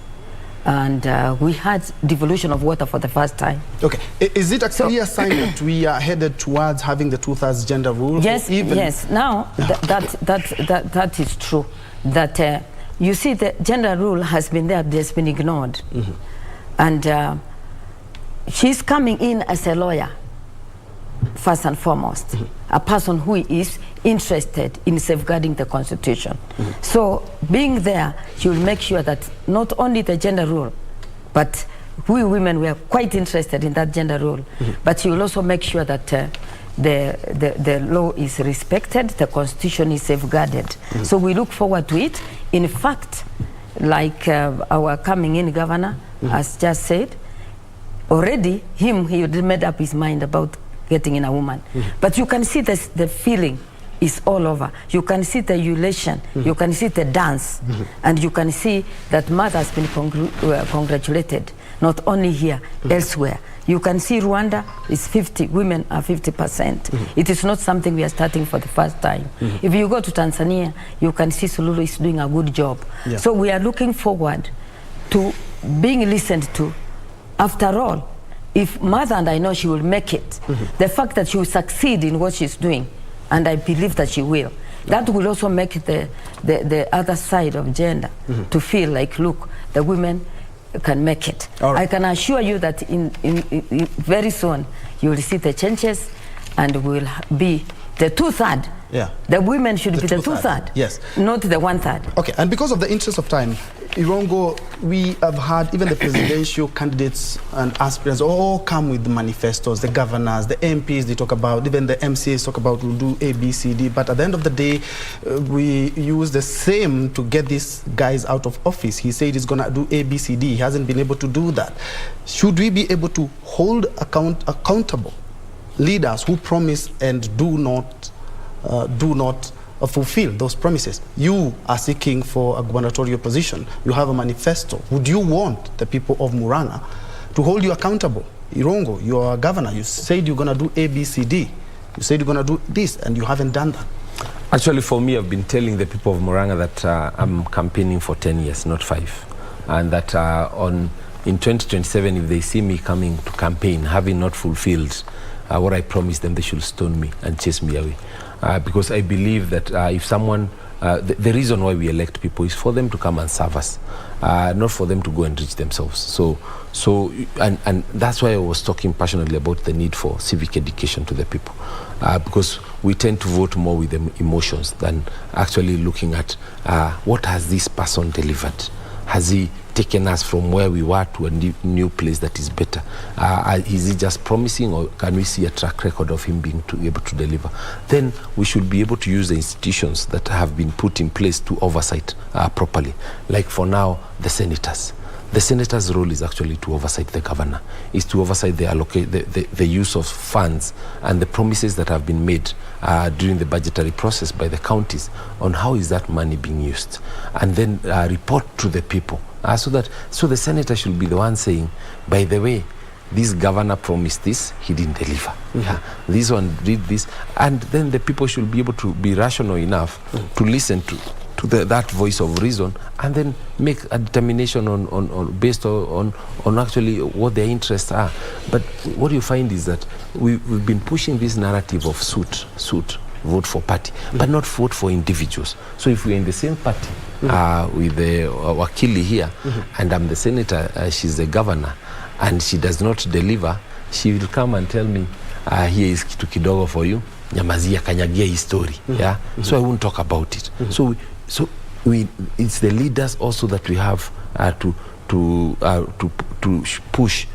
and we had devolution of water for the first time. Okay. Is it a clear sign that we are headed towards having the 2/3 gender rule? Yes, yes. Now, that is true. That you see, the gender rule has been there, but it's been ignored. And she's coming in as a lawyer, first and foremost, a person who is interested in safeguarding the Constitution. So being there, she will make sure that not only the gender rule, but we women were quite interested in that gender rule, but she will also make sure that the law is respected, the Constitution is safeguarded. So we look forward to it. In fact, like our coming in governor has just said, already he had made up his mind about getting in a woman. But you can see the feeling is all over. You can see the elation, you can see the dance, and you can see that Martha has been congratulated, not only here, elsewhere. You can see Rwanda is 50, women are 50%. It is not something we are starting for the first time. If you go to Tanzania, you can see Sululu is doing a good job. So we are looking forward to being listened to. After all, if Martha, and I know she will make it, the fact that she will succeed in what she's doing, and I believe that she will, That will also make the other side of gender to feel like, look, the women can make it. Right. I can assure you that in very soon you will see the changes and will be the 2/3. Yeah. The women should be the 2/3. 2/3. Yes. Not the 1/3. Okay, and because of the interest of time, Irongo, we have had even the presidential candidates and aspirants all come with the manifestos, the governors, the MPs, they talk about, even the MCAs talk about we'll do A, B, C, D, but at the end of the day, we use the same to get these guys out of office. He said he's going to do A, B, C, D. He hasn't been able to do that. Should we be able to hold accountable leaders who promise and do not fulfill those promises? You are seeking for a gubernatorial position. You have a manifesto. Would you want the people of Murang'a to hold you accountable? Irongo, you are a governor. You said you're going to do A, B, C, D. You said you're going to do this, and you haven't done that. Actually, for me, I've been telling the people of Murang'a that I'm campaigning for 10 years, not 5. And that in 2027, if they see me coming to campaign, having not fulfilled what I promised them, they should stone me and chase me away. Because I believe that if someone, the reason why we elect people is for them to come and serve us, not for them to go and reach themselves. And that's why I was talking passionately about the need for civic education to the people. Because we tend to vote more with emotions than actually looking at what has this person delivered. Has he taken us from where we were to a new place that is better? Is he just promising, or can we see a track record of him being able to deliver? Then we should be able to use the institutions that have been put in place to oversight properly. Like for now, the senators. The senator's role is actually to oversight the governor, is to oversight the use of funds and the promises that have been made during the budgetary process by the counties on how is that money being used, and then report to the people. So the senator should be the one saying, by the way, this governor promised this, he didn't deliver. This one did this, and then the people should be able to be rational enough to listen to that voice of reason, and then make a determination on based on actually what their interests are. But what you find is that we've been pushing this narrative of suit, vote for party, but not vote for individuals. So if we're in the same party with the Wakili here, and I'm the senator, she's the governor, and she does not deliver, she will come and tell me, here is kitu kidogo for you, nyamazia kanyagia hii story. So I won't talk about it. So it's the leaders also that we have to push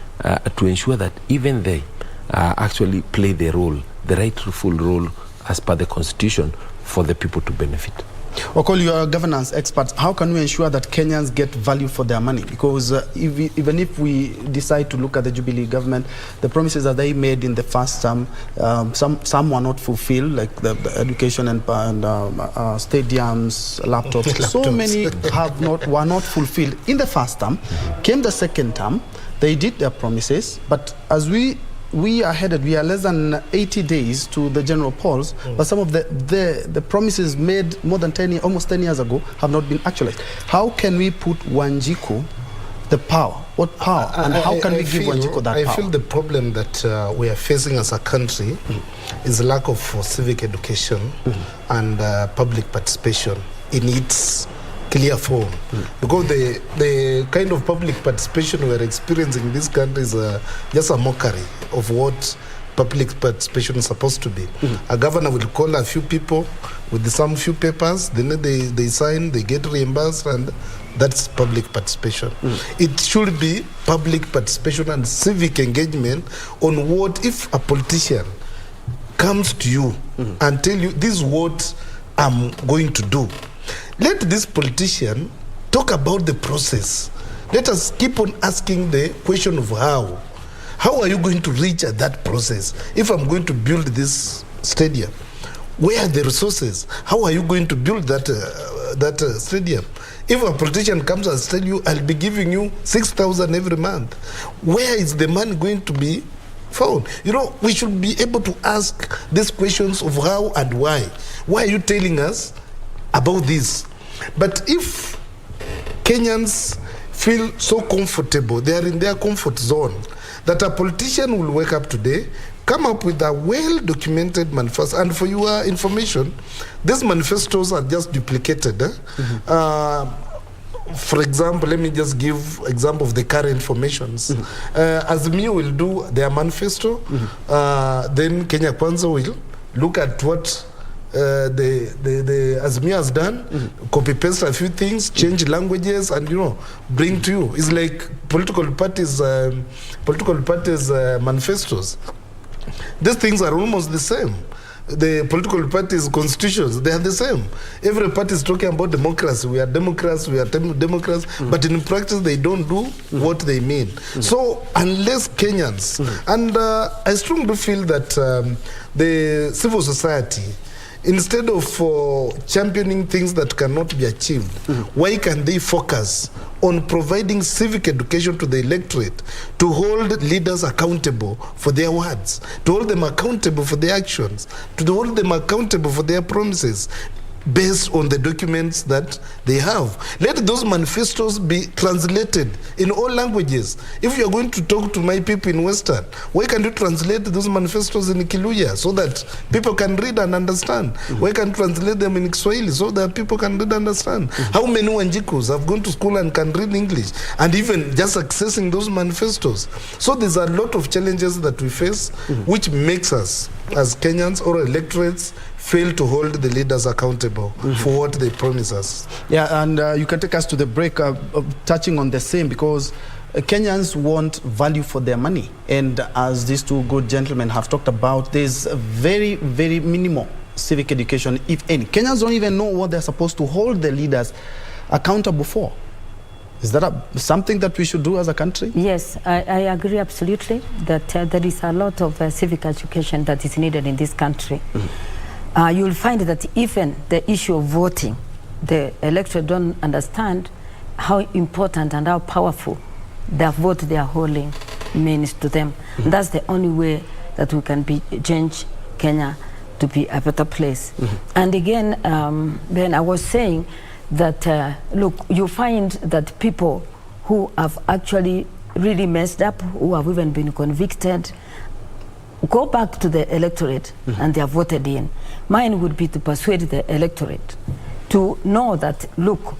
to ensure that even they actually play the role, the rightful role as per the constitution, for the people to benefit. Okoli, you are governance experts. How can we ensure that Kenyans get value for their money? Because even if we decide to look at the Jubilee government, the promises that they made in the first term, some were not fulfilled, like the education and stadiums, laptops. So many were not fulfilled in the first term. Came the second term, they did their promises, but as we are headed, we are less than 80 days to the general polls, but some of the promises made more than almost 10 years ago have not been actualized. How can we put Wanjiku the power? What power? And how can we give Wanjiku that power? I feel the problem that we are facing as a country is a lack of civic education and public participation in its clear form, because the kind of public participation we're experiencing in this country is just a mockery of what public participation is supposed to be. A governor will call a few people with some few papers, then they sign, they get reimbursed, and that's public participation. It should be public participation and civic engagement on what if a politician comes to you and tell you, this is what I'm going to do. Let this politician talk about the process. Let us keep on asking the question of how. How are you going to reach at that process? If I'm going to build this stadium, where are the resources? How are you going to build that stadium? If a politician comes and tells you, I'll be giving you 6,000 every month, where is the money going to be found? You know, we should be able to ask these questions of how and why. Why are you telling us about this? But if Kenyans feel so comfortable, they are in their comfort zone, that a politician will wake up today, come up with a well-documented manifesto. And for your information, these manifestos are just duplicated. For example, let me just give example of the current formations. Azimio will do their manifesto, then Kenya Kwanza will look at what the Azimio has done, copy paste a few things, change languages, and bring to you. It's like political parties manifestos. These things are almost the same. The political parties' constitutions, they are the same. Every party is talking about democracy. We are Democrats, Democrats, but in practice they don't do what they mean. So unless Kenyans, and I strongly feel that the civil society, instead of championing things that cannot be achieved, why can they focus on providing civic education to the electorate to hold leaders accountable for their words, to hold them accountable for their actions, to hold them accountable for their promises, based on the documents that they have. Let those manifestos be translated in all languages. If you are going to talk to my people in Western, why can't you translate those manifestos in Kiluya so that people can read and understand? Why can't you translate them in Kiswahili so that people can read and understand? How many Wanjikus have gone to school and can read English and even just accessing those manifestos? So there's a lot of challenges that we face, which makes us as Kenyans or electorates fail to hold the leaders accountable for what they promise us. Yeah, and you can take us to the break, touching on the same, because Kenyans want value for their money. And as these two good gentlemen have talked about, there's a very, very minimal civic education, if any. Kenyans don't even know what they're supposed to hold the leaders accountable for. Is that something that we should do as a country? Yes, I agree absolutely that there is a lot of civic education that is needed in this country. You'll find that even the issue of voting, the electorate don't understand how important and how powerful the vote they are holding means to them. That's the only way that we can change Kenya to be a better place. And again, Ben, I was saying that, look, you find that people who have actually really messed up, who have even been convicted, go back to the electorate and they are voted in. Mine would be to persuade the electorate to know that, look,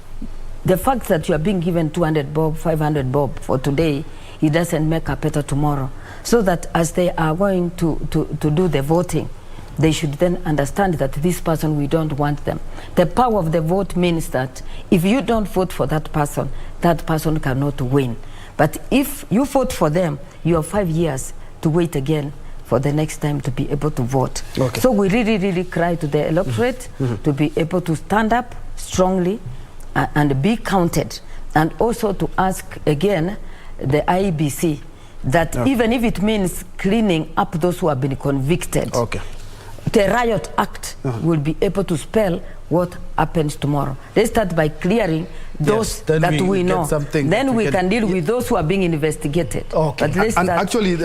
the fact that you are being given 200 bob, 500 bob for today, it doesn't make a better tomorrow. So that as they are going to do the voting, they should then understand that this person, we don't want them. The power of the vote means that if you don't vote for that person cannot win. But if you vote for them, you have 5 years to wait again for the next time to be able to vote. Okay. So we really, really cry to the electorate to be able to stand up strongly and be counted. And also to ask again the IEBC that even if it means cleaning up those who have been convicted, the Riot Act will be able to spell what happens tomorrow. Let's start by clearing those that we know. Then we can deal with those who are being investigated. Okay. But and actually,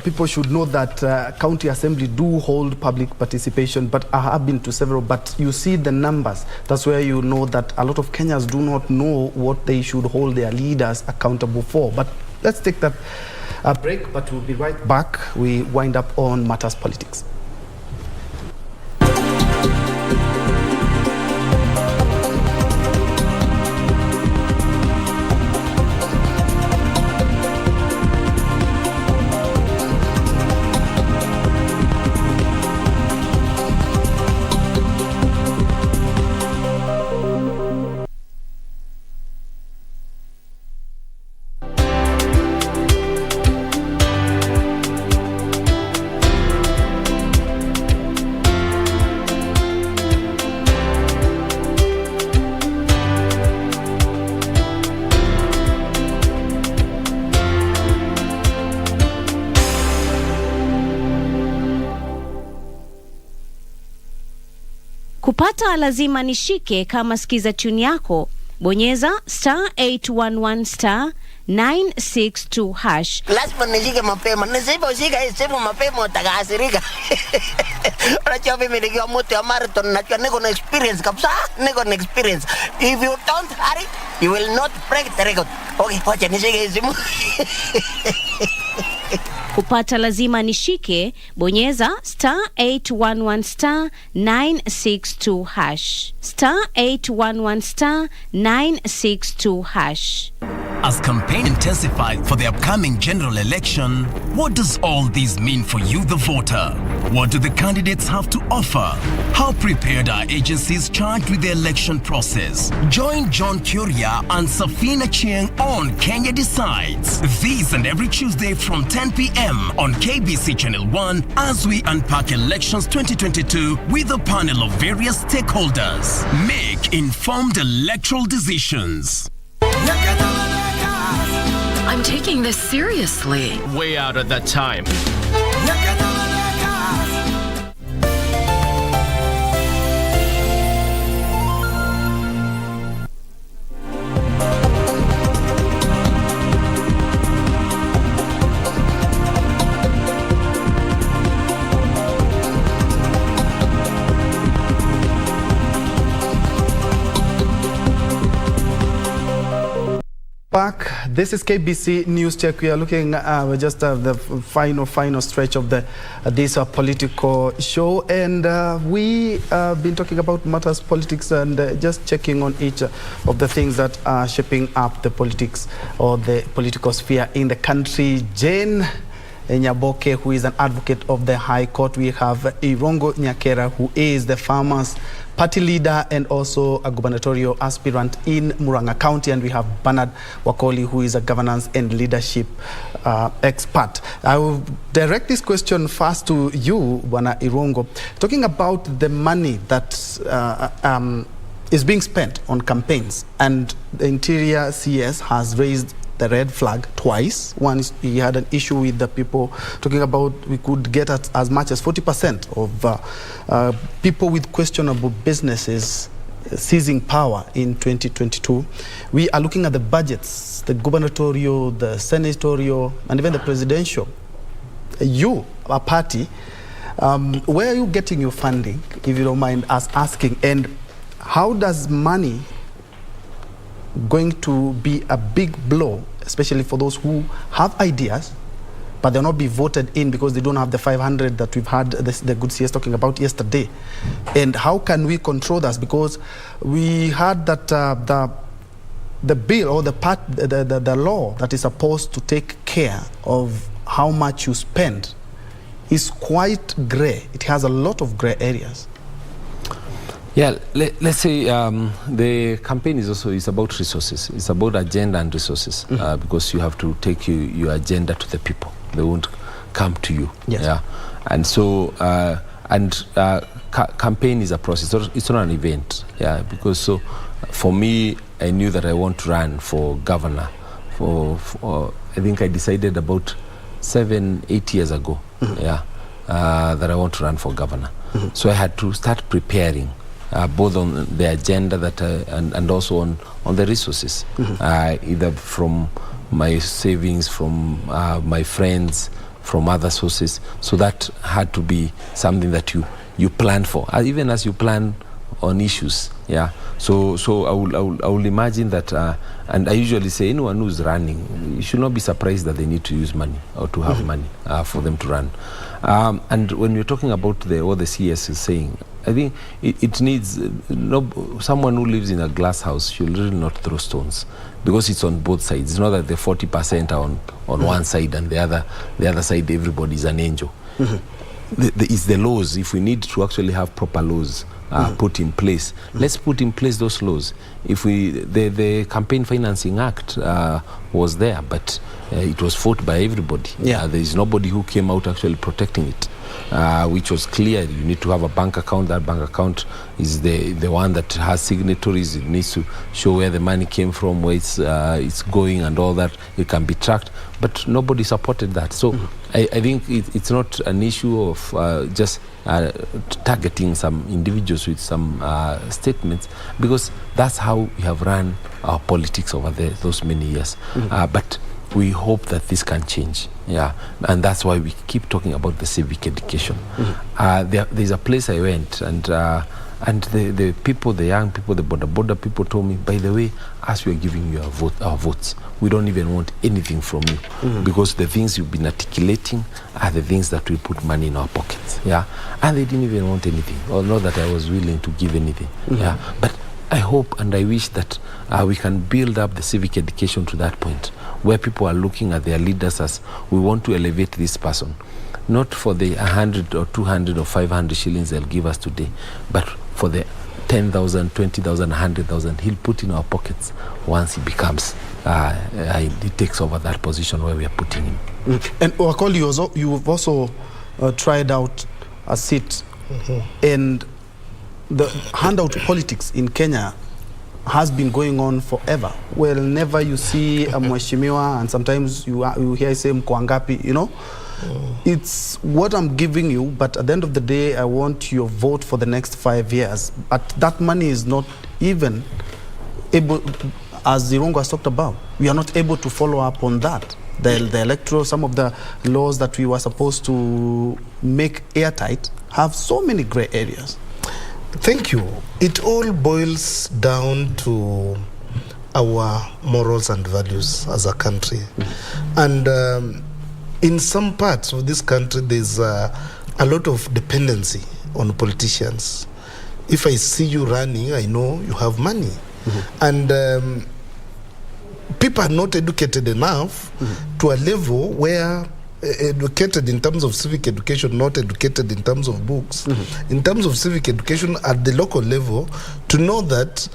people should know that county assembly do hold public participation, but I have been to several, but you see the numbers. That's where you know that a lot of Kenyans do not know what they should hold their leaders accountable for. But let's take that break, but we'll be right back. We wind up on Matters Politics. Kupata lazima nishike kama sikiza tune yako, bonyeza *811 *962#. Lazima nishike mapema. Nisiposhika hii simu mapema utakasirika. Unajua mimi nikiwa mtu ya marathon najua niko na experience kabisa. Niko na experience. If you don't hurry, you will not break the record. Okay, wacha nishike hii simu. Kupata lazima nishike, bonyeza *811 *962#. *811 *962#. As campaign intensifies for the upcoming general election, what does all this mean for you, the voter? What do the candidates have to offer? How prepared are agencies charged with the election process? Join John Kuria and Safina Chieng on Kenya Decides. This and every Tuesday from 10 p.m. on KBC Channel 1 as we unpack elections 2022 with a panel of various stakeholders. Make informed electoral decisions. I'm taking this seriously. Way out at that time. Back. This is KBC News Check. We are looking we just the final stretch of this political show, and we have been talking about matters politics and just checking on each of the things that are shaping up the politics or the political sphere in the country. Jane Nyaboke, who is an advocate of the High Court. We have Irongo Nyakera, who is the Farmers Party leader and also a gubernatorial aspirant in Murang'a County. And we have Bernard Wakoli, who is a governance and leadership expert. I will direct this question first to you, Bwana Irongo, talking about the money that is being spent on campaigns. And the Interior CS has raised the red flag twice. Once he had an issue with the people talking about we could get at as much as 40% of people with questionable businesses seizing power in 2022. We are looking at the budgets, the gubernatorial, the senatorial, and even the presidential. You, a party, where are you getting your funding, if you don't mind us asking? And how does money going to be a big blow, especially for those who have ideas, but they'll not be voted in because they don't have the 500 that we've had the good CS talking about yesterday? And how can we control that? Because we heard that the bill or the law that is supposed to take care of how much you spend is quite gray. It has a lot of gray areas. Yeah, let's say the campaign is about resources. It's about agenda and resources, because you have to take your agenda to the people. They won't come to you. Yes. Yeah, and so campaign is a process. It's not an event. Yeah, because so for me, I knew that I want to run for governor. For I think I decided about 7-8 years ago. Yeah, that I want to run for governor. So I had to start preparing. Both on the agenda that and also on the resources, either from my savings, from my friends, from other sources. So that had to be something that you plan for, even as you plan on issues. Yeah. So I will imagine that, and I usually say anyone who's running, you should not be surprised that they need to use money or to have money for them to run. And when you're talking about what the CS is saying, I think it needs someone who lives in a glass house should really not throw stones, because it's on both sides. It's not that the 40% are on one side and the other side everybody is an angel. It's the laws. If we need to actually have proper laws put in place, let's put in place those laws. If the Campaign Financing Act was there, but it was fought by everybody. Yeah. There is nobody who came out actually protecting it. Which was clear. You need to have a bank account. That bank account is the one that has signatories. It needs to show where the money came from, where it's going, and all that. It can be tracked, but nobody supported that. So I think it's not an issue of just targeting some individuals with some statements, because that's how we have run our politics over those many years. But we hope that this can change. Yeah, and that's why we keep talking about the civic education. There's a place I went, and And the people, the young people, the border people told me, by the way, as we are giving you our votes, we don't even want anything from you, because the things you've been articulating are the things that will put money in our pockets. Yeah, and they didn't even want anything, or not that I was willing to give anything. Yeah, but I hope and I wish that we can build up the civic education to that point, where people are looking at their leaders as, we want to elevate this person, not for the 100 or 200 or 500 shillings they'll give us today, but for the 10,000, 20,000, 100,000 he'll put in our pockets once he becomes, he takes over that position where we are putting him. And Wakoli, you've also tried out a seat, and the handout politics in Kenya has been going on forever. Whenever you see a mheshimiwa, and sometimes you hear say mkwangapi, you know, it's what I'm giving you, but at the end of the day, I want your vote for the next 5 years. But that money is not even able, as Zirongo has talked about, we are not able to follow up on that. The electoral, some of the laws that we were supposed to make airtight have so many gray areas. Thank you. It all boils down to our morals and values as a country. And in some parts of this country, there's a lot of dependency on politicians. If I see you running, I know you have money. And people are not educated enough to a level where educated in terms of civic education, not educated in terms of books. In terms of civic education at the local level, to know that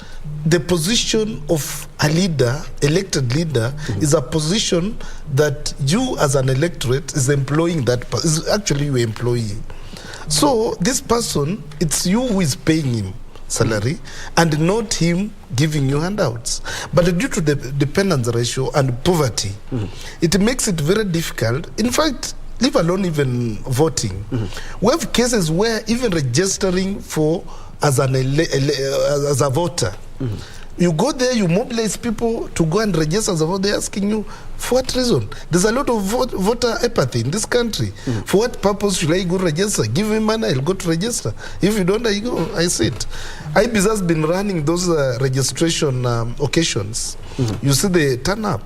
the position of a leader, elected leader, is a position that you as an electorate is employing that person, is actually your employee. So this person, it's you who is paying him salary and not him giving you handouts. But due to the dependence ratio and poverty, it makes it very difficult. In fact, leave alone even voting. We have cases where even registering for as a voter, you go there, you mobilize people to go and register as a voter. They're asking you, for what reason? There's a lot of voter apathy in this country. For what purpose should I go register? Give me money, I'll go to register. If you don't, I go, I sit. IBIS has been running those registration occasions. You see they turn up.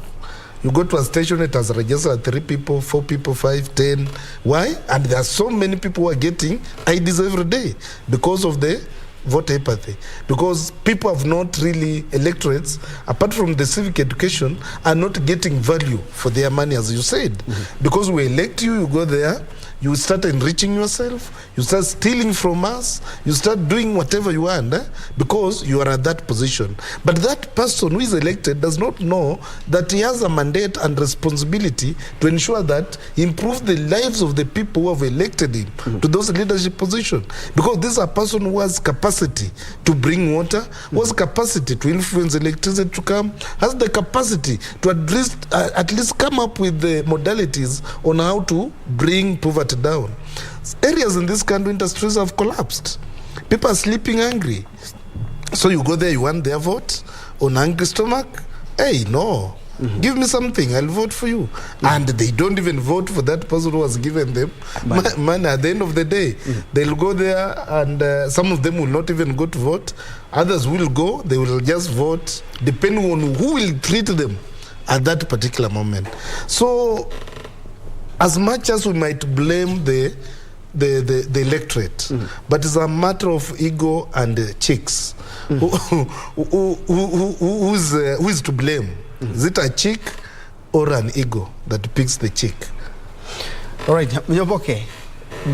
You go to a station, it has registered 3 people, 4 people, 5, 10. Why? And there are so many people who are getting IDs every day because of the vote apathy, because people have not really, electorates, apart from the civic education, are not getting value for their money, as you said. Because we elect you, you go there, you start enriching yourself, you start stealing from us, you start doing whatever you want, because you are at that position. But that person who is elected does not know that he has a mandate and responsibility to ensure that he improves the lives of the people who have elected him to those leadership positions. Because this is a person who has capacity to bring water, who has capacity to influence electricity to come, has the capacity to at least come up with the modalities on how to bring poverty down. Areas in this country, industries have collapsed. People are sleeping hungry. So you go there, you want their vote on hungry stomach? Hey, no. Give me something, I'll vote for you. And they don't even vote for that person who has given them money. At the end of the day, they'll go there, and some of them will not even go to vote. Others will go, they will just vote, depending on who will treat them at that particular moment. So, as much as we might blame the electorate, but it's a matter of ego and chicks. Who is to blame? Is it a chick or an ego that picks the chick? All right, Nyoboke,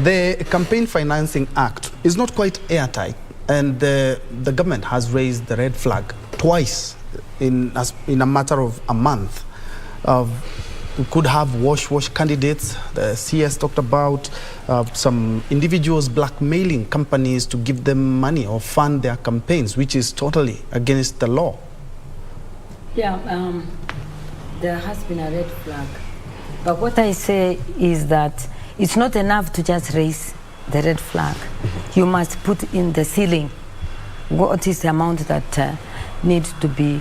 the Campaign Financing Act is not quite airtight, and the government has raised the red flag twice in a matter of a month. We could have wash candidates. The CS talked about some individuals blackmailing companies to give them money or fund their campaigns, which is totally against the law. Yeah, there has been a red flag. But what I say is that it's not enough to just raise the red flag. You must put in the ceiling. What is the amount that needs to be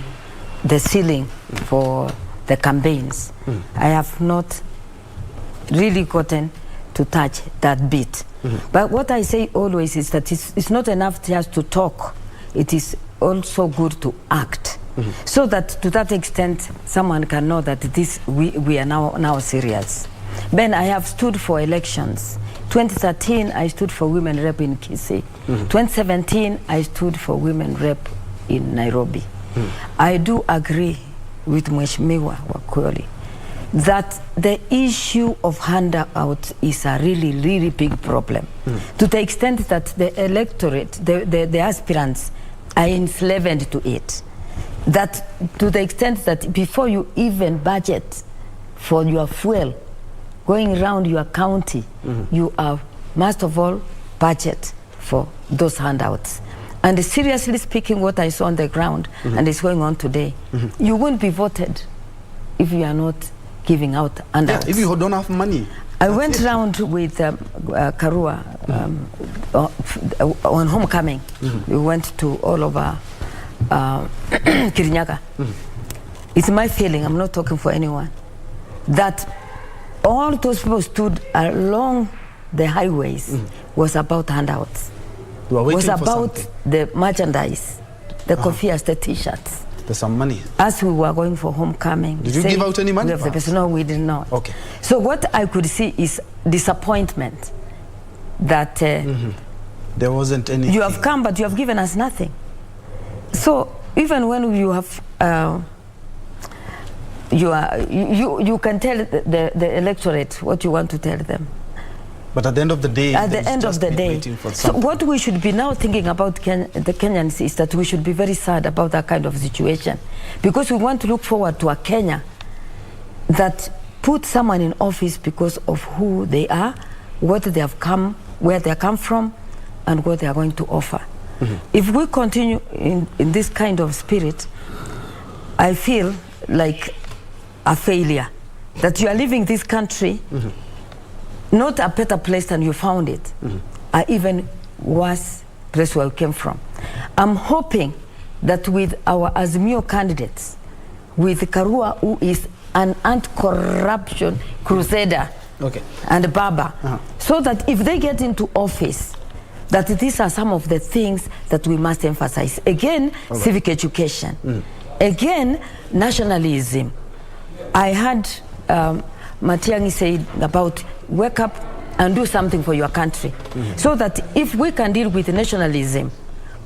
the ceiling for the campaigns? I have not really gotten to to touch that bit. But what I say always is that it's not enough just to talk. It is also good to act. So that to that extent, someone can know that we are now serious. Ben, I have stood for elections. 2013, I stood for women rep in Kisii. 2017, I stood for women rep in Nairobi. I do agree with Mheshimiwa Wakwoli that the issue of handout is a really big problem. To the extent that the electorate, the aspirants are enslaved to it. That to the extent that before you even budget for your fuel, going around your county, you must of all budget for those handouts. And seriously speaking, what I saw on the ground and is going on today, you won't be voted if you are not giving out handouts. If you don't have money. I went around with Karua on homecoming. We went to all over Kirinyaga. It's my feeling, I'm not talking for anyone, that all those people stood along the highways was about handouts. Was about the merchandise, the kofias, the t-shirts. There's some money. As we were going for homecoming. Did you give out any money? No, we did not. Okay. So what I could see is disappointment that there wasn't anything. You have come, but you have given us nothing. So even when you have, you can tell the electorate what you want to tell them. But at the end of the day, so what we should be now thinking about the Kenyans is that we should be very sad about that kind of situation, because we want to look forward to a Kenya that put someone in office because of who they are, what they have come, where they come from, and what they are going to offer. If we continue in this kind of spirit, I feel like a failure, that you are leaving this country not a better place than you found it, or even worse place where you came from. I'm hoping that with our Azimio candidates, with Karua, who is an anti-corruption crusader, and Baba, so that if they get into office, that these are some of the things that we must emphasize. Again, civic education. Again, nationalism. I heard Matiang'i said about wake up and do something for your country. So that if we can deal with nationalism,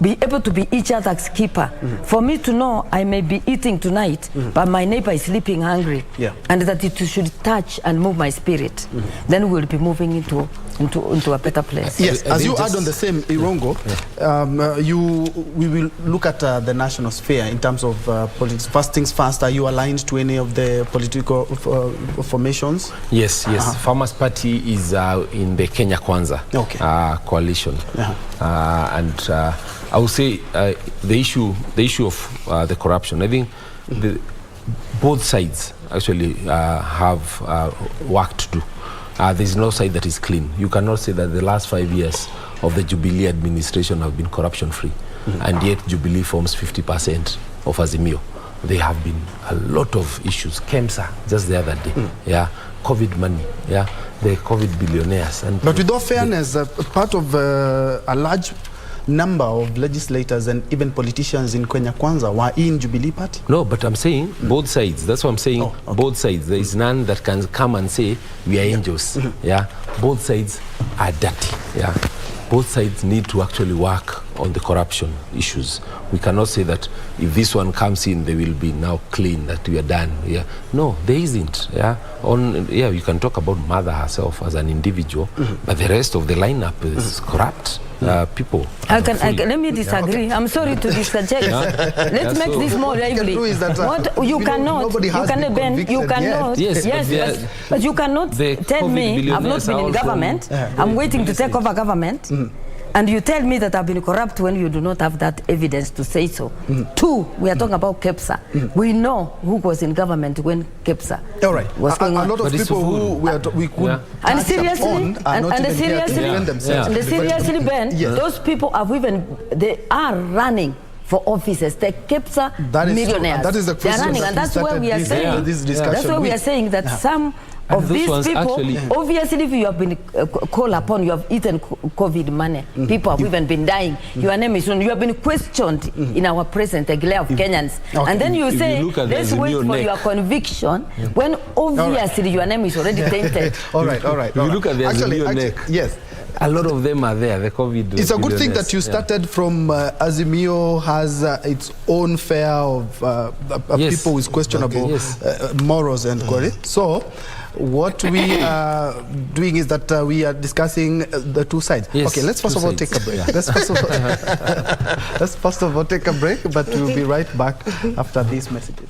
be able to be each other's keeper. For me to know I may be eating tonight, but my neighbor is sleeping hungry, and that it should touch and move my spirit, then we'll be moving into a better place. Yes, as you add on the same, Irongo, we will look at the national sphere in terms of politics. First things first, are you aligned to any of the political formations? Yes. Farmers Party is in the Kenya Kwanza coalition. And I would say the issue of the corruption, I think both sides actually have work to do. There's no side that is clean. You cannot say that the last 5 years of the Jubilee administration have been corruption-free, and yet Jubilee forms 50% of Azimio. There have been a lot of issues. KEMSA, just the other day, COVID money, the COVID billionaires. But with all fairness, part of a large number of legislators and even politicians in Kenya Kwanza were in Jubilee Party? No, but I'm saying both sides. That's what I'm saying. Both sides. There is none that can come and say we are angels. Both sides are dirty. Both sides need to actually work on the corruption issues. We cannot say that if this one comes in, they will be now clean, that we are done. No, there isn't. You can talk about Mother herself as an individual, but the rest of the lineup is corrupt. People. Let me disagree. I'm sorry to disagree. Let's make this more lively. You cannot, but you cannot tell me I've not been in government. I'm waiting to take over government. And you tell me that I've been corrupt when you do not have that evidence to say so. Two, we are talking about KEPSA. We know who was in government when KEPSA was going on. A lot of people who we could and seriously, Ben, those people have they are running for offices. They kept millionaires. That is the question. And that's where we are saying. That's where we are saying that some of these people, obviously, if you have been called upon, you have eaten COVID money. People have even been dying. Your name is known. You have been questioned in our presence, the glare of Kenyans. And then you say, let's wait for your conviction, when obviously your name is already tainted. All right. If you look at the Azimio neck, yes. A lot of them are there, the COVID. It's a good thing that you started from Azimio has its own fare of people with questionable morals and quality. So what we are doing is that we are discussing the two sides. Okay, let's first of all take a break. Let's first of all take a break, but we'll be right back after these messages.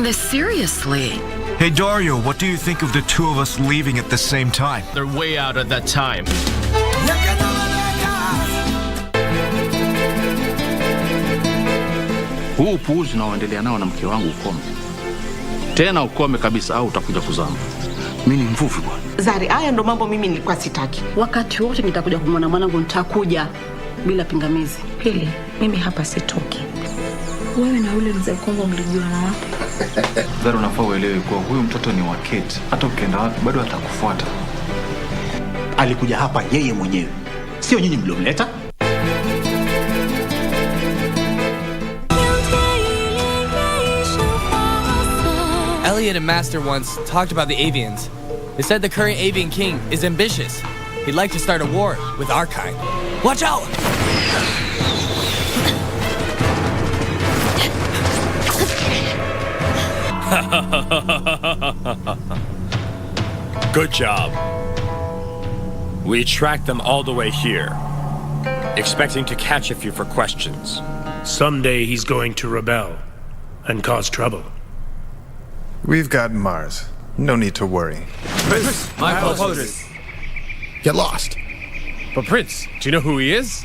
This seriously. Hey Dario, what do you think of the two of us leaving at the same time? They're way out at that time. Huu upuuzi unaoendelea nao na mke wangu ukome. Tena ukome kabisa au utakuja kuzama. Mimi ni mvuvi bwana. Zari, haya ndo mambo mimi nilikuwa sitaki. Wakati wote nitakuja kumwona mwanangu, nitakuja bila pingamizi. Pili, mimi hapa sitoki. Wewe na yule mzee Kongo mlijuana wapi? Zari, unafaa uelewe kuwa huyu mtoto ni wa Kate. Hata ukienda wapi bado atakufuata. Alikuja hapa yeye mwenyewe, sio nyinyi mliomleta. Elliot and Master once talked about the avians. They said the current avian king is ambitious. He'd like to start a war with our kind. Watch out! Good job. We tracked them all the way here, expecting to catch a few for questions. Someday he's going to rebel and cause trouble. We've got Mars. No need to worry. Prince, my apologies. Get lost. But Prince, do you know who he is?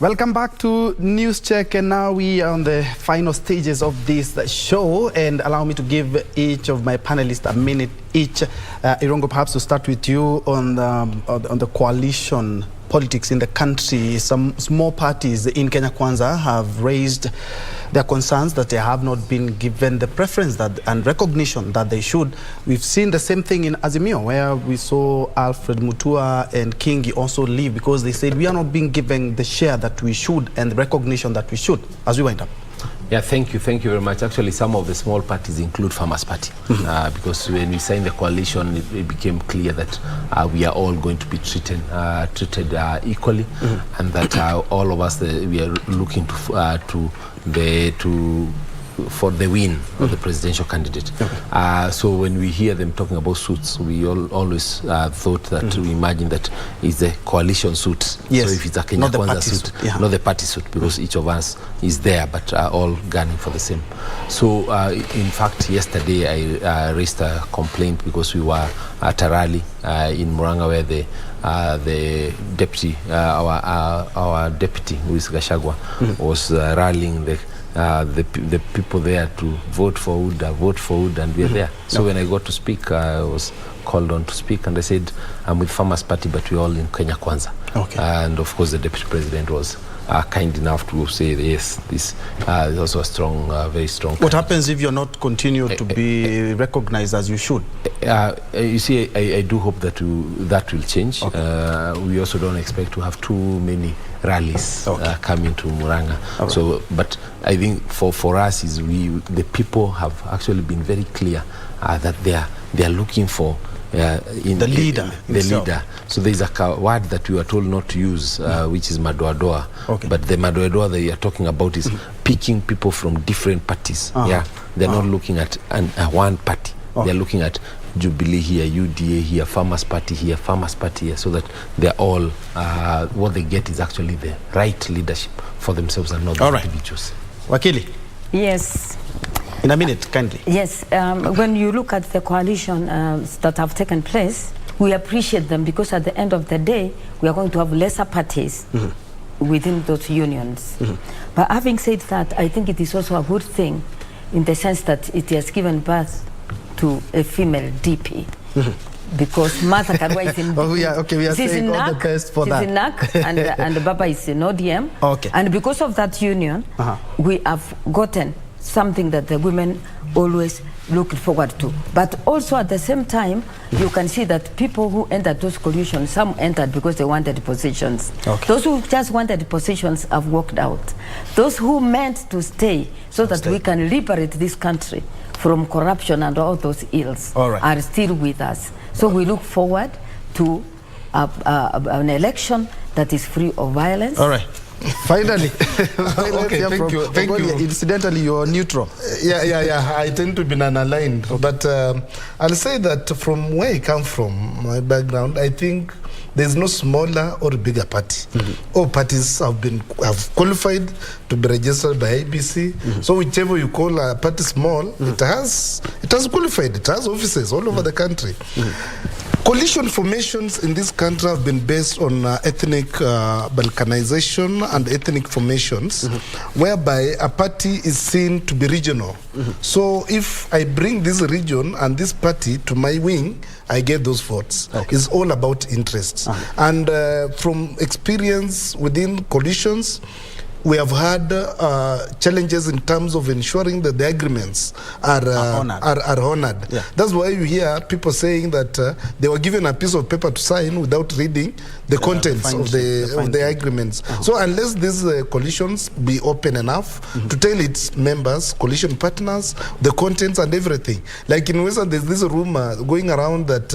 Welcome back to News Check, and now we are on the final stages of this show, and allow me to give each of my panelists a minute each. Irongo, perhaps to start with you on the coalition politics in the country. Some small parties in Kenya Kwanza have raised There are concerns that they have not been given the preference that and recognition that they should. We've seen the same thing in Azimio, where we saw Alfred Mutua and Kingi also leave because they said we are not being given the share that we should and the recognition that we should. As we wind up. Yeah, thank you very much. Actually, some of the small parties include Farmers Party, because when we signed the coalition, it became clear that we are all going to be treated equally, and that all of us we are looking for the win of the presidential candidate. So when we hear them talking about suits, we always thought that we imagine that it's a coalition suit. Yes. So if it's a Kenya Kwanza suit, not the party suit, because each of us is there, but all gunning for the same. So in fact, yesterday I raised a complaint because we were at a rally in Muranga where the deputy, our deputy, who is Gashagwa, was rallying the people there to vote for Wood, and we are there. So when I got to speak, I was called on to speak, and I said, I'm with Farmers Party, but we're all in Kenya Kwanza. And of course, the deputy president was kind enough to say, yes, this is also a strong, very strong. What happens if you're not continued to be recognized as you should? You see, I do hope that that will change. We also don't expect to have too many rallies coming to Muranga. So, but I think for us is the people have actually been very clear that they are looking for the leader. So there is a word that we were told not to use, which is madoadoa. But the madoadoa that you are talking about is picking people from different parties. They're not looking at one party. They're looking at Jubilee here, UDA here, Farmers Party here, so that they're all what they get is actually the right leadership for themselves and not the individuals. Wakili. Yes. In a minute, kindly. Yes, when you look at the coalition that have taken place, we appreciate them because at the end of the day, we are going to have lesser parties within those unions. But having said that, I think it is also a good thing in the sense that it has given birth to a female DP. Because Martha Karua is in we are saying all the best for that. She's in NAC and Baba is in ODM. And because of that union, we have gotten something that the women always look forward to. But also at the same time, you can see that people who entered those coalitions, some entered because they wanted positions. Those who just wanted positions have walked out. Those who meant to stay so that we can liberate this country from corruption and all those ills are still with us. So we look forward to an election that is free of violence. Finally. Thank you. Incidentally, you're neutral. Yeah. I tend to be non-aligned. But I'll say that from where I come from, my background, I think there's no smaller or bigger party. All parties have qualified to be registered by IBC. So whichever you call a party small, it has qualified. It has offices all over the country. Coalition formations in this country have been based on ethnic balkanization and ethnic formations, whereby a party is seen to be regional. So if I bring this region and this party to my wing, I get those votes. It's all about interests. And from experience within coalitions, we have had challenges in terms of ensuring that the agreements are honored. That's why you hear people saying that they were given a piece of paper to sign without reading the contents of the agreements. So unless these coalitions be open enough to tell its members, coalition partners, the contents and everything. Like in Western, there's this rumor going around that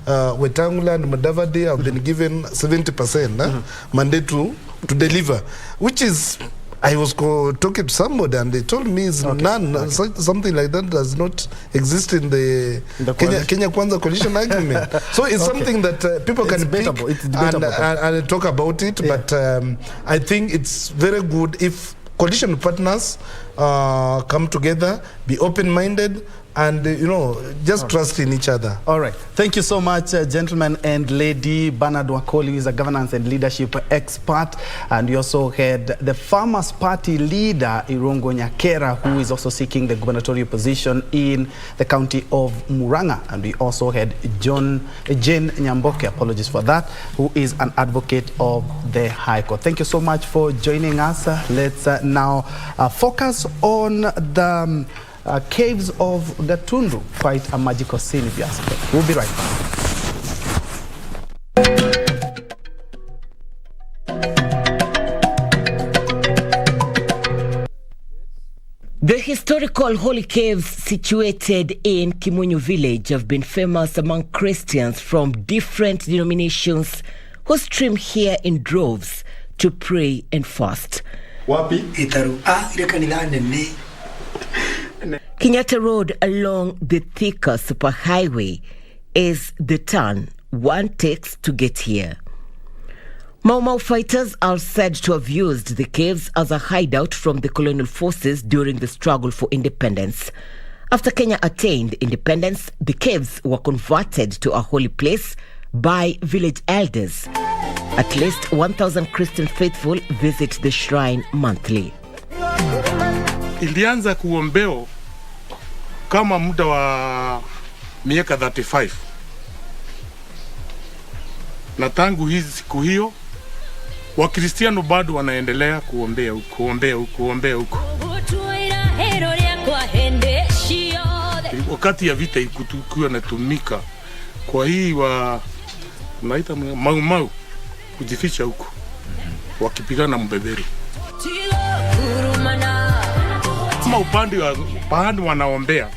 Wetangula and Mudavadi have been given 70% mandate to deliver, which is, I was talking to somebody and they told me is none, something like that does not exist in the Kenya Kwanza coalition agreement. So it's something that people can pick and talk about it, but I think it's very good if coalition partners come together, be open-minded, and just trust in each other. All right. Thank you so much, gentlemen and lady. Bernard Wakoli, who is a governance and leadership expert. And we also had the Farmers Party leader, Irungo Nyakera, who is also seeking the gubernatorial position in the county of Muranga. And we also had Jane Nyamboke, apologies for that, who is an advocate of the High Court. Thank you so much for joining us. Let's now focus on the caves of Gatundu, quite a magical scene if you ask me. We'll be right back. The historical holy caves situated in Kimunyu village have been famous among Christians from different denominations who stream here in droves to pray and fast. Kenyatta Road along the Thika superhighway is the turn one takes to get here. Mau Mau fighters are said to have used the caves as a hideout from the colonial forces during the struggle for independence. After Kenya attained independence, the caves were converted to a holy place by village elders. At least 1,000 Christian faithful visit the shrine monthly. Ilianza kuombeo kama muda wa miaka 35. Na tangu hizi siku hiyo Wakristiano bado wanaendelea kuombea huko. Wakati ya vita ikuwa natumika kwa hii naita Mau Mau kujificha huko wakipigana mbeberi. Kama upande wanaombea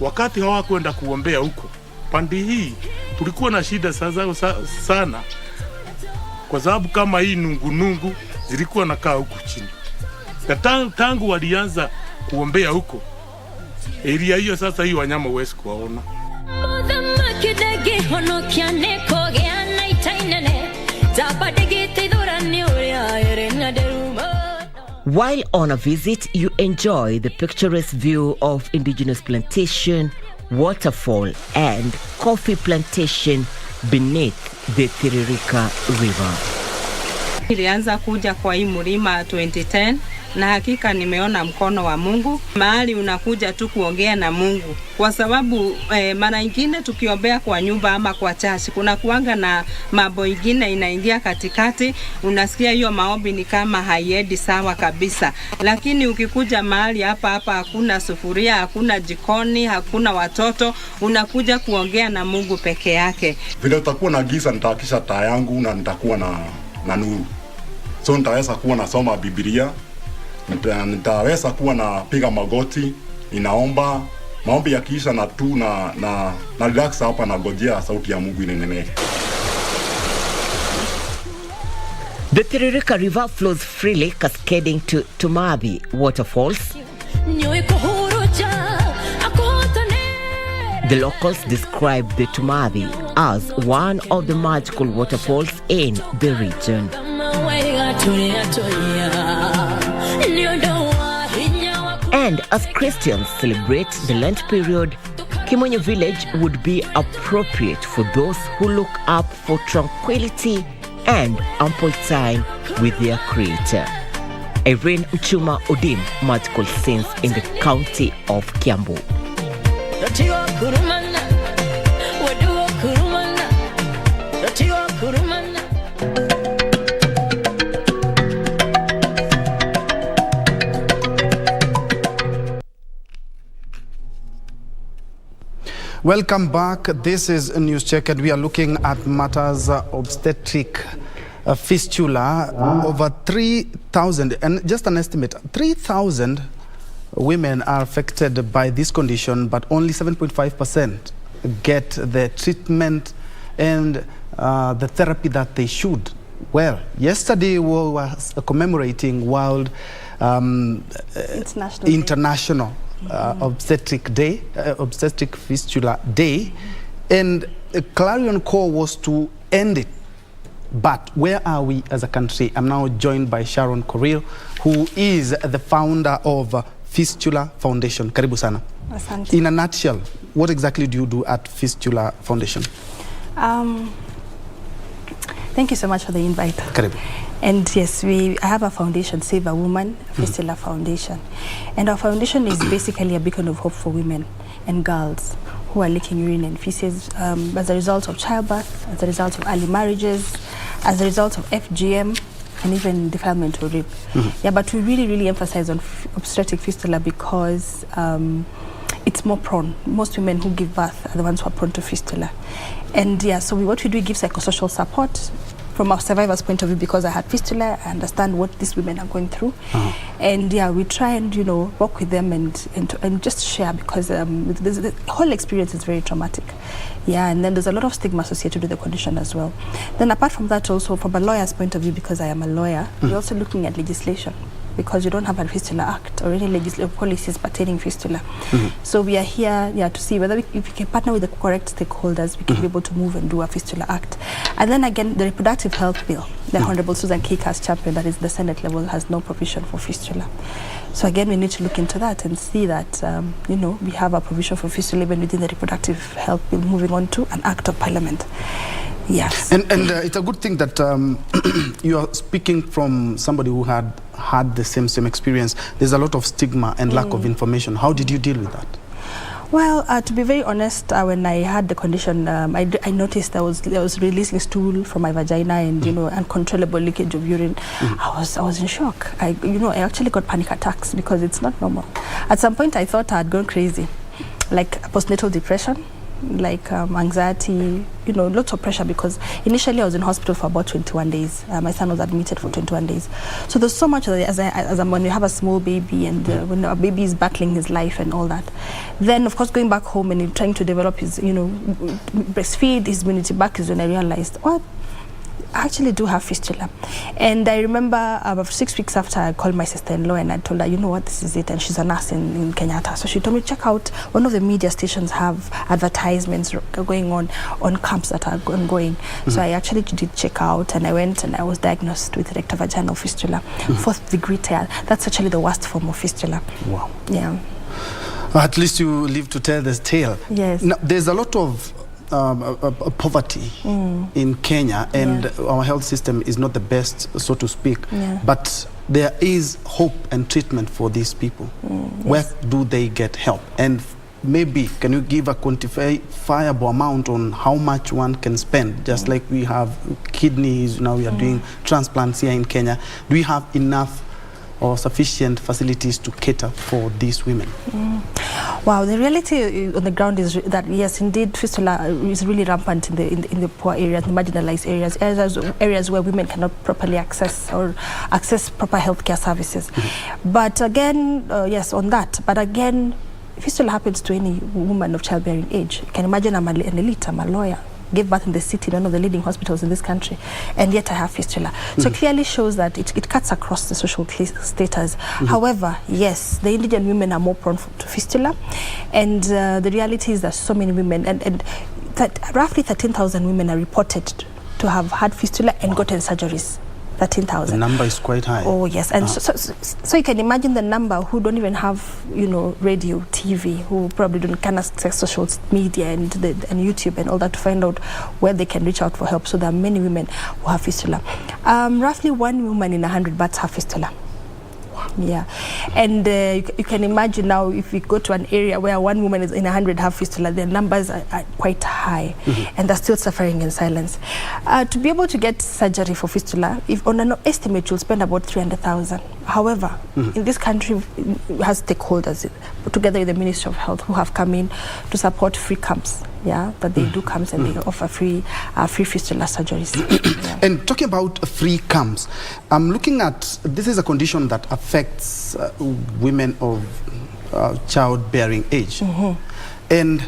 wakati hawakwenda kuombea huko pande hii tulikuwa na shida sana kwa sababu kama hii nungu zilikuwa nakaa huko chini. Na tangu walianza kuombea huko area hiyo sasa hii wanyama huwezi kuwaona. While on a visit, you enjoy the picturesque view of indigenous plantation, waterfall, and coffee plantation beneath the Tiririka River. Nilianza kuja kwa hii mlima 2010 na hakika nimeona mkono wa Mungu. Mahali unakuja tu kuongea na Mungu. Kwa sababu mara nyingine tukiombea kwa nyumba ama kwa chashi kuna kuanga na mambo ingine inaingia katikati, unasikia hiyo maombi ni kama haiendi sawa kabisa. Lakini ukikuja mahali hapa hakuna sufuria, hakuna jikoni, hakuna watoto, unakuja kuongea na Mungu peke yake. Vile utakuwa na giza nitakisha taa yangu na nitakuwa na nuru. So nitaweza kuwa nasoma Biblia, nitaweza kuwa napiga magoti, ninaomba, maombi yakiisha na tu na relax hapa na ngojea sauti ya Mungu inenene. The Tiririka River flows freely, cascading to Tumabi waterfalls. The locals describe the Tumabi as one of the magical waterfalls in the region. And as Christians celebrate the Lent period, Kimunyu village would be appropriate for those who look up for tranquility and ample time with their Creator. Irene Mchuma Odim, magical scenes in the county of Kiambu. Welcome back. This is a News Check and we are looking at matters obstetric fistula. Over 3,000, and just an estimate, 3,000 women are affected by this condition, but only 7.5% get the treatment and the therapy that they should. Well, yesterday we were commemorating World International Obstetric Day, Obstetric Fistula Day, and a clarion call was to end it. But where are we as a country? I'm now joined by Sharon Korir, who is the founder of Fistula Foundation. Karibu sana. Asante. In a nutshell, what exactly do you do at Fistula Foundation? Thank you so much for the invite. Karibu. And yes, I have a foundation, Save a Woman, Fistula Foundation. And our foundation is basically a beacon of hope for women and girls who are leaking urine and feces as a result of childbirth, as a result of early marriages, as a result of FGM, and even defilement or rape. Yeah, but we really emphasize on obstetric fistula because it's more prone. Most women who give birth are the ones who are prone to fistula. And yeah, so what we do, give psychosocial support from our survivor's point of view, because I had fistula, I understand what these women are going through. And yeah, we try and, work with them and just share, because the whole experience is very traumatic. Yeah, and then there's a lot of stigma associated with the condition as well. Then apart from that, also from a lawyer's point of view, because I am a lawyer, we're also looking at legislation, because you don't have a Fistula Act or any legislative policies pertaining fistula. So we are here to see whether if we can partner with the correct stakeholders, we can be able to move and do a Fistula Act. And then again, the Reproductive Health Bill, the Honorable Susan Kika's champion, that is the Senate level, has no provision for fistula. So again, we need to look into that and see that, we have a provision for fistula even within the Reproductive Health Bill, moving on to an Act of Parliament. Yes. And it's a good thing that you are speaking from somebody who had the same experience. There's a lot of stigma and lack of information. How did you deal with that? Well, to be very honest, when I had the condition, I noticed there was releasing stool from my vagina and uncontrollable leakage of urine. I was in shock. I actually got panic attacks because it's not normal. At some point, I thought I had gone crazy, like postnatal depression, like anxiety, lots of pressure, because initially I was in hospital for about 21 days. My son was admitted for 21 days. So there's so much when you have a small baby and when a baby is battling his life and all that. Then, of course, going back home and trying to develop his, breastfeed his immunity back is when I realized, I actually do have fistula. And I remember about 6 weeks after, I called my sister-in-law and I told her, this is it. And she's a nurse in Kenyatta. So she told me, check out, one of the media stations have advertisements going on camps that are ongoing. So I actually did check out, and I went and I was diagnosed with rectovaginal fistula, 4th degree tear. That's actually the worst form of fistula. Wow. Yeah. At least you live to tell this tale. Yes. Now, there's a lot of poverty in Kenya, and our health system is not the best, so to speak. But there is hope and treatment for these people. Where do they get help? And maybe can you give a quantifiable amount on how much one can spend? Just like we have kidneys, now we are doing transplants here in Kenya. Do we have enough or sufficient facilities to cater for these women? Wow, the reality on the ground is that yes, indeed, fistula is really rampant in the poor areas, the marginalized areas where women cannot properly access proper healthcare services. But again, yes, on that. But again, fistula happens to any woman of childbearing age. You can imagine I'm an elite, I'm a lawyer, gave birth in the city, one of the leading hospitals in this country, and yet I have fistula. So it clearly shows that it cuts across the social status. However, yes, the indigent women are more prone to fistula, and the reality is that so many women, and that roughly 13,000 women are reported to have had fistula and gotten surgeries. 13,000. The number is quite high. Oh yes, and so you can imagine the number who don't even have radio, TV, who probably can't access social media and YouTube and all that to find out where they can reach out for help. So there are many women who have fistula. Roughly 1 woman in 100 births have fistula. Yeah, and you can imagine now if we go to an area where 1 woman is in 100 have fistula, their numbers are quite high, and they're still suffering in silence. To be able to get surgery for fistula, if on an estimate, you'll spend about 300,000. However, in this country, we have stakeholders together with the Ministry of Health who have come in to support free camps. Yeah, that they do camps and they offer free fistula surgeries. And talking about free camps, I'm looking at, this is a condition that affects women of childbearing age. And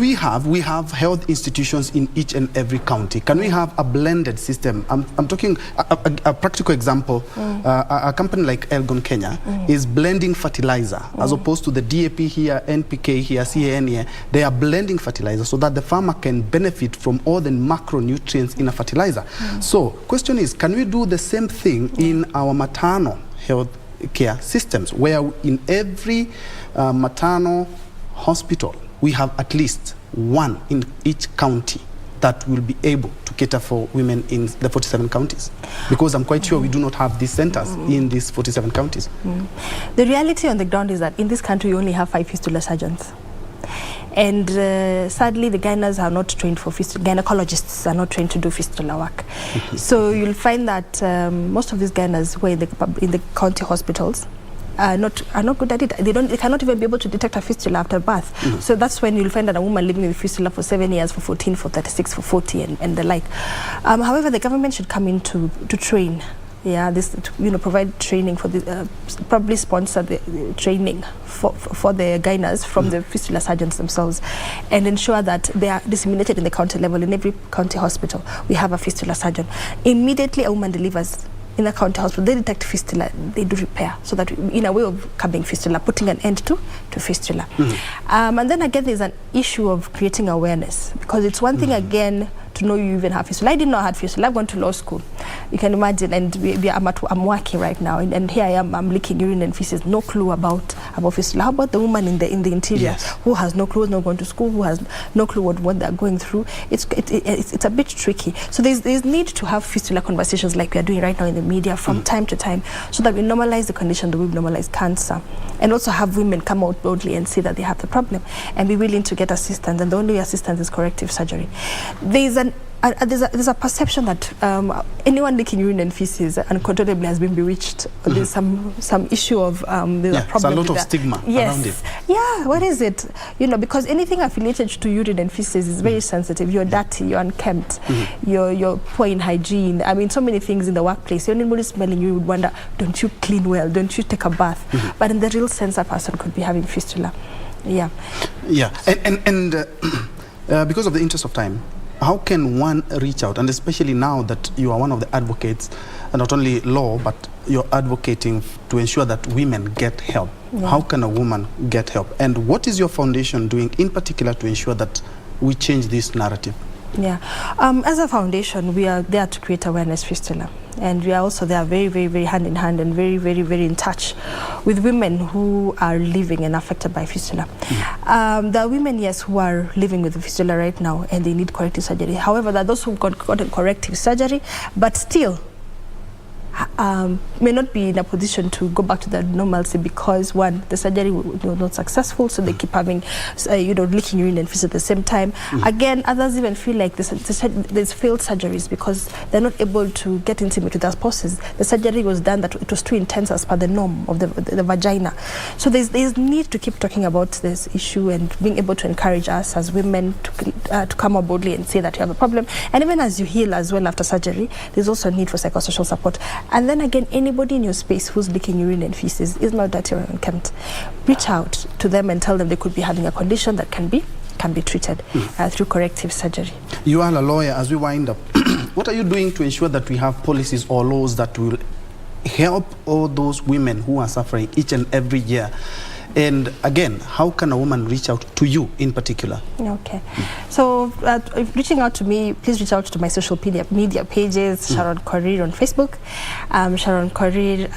we have health institutions in each and every county. Can we have a blended system? I'm talking a practical example. A company like Elgon Kenya is blending fertilizer as opposed to the DAP here, NPK here, CAN here. They are blending fertilizer so that the farmer can benefit from all the macronutrients in a fertilizer. So question is, can we do the same thing in our maternal health care systems, where in every maternal hospital, we have at least one in each county that will be able to cater for women in the 47 counties. Because I'm quite sure we do not have these centers in these 47 counties. The reality on the ground is that in this country, we only have 5 fistula surgeons. And sadly, the gynaes are not trained for fistula. Gynecologists are not trained to do fistula work. So you'll find that most of these gynaes who are in the county hospitals are not good at it. They cannot even be able to detect a fistula after birth. So that's when you'll find that a woman living with fistula for 7 years, for 14, for 36, for 40, and the like. However, the government should come in to train. Provide training for the probably sponsor the training for the gynaes from the fistula surgeons themselves, and ensure that they are disseminated in the county level. In every county hospital, we have a fistula surgeon. Immediately a woman delivers in the county hospital, they detect fistula, they do repair, so that in a way of curbing fistula, putting an end to fistula. And then again, there's an issue of creating awareness, because it's one thing again to know you even have fistula. I didn't know I had fistula. I've gone to law school. You can imagine, and I'm working right now, and here I am, I'm leaking urine and feces, no clue about fistula. How about the woman in the interior who has no clue, not going to school, who has no clue what they're going through? It's a bit tricky. So there's need to have fistula conversations like we are doing right now in the media from time to time, so that we normalize the condition, that we normalize cancer, and also have women come out boldly and say that they have the problem and be willing to get assistance. And the only assistance is corrective surgery. There's a perception that anyone leaking urine and feces uncontrollably has been bewitched. There's some issue of there's a problem. There's a lot of stigma around it. Yeah, what is it? Because anything affiliated to urine and feces is very sensitive. You're dirty, you're unkempt, you're poor in hygiene. I mean, so many things in the workplace. When anybody smelling you, would wonder, don't you clean well? Don't you take a bath? But in the real sense, a person could be having fistula. And because of the interest of time, how can one reach out, and especially now that you are one of the advocates, and not only law, but you're advocating to ensure that women get help? How can a woman get help? And what is your foundation doing in particular to ensure that we change this narrative? As a foundation, we are there to create awareness fistula, and we are also there very, very, very hand in hand and very, very, very in touch with women who are living and affected by fistula. There are women, yes, who are living with the fistula right now and they need corrective surgery. However, there are those who've gotten corrective surgery but still may not be in a position to go back to their normalcy, because one, the surgery was not successful, so they keep having leaking urine and feces at the same time. Again, others even feel like there's failed surgeries because they're not able to get intimate with their spouses. The surgery was done that it was too intense as per the norm of the vagina. So there's need to keep talking about this issue and being able to encourage us as women to come out boldly and say that you have a problem. And even as you heal as well after surgery, there's also a need for psychosocial support. And then again, anybody in your space who's leaking urine and feces is not dirty or unkempt. Reach out to them and tell them they could be having a condition that can be treated through corrective surgery. You are a lawyer. As we wind up, what are you doing to ensure that we have policies or laws that will help all those women who are suffering each and every year? And again, how can a woman reach out to you in particular? Okay. So reaching out to me, please reach out to my social media pages, Sharon Korir on Facebook, Sharon Korir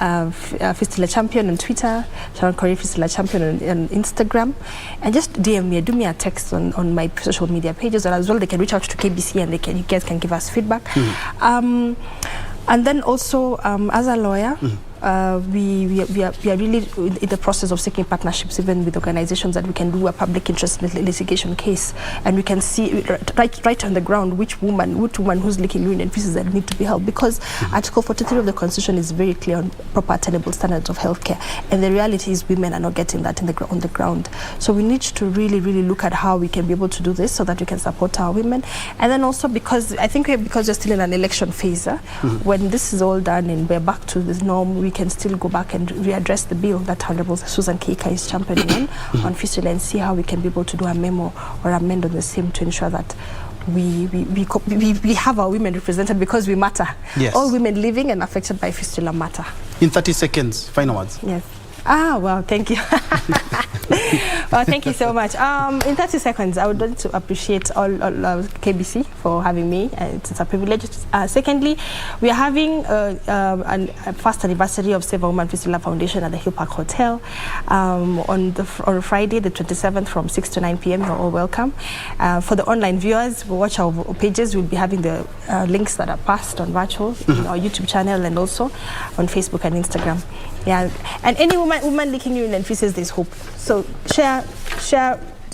Fistula Champion on Twitter, Sharon Korir Fistula Champion on Instagram, and just DM me, do me a text on my social media pages, and as well they can reach out to KBC and you guys can give us feedback. And then also, as a lawyer, we are really in the process of seeking partnerships even with organizations that we can do a public interest litigation case, and we can see right on the ground which woman who's leaking urine and feces that need to be helped, because Article 43 of the Constitution is very clear on proper attainable standards of healthcare, and the reality is women are not getting that on the ground. So we need to really look at how we can be able to do this so that we can support our women. And then also, because I think because we're still in an election phase, when this is all done and we're back to this norm, we can still go back and readdress the bill that Honorable Susan Keika is championing on fistula, and see how we can be able to do a memo or amend on the same to ensure that we have our women represented, because we matter. Yes. All women living and affected by fistula matter. In 30 seconds, final words. Yes. Well, thank you. Thank you so much. In 30 seconds, I would like to appreciate all KBC for having me. It's a privilege. Secondly, we are having a first anniversary of Save a Woman Fistula Foundation at the Hill Park Hotel on Friday, the 27th, from 6 to 9 p.m. You're all welcome. For the online viewers, who watch our pages. We'll be having the links that are passed on virtual in our YouTube channel and also on Facebook and Instagram. Yeah, and any woman leaking urine and feces, there's hope. So share,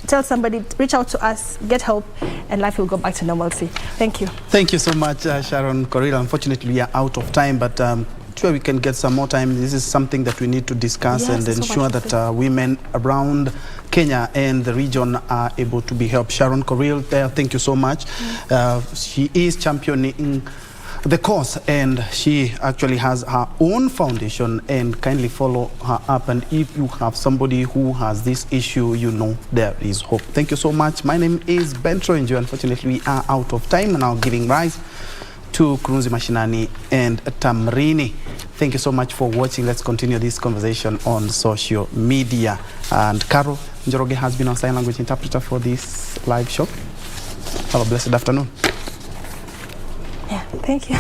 tell somebody, reach out to us, get help, and life will go back to normalcy. Thank you. Thank you so much, Sharon Corilla. Unfortunately, we are out of time, but sure we can get some more time. This is something that we need to discuss and ensure that women around Kenya and the region are able to be helped. Sharon Corilla, thank you so much. She is championing the cause, and she actually has her own foundation, and kindly follow her up. And if you have somebody who has this issue, you know there is hope. Thank you so much. My name is Bentro Njue. Unfortunately, we are out of time now, giving rise to Kurunzi Mashinani and Tamrini. Thank you so much for watching. Let's continue this conversation on social media. And Carol Njoroge has been our sign language interpreter for this live show. Have a blessed afternoon. Yeah, thank you.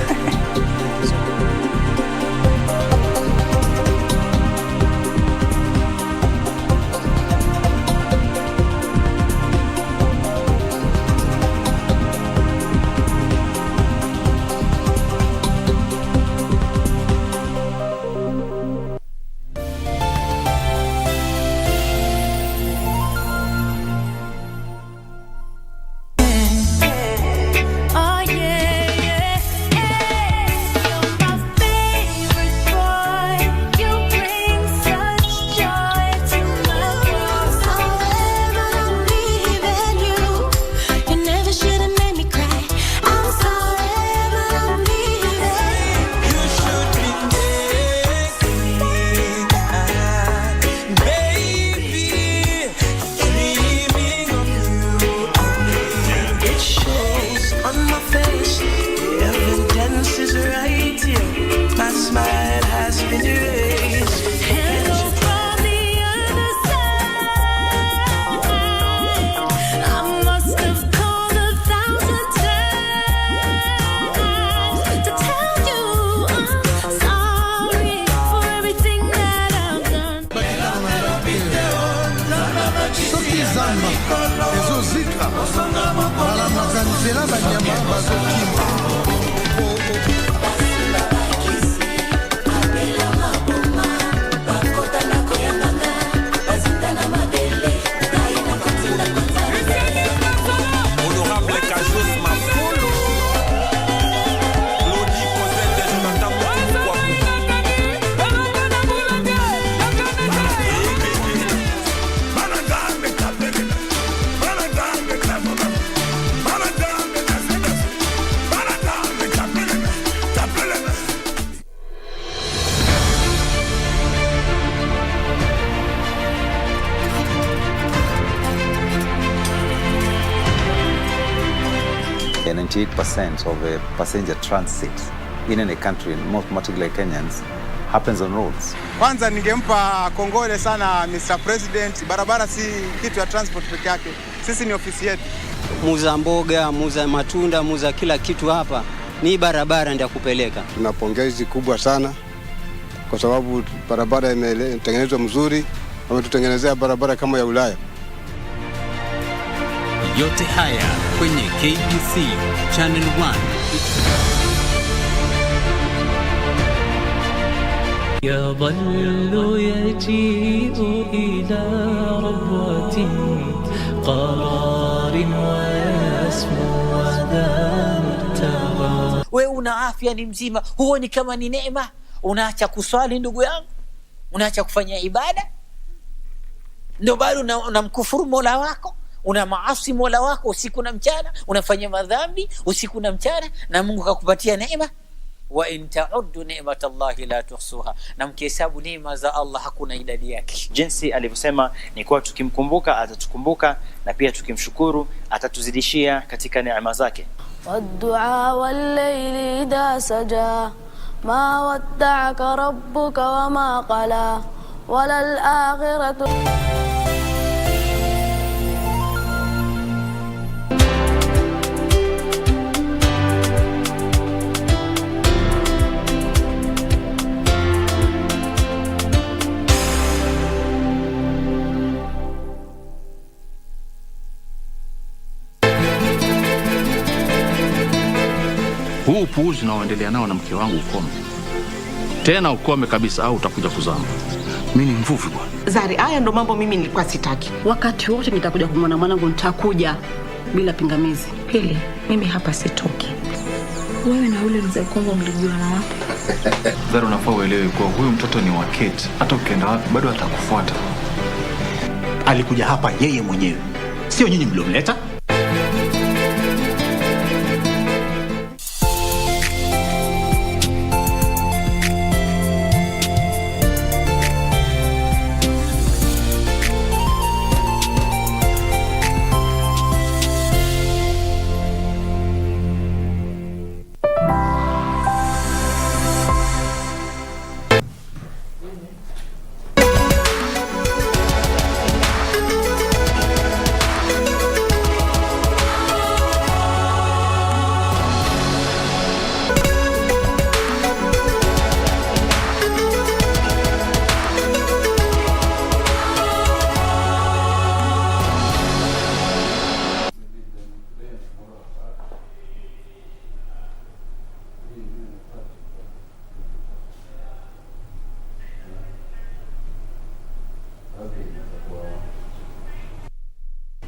Of a passenger transit in any country, most particularly Kenyans, happens on roads. Kwanza ningempa kongole sana Mr. President. Barabara si kitu ya transport peke yake. Sisi ni ofisi yetu. Muza mboga, muza matunda, muza kila kitu hapa. Ni barabara ndio kupeleka. Tuna pongezi kubwa sana kwa sababu barabara imetengenezwa mzuri. Wametutengenezea barabara kama ya Ulaya. Yote haya kwenye KBC Channel 1. يظل يجيء إلى ربوة قرار ويسمو وذا مرتبى. We una afya, ni mzima, huoni kama ni neema? Unaacha kuswali ndugu yangu, unaacha kufanya ibada, ndio bado unamkufuru Mola wako. Una maasi Mola wako usiku na mchana, unafanya madhambi usiku na mchana, na Mungu akakupatia neema. Wa in ta'uddu ni'matallahi la tuhsuha, na mkihesabu neema za Allah hakuna idadi yake. Jinsi alivyosema ni kwa tukimkumbuka atatukumbuka, na pia tukimshukuru atatuzidishia katika neema zake. Waddu'a wal-layli idha saja ma wadda'aka rabbuka wa ma qala walal akhiratu Huu upuuzi unaoendelea nao na mke wangu ukome. Tena ukome kabisa au utakuja kuzama. Mimi ni mvuvi bwana. Zari, haya ndo mambo mimi nilikuwa sitaki. Wakati wote nitakuja kumwona mwanangu, nitakuja bila pingamizi. Pili, mimi hapa sitoki. Wewe na yule mzee Kongo mlijuana wapi? Zari, unafaa uelewe kwa huyu mtoto ni wa Kate. Hata ukienda wapi bado atakufuata. Alikuja hapa yeye mwenyewe. Sio nyinyi mliomleta.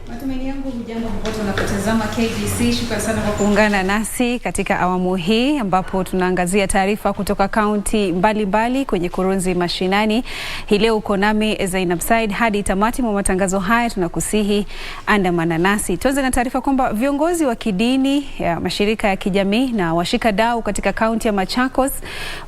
Matumaini yangu hujambo popote unapotazama KBC. Shukrani sana kwa kuungana nasi katika awamu hii ambapo tunaangazia taarifa kutoka kaunti mbalimbali kwenye kurunzi mashinani. Hii leo uko nami Zainab Said hadi tamati mwa matangazo haya, tunakusihi andamana nasi. Tuanze na taarifa kwamba viongozi wa kidini, ya mashirika ya kijamii na washikadau katika kaunti ya Machakos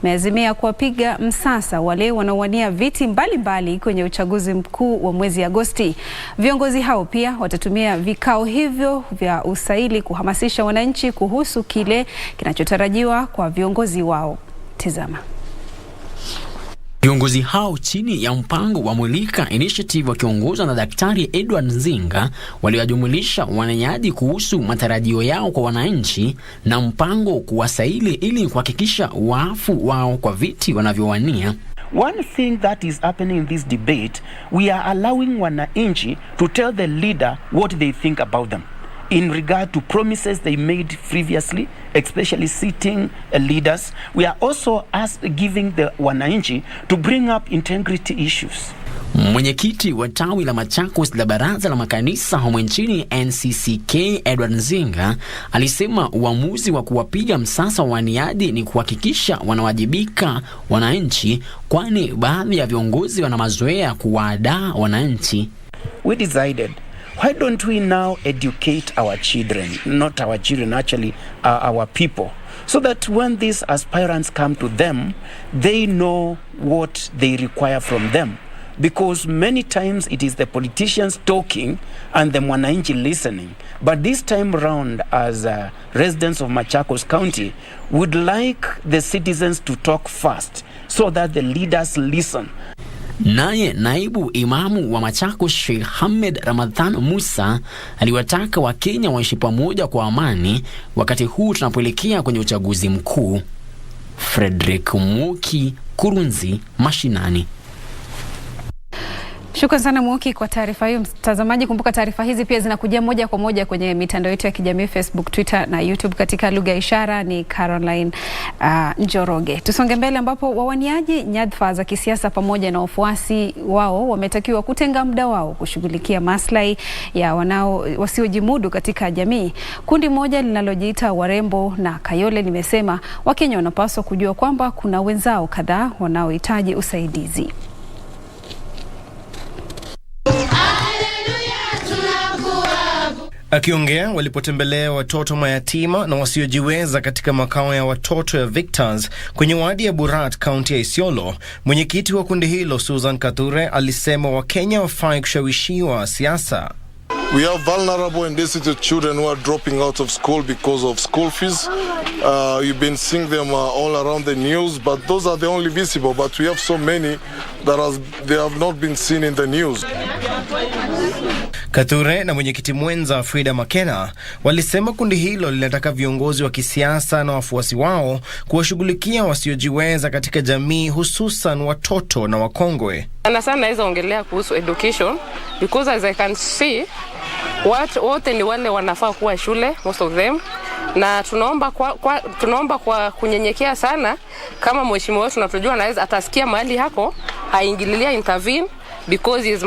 wameazimia kuwapiga msasa wale wanaowania viti mbalimbali kwenye uchaguzi mkuu wa mwezi Agosti. Viongozi hao pia watatumia vikao hivyo vya usaili kuhamasisha wananchi kuhusu kile kinachotarajiwa kwa viongozi wao. Tazama. Viongozi hao chini ya mpango wa Mulika Initiative wakiongozwa na Daktari Edward Nzinga waliwajumulisha wananchi kuhusu matarajio yao kwa wananchi na mpango kuwasaili ili kuhakikisha waafu wao kwa viti wanavyowania. One thing that is happening in this debate, we are allowing wananchi to tell the leader what they think about them in regard to promises they made previously, especially sitting leaders. We are also giving the wananchi to bring up integrity issues. Mwenyekiti wa tawi la Machakos la baraza la makanisa humu nchini NCCK Edward Nzinga alisema uamuzi wa kuwapiga msasa waniadi ni kuhakikisha wanawajibika wananchi, kwani baadhi ya viongozi wana mazoea kuwadaa wananchi. We decided, why don't we now educate our children, not our children, actually our people, so that when these aspirants come to them, they know what they require from them. Because many times it is the politicians talking and the mwananchi listening. But this time around, as residents of Machakos County, would like the citizens to talk first so that the leaders listen. Naye naibu imamu wa Machakos Sheikh Hamed Ramadhan Musa aliwataka Wakenya waishi pamoja kwa amani wakati huu tunapoelekea kwenye uchaguzi mkuu. Frederick Muki, Kurunzi Mashinani. Shukrani sana Muki kwa taarifa hiyo. Mtazamaji, kumbuka taarifa hizi pia zinakujia moja kwa moja kwenye mitandao yetu ya kijamii Facebook, Twitter na YouTube. Katika lugha ya ishara ni Caroline Njoroge. Tusonge mbele ambapo wawaniaji nyadhifa za kisiasa pamoja na wafuasi wao wametakiwa kutenga muda wao kushughulikia maslahi ya wasiojimudu katika jamii. Kundi moja linalojiita Warembo na Kayole limesema Wakenya wanapaswa kujua kwamba kuna wenzao kadhaa wanaohitaji usaidizi. Akiongea walipotembelea watoto mayatima na wasiojiweza katika makao ya watoto ya Victors kwenye wadi ya Burat, kaunti ya Isiolo, mwenyekiti wa kundi hilo Susan Kathure alisema Wakenya wafai kushawishiwa siasa. We have vulnerable and destitute children who are dropping out of school because of school fees. You've been seeing them all around the news, but those are the only visible. But we have so many that they have not been seen in the news. Kathure na mwenyekiti mwenza Frida Makena walisema kundi hilo linataka viongozi wa kisiasa na wafuasi wao kuwashughulikia wasiojiweza katika jamii, hususan watoto na wakongwe. Sana naweza ongelea kuhusu education because as I can see wote ni wale wanafaa kuwa shule, most of them, na tunaomba kwa kunyenyekea sana, kama mheshimiwa wetu tunatujua anaweza atasikia mahali hako haingililia intervene, because he is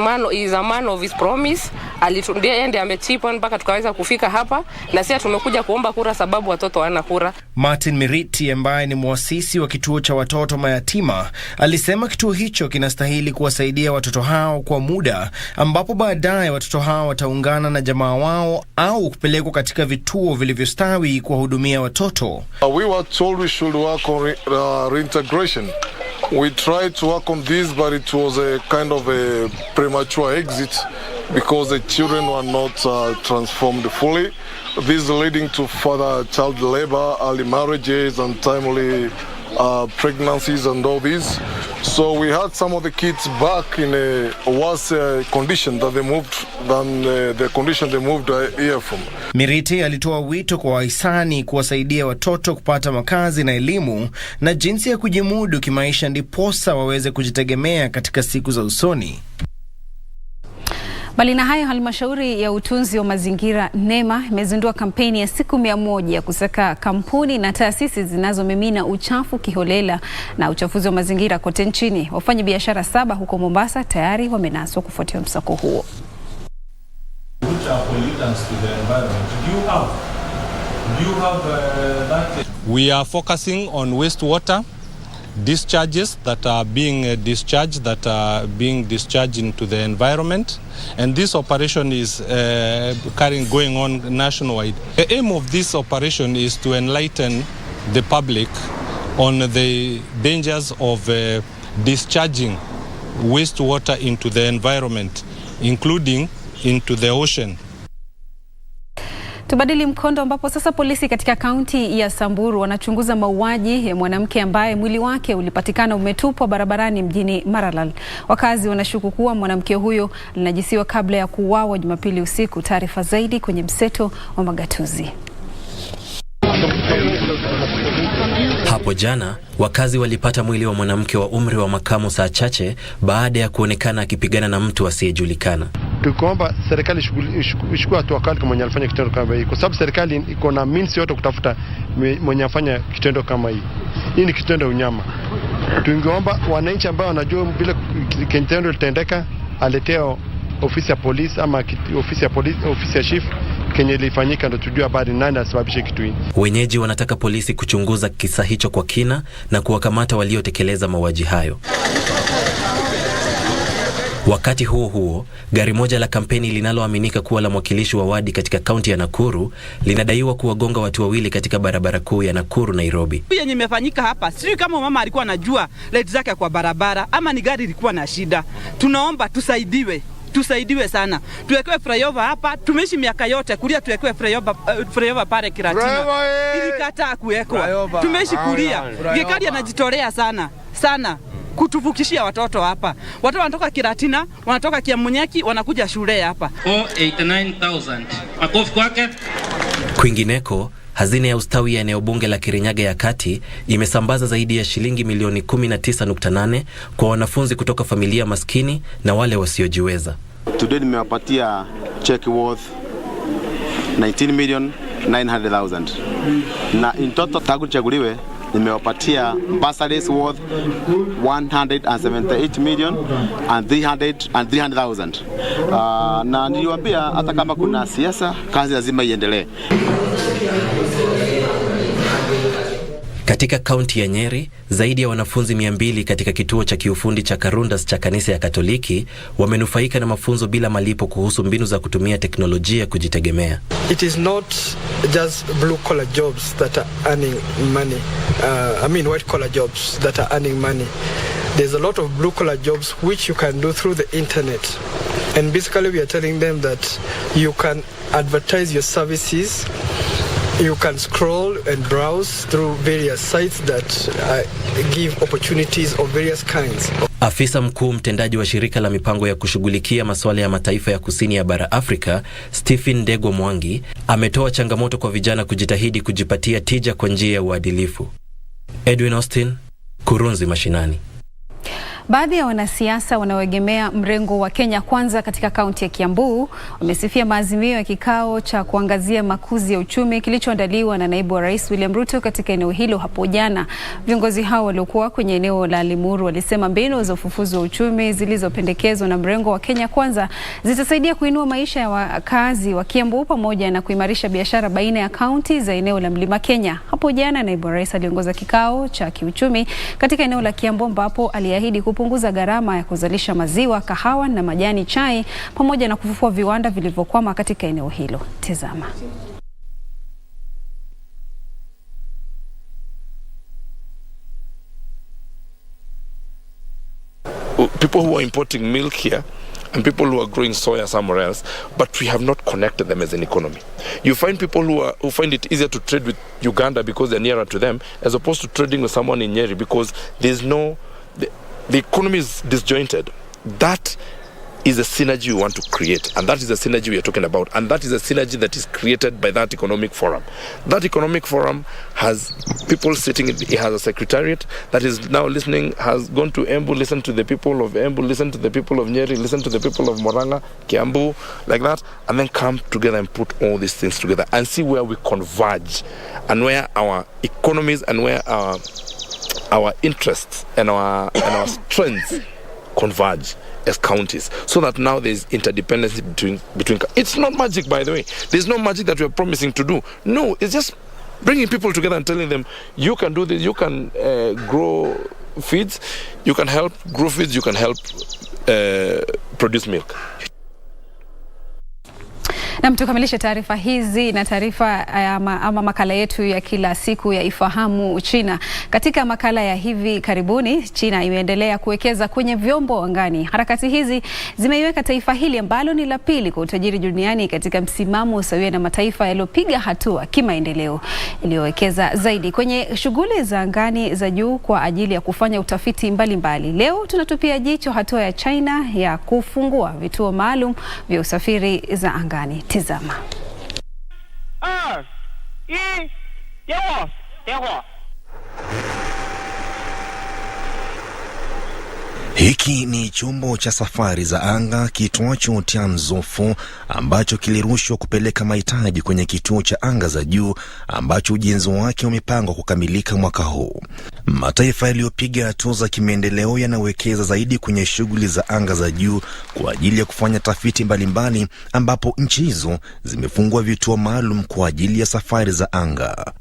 a man of his promise. Alitundia ndiye amechipa mpaka tukaweza kufika hapa, na sisi tumekuja kuomba kura sababu watoto hawana kura. Martin Miriti ambaye ni muasisi wa kituo cha watoto mayatima alisema kituo hicho kinastahili kuwasaidia watoto hao kwa muda, ambapo baadaye watoto hao wataungana na jamaa wao au kupelekwa katika vituo vilivyostawi kuwahudumia watoto. We were told we should work on reintegration. We tried to work on this, but it was a kind of a premature exit because the children were not transformed fully. This is leading to further child labor, early marriages, untimely pregnancies and all this. So we had some of the kids back in a worse condition than the condition they moved here from. Miriti alitoa wito kwa wahisani kuwasaidia watoto kupata makazi na elimu na jinsi ya kujimudu kimaisha ndiposa waweze kujitegemea katika siku za usoni. Bali na hayo, halmashauri ya utunzi wa mazingira NEMA imezindua kampeni ya siku 100 ya kusaka kampuni na taasisi zinazomimina uchafu kiholela na uchafuzi wa mazingira kote nchini. Wafanya biashara 7 huko Mombasa tayari wamenaswa kufuatia msako huo. We are focusing on wastewater discharges that are being discharged into the environment, and this operation is going on nationwide. The aim of this operation is to enlighten the public on the dangers of discharging wastewater into the environment, including into the ocean. Tubadili mkondo, ambapo sasa polisi katika kaunti ya Samburu wanachunguza mauaji ya mwanamke ambaye mwili wake ulipatikana umetupwa barabarani mjini Maralal. Wakazi wanashuku kuwa mwanamke huyo alinajisiwa kabla ya kuuawa Jumapili usiku. Taarifa zaidi kwenye mseto wa magatuzi. Hapo jana, wakazi walipata mwili wa mwanamke wa umri wa makamo saa chache baada ya kuonekana akipigana na mtu asiyejulikana. Tukiomba serikali ishukue hatua kali kwa mwenye alifanya kitendo kama hii, kwa sababu serikali iko na means yote kutafuta mwenye afanya kitendo kama hii. Hii ni kitendo unyama. Tungeomba wananchi ambao wanajua vile kitendo litendeka aleteo ofisi ya polisi ama ofisi ya chief kenye ilifanyika, ndo tujue habari nani asababisha kitu hiki. Wenyeji wanataka polisi kuchunguza kisa hicho kwa kina na kuwakamata waliotekeleza mauaji hayo. Wakati huo huo, gari moja la kampeni linaloaminika kuwa la mwakilishi wa wadi katika kaunti ya Nakuru linadaiwa kuwagonga watu wawili katika barabara kuu ya Nakuru Nairobi. Yenye imefanyika hapa, sijui kama mama alikuwa anajua light zake kwa barabara ama ni gari ilikuwa na shida. Tunaomba tusaidiwe sana. Tuwekewe flyover hapa, tumeishi miaka yote kulia tuwekewe flyover pale Kiratina. Ilikataa kuwekwa. Tumeishi kulia. Gekali anajitolea sana kutuvukishia watoto hapa. Watoto wanatoka Kiratina, wanatoka Kiamunyeki, wanakuja shule hapa. 89,000. Makofi kwake. Kwingineko, hazina ya ustawi ya eneo bunge la Kirinyaga ya Kati imesambaza zaidi ya shilingi milioni 19.8 kwa wanafunzi kutoka familia maskini na wale wasiojiweza. Today nimewapatia check worth 19,900,000. Na in total tangu chaguliwe nimewapatia bursaries worth 178,300,000. Na niliwaambia hata kama kuna siasa, kazi lazima iendelee. Katika kaunti ya Nyeri, zaidi ya wanafunzi 200 katika kituo cha kiufundi cha Karundas cha kanisa ya Katoliki wamenufaika na mafunzo bila malipo kuhusu mbinu za kutumia teknolojia kujitegemea. It is not just blue collar jobs that are earning money. White collar jobs that are earning money. There's a lot of blue collar jobs which you can do through the internet. And basically we are telling them that you can advertise your services. You can scroll and browse through various sites that give opportunities of various kinds. Afisa mkuu mtendaji wa shirika la mipango ya kushughulikia masuala ya mataifa ya kusini ya bara Afrika, Stephen Ndegwa Mwangi, ametoa changamoto kwa vijana kujitahidi kujipatia tija kwa njia ya uadilifu. Edwin Austin, Kurunzi Mashinani. Baadhi ya wanasiasa wanaoegemea mrengo wa Kenya Kwanza katika kaunti ya Kiambu wamesifia maazimio ya kikao cha kuangazia makuzi ya uchumi kilichoandaliwa na naibu wa rais William Ruto katika eneo hilo hapo jana. Viongozi hao waliokuwa kwenye eneo la Limuru walisema mbinu za ufufuzi wa uchumi zilizopendekezwa na mrengo wa Kenya Kwanza zitasaidia kuinua maisha ya wakazi wa Kiambu pamoja na kuimarisha biashara baina ya kaunti za eneo la Mlima Kenya. Hapo jana naibu wa rais aliongoza kikao cha kiuchumi katika eneo la Kiambu ambapo aliahidi kupunguza gharama ya kuzalisha maziwa, kahawa na majani chai pamoja na kufufua viwanda vilivyokwama katika eneo hilo. Tazama. People who are importing milk here and people who are growing soya somewhere else, but we have not connected them as an economy. You find people who find it easier to trade with Uganda because they're nearer to them, as opposed to trading with someone in Nyeri because there's no, the economy is disjointed. That is a synergy we want to create, and that is the synergy we are talking about, and that is a synergy that is created by that economic forum. That economic forum has people sitting, it has a secretariat that is now listening, has gone to Embu, listen to the people of Embu, listen to the people of Nyeri, listen to the people of Moranga, Kiambu, like that, and then come together and put all these things together and see where we converge and where our economies and where our interests and our strengths converge as counties, so that now there's interdependence between. It's not magic, by the way. There's no magic that we're promising to do. No, it's just bringing people together and telling them, you can do this, you can grow feeds, you can help grow feeds, you can help produce milk. Na tukamilishe taarifa hizi na taarifa ama makala yetu ya kila siku ya Ifahamu China. Katika makala ya hivi karibuni, China imeendelea kuwekeza kwenye vyombo angani. Harakati hizi zimeiweka taifa hili ambalo ni la pili kwa utajiri duniani katika msimamo sawia na mataifa yaliyopiga hatua kimaendeleo, iliyowekeza zaidi kwenye shughuli za angani za juu kwa ajili ya kufanya utafiti mbalimbali. Leo tunatupia jicho hatua ya China ya kufungua vituo maalum vya usafiri za angani. Tizama. Hiki ni chombo cha safari za anga kitwacho Tianzhou ambacho kilirushwa kupeleka mahitaji kwenye kituo cha anga za juu ambacho ujenzi wake umepangwa kukamilika mwaka huu. Mataifa yaliyopiga hatua za kimaendeleo yanawekeza zaidi kwenye shughuli za anga za juu kwa ajili ya kufanya tafiti mbalimbali, ambapo nchi hizo zimefungua vituo maalum kwa ajili ya safari za anga.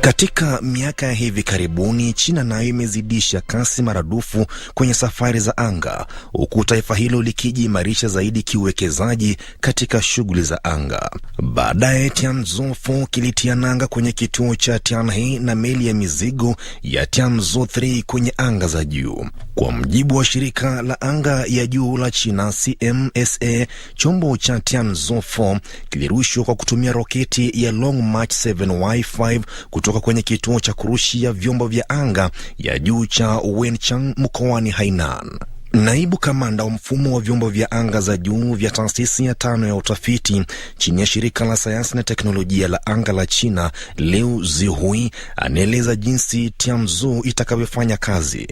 Katika miaka ya hivi karibuni, China nayo imezidisha kasi maradufu kwenye safari za anga, huku taifa hilo likijiimarisha zaidi kiuwekezaji katika shughuli za anga. Baadaye Tianzhou kilitia nanga kwenye kituo cha Tianhe na meli ya mizigo ya Tianzhou 3 kwenye anga za juu. Kwa mjibu wa shirika la anga ya juu la China CMSA, chombo cha Tianzhou 4 kilirushwa kwa kutumia roketi ya Long March 7 Y5 kutoka kwenye kituo cha kurushia vyombo vya anga ya juu cha Wenchang mkoani Hainan. Naibu kamanda wa mfumo wa vyombo vya anga za juu vya taasisi ya 5 ya utafiti chini ya shirika la sayansi na teknolojia la anga la China, Liu Zihui, anaeleza jinsi Tianzhou itakavyofanya kazi.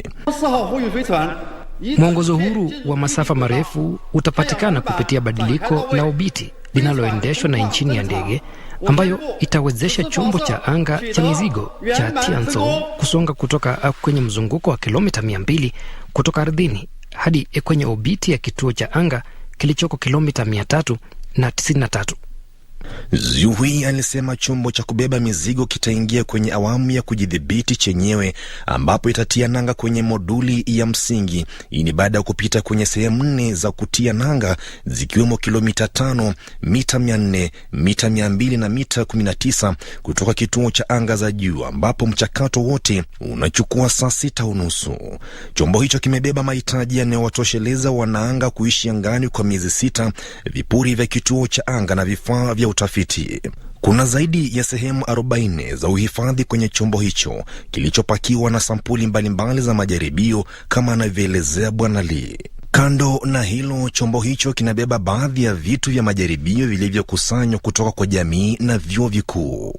Mwongozo huru wa masafa marefu utapatikana kupitia badiliko la obiti linaloendeshwa na injini ya ndege, ambayo itawezesha chombo cha anga cha mizigo cha Tianzhou kusonga kutoka kwenye mzunguko wa kilomita 200 kutoka ardhini hadi kwenye obiti ya kituo cha anga kilichoko kilomita 393. Zihui alisema chombo cha kubeba mizigo kitaingia kwenye awamu ya kujidhibiti chenyewe, ambapo itatia nanga kwenye moduli ya msingi. Hii ni baada ya kupita kwenye sehemu 4 za kutia nanga, zikiwemo kilomita 5, mita 400, mita 200 na mita 19 kutoka kituo cha anga za juu, ambapo mchakato wote unachukua saa 6:30. Chombo hicho kimebeba mahitaji yanayowatosheleza wanaanga kuishi angani kwa miezi 6, vipuri vya kituo cha anga na vifaa vya utafiti. Kuna zaidi ya sehemu 40 za uhifadhi kwenye chombo hicho kilichopakiwa na sampuli mbalimbali za majaribio, kama anavyoelezea Bwana Lee. Kando na hilo, chombo hicho kinabeba baadhi ya vitu vya majaribio vilivyokusanywa kutoka kwa jamii na vyuo vikuu.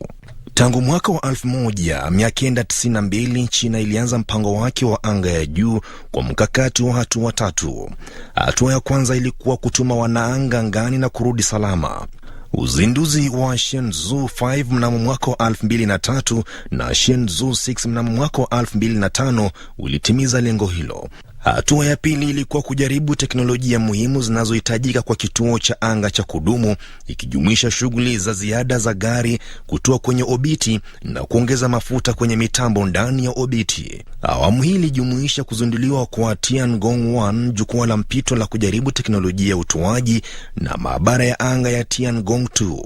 Tangu mwaka wa 1992 China ilianza mpango wake wa anga ya juu kwa mkakati wa hatua tatu. Hatua ya kwanza ilikuwa kutuma wanaanga angani na kurudi salama. Uzinduzi wa Shenzhou 5 mnamo mwaka wa 2003 na Shenzhou 6 mnamo mwaka wa 2005 ulitimiza lengo hilo. Hatua ya pili ilikuwa kujaribu teknolojia muhimu zinazohitajika kwa kituo cha anga cha kudumu, ikijumuisha shughuli za ziada za gari, kutua kwenye obiti na kuongeza mafuta kwenye mitambo ndani ya obiti. Awamu hii ilijumuisha kuzinduliwa kwa Tiangong 1, jukwaa la mpito la kujaribu teknolojia ya utoaji, na maabara ya anga ya Tiangong 2.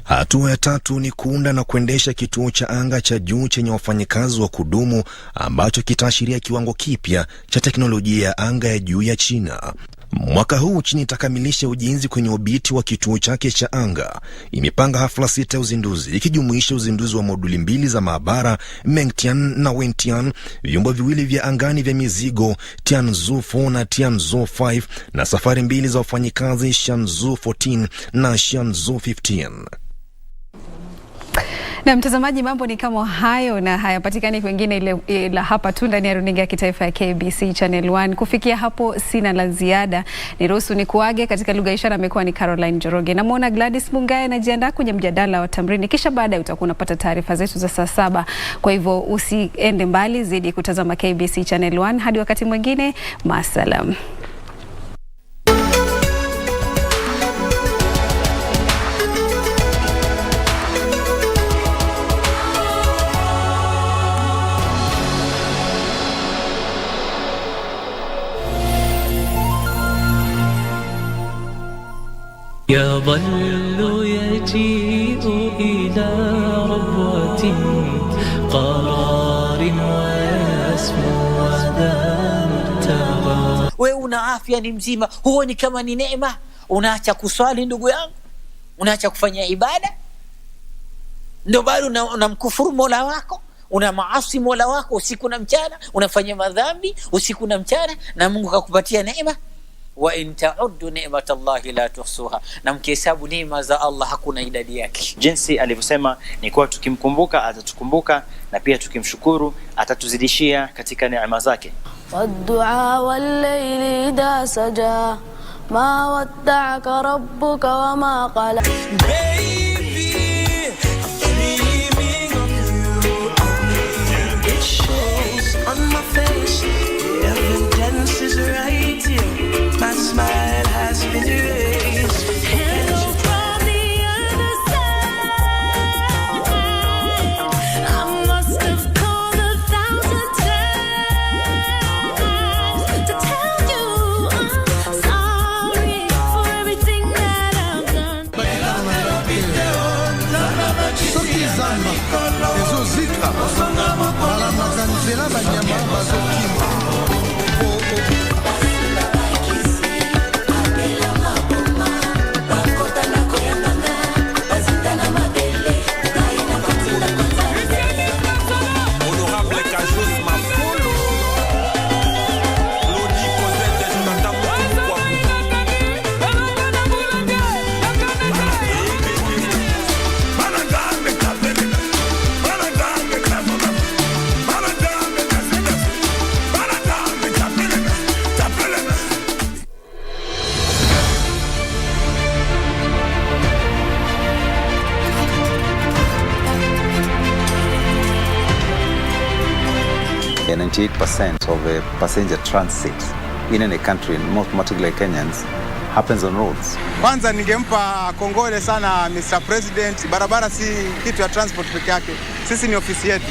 Hatua ya tatu ni kuunda na kuendesha kituo cha anga cha juu chenye wafanyakazi wa kudumu ambacho kitaashiria kiwango kipya cha teknolojia ya anga ya juu ya China. Mwaka huu China itakamilisha ujenzi kwenye obiti wa kituo chake cha anga. Imepanga hafla 6 ya uzinduzi, ikijumuisha uzinduzi wa moduli 2 za maabara Mengtian na Wentian, vyombo viwili vya angani vya mizigo Tianzhou 4 na Tianzhou 5, na safari 2 za wafanyikazi Shenzhou 14 na Shenzhou 15. Na mtazamaji, mambo ni kama hayo na hayapatikani kwingine ila hapa tu ndani ya runinga ya kitaifa ya KBC Channel 1. Kufikia hapo sina la ziada. Niruhusu nikuage. Katika lugha ishara amekuwa ni Caroline Joroge. Namuona Gladys Mungai anajiandaa kwenye mjadala wa Tamrini. Kisha baadaye utakuwa unapata taarifa zetu za saa 7. Kwa hivyo usiende mbali, zidi kutazama KBC Channel 1. Hadi wakati mwingine, maasalam. يظل يجيء إلى ربوة قرار ويسمو ذا مرتبى. Wewe una afya, ni mzima, huo ni kama ni neema. Unaacha kuswali ndugu yangu, unaacha kufanya ibada, ndio bado unamkufuru Mola wako, una maasi Mola wako usiku na mchana, unafanya madhambi usiku na mchana, na Mungu akakupatia neema. Wa in ta'uddu ni'matallahi la tuhsuha, na mkihesabu neema za Allah hakuna idadi yake. Jinsi alivyosema ni kwa tukimkumbuka atatukumbuka, na pia tukimshukuru atatuzidishia katika neema zake. Waddu'a wal-layli idha saja ma wadda'aka rabbuka wa ma qala. Baby, dreaming of you. It shows on my face, evidence is right here. My smile has been erased. Hello from the other side. I must have called 1,000 times to tell you I'm sorry for everything that I've done. And 98% of the passenger transit in any country, most particularly Kenyans, happens on roads. Kwanza ningempa kongole sana Mr. President. Barabara si kitu ya transport peke yake. Sisi ni ofisi yetu.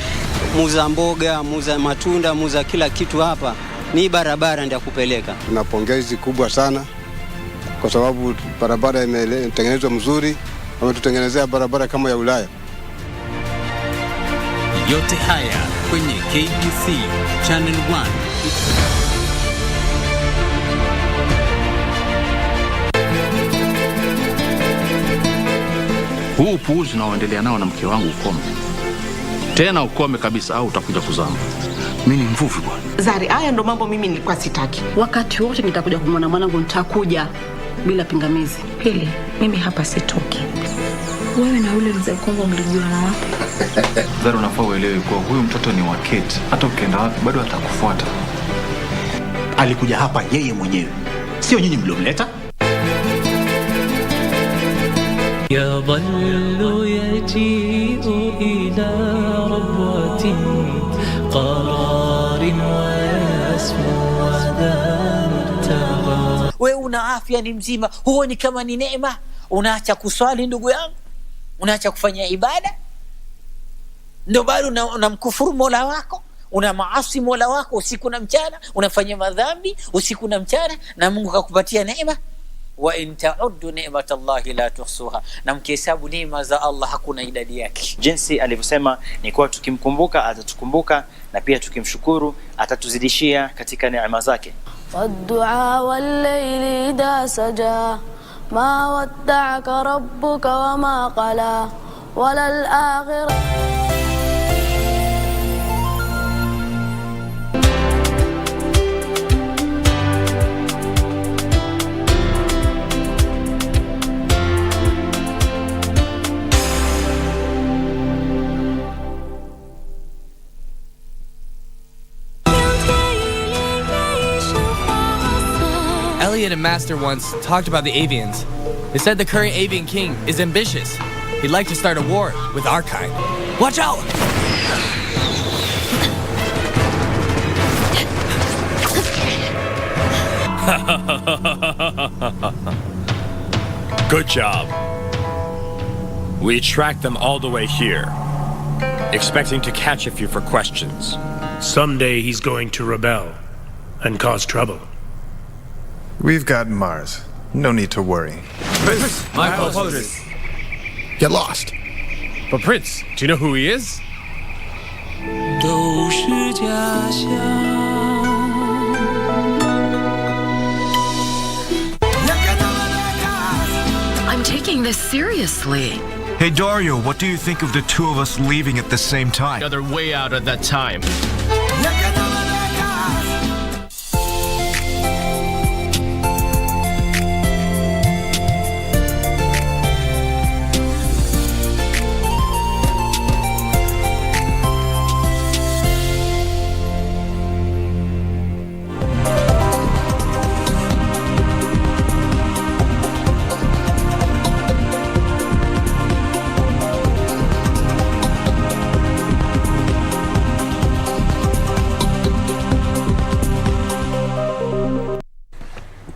Muza mboga, muza matunda, muza kila kitu hapa. Ni barabara ndio kupeleka. Tuna pongezi kubwa sana kwa sababu barabara imetengenezwa mzuri. Wametutengenezea barabara kama ya Ulaya. Yote haya kwenye KBC Channel 1. Huu upuuzi unaoendelea nao na mke wangu ukome. Tena ukome kabisa au utakuja kuzama. Mimi ni mvuvi bwana. Zari, haya ndo mambo mimi nilikuwa sitaki. Wakati wote nitakuja kumwona mwanangu, nitakuja bila pingamizi. Pili, mimi hapa sitoki. Wewe na yule mzee Kongo mlijuana wapi? Zara, unafaa uelewe kuwa huyu mtoto ni wa Kate. Hata ukienda wapi bado atakufuata. Alikuja hapa yeye mwenyewe, sio nyinyi mliomleta. يظل يجيء إلى ربوة قرار ويسمو ذا مرتضى. Wewe una afya, ni mzima, huo ni kama ni neema. Unaacha kuswali ndugu yangu, unaacha kufanya ibada, ndio bado unamkufuru Mola wako, una maasi Mola wako usiku na mchana, unafanya madhambi usiku na mchana, na Mungu akakupatia neema. Wa in ta'uddu ni'matallahi la tuhsuha, na mkihesabu neema za Allah hakuna idadi yake. Jinsi alivyosema ni kuwa tukimkumbuka atatukumbuka, na pia tukimshukuru atatuzidishia katika neema zake. والدعاء والليل إذا سجى ما ودعك ربك وما قلى وللآخرة. Elliot and Master once talked about the avians. They said the current avian king is ambitious. He'd like to start a war with our kind. Watch out! Good job. We tracked them all the way here, expecting to catch a few for questions. Someday he's going to rebel and cause trouble. We've got Mars. No need to worry. Prince, my apologies. Get lost. But Prince, do you know who he is? I'm taking this seriously. Hey Dario, what do you think of the two of us leaving at the same time? They're way out at that time.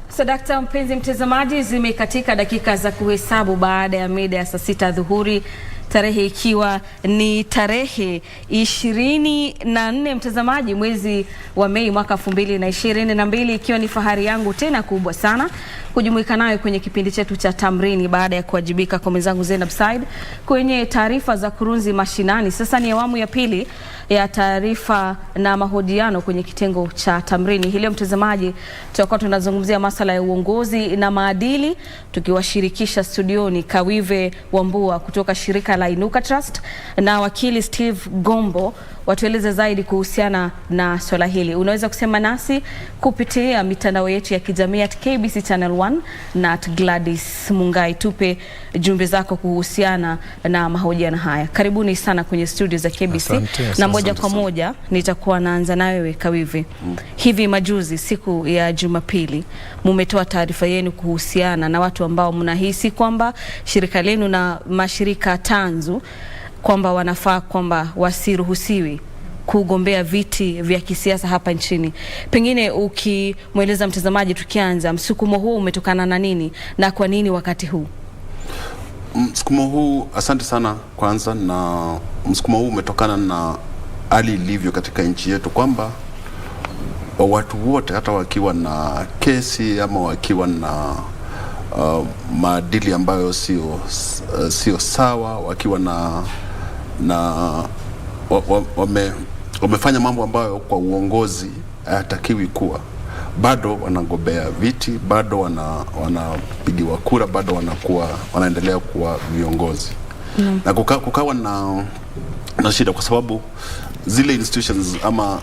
Sadakta, mpenzi mtazamaji, zimekatika dakika za kuhesabu baada ya mida ya saa 6 dhuhuri, tarehe ikiwa ni tarehe 24 mtazamaji, mwezi wa Mei mwaka 2022, ikiwa ni fahari yangu tena kubwa sana kujumuika nayo kwenye kipindi chetu cha Tamrini baada ya kuwajibika kwa mwenzangu Zainab Said kwenye taarifa za kurunzi mashinani. Sasa ni awamu ya pili ya taarifa na mahojiano kwenye kitengo cha Tamrini. Hii leo mtazamaji, tutakuwa tunazungumzia masuala ya uongozi na maadili, tukiwashirikisha studioni Kawive Wambua kutoka shirika la Inuka Trust na wakili Steve Gombo watueleze zaidi kuhusiana na swala hili. Unaweza kusema nasi kupitia mitandao yetu ya kijamii at KBC Channel 1 na at Gladys Mungai. Tupe jumbe zako kuhusiana na mahojiano haya. Karibuni sana kwenye studio za KBC. Asante, na moja kwa moja nitakuwa naanza na wewe Kawive. Hivi majuzi siku ya Jumapili mumetoa taarifa yenu kuhusiana na watu ambao mnahisi kwamba shirika lenu na mashirika tanzu kwamba wanafaa kwamba wasiruhusiwi kugombea viti vya kisiasa hapa nchini. Pengine ukimweleza mtazamaji, tukianza, msukumo huu umetokana na nini na kwa nini wakati huu? Msukumo huu, asante sana kwanza, na msukumo huu umetokana na hali ilivyo katika nchi yetu, kwamba watu wote hata wakiwa na kesi ama wakiwa na maadili ambayo sio sawa, wakiwa wamefanya mambo ambayo kwa uongozi hayatakiwi kuwa, bado wanagombea viti, bado wanapigiwa kura, bado wanaendelea kuwa viongozi. Na kukawa na shida kwa sababu zile institutions ama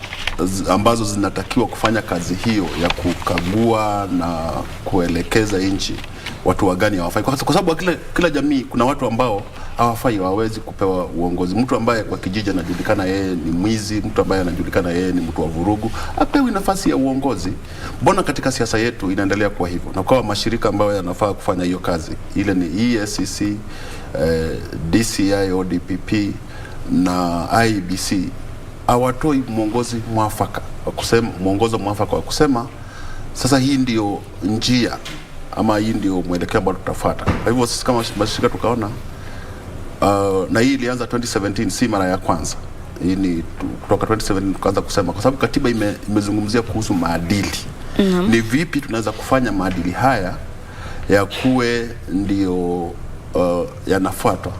ambazo zinatakiwa kufanya kazi hiyo ya kukagua na kuelekeza nchi watu wagani hawafai, kwa sababu kila jamii kuna watu ambao hawafai, hawawezi kupewa uongozi. Mtu ambaye kwa kijiji anajulikana yeye ni mwizi, mtu ambaye anajulikana yeye ni mtu wa vurugu, apewi nafasi ya uongozi. Mbona katika siasa yetu inaendelea kuwa hivyo? Na kwa mashirika ambayo yanafaa kufanya hiyo kazi, ile ni EACC, DCI, ODPP na IBC, hawatoi mwongozo mwafaka wa kusema sasa hii ndio njia ama hii ndio mwelekeo ambao tutafuata. Kwa hivyo sisi kama mashirika tukaona na hii ilianza 2017, si mara ya kwanza. Hii ni kutoka 2017 tukaanza kusema, kwa sababu katiba imezungumzia kuhusu maadili. Ni vipi tunaweza kufanya maadili haya ya kuwe ndio yanafuatwa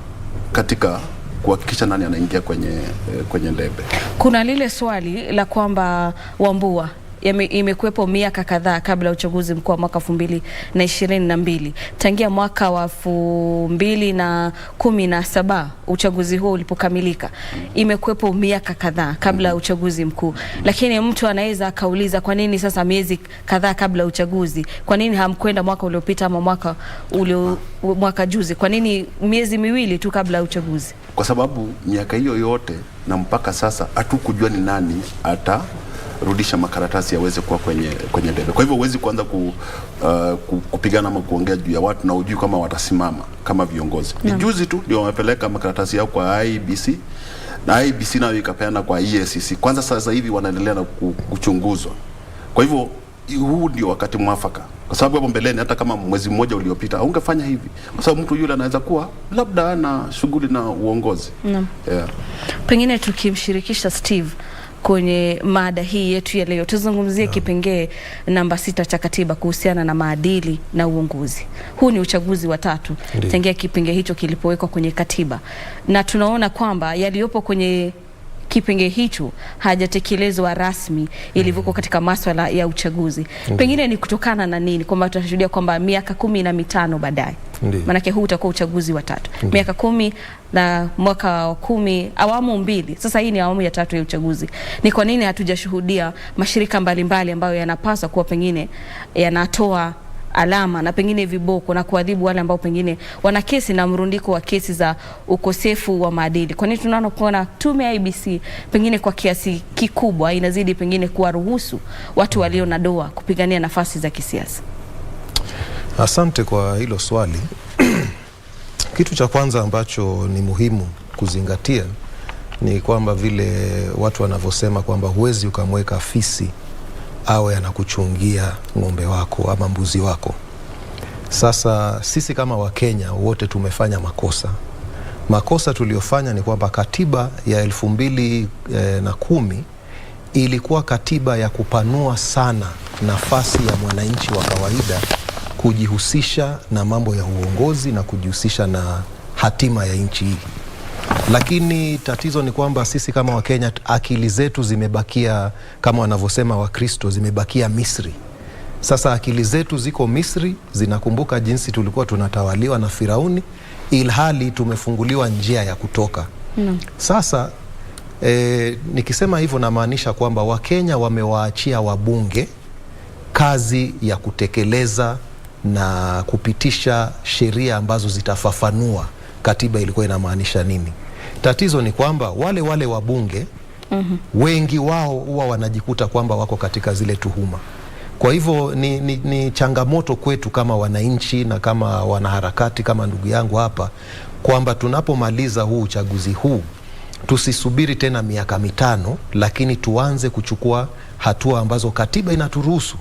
katika kuhakikisha nani anaingia kwenye ndebe. Kuna lile swali la kwamba Wambua imekuwepo miaka kadhaa kabla ya uchaguzi mkuu wa mwaka 2022. Tangia mwaka wa 2017 uchaguzi huo ulipokamilika, imekuwepo miaka kadhaa kabla ya uchaguzi mkuu. Lakini mtu anaweza akauliza, kwa nini sasa miezi kadhaa kabla ya uchaguzi? Kwa nini hamkwenda mwaka uliopita ama mwaka juzi? Kwa nini miezi miwili tu kabla ya uchaguzi? Kwa sababu miaka hiyo yote na mpaka sasa hatukujua ni nani rudisha makaratasi yaweze kuwa kwenye debe. Kwa hivyo huwezi kuanza kupigana ama kuongea juu ya watu na ujui kama watasimama kama viongozi. Ni juzi tu ndio wamepeleka makaratasi yao kwa IBC na IBC nayo ikapeana kwa EACC. Kwanza sasa hivi wanaendelea na kuchunguzwa. Kwa hivyo huu ndio wakati mwafaka. Kwa sababu hapo mbeleni hata kama mwezi mmoja uliopita ungefanya hivi. Kwa sababu mtu yule anaweza kuwa labda ana shughuli na uongozi. Yeah. Pengine tukimshirikisha Steve kwenye mada hii yetu ya leo, tuzungumzie kipengee namba 6 cha katiba kuhusiana na maadili na uongozi. Huu ni uchaguzi wa 3 tangia kipengee hicho kilipowekwa kwenye katiba, na tunaona kwamba yaliyopo kwenye kipengee hicho hajatekelezwa rasmi ilivyokuwa katika masuala ya uchaguzi. Pengine ni kutokana na nini kwamba tunashuhudia kwamba miaka 15 baadaye, manake huu utakuwa uchaguzi wa 3, miaka 10 na mwaka wa 10, awamu 2. Sasa hii ni awamu ya 3 ya uchaguzi. Ni kwa nini hatujashuhudia mashirika mbalimbali ambayo yanapaswa kuwa pengine yanatoa alama na pengine viboko na kuadhibu wale ambao pengine wana kesi na mrundiko wa kesi za ukosefu wa maadili? Kwa nini tunaona kuona tume ya IBC pengine kwa kiasi kikubwa inazidi pengine kuwaruhusu watu walio na doa kupigania nafasi za kisiasa? Asante kwa hilo swali. Kitu cha kwanza ambacho ni muhimu kuzingatia ni kwamba vile watu wanavyosema kwamba huwezi ukamweka fisi awe anakuchungia ng'ombe wako ama mbuzi wako. Sasa sisi kama Wakenya wote tumefanya makosa. Makosa tuliyofanya ni kwamba katiba ya 2010 ilikuwa katiba ya kupanua sana nafasi ya mwananchi wa kawaida kujihusisha na mambo ya uongozi na kujihusisha na hatima ya nchi hii. Lakini tatizo ni kwamba sisi kama Wakenya akili zetu zimebakia, kama wanavyosema Wakristo, zimebakia Misri. Sasa akili zetu ziko Misri, zinakumbuka jinsi tulikuwa tunatawaliwa na Firauni, ilhali tumefunguliwa njia ya kutoka. Sasa nikisema hivyo namaanisha kwamba Wakenya wamewaachia wabunge kazi ya kutekeleza na kupitisha sheria ambazo zitafafanua katiba ilikuwa inamaanisha nini. Tatizo ni kwamba wale wabunge wengi wao huwa wanajikuta kwamba wako katika zile tuhuma. Kwa hivyo ni changamoto kwetu kama wananchi na kama wanaharakati, kama ndugu yangu hapa, kwamba tunapomaliza huu uchaguzi huu tusisubiri tena miaka 5, lakini tuanze kuchukua hatua ambazo katiba inaturuhusu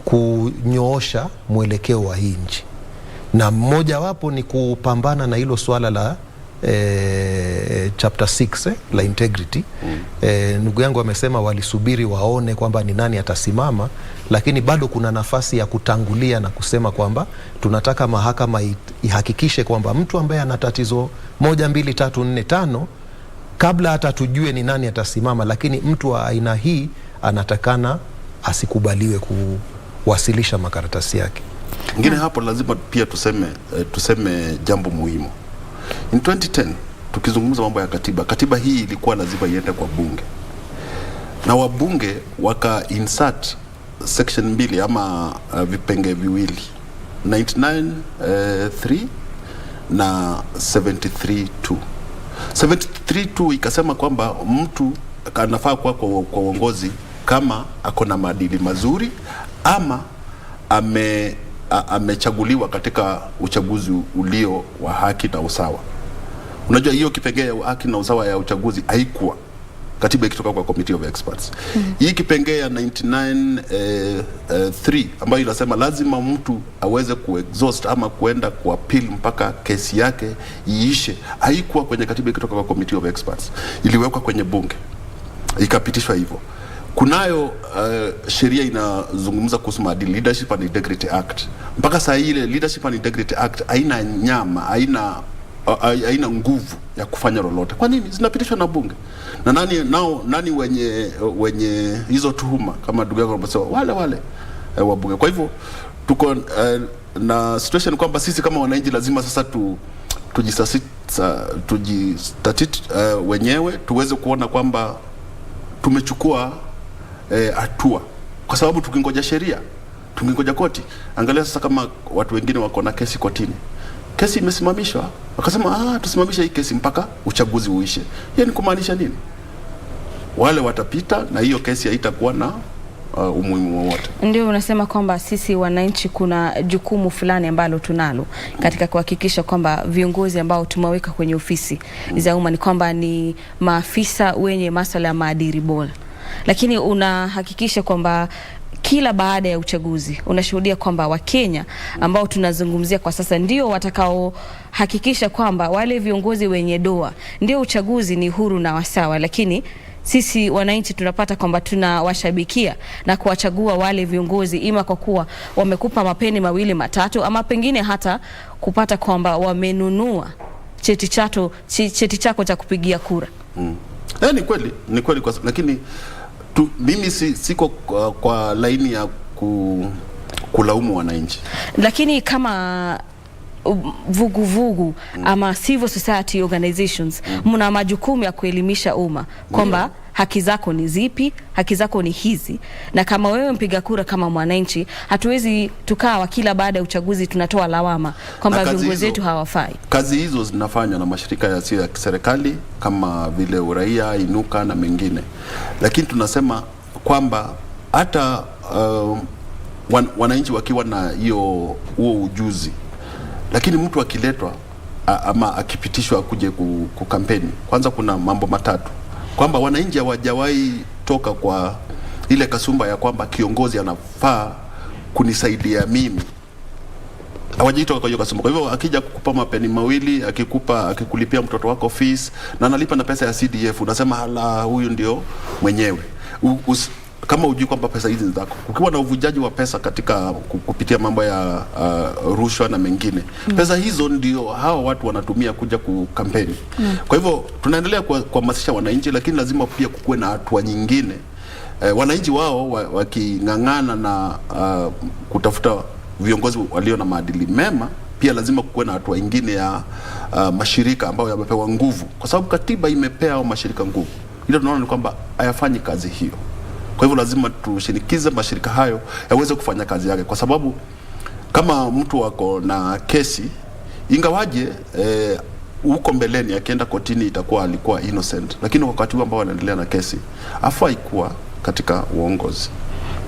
kunyoosha mwelekeo wa hii nchi. Na mmoja wapo ni kupambana na hilo swala la chapter 6 la integrity. Ndugu yangu amesema walisubiri waone kwamba ni nani atasimama, lakini bado kuna nafasi ya kutangulia na kusema kwamba tunataka mahakama ihakikishe kwamba mtu ambaye ana tatizo 1, 2, 3, 4, 5 kabla hata tujue ni nani atasimama, lakini mtu wa aina hii anatakana asikubaliwe kuwasilisha makaratasi yake. Ngine hapo lazima pia tuseme jambo muhimu. In 2010 tukizungumza mambo ya katiba hii ilikuwa lazima iende kwa bunge. na wabunge waka insert section 2 ama vipenge viwili 99(3) na 73(2). 73(2) ikasema kwamba mtu anafaa kuwa kwa uongozi kama akona maadili mazuri ama amechaguliwa katika uchaguzi ulio wa haki na usawa. Unajua hiyo kipengele ya haki na usawa ya uchaguzi haikuwa katiba ikitoka kwa committee of experts. Hii kipengele ya 99(3) ambayo inasema lazima mtu aweze kuexhaust ama kuenda ku appeal mpaka kesi yake iishe, haikuwa kwenye katiba ikitoka kwa committee of experts. Iliwekwa kwenye bunge, ikapitishwa hivyo. Kunayo sheria inazungumza kuhusu maadili, Leadership and Integrity Act. Mpaka saa ile Leadership and Integrity Act haina nyama, haina nguvu ya kufanya lolote. Kwa nini? Zinapitishwa na bunge. Na nani wenye hizo tuhuma kama ndugu yangu anasema wale wabunge. Kwa hivyo tuko na situation kwamba sisi kama wananchi lazima sasa tujistatiti wenyewe tuweze kuona kwamba tumechukua hatua, kwa sababu tukingoja sheria, tukingoja koti. Angalia sasa kama watu wengine wako na kesi kotini, kesi imesimamishwa, wakasema tusimamishe hii kesi mpaka uchaguzi uishe. Hiyo ni kumaanisha nini? Wale watapita na hiyo kesi haitakuwa na umuhimu wowote. Ndio unasema kwamba sisi wananchi kuna jukumu fulani ambalo tunalo katika kuhakikisha kwamba viongozi ambao tumeweka kwenye ofisi za umma ni kwamba ni maafisa wenye masuala ya maadili bora. Lakini unahakikisha kwamba kila baada ya uchaguzi unashuhudia kwamba Wakenya ambao tunazungumzia kwa sasa ndio watakao hakikisha kwamba wale viongozi wenye doa, ndio uchaguzi ni huru na wasawa, lakini sisi wananchi tunapata kwamba tunawashabikia na kuwachagua wale viongozi ima kwa kuwa wamekupa mapeni mawili matatu, ama pengine hata kupata kwamba wamenunua cheti chako cha kupigia kura. Ni kweli lakini mimi siko kwa laini ya kulaumu wananchi. Lakini kama vuguvugu ama civil society organizations mna majukumu ya kuelimisha umma kwamba haki zako ni zipi, haki zako ni hizi, na kama wewe mpiga kura kama mwananchi, hatuwezi tukawa kila baada ya uchaguzi tunatoa lawama kwamba viongozi wetu hawafai. Kazi hizo zinafanywa na mashirika yasiyo ya kiserikali kama vile Uraia, Inuka na mengine, lakini tunasema kwamba hata wananchi wakiwa na huo ujuzi, lakini mtu akiletwa ama akipitishwa kuje kukampeni, kwanza kuna mambo matatu kwamba wananchi hawajawahi toka kwa ile kasumba ya kwamba kiongozi anafaa kunisaidia mimi. Hawajitoka kwa hiyo kasumba. Kwa hivyo akija kukupa mapeni mawili, akikulipia mtoto wako fees na analipa na pesa ya CDF, unasema hala, huyu ndio mwenyewe. Kama hujui kwamba pesa hizi ni zako. Ukiwa na uvujaji wa pesa katika kupitia mambo ya rushwa na mengine, pesa hizo ndio hao watu wanatumia kuja kukampeni. Kwa hivyo tunaendelea kuhamasisha wananchi, lakini lazima pia kukuwe na hatua nyingine. Wananchi wao waking'ang'ana na kutafuta viongozi walio na maadili mema, pia lazima kukuwe na hatua nyingine ya mashirika ambayo yamepewa nguvu, kwa sababu katiba imepea mashirika nguvu. Ile tunaona ni kwamba hayafanyi kazi hiyo. Kwa hivyo lazima tushinikize mashirika hayo yaweze kufanya kazi yake, kwa sababu kama mtu wako na kesi, ingawaje huko mbeleni akienda kotini itakuwa alikuwa innocent, lakini wakati ambao wanaendelea na kesi hafai kuwa katika uongozi.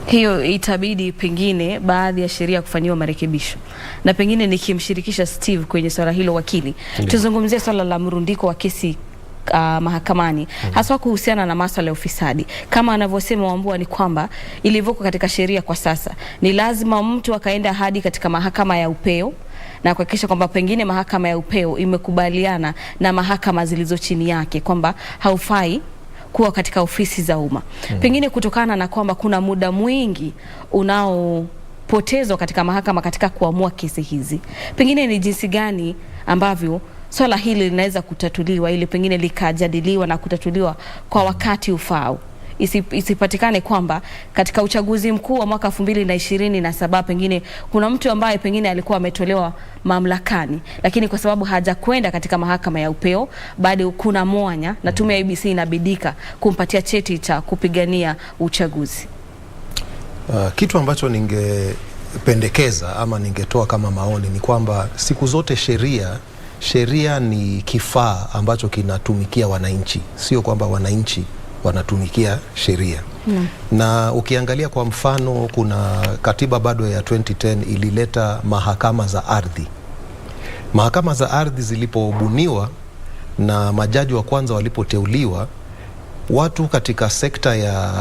Hiyo itabidi pengine baadhi ya sheria kufanyiwa marekebisho, na pengine nikimshirikisha Steve kwenye swala hilo wakili, tuzungumzie swala la mrundiko wa kesi mahakamani, haswa kuhusiana na masuala ya ufisadi. Kama anavyosema Wambua ni kwamba ilivyoko katika sheria kwa sasa ni lazima mtu akaenda hadi katika mahakama ya upeo na kuhakikisha kwamba pengine mahakama ya upeo imekubaliana na mahakama zilizo chini yake kwamba haufai kuwa katika ofisi za umma. Pengine kutokana na kwamba kuna muda mwingi unaopotezwa katika mahakama katika kuamua kesi hizi, pengine ni jinsi gani ambavyo swala hili linaweza kutatuliwa ili pengine likajadiliwa na kutatuliwa kwa wakati ufao, isipatikane kwamba katika uchaguzi mkuu wa mwaka 2027 pengine kuna mtu ambaye pengine alikuwa ametolewa mamlakani, lakini kwa sababu hajakwenda katika mahakama ya upeo, bado kuna mwanya na tume ya IEBC inabidika kumpatia cheti cha kupigania uchaguzi. Kitu ambacho ningependekeza ama ningetoa kama maoni ni kwamba siku zote sheria ni kifaa ambacho kinatumikia wananchi, sio kwamba wananchi wanatumikia sheria. Na ukiangalia kwa mfano, kuna katiba bado ya 2010 ilileta mahakama za ardhi. Mahakama za ardhi zilipobuniwa na majaji wa kwanza walipoteuliwa, watu katika sekta ya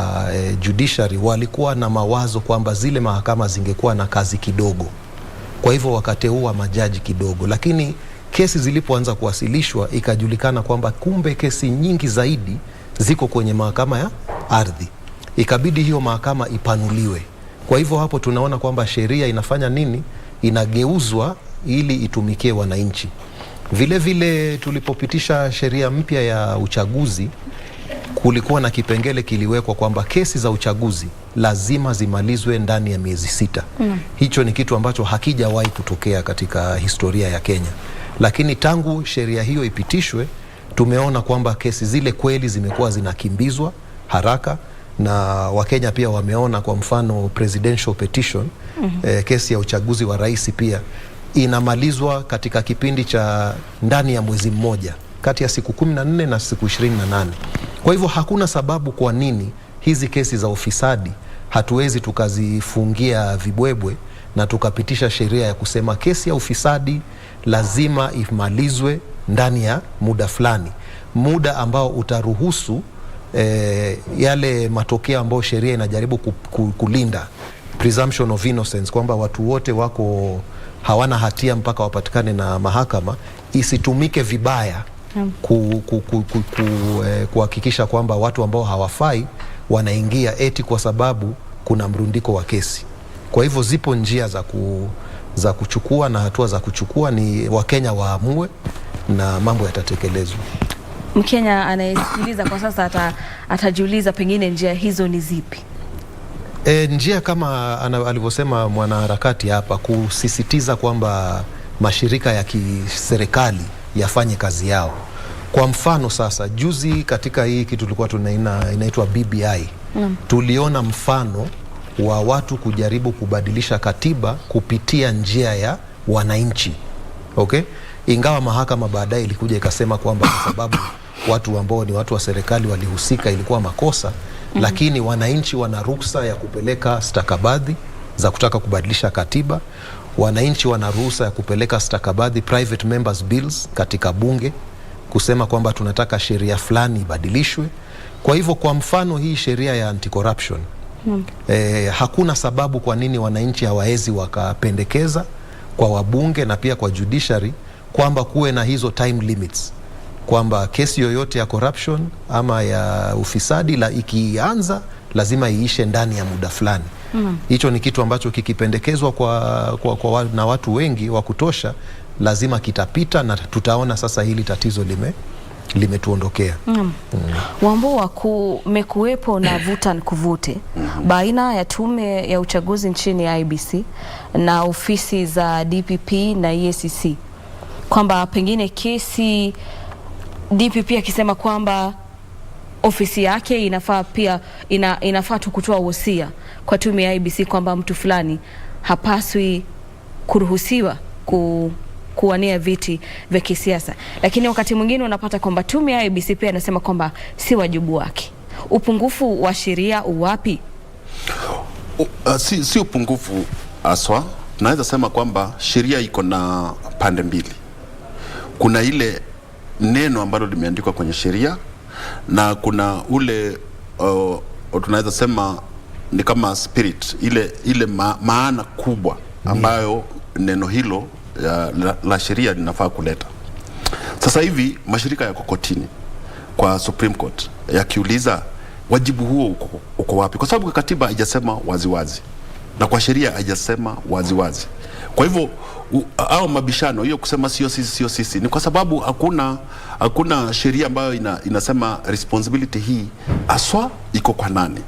judiciary walikuwa na mawazo kwamba zile mahakama zingekuwa na kazi kidogo, kwa hivyo wakateua majaji kidogo. Lakini kesi zilipoanza kuwasilishwa ikajulikana kwamba kumbe kesi nyingi zaidi ziko kwenye mahakama ya ardhi, ikabidi hiyo mahakama ipanuliwe. Kwa hivyo hapo tunaona kwamba sheria inafanya nini? Inageuzwa ili itumikie wananchi. Vile vile tulipopitisha sheria mpya ya uchaguzi, kulikuwa na kipengele kiliwekwa kwamba kesi za uchaguzi lazima zimalizwe ndani ya miezi 6. Hicho ni kitu ambacho hakijawahi kutokea katika historia ya Kenya. Lakini tangu sheria hiyo ipitishwe, tumeona kwamba kesi zile kweli zimekuwa zinakimbizwa haraka, na Wakenya pia wameona, kwa mfano presidential petition, kesi ya uchaguzi wa rais pia inamalizwa katika kipindi cha ndani ya mwezi mmoja, kati ya siku 14 na siku 28. Kwa hivyo hakuna sababu kwa nini hizi kesi za ufisadi hatuwezi tukazifungia vibwebwe na tukapitisha sheria ya kusema kesi ya ufisadi lazima imalizwe ndani ya muda fulani, muda ambao utaruhusu yale matokeo ambayo sheria inajaribu kulinda, presumption of innocence, kwamba watu wote wako hawana hatia mpaka wapatikane na mahakama, isitumike vibaya kuhakikisha kwamba watu ambao hawafai wanaingia eti kwa sababu kuna mrundiko wa kesi. Kwa hivyo zipo njia za kuchukua na hatua za kuchukua, ni Wakenya waamue na mambo yatatekelezwa. Mkenya anayesikiliza kwa sasa atajiuliza pengine njia hizo ni zipi? Njia kama alivyosema mwanaharakati hapa, kusisitiza kwamba mashirika ya kiserikali yafanye kazi yao. Kwa mfano sasa, juzi katika hii kitu tulikuwa inaitwa BBI, tuliona mfano wa watu kujaribu kubadilisha katiba kupitia njia ya wananchi. Okay? Ingawa mahakama baadaye ilikuja ikasema kwamba kwa sababu watu ambao ni watu wa serikali walihusika ilikuwa makosa, lakini wananchi wana ruhusa ya kupeleka stakabadhi za kutaka kubadilisha katiba. Wananchi wana ruhusa ya kupeleka stakabadhi, private members bills, katika bunge kusema kwamba tunataka sheria fulani ibadilishwe. Kwa hivyo kwa mfano hii sheria ya anti-corruption, hakuna sababu kwa nini wananchi hawawezi wakapendekeza kwa wabunge na pia kwa judiciary kwamba kuwe na hizo time limits, kwamba kesi yoyote ya corruption ama ya ufisadi ikianza lazima iishe ndani ya muda fulani. Hicho ni kitu ambacho kikipendekezwa na watu wengi wa kutosha, lazima kitapita na tutaona sasa hili tatizo limetuondokea. Wambua, kumekuwepo na vuta nikuvute baina ya tume ya uchaguzi nchini IEBC na ofisi za DPP na EACC, kwamba pengine kesi DPP akisema kwamba ofisi yake inafaa tu kutoa wosia kwa tume ya IEBC kwamba mtu fulani hapaswi kuruhusiwa kuwania viti vya kisiasa, lakini wakati mwingine unapata kwamba tume ya IEBC pia inasema kwamba si wajibu wake. Upungufu wa sheria uwapi? Si upungufu aswa, naweza sema kwamba sheria iko na pande mbili. Kuna ile neno ambalo limeandikwa kwenye sheria na kuna ule tunaweza sema ni kama spirit, ile maana kubwa ambayo neno hilo la sheria linafaa kuleta. Sasa hivi mashirika yako kotini kwa Supreme Court yakiuliza wajibu huo uko wapi, kwa sababu katiba haijasema waziwazi na kwa sheria haijasema waziwazi. Kwa hivyo au mabishano hiyo kusema sio sisi ni kwa sababu hakuna sheria ambayo inasema responsibility hii aswa iko kwa nani.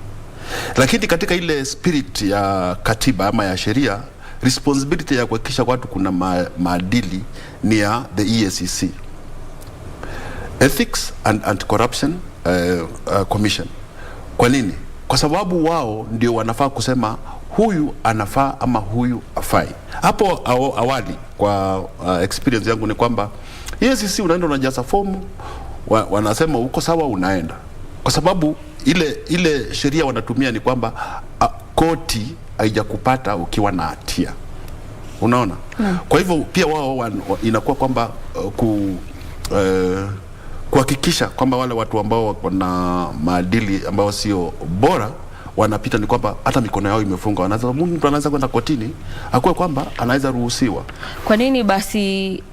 Lakini katika ile spirit ya katiba ama ya sheria, responsibility ya kuhakikisha watu kuna maadili ni ya the EACC, Ethics and Anti-Corruption Commission. Kwa nini? Kwa sababu wao ndio wanafaa kusema huyu anafaa ama huyu afai. Hapo awali kwa experience yangu ni kwamba EACC unaenda unajaza fomu, wanasema uko sawa, unaenda. Kwa sababu ile sheria wanatumia ni kwamba koti haijakupata ukiwa na hatia. Unaona? Kwa hivyo pia wao inakuwa kwamba kuhakikisha kwamba wale watu ambao wako na maadili ambao sio bora wanapita, ni kwamba hata mikono yao imefunga. Mtu anaweza kwenda kotini akuwe kwamba anaweza ruhusiwa. Kwa nini basi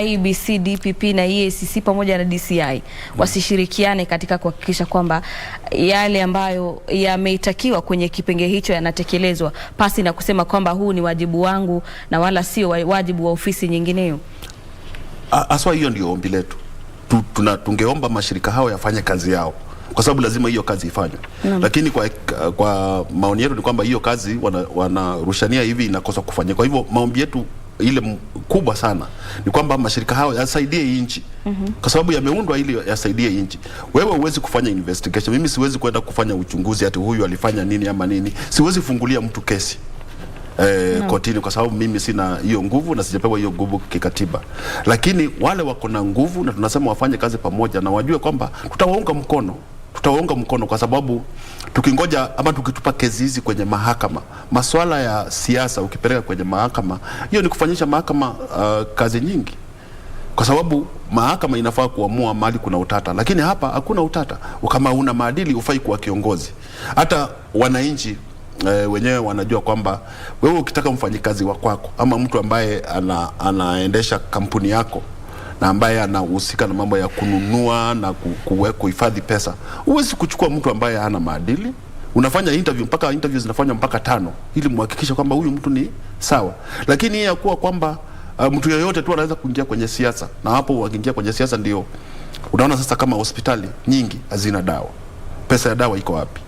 IEBC, DPP na EACC pamoja na DCI wasishirikiane katika kuhakikisha kwamba yale ambayo yameitakiwa kwenye kipengele hicho yanatekelezwa, pasi na kusema kwamba huu ni wajibu wangu na wala sio wajibu wa ofisi nyingineyo? Aswa hiyo ndio ombi letu. Tungeomba mashirika hao yafanye kazi yao, kwa sababu lazima hiyo kazi ifanywe. Lakini kwa maoni yetu ni kwamba hiyo kazi wanarushania hivi inakosa kufanya. Kwa hivyo maombi yetu ile kubwa sana ni kwamba mashirika hao yasaidie nchi, kwa sababu yameundwa ili yasaidie nchi. Wewe huwezi kufanya investigation, mimi siwezi kwenda kufanya uchunguzi ati huyu alifanya nini ama nini. Siwezi fungulia mtu kesi kotini, kwa sababu mimi sina hiyo nguvu na sijapewa hiyo nguvu kikatiba. Lakini wale wako na nguvu na tunasema wafanye kazi pamoja, na wajue kwamba tutawaunga mkono, kwa sababu tukingoja ama tukitupa kesi hizi kwenye mahakama, masuala ya siasa ukipeleka kwenye mahakama, hiyo ni kufanyisha mahakama kazi nyingi, kwa sababu mahakama inafaa kuamua mali kuna utata. Lakini hapa hakuna utata. Kama una maadili ufai kuwa kiongozi. Hata wananchi wenyewe wanajua kwamba wewe ukitaka mfanyikazi wa kwako ama mtu ambaye anaendesha kampuni yako na ambaye anahusika na mambo ya kununua na kuhifadhi pesa, huwezi kuchukua mtu ambaye hana maadili. Unafanya interviews zinafanywa mpaka 5 ili muhakikishe kwamba huyu mtu ni sawa. Lakini hii yakuwa kwamba mtu yeyote tu anaweza kuingia kwenye siasa, na hapo wakiingia kwenye siasa ndio unaona sasa kama hospitali nyingi hazina dawa. Pesa ya dawa iko wapi?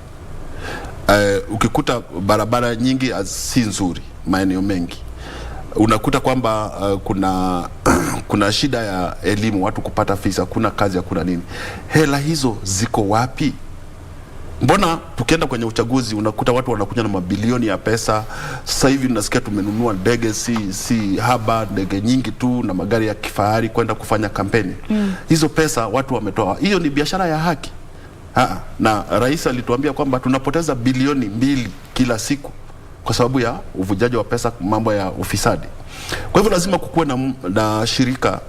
Ukikuta barabara nyingi si nzuri maeneo mengi, unakuta kwamba kuna shida ya elimu, watu kupata fees, hakuna kazi, hakuna nini. Hela hizo ziko wapi? Mbona tukienda kwenye uchaguzi unakuta watu wanakuja na mabilioni ya pesa? Sasa hivi tunasikia tumenunua ndege si haba, ndege nyingi tu na magari ya kifahari kwenda kufanya kampeni. Hizo pesa watu wametoa. Hiyo ni biashara ya haki. Na rais alituambia kwamba tunapoteza bilioni 2 kila siku kwa sababu ya uvujaji wa pesa, mambo ya ufisadi. Kwa hivyo lazima kukuwe na shirika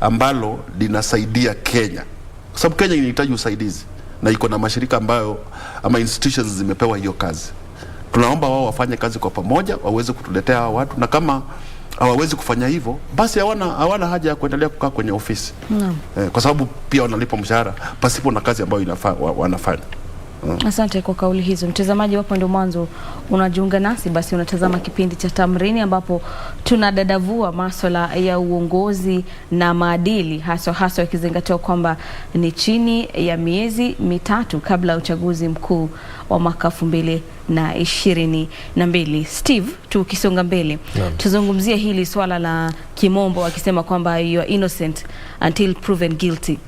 ambalo linasaidia Kenya, kwa sababu Kenya inahitaji usaidizi na iko na mashirika ambayo ama institutions zimepewa hiyo kazi. Tunaomba wao wafanye kazi kwa pamoja, waweze kutuletea hawa watu, na kama hawawezi kufanya hivyo basi hawana haja ya kuendelea kukaa kwenye ofisi. Kwa sababu pia wanalipa mshahara pasipo na kazi ambayo wanafanya. Asante kwa kauli hizo. Mtazamaji, wapo ndio mwanzo unajiunga nasi, basi unatazama kipindi cha Tamrini ambapo tunadadavua masuala ya uongozi na maadili, haswa ikizingatiwa kwamba ni chini ya miezi 3 kabla ya uchaguzi mkuu wa mwaka 2022. Steve, tukisonga mbele, tuzungumzie hili swala la kimombo wakisema kwamba you are innocent until proven guilty.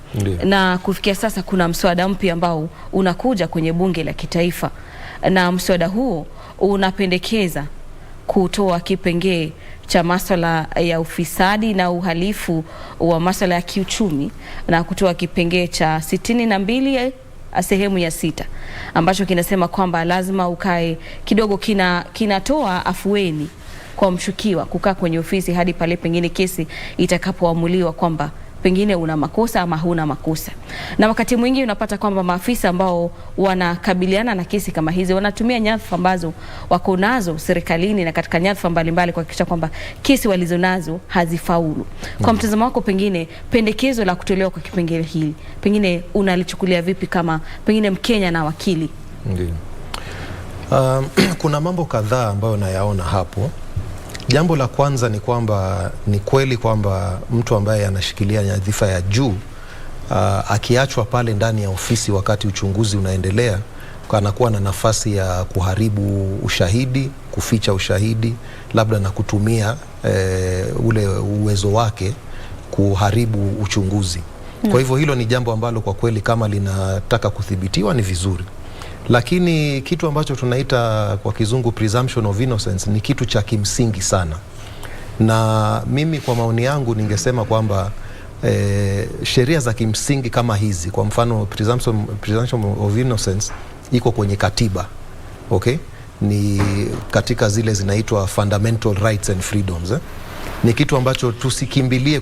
Na kufikia sasa kuna mswada mpya ambao unakuja kwenye bunge la kitaifa, na mswada huo unapendekeza kutoa kipengee cha masuala ya ufisadi na uhalifu wa masuala ya kiuchumi, na kutoa kipengee cha 62 sehemu ya 6 ambacho kinasema kwamba lazima ukae kidogo, kinatoa afueni kwa mshukiwa kukaa kwenye ofisi hadi pale pengine kesi itakapoamuliwa kwamba pengine una makosa ama huna makosa. Na wakati mwingi unapata kwamba maafisa ambao wanakabiliana na kesi kama hizi wanatumia nyadhifa ambazo wako nazo serikalini na katika nyadhifa mbalimbali kuhakikisha kwamba kesi walizonazo hazifaulu. Kwa mtazamo wako, pengine pendekezo la kutolewa kwa kipengele hili pengine unalichukulia vipi kama pengine Mkenya na wakili? Kuna mambo kadhaa ambayo nayaona hapo. Jambo la kwanza ni kwamba ni kweli kwamba mtu ambaye anashikilia nyadhifa ya juu akiachwa pale ndani ya ofisi wakati uchunguzi unaendelea, anakuwa na nafasi ya kuharibu ushahidi, kuficha ushahidi, labda na kutumia ule uwezo wake kuharibu uchunguzi. Kwa hivyo hilo ni jambo ambalo kwa kweli kama linataka kuthibitiwa ni vizuri. Lakini kitu ambacho tunaita kwa kizungu presumption of innocence ni kitu cha kimsingi sana. Na mimi kwa maoni yangu ningesema kwamba sheria za kimsingi kama hizi, kwa mfano presumption of innocence iko kwenye katiba. Okay? Ni katika zile zinaitwa fundamental rights and freedoms. Ni kitu ambacho tusikimbilie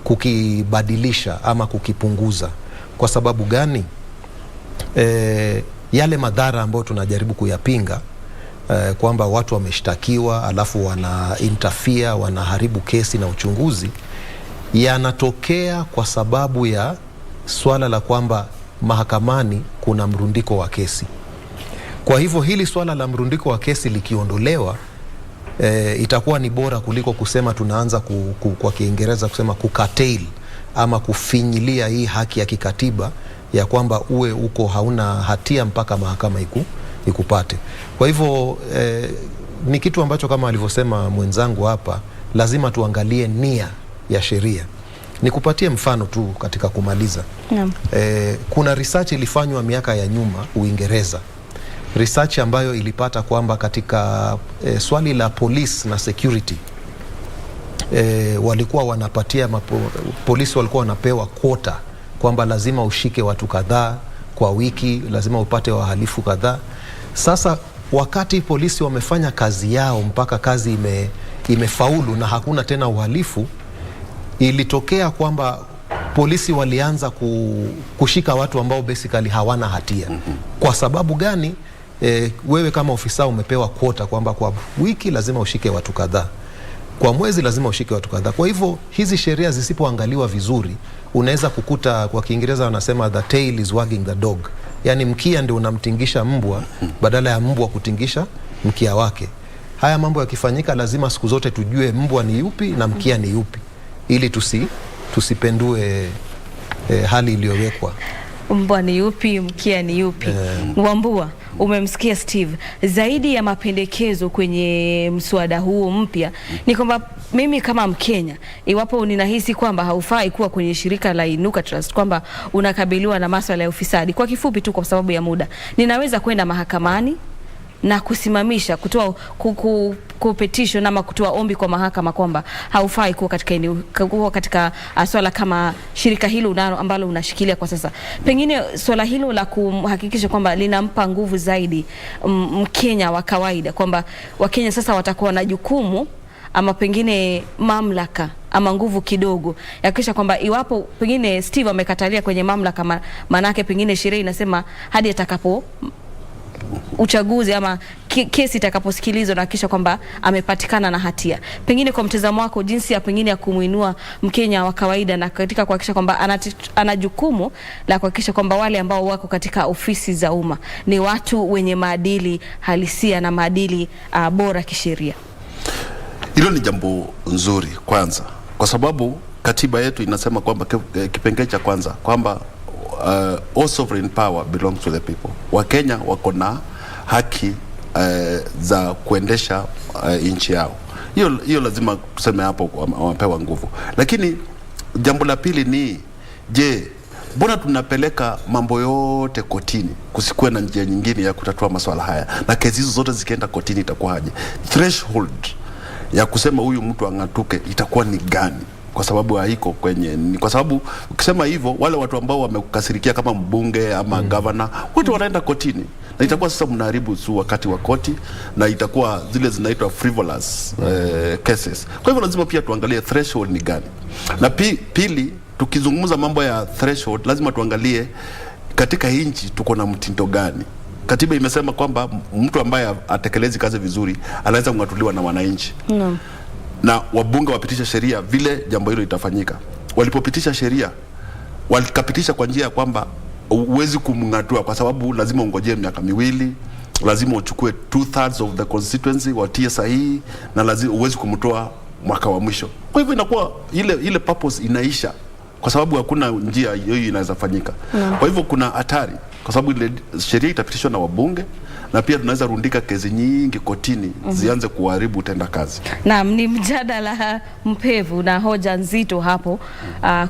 kukibadilisha ama kukipunguza. Kwa sababu gani? Yale madhara ambayo tunajaribu kuyapinga, kwamba watu wameshtakiwa alafu wana interfere, wanaharibu kesi na uchunguzi, yanatokea kwa sababu ya swala la kwamba mahakamani kuna mrundiko wa kesi. Kwa hivyo hili swala la mrundiko wa kesi likiondolewa, itakuwa ni bora kuliko kusema tunaanza kwa Kiingereza kusema kukatail ama kufinyilia hii haki ya kikatiba ya kwamba uwe uko hauna hatia mpaka mahakama ikupate. Kwa hivyo ni kitu ambacho kama alivyosema mwenzangu hapa, lazima tuangalie nia ya sheria. Nikupatie mfano tu katika kumaliza. Kuna research ilifanywa miaka ya nyuma Uingereza. Research ambayo ilipata kwamba katika swali la police na security, walikuwa wanapatia polisi walikuwa wanapewa quota kwamba lazima ushike watu kadhaa kwa wiki, lazima upate wahalifu kadhaa. Sasa wakati polisi wamefanya kazi yao mpaka kazi imefaulu na hakuna tena uhalifu, ilitokea kwamba polisi walianza kushika watu ambao basically hawana hatia. Kwa sababu gani? Wewe kama ofisa umepewa quota kwamba kwa wiki lazima ushike watu kadhaa, kwa mwezi lazima ushike watu kadhaa. Kwa hivyo hizi sheria zisipoangaliwa vizuri, unaweza kukuta, kwa Kiingereza wanasema the tail is wagging the dog, yani mkia ndio unamtingisha mbwa badala ya mbwa kutingisha mkia wake. Haya mambo yakifanyika, lazima siku zote tujue mbwa ni yupi na mkia ni yupi, ili tusipendue hali iliyowekwa. Mbwa ni yupi, mkia ni yupi? Wambua, umemsikia Steve. Zaidi ya mapendekezo kwenye mswada huo mpya, ni kwamba mimi kama Mkenya, iwapo ninahisi kwamba haufai kuwa kwenye shirika la Inuka Trust, kwamba unakabiliwa na masuala ya ufisadi, kwa kifupi tu kwa sababu ya muda, ninaweza kwenda mahakamani na kusimamisha, kutoa petition ama kutoa ombi kwa mahakama kwamba haufai kuwa katika swala kama shirika hilo ambalo unashikilia kwa sasa. Pengine swala hilo la kuhakikisha kwamba linampa nguvu zaidi Mkenya wa kawaida, kwamba Wakenya sasa watakuwa na jukumu ama pengine mamlaka ama nguvu kidogo ya kisha kwamba iwapo pengine Steve amekatalia kwenye mamlaka, manake pengine sheria inasema hadi atakapo uchaguzi ama kesi itakaposikilizwa na kisha kwamba amepatikana na hatia. Pengine kwa mtazamo wako, jinsi ya pengine ya kumuinua Mkenya wa kawaida na katika kuhakikisha kwamba ana jukumu la kuhakikisha kwamba wale ambao wako katika ofisi za umma ni watu wenye maadili halisia na maadili bora kisheria. Hilo ni jambo nzuri kwanza, kwa sababu katiba yetu inasema kwamba kipengele cha kwanza kwamba all sovereign power belongs to the people. Wakenya wako na haki za kuendesha nchi yao. Hiyo lazima tuseme hapo, wamepewa nguvu. Lakini jambo la pili ni, je, mbona tunapeleka mambo yote kotini? Kusikuwe na njia nyingine ya kutatua masuala haya, na kesi hizo zote zikienda kotini itakuwaje? Threshold ya kusema huyu mtu ang'atuke itakuwa ni gani? Kwa sababu haiko kwenye, kwa sababu ukisema hivyo, wale watu ambao wamekasirikia kama mbunge ama governor, wote wanaenda kotini, na itakuwa sasa mnaharibu su wakati wa koti, na itakuwa zile zinaitwa frivolous cases. Kwa hivyo lazima pia tuangalie threshold ni gani. Na pili, tukizungumza mambo ya threshold, lazima tuangalie katika nchi tuko na mtindo gani. Katiba imesema kwamba mtu ambaye atekelezi kazi vizuri anaweza kung'atuliwa na wananchi. Na wabunge wapitisha sheria vile jambo hilo litafanyika. Walipopitisha sheria, walikapitisha kwa njia ya kwamba uwezi kumng'atua kwa sababu lazima ungojee miaka miwili, lazima uchukue 2/3 of the constituency watie sahihi, na lazima uwezi kumtoa mwaka wa mwisho. Kwa hivyo inakuwa ile purpose inaisha kwa sababu hakuna njia hiyo inaweza fanyika. Kwa hivyo kuna hatari, kwa sababu ile sheria itapitishwa na wabunge na pia tunaweza rundika kesi nyingi kotini zianze kuharibu tenda kazi. Naam, ni mjadala mpevu na hoja nzito hapo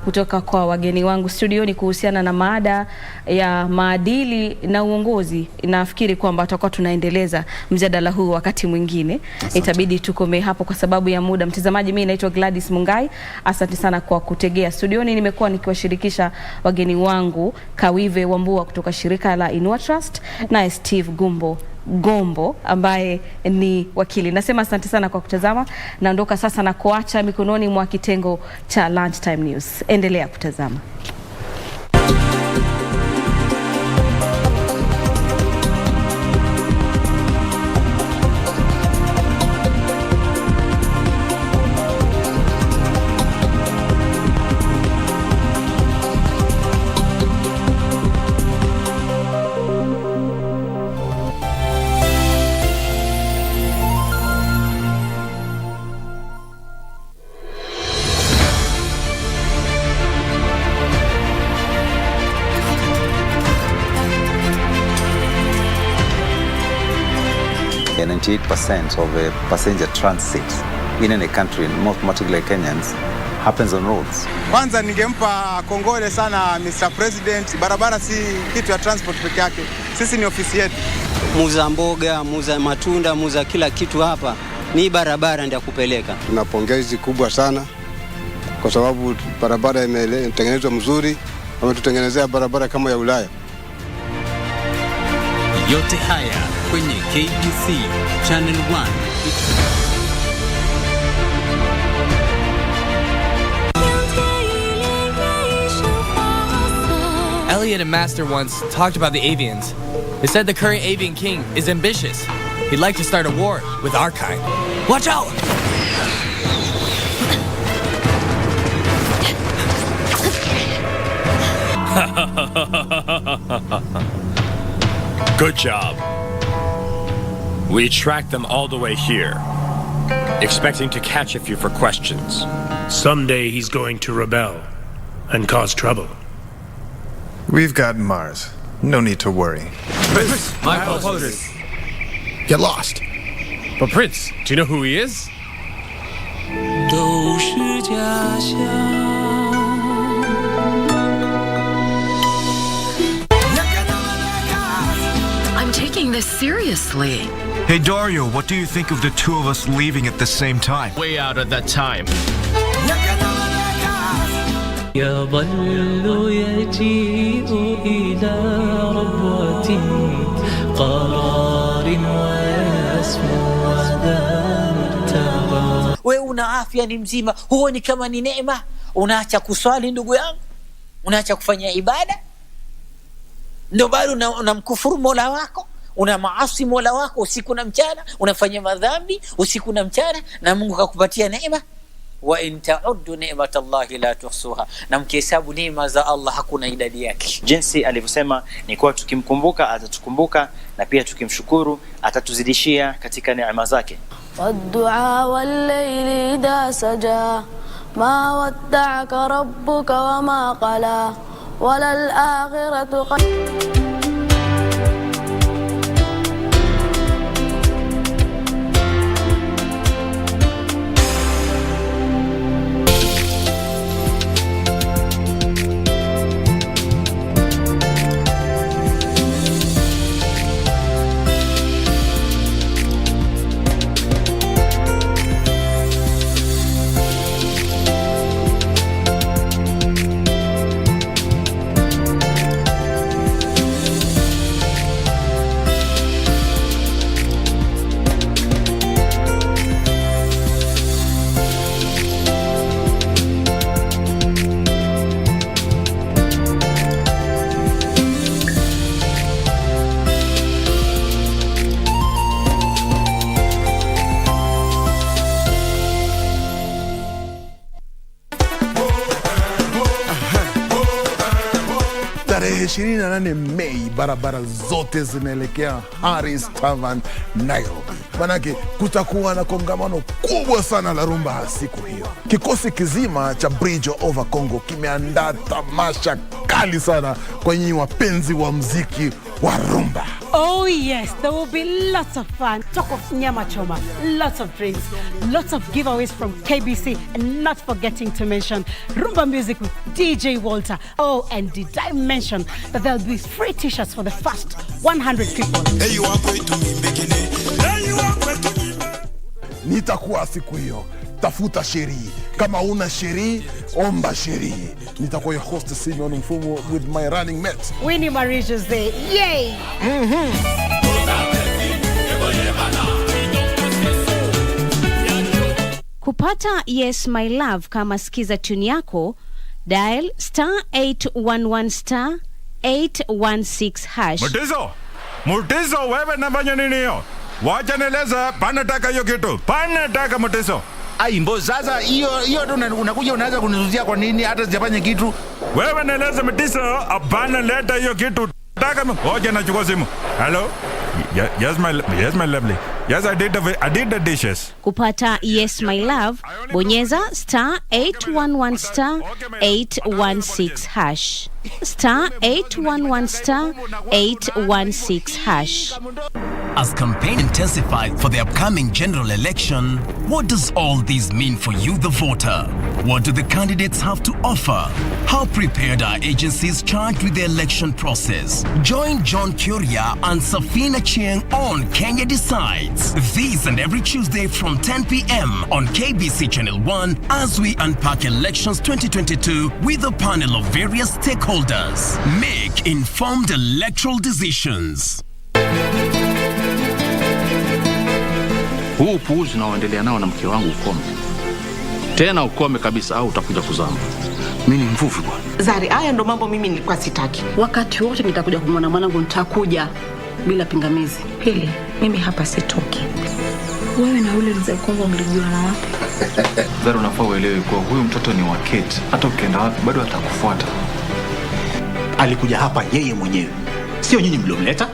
kutoka kwa wageni wangu studioni kuhusiana na mada ya maadili na uongozi. Nafikiri kwamba tutakuwa tunaendeleza mjadala huu wakati mwingine. Itabidi tukome hapo kwa sababu ya muda. Mtazamaji, mimi naitwa Gladys Mungai. Asante sana kwa kutegea studioni. Nimekuwa nikiwashirikisha wageni wangu Kawive Wambua kutoka shirika la Inua Trust na Steve Gombo ambaye ni wakili. Nasema asante sana kwa kutazama. Naondoka sasa na kuacha mikononi mwa kitengo cha Lunchtime News. Endelea kutazama. And 98% of the passenger transit in any country, most particularly Kenyans, happens on roads. Kwanza ningempa kongole sana Mr. President. Barabara si kitu ya transport peke yake. Sisi ni ofisi yetu. Muza mboga, muza matunda, muza kila kitu hapa. Ni barabara ndio kupeleka. Tuna pongezi kubwa sana kwa sababu barabara imetengenezwa mzuri, wametutengenezea barabara kama ya Ulaya. Yote haya kwenye KBC Channel 1. Elliot and Master once talked about the avians. They said the current avian king is ambitious. He'd like to start a war with our kind. Watch out! Good job. We tracked them all the way here, expecting to catch a few for questions. Someday he's going to rebel and cause trouble. We've got Mars. No need to worry. Prince, my apologies. Get lost. But Prince, do you know who he is? I'm taking this seriously. Hey Dario, what do you think of the two of us leaving at the same time? Way out at that time. يظل يجيء إلى ربوة قرار ويسمو ذا مرتضى. Wewe una afya, ni mzima, huo ni kama ni neema. Unaacha kuswali ndugu yangu, unaacha kufanya ibada, ndio bado unamkufuru Mola wako, una maasi Mola wako usiku na mchana, unafanya madhambi usiku na mchana, na Mungu kakupatia neema. Wa in ta'uddu ni'matallahi la tuhsuha, na mkihesabu neema za Allah hakuna idadi yake. Jinsi alivyosema ni kwa tukimkumbuka atatukumbuka, na pia tukimshukuru atatuzidishia katika neema zake. Waddu'a wal-layli idha saja ma wadda'aka rabbuka wa ma qala walal akhiratu Tarehe 28 Mei barabara zote zinaelekea Harris Tavern, Nairobi. Manake kutakuwa na kongamano kubwa sana la rumba siku hiyo. Kikosi kizima cha Bridge Over Congo kimeandaa tamasha kali sana kwa nyinyi wapenzi wa muziki wa rumba. Oh yes, there will be lots of fun. Talk of nyama choma, lots of drinks, lots of giveaways from KBC, and not forgetting to mention rumba music with DJ Walter. Oh, and did I mention that there'll be free t-shirts for the first 100 people. Hey, you are going to me, hey, you are going to me. Nitakuwa siku hiyo. Tafuta sheri. Kama una sheri, omba sheri. Nitakuwa your host Simeon Mfumu with my running mates. Winnie Mauritius Day. Yay! Kupata Yes My Love kama skiza tune yako, dial *811 *816#. Mutiso, wewe nafanya nini hiyo? Wacha nieleza, panataka hiyo kitu. Panataka Mutiso. Mbo sasa hiyo unakuja unaanza kunizuzia kwa nini hata sijafanya kitu? Wewe nieleza Mutiso, hapana leta hiyo kitu. Taka ngoja nachukua simu. Hello? Yes my lovely. Yes, I did the dishes. Kupata Yes My Love, bonyeza *811 *816#. *811 *816#. As campaign intensifies for the upcoming general election, what does all this mean for you, the voter? What do the candidates have to offer? How prepared are agencies charged with the election process? Join John Kuria and Safina Chieng on Kenya Decides. This and every Tuesday from 10 p.m. on KBC Channel 1 as we unpack elections 2022 with a panel of various stakeholders. Make informed electoral decisions. Huu upuuzi unaoendelea nao na mke wangu ukome. Tena ukome kabisa au utakuja kuzama. Mimi ni mvuvi bwana. Zari, haya ndo mambo mimi nilikuwa sitaki. Wakati wote nitakuja kumwona mwanangu, nitakuja bila pingamizi. Pili, mimi hapa sitoki. Wewe na ule mzee Kongo mlijuana wapi? Zari, unafaa uelewe kwa huyu mtoto ni wa Kate. Hata ukienda wapi bado atakufuata. Alikuja hapa yeye mwenyewe. Sio nyinyi mliomleta.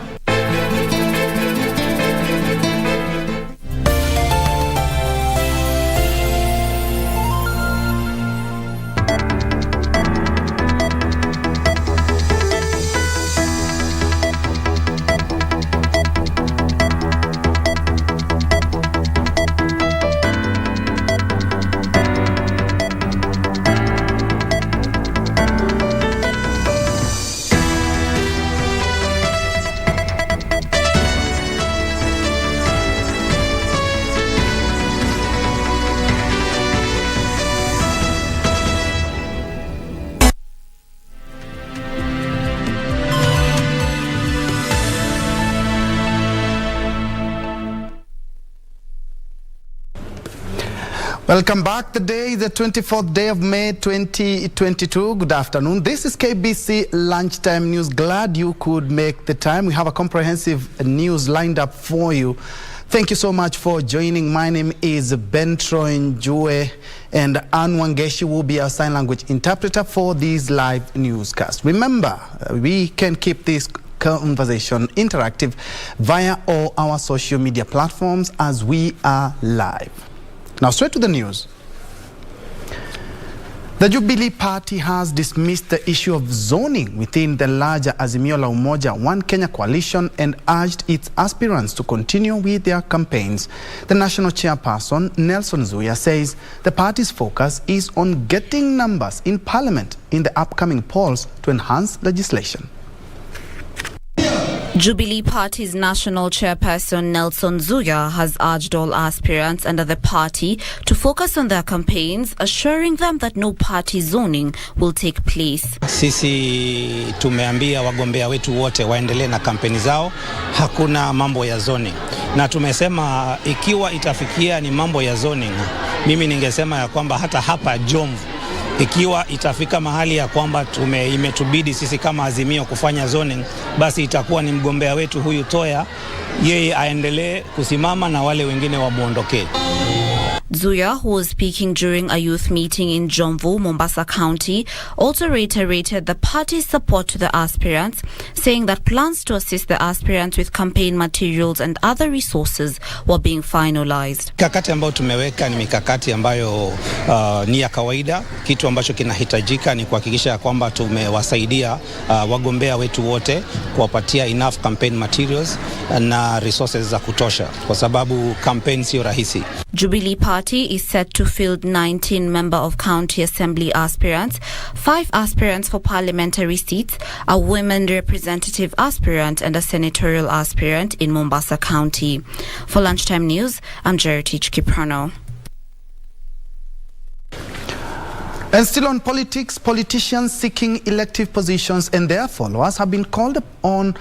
Welcome back. The day is the 24th day of May 2022. Good afternoon. This is KBC Lunchtime News. Glad you could make the time. We have a comprehensive news lined up for you. Thank you so much for joining. My name is Njue, and Ann Wangeshi will be our sign language interpreter for this live newscast. Remember, we can keep this conversation interactive via all our social media platforms as we are live. Now, straight to the news. The Jubilee Party has dismissed the issue of zoning within the larger Azimio la Umoja One Kenya coalition and urged its aspirants to continue with their campaigns. The national chairperson, Nelson Njue, says the party's focus is on getting numbers in parliament in the upcoming polls to enhance legislation. Jubilee Party's national chairperson Nelson Njue has urged all aspirants under the party to focus on their campaigns, assuring them that no party zoning will take place. Sisi tumeambia wagombea wetu wote waendelee na kampeni zao, hakuna mambo ya zoning. Na tumesema ikiwa itafikia ni mambo ya zoning, mimi ningesema ya kwamba hata hapa Jomvu ikiwa itafika mahali ya kwamba imetubidi sisi kama Azimio kufanya zoning, basi itakuwa ni mgombea wetu huyu Toya, yeye aendelee kusimama na wale wengine wamuondokee. Njue, who was speaking during a youth meeting in Jomvu, Mombasa County, also reiterated the party's support to the aspirants, saying that plans to assist the aspirants with campaign materials and other resources were being finalized. Mikakati ambayo tumeweka ni mikakati ambayo ni ya kawaida. Kitu ambacho kinahitajika ni kuhakikisha kwamba tumewasaidia wagombea wetu wote kuwapatia enough campaign materials na resources za kutosha, kwa sababu campaign sio rahisi. Jubilee Party is set to field 19 member of county assembly aspirants, 5 aspirants for parliamentary seats, a women representative aspirant and a senatorial aspirant in Mombasa County. For Lunchtime News, I'm Njue Kiprano. And still on politics, politicians seeking elective positions and their followers have been called on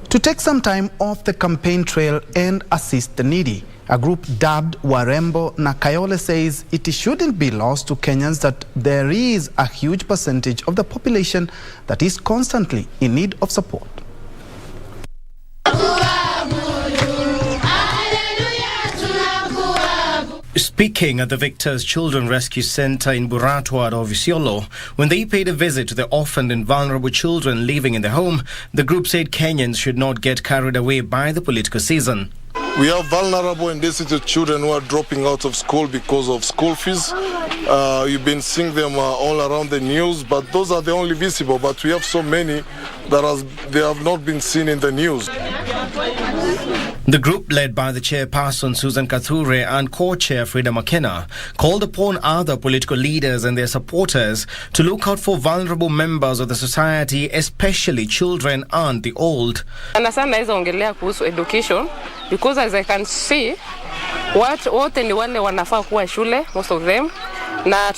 to take some time off the campaign trail and assist the needy. A group dubbed Warembo Nakayole says it shouldn't be lost to Kenyans that there is a huge percentage of the population that is constantly in need of support. Speaking at the Victor's Children Rescue Center in Buratwa of Isiolo, when they paid a visit to the orphaned and vulnerable children living in the home, the group said Kenyans should not get carried away by the political season. We have vulnerable and destitute children who are dropping out of school because of school fees. You've been seeing them all around the news, but those are the only visible. But we have so many that they have not been seen in the news. The group, led by the chairperson Susan Kathure and co-chair Frida McKenna, called upon other political leaders and their supporters to look out for vulnerable members of the society, especially children and the old. Sana naweza ongelea kuhusu education, because as I can see, wote ni wale wanafaa kuwa shule, most of them. Na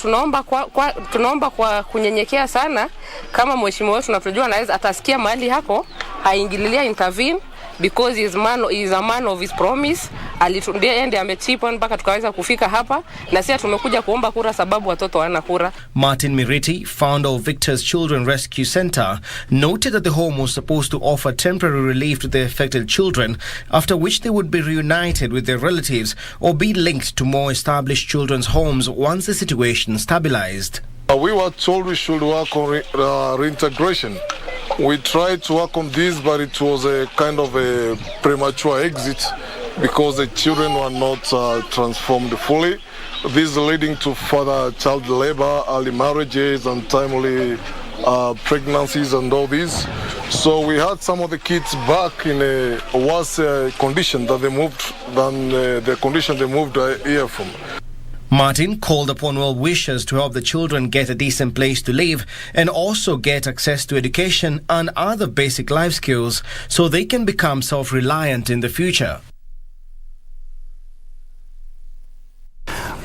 tunaomba kwa kunyenyekea sana, kama mheshimiwa wetu tunatujua anaweza atasikia mahali hako, haingililia intervene, because he is a man of his promise. Alitundia ndiye amechipa mpaka tukaweza kufika hapa, na sisi tumekuja kuomba kura sababu watoto wana kura. Martin Miriti, founder of Victor's Children Rescue Center, noted that the home was supposed to offer temporary relief to the affected children, after which they would be reunited with their relatives or be linked to more established children's homes once the situation stabilized. We were told we should work on reintegration. We tried to work on this, but it was a kind of a premature exit because the children were not transformed fully. This leading to further child labor, early marriages, untimely pregnancies and all this. So we had some of the kids back in a worse condition than the condition they moved here from. Martin called upon well-wishers to help the children get a decent place to live and also get access to education and other basic life skills so they can become self-reliant in the future.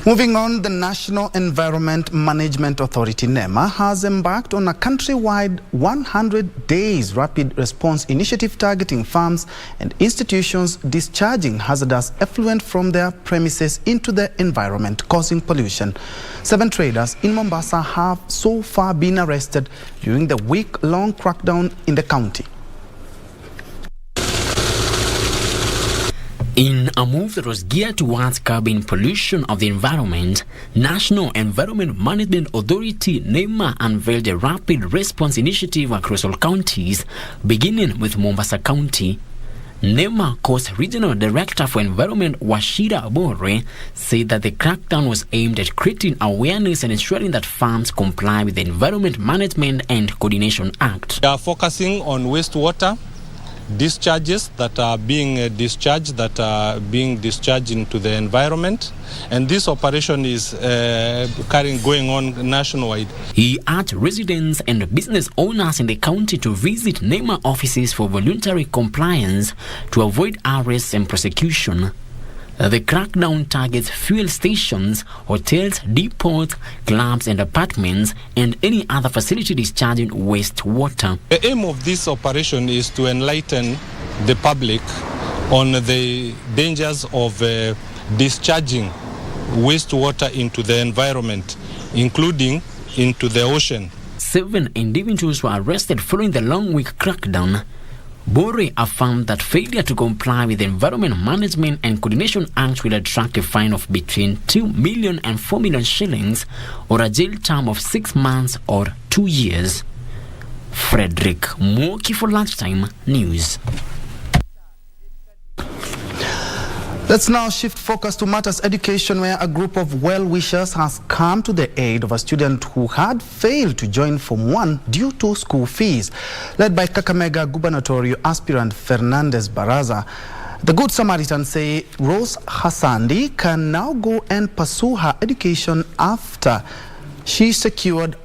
Moving on, the National Environment Management Authority, NEMA, has embarked on a countrywide 100 days rapid response initiative targeting farms and institutions discharging hazardous effluent from their premises into the environment, causing pollution. 7 traders in Mombasa have so far been arrested during the week-long crackdown in the county. In a move that was geared towards curbing pollution of the environment, National Environment Management Authority NEMA unveiled a rapid response initiative across all counties, beginning with Mombasa County. NEMA Coast Regional Director for Environment Washira Abore said that the crackdown was aimed at creating awareness and ensuring that farms comply with the Environment Management and Coordination Act. We are focusing on wastewater discharges that are being discharged into the environment, and this operation is going on nationwide. He urged residents and business owners in the county to visit NEMA offices for voluntary compliance to avoid arrests and prosecution. The crackdown targets fuel stations, hotels, depots, clubs and apartments, and any other facility discharging wastewater. The aim of this operation is to enlighten the public on the dangers of discharging wastewater into the environment, including into the ocean. 7 individuals were arrested following the long week crackdown. Bore affirmed that failure to comply with the Environment Management and Coordination Act will attract a fine of between 2 million and 4 million shillings or a jail term of 6 months or 2 years. Frederick Mwoki for Lunchtime News. Let's now shift focus to matters education, where a group of well-wishers has come to the aid of a student who had failed to join Form 1 due to school fees. Led by Kakamega gubernatorial aspirant Fernandez Baraza, the Good Samaritans say Rose Hassandi can now go and pursue her education after she secured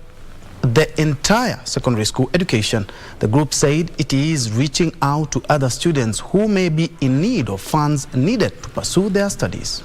the entire secondary school education. The group said it is reaching out to other students who may be in need of funds needed to pursue their studies.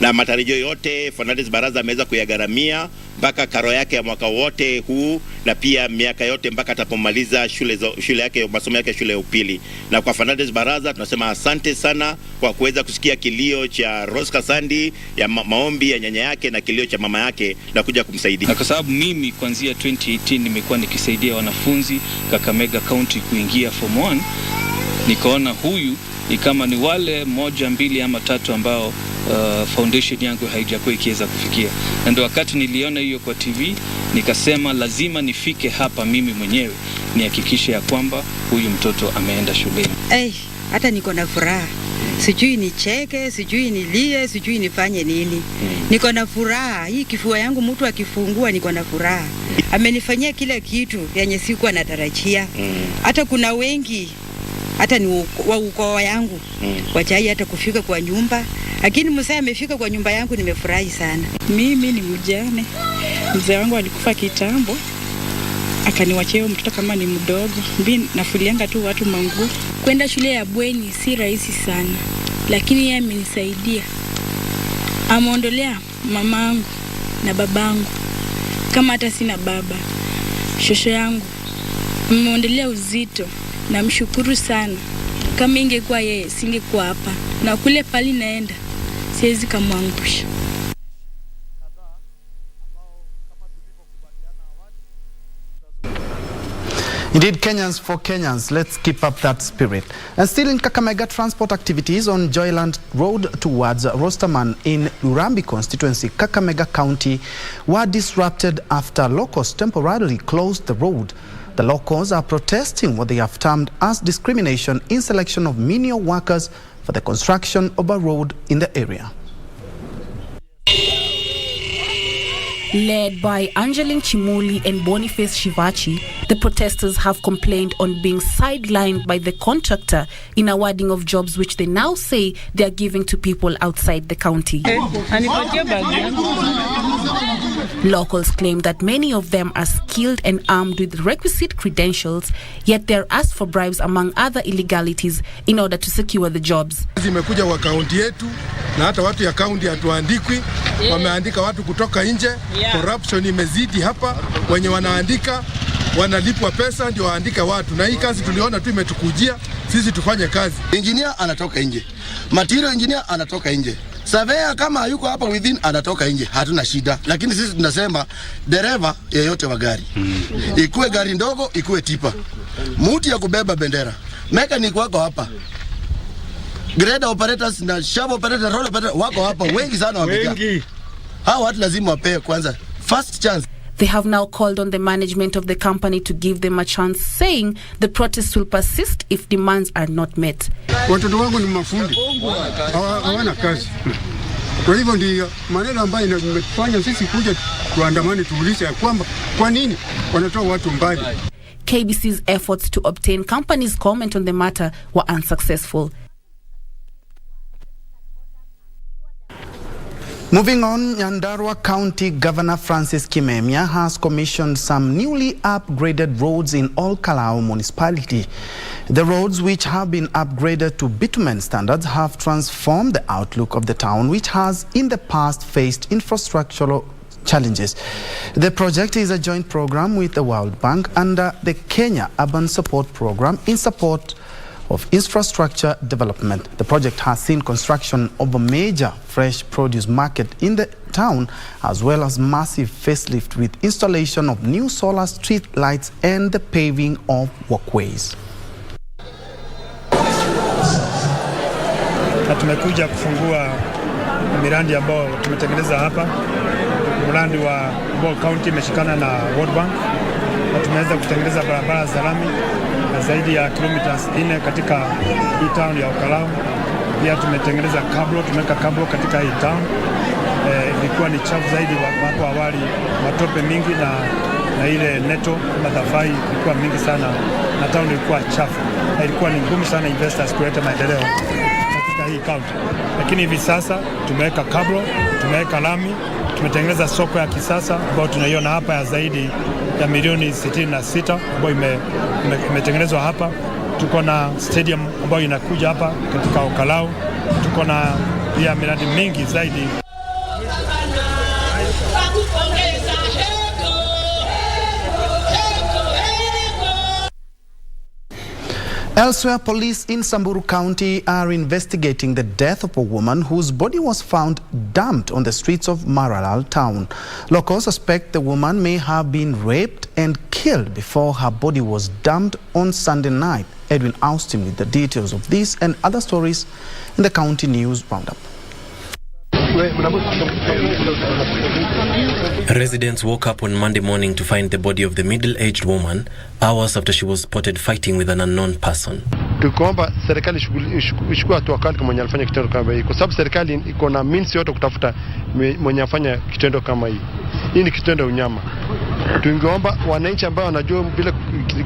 Na matarajio yote Fernandez Baraza ameweza kuyagharamia mpaka karo yake ya mwaka wote huu na pia miaka yote mpaka atapomaliza shule yake, masomo yake shule ya upili. Na kwa Fernandez Baraza tunasema asante sana kwa kuweza kusikia kilio cha Rose Hassandi, ya maombi ya nyanya yake na kilio cha mama yake na kuja kumsaidia. Na kwa sababu mimi kuanzia 2018 nimekuwa nikisaidia wanafunzi Kakamega County kuingia Form 1, nikaona huyu ni kama ni wale 1, 2 ama 3 ambao foundation yangu haijakuwa ikiweza kufikia. Na ndio wakati niliona hiyo kwa TV nikasema lazima nifike hapa mimi mwenyewe nihakikishe ya kwamba huyu mtoto ameenda shuleni. Hata niko na furaha. Sijui nicheke, sijui nilie, sijui nifanye nini. Niko na furaha. Hii kifua yangu mtu akifungua niko na furaha. Amenifanyia kila kitu yenye sikuwa natarajia. Hata kuna wengi hata ni wa ukoo yangu wachai hata kufika kwa nyumba, lakini mzee amefika kwa nyumba yangu, nimefurahi sana. Mimi ni mjane, mzee wangu alikufa kitambo, akaniwachia mtoto kama ni mdogo. Mimi nafulianga tu watu manguo. Kwenda shule ya bweni si rahisi sana, lakini yeye amenisaidia. Ameondolea mamangu na babangu, kama hata sina baba. Shosho yangu ameondolea uzito. Namshukuru sana. Kama ingekuwa yeye singekuwa hapa, na kule pali naenda siwezi kumwangusha. Indeed, Kenyans for Kenyans, let's keep up that spirit. And still in Kakamega, transport activities on Joyland Road towards Rosterman in Urambi constituency, Kakamega County, were disrupted after locals temporarily closed the road. The locals are protesting what they have termed as discrimination in selection of menial workers for the construction of a road in the area. Led by Angeline Chimuli and Boniface Shivachi, the protesters have complained on being sidelined by the contractor in awarding of jobs which they now say they are giving to people outside the county. Locals claim that many of them are skilled and armed with requisite credentials, yet they're asked for bribes among other illegalities in order to secure the jobs. Zimekuja wa kaunti yetu na hata watu ya kaunti hatuandikwi, wameandika watu kutoka nje. Corruption imezidi hapa, wenye wanaandika wanalipwa pesa ndio waandika watu, na hii kazi tuliona tu imetukujia sisi tufanye kazi. Engineer anatoka nje, material engineer anatoka nje, surveyor kama hayuko hapa within anatoka nje, hatuna shida. Lakini sisi tunasema dereva yeyote wa gari, ikuwe gari ndogo, ikuwe tipa, mtu ya kubeba bendera, mechanic wako hapa, grader operators na shop operator, roll operator wako hapa, wengi sana wamejaa. Hao watu lazima wapewe kwanza first chance. They have now called on the management of the company to give them a chance, saying the protests will persist if demands are not met. Watoto wangu ni mafundi, hawana kazi. Kwa hivyo ndio maneno ambayo imetufanya sisi kuja tuandamane, tuulize ya kwamba kwa nini wanatoa watu mbali. KBC's efforts to obtain companies' comment on the matter were unsuccessful. Moving on, Nyandarua County Governor Francis Kimemia has commissioned some newly upgraded roads in all Kalau municipality. The roads, which have been upgraded to bitumen standards, have transformed the outlook of the town, which has in the past faced infrastructural challenges. The project is a joint program with the World Bank under the Kenya Urban Support Program in support of infrastructure development. The project has seen construction of a major fresh produce market in the town, as well as massive facelift with installation of new solar street lights and the paving of walkways. Na tumekuja kufungua miradi ambao tumetengeneza hapa. Mradi wa Bol County imeshikana na World Bank na tumeweza kutengeneza barabara za lami na zaidi ya kilomita 4 katika hii town ya Okalau. Pia tumetengeneza kablo, tumeweka kablo katika hii town. Ilikuwa ni chafu zaidi hapo awali, matope mingi na ile neto madhafai ilikuwa mingi sana na town ilikuwa chafu. Na ilikuwa ni ngumu sana investors kuleta maendeleo katika hii county. Lakini hivi sasa tumeweka kablo, tumeweka lami, tumetengeneza soko ya kisasa ambayo tunaiona hapa ya zaidi ya milioni 66 ambayo imetengenezwa hapa. Tuko na stadium ambayo inakuja hapa katika Okalau. Tuko na pia miradi mingi zaidi. Elsewhere, police in Samburu County are investigating the death of a woman whose body was found dumped on the streets of Maralal town. Locals suspect the woman may have been raped and killed before her body was dumped on Sunday night. Edwin Austin with the details of this and other stories in the County News Roundup. Residents woke up on Monday morning to find the body of the middle-aged woman hours after she was spotted fighting with an unknown person. Tukiomba serikali ichukue hatua kali kama mwenye alifanya kitendo kama hiki, kwa sababu serikali iko na means yote kutafuta mwenye afanya kitendo kama hii. Hii ni kitendo unyama. Tungeomba wananchi ambao wanajua bila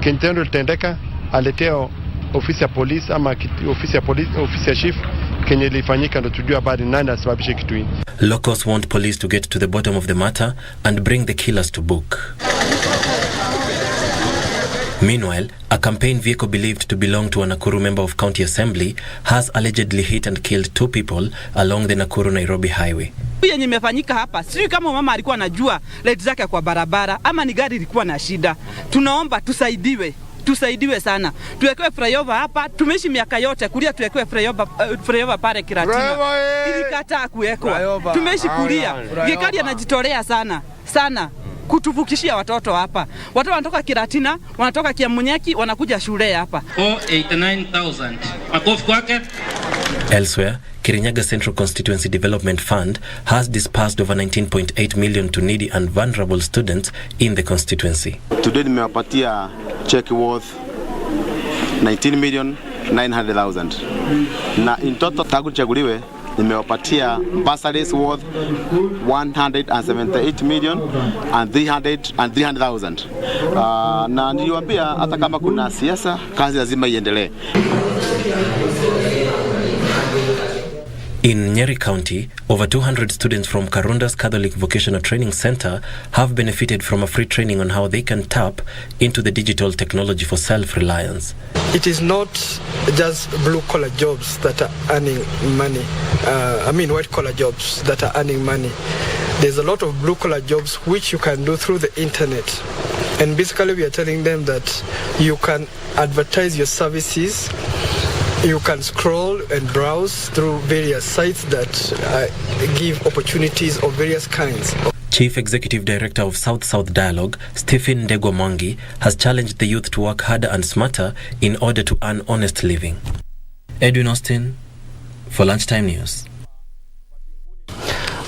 kitendo litendeka aleteo ofisi ya polisi ama ofisi ya chief kenye ilifanyika ndo tujue habari nani asababisha kitu hiki. Locals want police to get to the bottom of the matter and bring the killers to book. Meanwhile, a campaign vehicle believed to belong to a Nakuru member of County Assembly has allegedly hit and killed 2 people along the Nakuru-Nairobi highway. Yenye imefanyika hapa, sijui kama mama alikuwa anajua light zake kwa barabara ama ni gari ilikuwa na shida. Tunaomba tusaidiwe sana. Tuwekewe flyover hapa, tumeishi miaka yote kulia tuwekewe flyover pale Kiratina. Ilikataa kuwekwa. Tumeishi kulia. Gekari anajitolea sana kutuvukishia watoto hapa. Watoto wanatoka Kiratina, wanatoka Kiamunyeki, wanakuja shule hapa. 489,000. Makofi kwake. Elsewhere, Kirinyaga Central Constituency Development Fund has disbursed over 19.8 million to needy and vulnerable students in the constituency. Today nimewapatia check worth 19,900,000. Na in total tangu chaguliwe nimewapatia bursaries worth 178,300,000. Na niliwaambia hata kama kuna siasa kazi lazima iendelee. In Nyeri County, over 200 students from Karunda's Catholic Vocational Training Center have benefited from a free training on how they can tap into the digital technology for self-reliance. It is not just blue-collar jobs that are earning money. White-collar jobs that are earning money. There's a lot of blue-collar jobs which you can do through the internet. And basically we are telling them that you can advertise your services. You can scroll and browse through various sites that give opportunities of various kinds. Chief Executive Director of South-South Dialogue, Stephen Ndegwa Mwangi, has challenged the youth to work harder and smarter in order to earn honest living. Edwin Austin for Lunchtime News.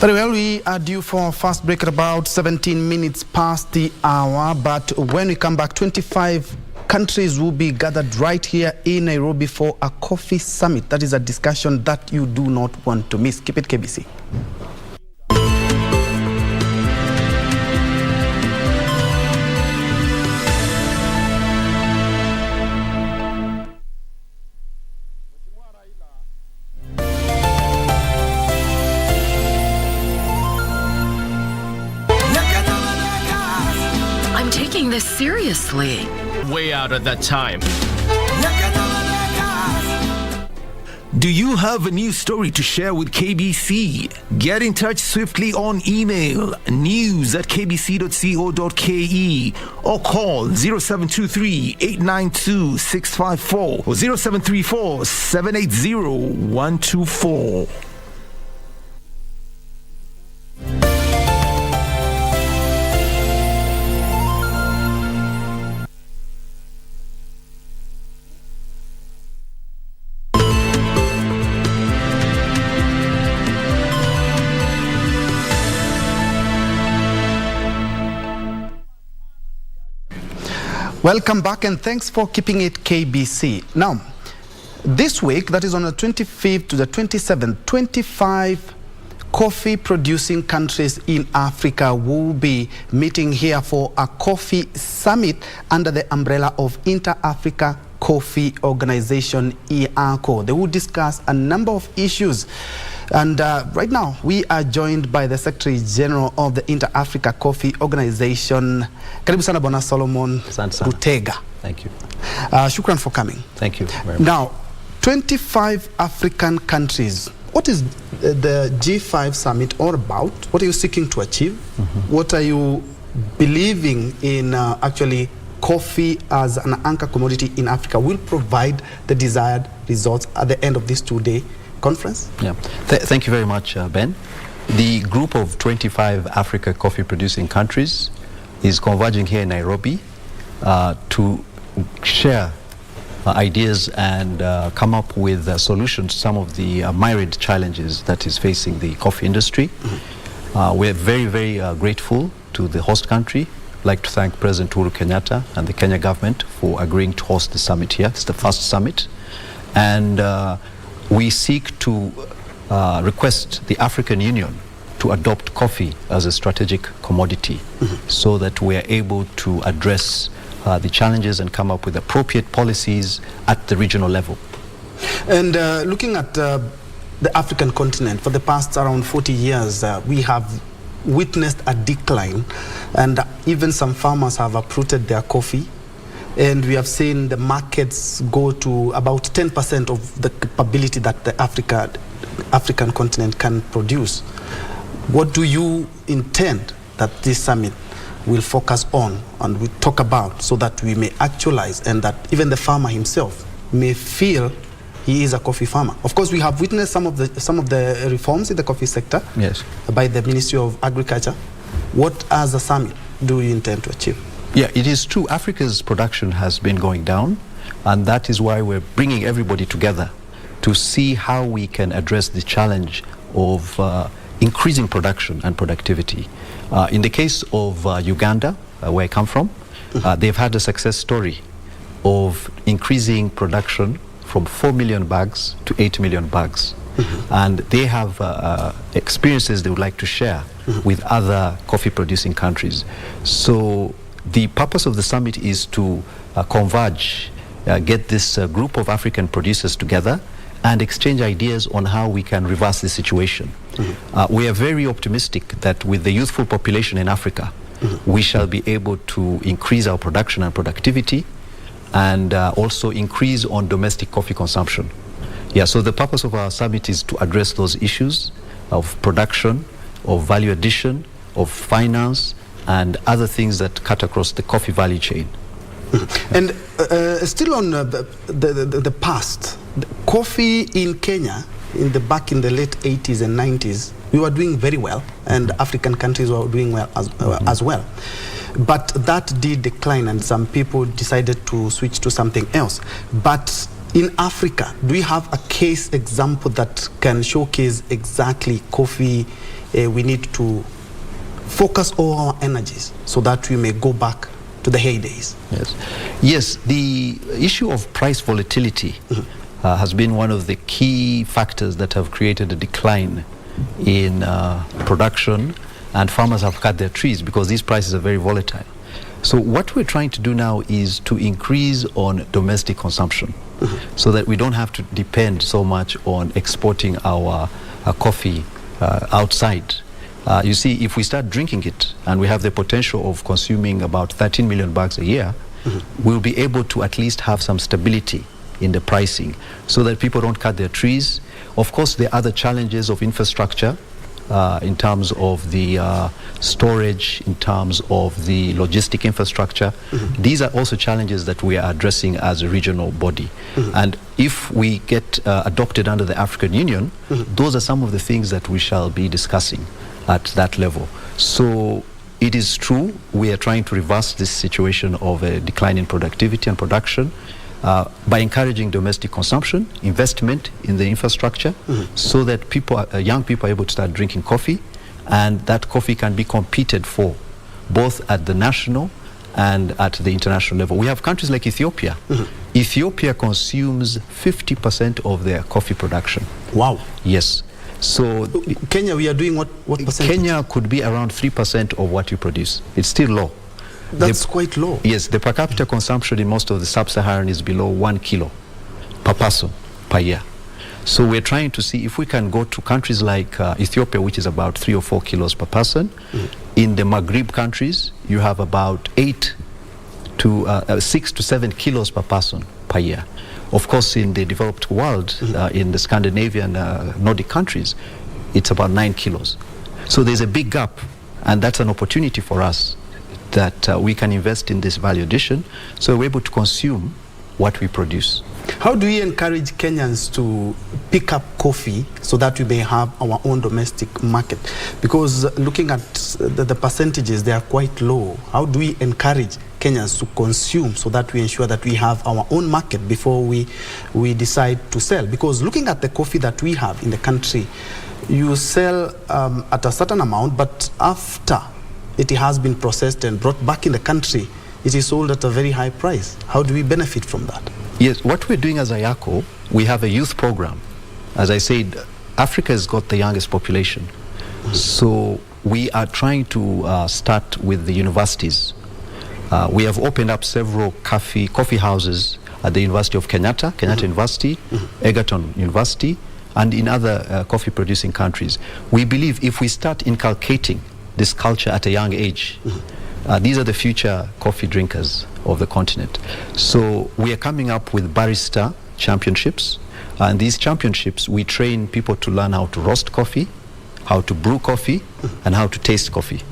Very well, we are due for a fast break at about 17 minutes past the hour, but when we come back, 25 countries will be gathered right here in Nairobi for a coffee summit. That is a discussion that you do not want to miss. Keep it KBC. I'm taking this seriously. Way out at that time. Do you have a news story to share with KBC? Get in touch swiftly on email news@kbc.co.ke or call 0723-892-654 or 0734-780-124. Welcome back and thanks for keeping it KBC. Now, this week, that is on the 25th to the 27th, 25 coffee-producing countries in Africa will be meeting here for a coffee summit under the umbrella of Inter-Africa Coffee Organization, EACO. They will discuss a number of issues. And right now, we are joined by the Secretary General of the Inter-Africa Coffee Organization. Karibu sana Bwana Solomon Rutega. Thank you. Shukran for coming. Thank you very much. Now, 25 African countries. What is the G5 summit all about? What are you seeking to achieve? What are you believing in actually coffee as an anchor commodity in Africa will provide the desired results at the end of this two-day conference? Yeah. Thank you very much, Ben. The group of 25 Africa coffee producing countries is converging here in Nairobi to share ideas and come up with solutions to some of the myriad challenges that is facing the coffee industry. We're very, very grateful to the host country. I'd like to thank President Uhuru Kenyatta and the Kenya government for agreeing to host the summit here. It's the first summit. And we seek to request the African Union to adopt coffee as a strategic commodity so that we are able to address the challenges and come up with appropriate policies at the regional level. And looking at the African continent, for the past around 40 years, we have witnessed a decline, and even some farmers have uprooted their coffee. And we have seen the markets go to about 10% of the capability that the African continent can produce. What do you intend that this summit will focus on and we talk about so that we may actualize and that even the farmer himself may feel he is a coffee farmer? Of course, we have witnessed some of the reforms in the coffee sector by the Ministry of Agriculture. What as a summit do you intend to achieve? Yeah, it is true. Africa's production has been going down, and that is why we're bringing everybody together to see how we can address the challenge of increasing production and productivity. In the case of Uganda, where I come from, they've had a success story of increasing production from 4 million bags to 8 million bags. And they have experiences they would like to share with other coffee producing countries. So the purpose of the summit is to converge, get this group of African producers together and exchange ideas on how we can reverse the situation. We are very optimistic that with the youthful population in Africa, we shall be able to increase our production and productivity and also increase on domestic coffee consumption. Yeah, so the purpose of our summit is to address those issues of production, of value addition, of finance, and other things that cut across the coffee value chain. And still on the past, coffee in Kenya, back in the late 80s and 90s, we were doing very well, and African countries were doing well as well. But that did decline, and some people decided to switch to something else. But in Africa, do we have a case example that can showcase exactly coffee? We need to focus all our energies so that we may go back to the heydays. Yes, the issue of price volatility has been one of the key factors that have created a decline in production, and farmers have cut their trees because these prices are very volatile. So what we're trying to do now is to increase on domestic consumption so that we don't have to depend so much on exporting our coffee outside. You see, if we start drinking it and we have the potential of consuming about 13 million bags a year, we'll be able to at least have some stability in the pricing so that people don't cut their trees. Of course, there are other challenges of infrastructure in terms of the storage, in terms of the logistic infrastructure. These are also challenges that we are addressing as a regional body. And if we get adopted under the African Union, those are some of the things that we shall be discussing at that level. So it is true, we are trying to reverse this situation of a decline in productivity and production by encouraging domestic consumption, investment in the infrastructure, so that people, young people are able to start drinking coffee, and that coffee can be competed for both at the national and at the international level. We have countries like Ethiopia. Ethiopia consumes 50% of their coffee production. Wow. Yes. So Kenya, we are doing what percentage? Kenya could be around 3% of what you produce. It's still low. That's quite low. Yes, the per capita consumption in most of the sub-Saharan is below 1 kilo per person per year. So we're trying to see if we can go to countries like Ethiopia, which is about 3 or 4 kilos per person. In the Maghreb countries, you have about 6 to 7 kilos per person per year. Of course, in the developed world, in the Scandinavian Nordic countries, it's about 9 kilos. So there's a big gap, and that's an opportunity for us that we can invest in this value addition, so we're able to consume what we produce. How do we encourage Kenyans to pick up coffee so that we may have our own domestic market? Because looking at the percentages, they are quite low. How do we encourage Kenyans to consume so that we ensure that we have our own market before we decide to sell? Because looking at the coffee that we have in the country, you sell at a certain amount, but after it has been processed and brought back in the country, it is sold at a very high price. How do we benefit from that? Yes, what we're doing as Ayako, we have a youth program. As I said, Africa has got the youngest population. So we are trying to start with the universities. We have opened up several coffee houses at the University of Kenyatta University, Egerton University, and in other coffee producing countries. We believe if we start inculcating this culture at a young age, these are the future coffee drinkers of the continent. So we are coming up with barista championships, and these championships we train people to learn how to roast coffee, how to brew coffee, and how to taste coffee.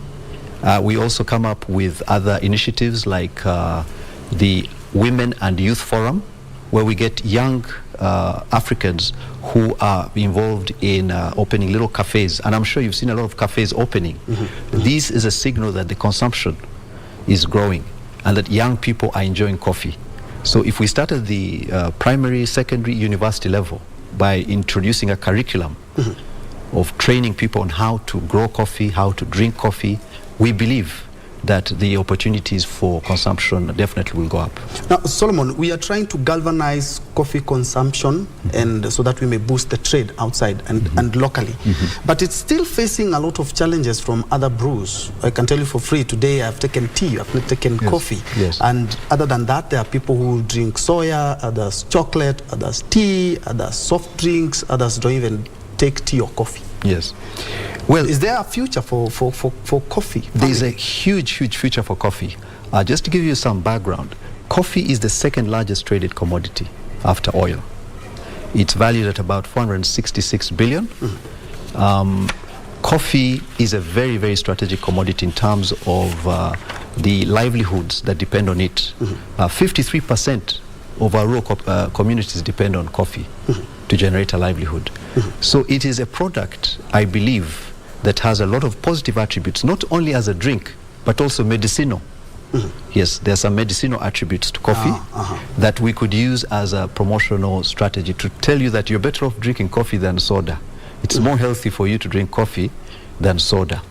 We also come up with other initiatives like the Women and Youth Forum, where we get young Africans who are involved in opening little cafes, and I'm sure you've seen a lot of cafes opening. This is a signal that the consumption is growing and that young people are enjoying coffee. So if we start at the primary, secondary, university level by introducing a curriculum of training people on how to grow coffee, how to drink coffee, we believe that the opportunities for consumption definitely will go up. Now, Solomon, we are trying to galvanize coffee consumption and so that we may boost the trade outside and locally. But it's still facing a lot of challenges from other brews. I can tell you for free, today I've taken tea, I've not taken coffee. And other than that, there are people who drink soya, others chocolate, others tea, others soft drinks, others don't even take tea or coffee. Yes. Well, is there a future for coffee? There is a huge future for coffee. Just to give you some background, coffee is the second largest traded commodity after oil. It's valued at about 466 billion. Coffee is a very strategic commodity in terms of the livelihoods that depend on it. 53% of our rural communities depend on coffee to generate a livelihood. So it is a product, I believe, that has a lot of positive attributes, not only as a drink, but also medicinal. Yes, there are some medicinal attributes to coffee that we could use as a promotional strategy to tell you that you're better off drinking coffee than soda. It's more healthy for you to drink coffee than soda.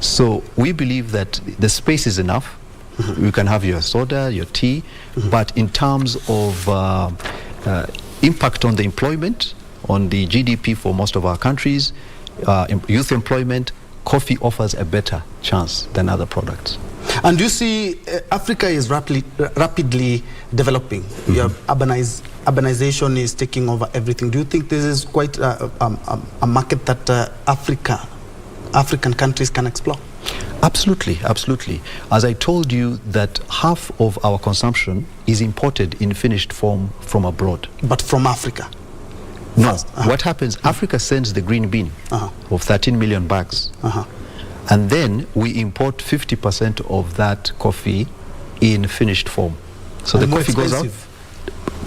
So we believe that the space is enough. You can have your soda, your tea, but in terms of impact on the employment, on the GDP for most of our countries, youth employment, coffee offers a better chance than other products. And you see, Africa is rapidly developing. Urbanization is taking over everything. Do you think this is quite a market that African countries can explore? Absolutely. As I told you, that half of our consumption is imported in finished form from abroad. But from Africa? No. What happens, Africa sends the green bean of 13 million bags. And then we import 50% of that coffee in finished form. So the coffee goes out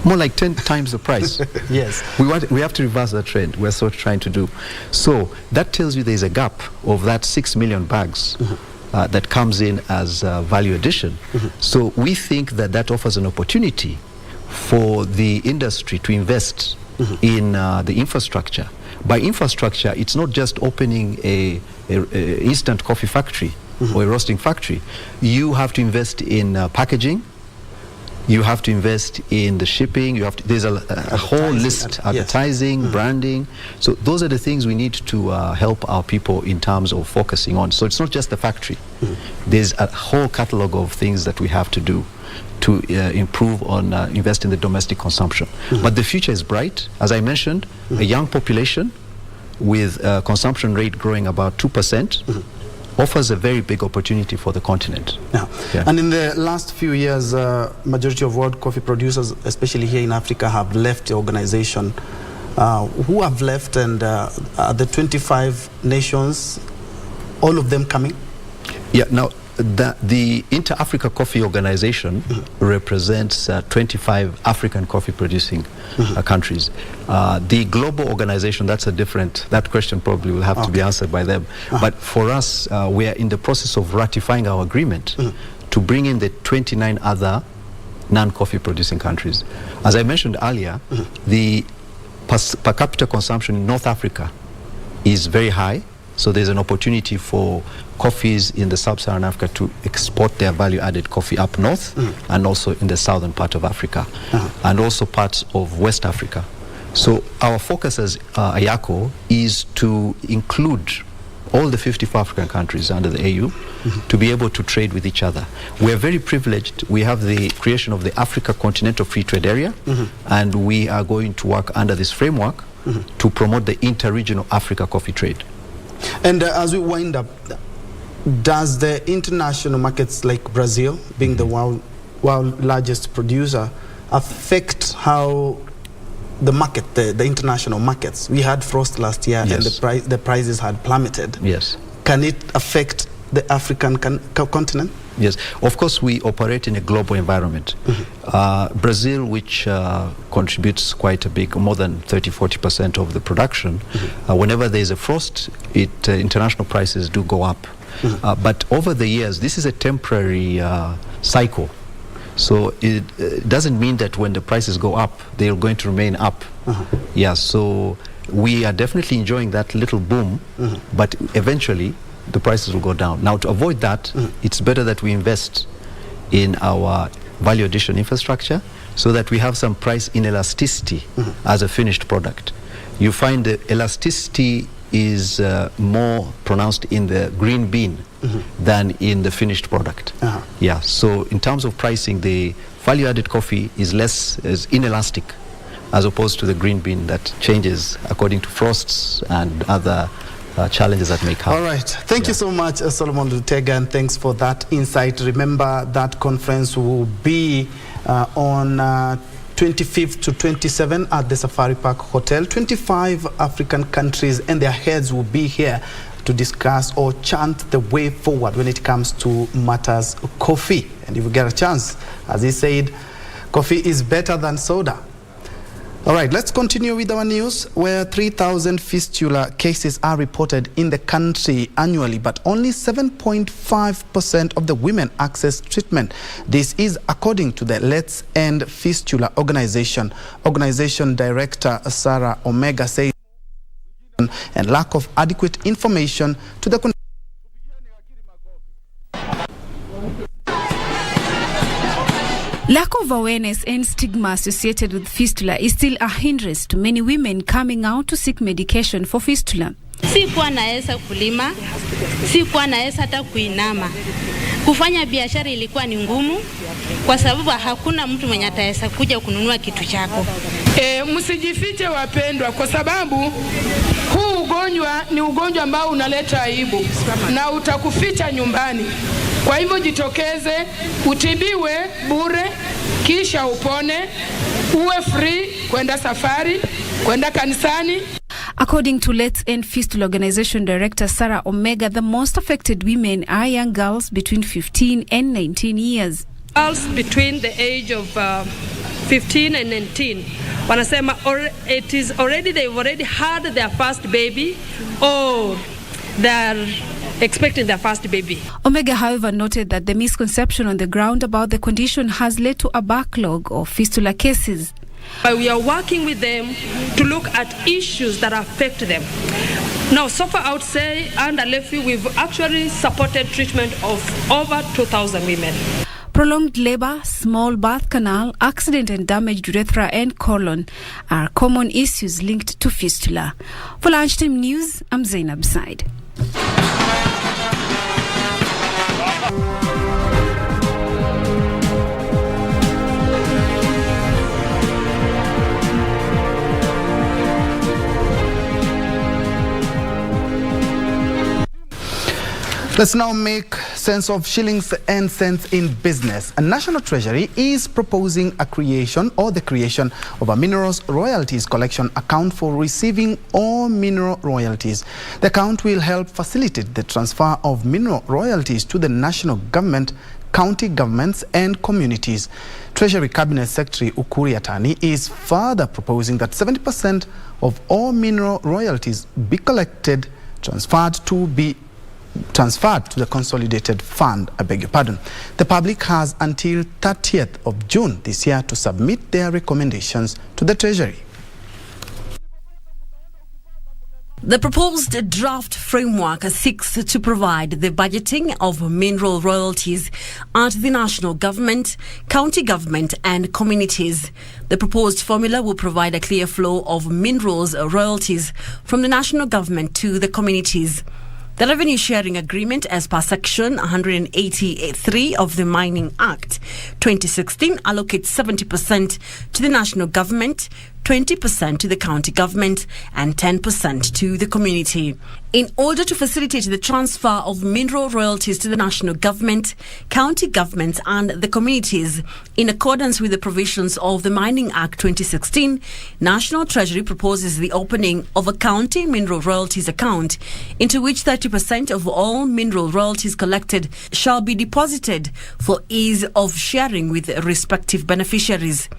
more like 10 times the price. Yes. We have to reverse that trend. We're sort of trying to do. So that tells you there's a gap of that 6 million bags that comes in as value addition. So we think that offers an opportunity for the industry to invest in the infrastructure. By infrastructure, it's not just opening a instant coffee factory or a roasting factory, you have to invest in packaging, you have to invest in the shipping, there's a whole list, advertising, branding. So those are the things we need to help our people in terms of focusing on. So it's not just the factory. There's a whole catalog of things that we have to do to improve on invest in the domestic consumption. But the future is bright. As I mentioned, a young population with consumption rate growing about 2%, offers a very big opportunity for the continent. Yeah. And in the last few years, majority of world coffee producers, especially here in Africa, have left the organization. Who have left, and the 25 nations, all of them coming? Yeah, now the Inter-Africa Coffee Organization represents 25 African coffee producing countries. The global organization, that question probably will have to be answered by them. But for us, we are in the process of ratifying our agreement to bring in the 29 other non-coffee producing countries. As I mentioned earlier, the per capita consumption in North Africa is very high. So there's an opportunity for coffees in the sub-Saharan Africa to export their value-added coffee up north and also in the southern part of Africa and also parts of West Africa. So our focus as AYACO is to include all the 54 African countries under the AU to be able to trade with each other. We are very privileged. We have the creation of the Africa Continental Free Trade Area, and we are going to work under this framework to promote the inter-regional Africa coffee trade. And as we wind up, does the international markets like Brazil, being the world largest producer, affect how the market, the international markets? We had frost last year, and the prices had plummeted. Yes. Can it affect the African continent? Yes, of course we operate in a global environment. Brazil, which contributes quite a big, more than 30-40% of the production, whenever there is a frost, international prices do go up. But over the years, this is a temporary cycle. So it doesn't mean that when the prices go up, they're going to remain up. Yeah, so we are definitely enjoying that little boom, but eventually the prices will go down. Now, to avoid that, it's better that we invest in our value addition infrastructure so that we have some price inelasticity as a finished product. You find the elasticity is more pronounced in the green bean than in the finished product. Yeah, so in terms of pricing, the value-added coffee is is inelastic as opposed to the green bean that changes according to frosts and other challenges that may come. All right. Thank you so much, Solomon Lutega, and thanks for that insight. Remember that conference will be on 25th to 27 at the Safari Park Hotel. 25 African countries and their heads will be here to discuss or chant the way forward when it comes to matters of coffee. And if you get a chance, as he said, coffee is better than soda. All right, let's continue with our news, where 3,000 fistula cases are reported in the country annually, but only 7.5% of the women access treatment. This is according to the Let's End Fistula organization. Organization Director Sarah Omega says and lack of adequate information to the Lack of awareness and stigma associated with fistula is still a hindrance to many women coming out to seek medication for fistula. Sikuwa naweza kulima, sikuwa naweza hata kuinama. Kufanya biashara ilikuwa ni ngumu kwa sababu hakuna mtu mwenye ataweza kuja kununua kitu chako. Msijifiche wapendwa, kwa sababu huu ugonjwa ni ugonjwa ambao unaleta aibu na utakuficha nyumbani. Kwa hivyo jitokeze, utibiwe bure, kisha upone, uwe free kwenda safari, kwenda kanisani. According to Let's End Fistula Organization Director Sarah Omega, the most affected women are young girls between 15 and 19 years. Girls between the age of 15 and 19, wanasema they've already had their first baby or they're expecting their first baby. Omega, however, noted that the misconception on the ground about the condition has led to a backlog of fistula cases. We are working with them to look at issues that affect them. Now, so far, I would say under LEFI, we've actually supported treatment of over 2,000 women. Prolonged labor, small birth canal, accident and damaged urethra and colon are common issues linked to fistula. For Lunchtime News, I'm Zainab Said. Let's now make sense of shillings and cents in business. A National Treasury is proposing the creation of a minerals royalties collection account for receiving all mineral royalties. The account will help facilitate the transfer of mineral royalties to the national government, county governments and communities. Treasury Cabinet Secretary Ukuri Atani is further proposing that 70% of all mineral royalties be collected, transferred to the consolidated fund. I beg your pardon. The public has until 30th of June this year to submit their recommendations to the Treasury. The proposed draft framework seeks to provide the budgeting of mineral royalties at the national government, county government and communities. The proposed formula will provide a clear flow of minerals royalties from the national government to the communities. The revenue sharing agreement, as per Section 183 of the Mining Act 2016, allocates 70% to the national government, 20% to the county government and 10% to the community. In order to facilitate the transfer of mineral royalties to the national government, county governments and the communities, in accordance with the provisions of the Mining Act 2016, National Treasury proposes the opening of a county mineral royalties account into which 30% of all mineral royalties collected shall be deposited for ease of sharing with respective beneficiaries.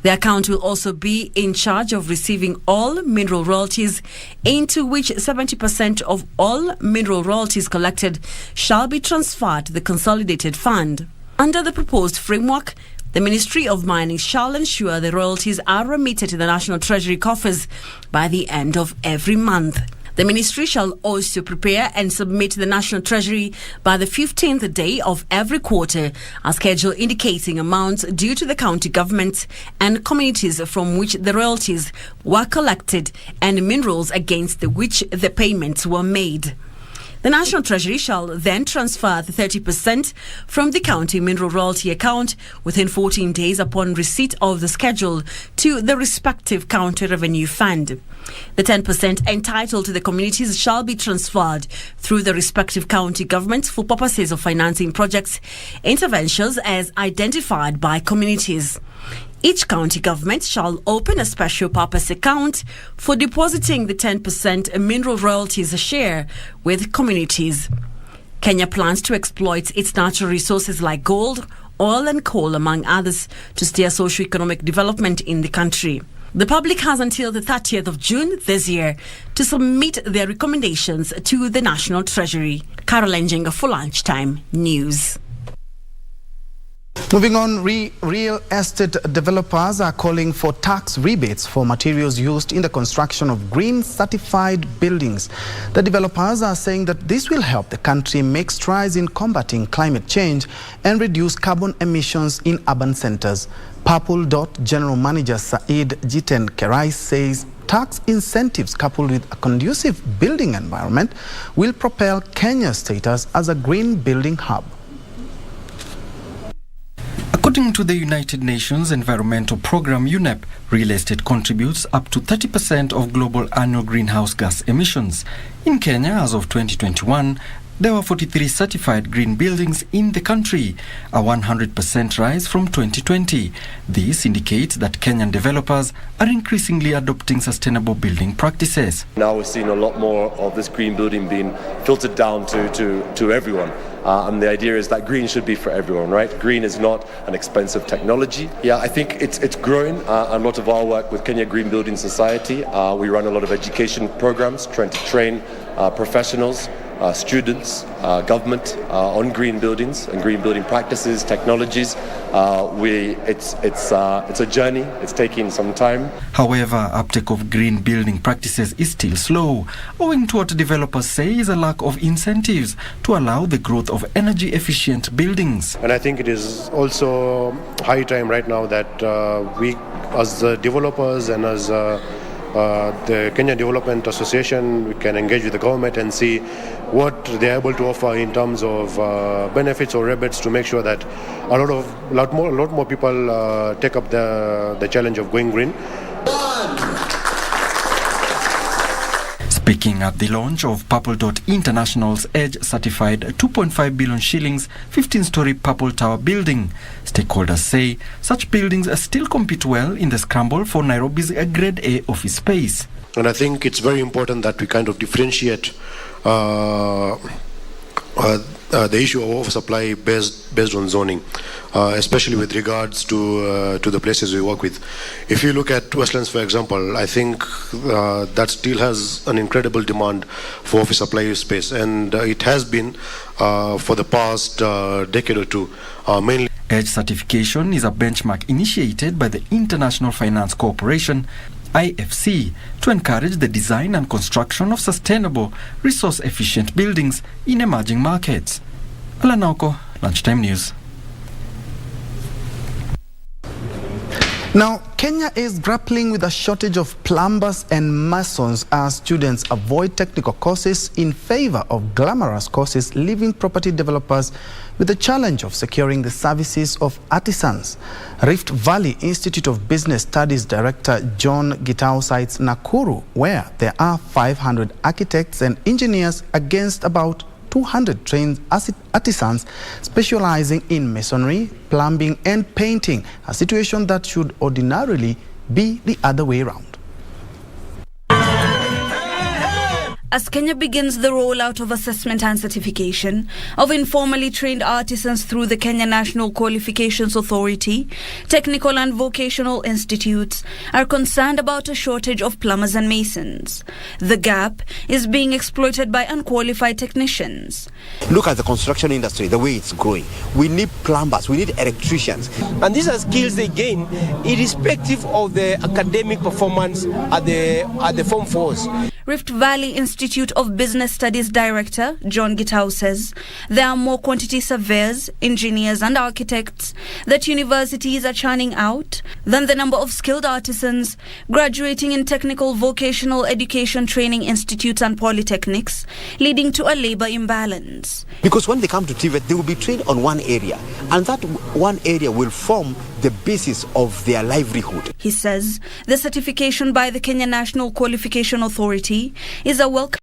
The account will also be in charge of receiving all mineral royalties, into which 70% of all mineral royalties collected shall be transferred to the consolidated fund. Under the proposed framework, the Ministry of Mining shall ensure the royalties are remitted to the National Treasury coffers by the end of every month. The ministry shall also prepare and submit to the National Treasury by the 15th day of every quarter a schedule indicating amounts due to the county governments and communities from which the royalties were collected and minerals against which the payments were made. The National Treasury shall then transfer the 30% from the county mineral royalty account within 14 days upon receipt of the schedule to the respective county revenue fund. The 10% entitled to the communities shall be transferred through the respective county governments for purposes of financing projects, interventions as identified by communities. Each county government shall open a special purpose account for depositing the 10% mineral royalties share with communities. Kenya plans to exploit its natural resources like gold, oil and coal, among others, to steer socio-economic development in the country. The public has until the 30th of June this year to submit their recommendations to the National Treasury. Carol Enjenga for Lunchtime News. Moving on, real estate developers are calling for tax rebates for materials used in the construction of green certified buildings. The developers are saying that this will help the country make strides in combating climate change and reduce carbon emissions in urban centers. Purple Dot General Manager Said Jiten Kerai says tax incentives coupled with a conducive building environment will propel Kenya's status as a green building hub. According to the United Nations Environmental Programme UNEP, real estate contributes up to 30% of global annual greenhouse gas emissions. In Kenya, as of 2021, there were 43 certified green buildings in the country, a 100% rise from 2020. This indicates that Kenyan developers are increasingly adopting sustainable building practices. Now we're seeing a lot more of this green building being filtered down to everyone. And the idea is that green should be for everyone, right? Green is not an expensive technology. Yeah, I think it's growing. A lot of our work with Kenya Green Building Society, we run a lot of education programs trying to train professionals students, government on green buildings and green building practices, technologies. It's a journey. It's taking some time. However, uptake of green building practices is still slow, owing to what developers say is a lack of incentives to allow the growth of energy-efficient buildings. And I think it is also high time right now that we, as the developers and as the Kenya Development Association, we can engage with the government and see what they are able to offer in terms of benefits or rebates to make sure that a lot more people take up the challenge of going green. Speaking at the launch of Purple Dot International's EDGE-certified 2.5 billion shillings 15-story Purple Tower building, stakeholders say such buildings still compete well in the scramble for Nairobi's Grade A office space. And I think it's very important that we kind of differentiate the issue of oversupply based on zoning, especially with regards to the places we work with. If you look at Westlands, for example, I think that still has an incredible demand for office supply space, and it has been for the past decade or two, mainly. EDGE certification is a benchmark initiated by the International Finance Corporation, IFC, to encourage the design and construction of sustainable, resource-efficient buildings in emerging markets. Alanoko, Lunchtime News. Now, Kenya is grappling with a shortage of plumbers and masons as students avoid technical courses in favor of glamorous courses, leaving property developers with the challenge of securing the services of artisans. Rift Valley Institute of Business Studies Director John Gitau cites Nakuru, where there are 500 architects and engineers against about 200 trained artisans specializing in masonry, plumbing and painting, a situation that should ordinarily be the other way around. As Kenya begins the rollout of assessment and certification of informally trained artisans through the Kenya National Qualifications Authority, technical and vocational institutes are concerned about a shortage of plumbers and masons. The gap is being exploited by unqualified technicians. Look at the construction industry, the way it's growing. We need plumbers, we need electricians. And these are skills they gain irrespective of the academic performance at the Form 4s. Rift Valley Institute of Business Studies Director John Gitau says there are more quantity surveyors, engineers and architects that universities are churning out than the number of skilled artisans graduating in technical vocational education training institutes and polytechnics, leading to a labor imbalance. Because when they come to TVET, they will be trained on one area, and that one area will form the basis of their livelihood. He says the certification by the Kenya National Qualification Authority is a welcome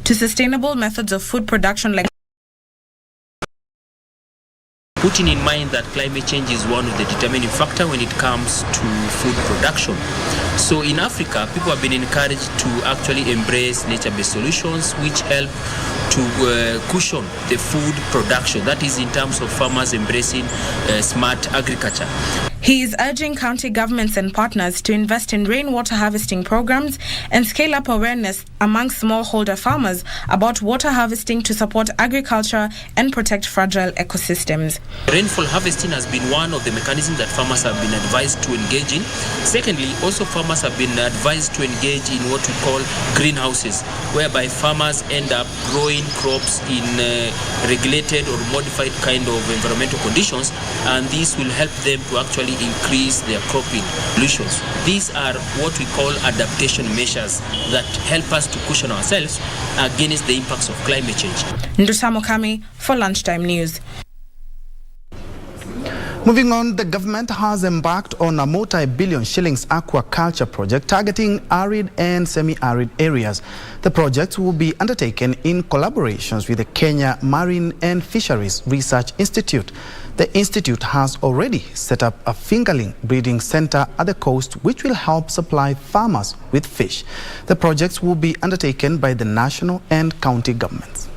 to sustainable methods of food production like putting in mind that climate change is one of the determining factors when it comes to food production. So in Africa, people have been encouraged to actually embrace nature-based solutions which help to cushion the food production. That is in terms of farmers embracing smart agriculture. He is urging county governments and partners to invest in rainwater harvesting programs and scale up awareness among smallholder farmers about water harvesting to support agriculture and protect fragile ecosystems. Rainfall harvesting has been one of the mechanisms that farmers have been advised to engage in. Secondly, also farmers have been advised to engage in what we call greenhouses, whereby farmers end up growing crops in regulated or modified kind of environmental conditions, and this will help them to actually increase their cropping solutions. These are what we call adaptation measures that help us to cushion ourselves against the impacts of climate change. Ndusamo Kami for Lunchtime News. Moving on, the government has embarked on a multi-billion shillings aquaculture project targeting arid and semi-arid areas. The project will be undertaken in collaborations with the Kenya Marine and Fisheries Research Institute. The institute has already set up a fingerling breeding center at the coast which will help supply farmers with fish. The projects will be undertaken by the national and county governments.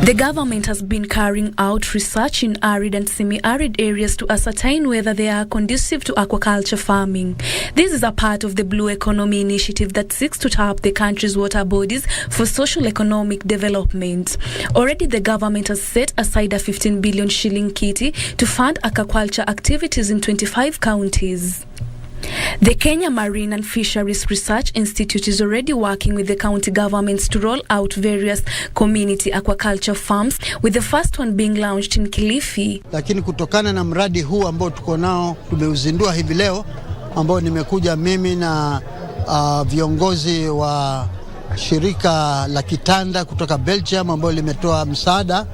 The government has been carrying out research in arid and semi-arid areas to ascertain whether they are conducive to aquaculture farming. This is a part of the Blue Economy initiative that seeks to tap the country's water bodies for social-economic development. Already the government has set aside a 15 billion shilling kitty to fund aquaculture activities in 25 counties. The Kenya Marine and Fisheries Research Institute is already working with the county governments to roll out various community aquaculture farms, with the first one being launched in Kilifi. Lakini kutokana na mradi huu ambao tuko nao tumeuzindua hivi leo, ambao nimekuja mimi na viongozi wa shirika la Kitanda kutoka Belgium ambao limetoa msaada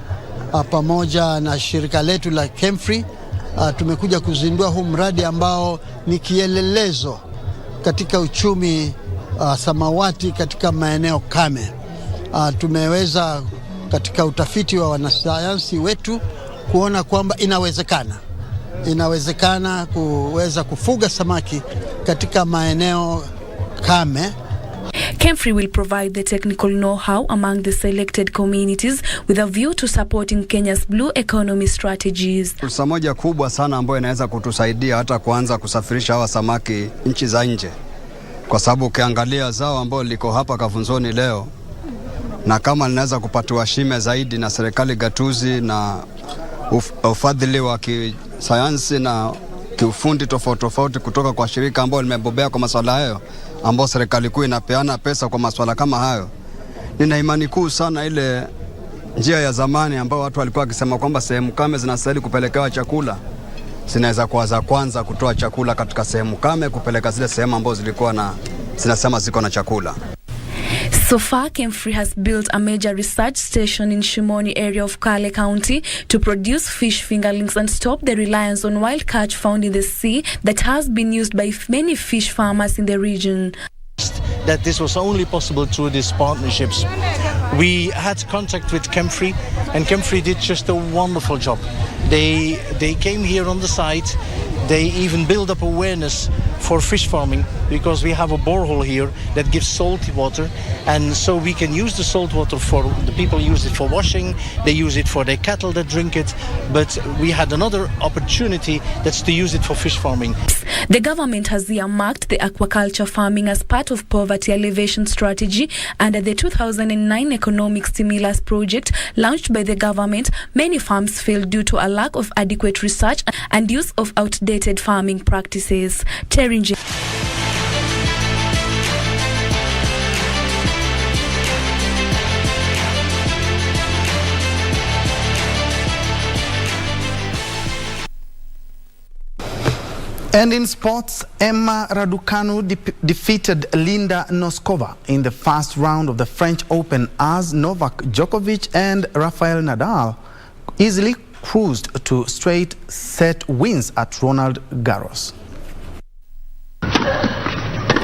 pamoja na shirika letu la Kemfree. Tumekuja kuzindua huu mradi ambao ni kielelezo katika uchumi samawati katika maeneo kame. Tumeweza katika utafiti wa wanasayansi wetu kuona kwamba inawezekana kuweza kufuga samaki katika maeneo kame. Kemfree will provide the technical know-how among the selected communities with a view to supporting Kenya's blue economy strategies. Fursa moja kubwa sana ambayo inaweza kutusaidia hata kuanza kusafirisha hawa samaki nchi za nje. Kwa sababu ukiangalia zao ambao liko hapa Kavunzoni leo, na kama linaweza kupatiwa shime zaidi na serikali gatuzi na ufadhili wa kisayansi na kiufundi tofauti kutoka kwa shirika ambao limebobea kwa masuala hayo, ambao serikali kuu inapeana pesa kwa masuala kama hayo. Nina imani kuu sana ile njia ya zamani ambao watu walikuwa wakisema kwamba sehemu kame zinastahili kupelekewa chakula, zinaweza kuwa za kwanza kutoa chakula katika sehemu kame kupeleka zile sehemu ambazo zilikuwa na zinasema ziko na chakula. So far, Kemfree has built a major research station in Shimoni area of Kale County to produce fish fingerlings and stop the reliance on wild catch found in the sea that has been used by many fish farmers in the region. That this was only possible through these partnerships. We had contact with Kemfree, and Kemfree did just a wonderful job. They came here on the site. They even build up awareness for fish farming because we have a borehole here that gives salty water, and so we can use the salt water for the people use it for washing, they use it for their cattle that drink it, but we had another opportunity that's to use it for fish farming. The government has earmarked the aquaculture farming as part of poverty alleviation strategy under the 2009 economic stimulus project launched by the government. Many farms failed due to a lack of adequate research and use of outdated farming practices. And in sports, Emma Raducanu defeated Linda Noskova in the first round of the French Open as Novak Djokovic and Rafael Nadal easily cruised to straight set wins at Roland Garros.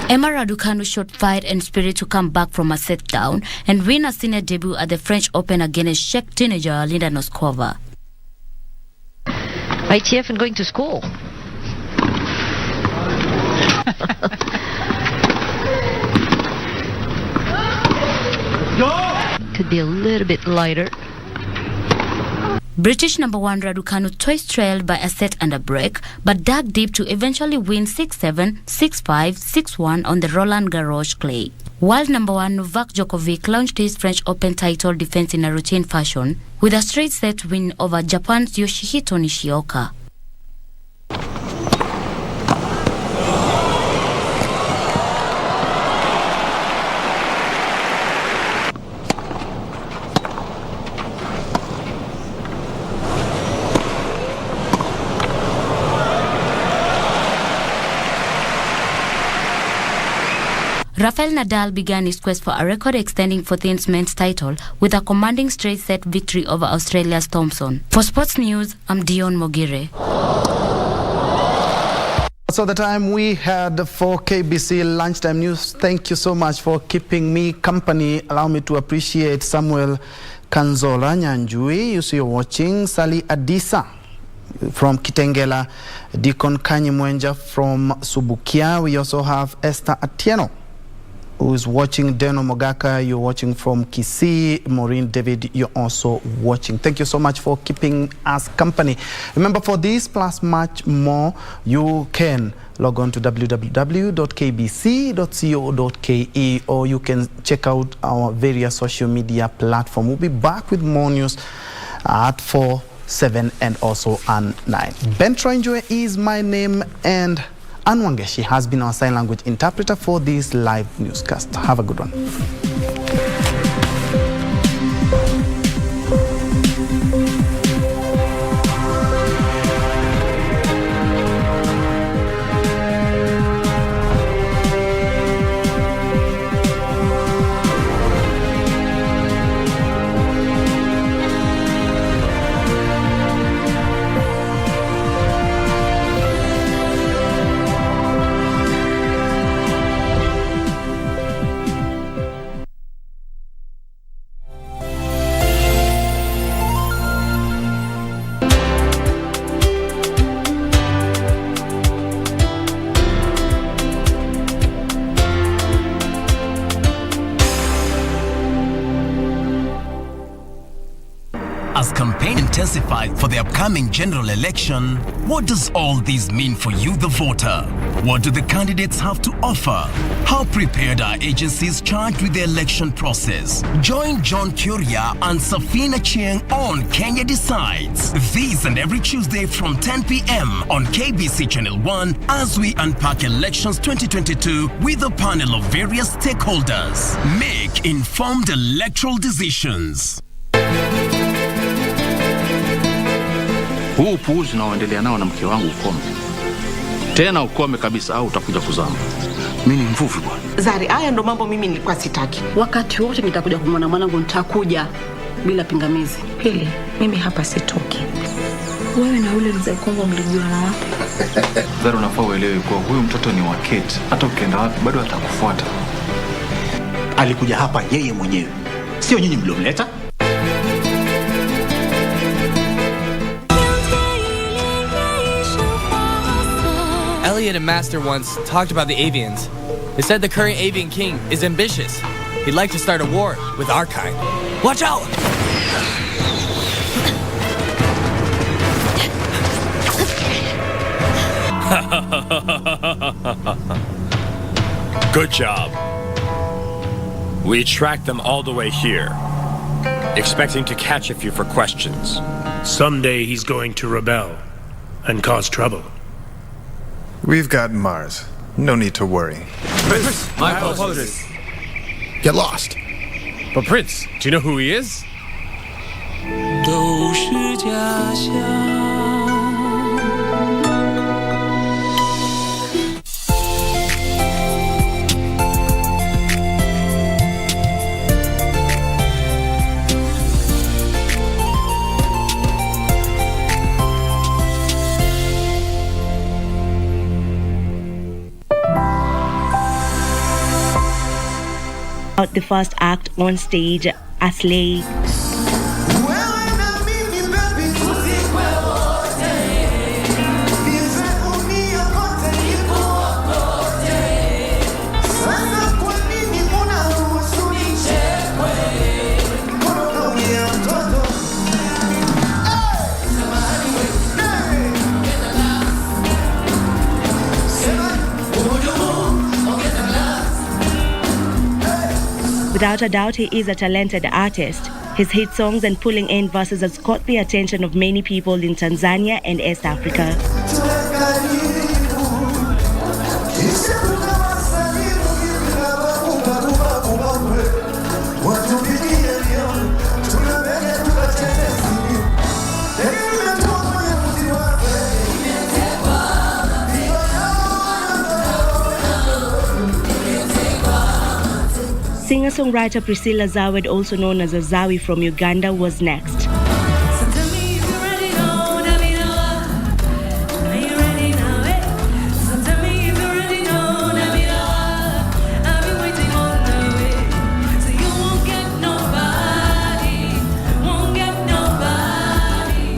Emma Raducanu showed fight and spirit to come back from a set down and win a senior debut at the French Open against Czech teenager Linda Noskova. ITF and going to school. Could be a little bit lighter. British number 1 Raducanu twice trailed by a set and a break, but dug deep to eventually win 6-7, 6-5, 6-1 on the Roland Garros clay. World number 1 Novak Djokovic launched his French Open title defense in a routine fashion with a straight set win over Japan's Yoshihito Nishioka. Rafael Nadal began his quest for a record-extending 14th men's title with a commanding straight-set victory over Australia's Thompson. For Sports News, I'm Dion Mogire. So the time we had for KBC Lunchtime News. Thank you so much for keeping me company. Allow me to appreciate Samuel Kanzola Njue. You see you're watching Sally Adisa from Kitengela, Deacon Kanyi Mwenja from Subukia. We also have Esther Atieno, who is watching. Deno Mogaka, you're watching from Kisii. Maureen David, you're also watching. Thank you so much for keeping us company. Remember, for this plus much more, you can log on to www.kbc.co.ke, or you can check out our various social media platforms. We'll be back with more news at 4, 7, and also at 9. Njue is my name, and Anwangeshi has been our sign language interpreter for this live newscast. Have a good one. As campaign intensified for the upcoming general election, what does all this mean for you, the voter? What do the candidates have to offer? How prepared are agencies charged with the election process? Join John Kuria and Safina Chieng on Kenya Decides. This and every Tuesday from 10 p.m. on KBC Channel 1 as we unpack elections 2022 with a panel of various stakeholders. Make informed electoral decisions. Huu upuuzi unaoendelea nao na mke wangu ukome. Tena ukome kabisa au utakuja kuzama. Mimi ni mvuvi bwana. Zari, haya ndo mambo mimi nilikuwa sitaki. Wakati wote nitakuja kumwona mwanangu, nitakuja bila pingamizi. Pili, mimi hapa sitoki. Wewe na yule mzee Kongo mlijuana wapi? Zari, unafaa uelewe kwa huyu mtoto ni wa Kate. Hata ukienda wapi bado atakufuata. Alikuja hapa yeye mwenyewe. Sio nyinyi mliomleta. Elliot and Master once talked about the avians. They said the current avian king is ambitious. He'd like to start a war with our kind. Watch out! Good job. We tracked them all the way here, expecting to catch a few for questions. Someday he's going to rebel and cause trouble. We've got Mars. No need to worry. Prince, my apologies. Get lost. But Prince, do you know who he is? The first act on stage, Aslay. Without a doubt, he is a talented artist. His hit songs and pulling in verses has caught the attention of many people in Tanzania and East Africa. Singer-songwriter Priscilla Zawed, also known as Azawi from Uganda, was next.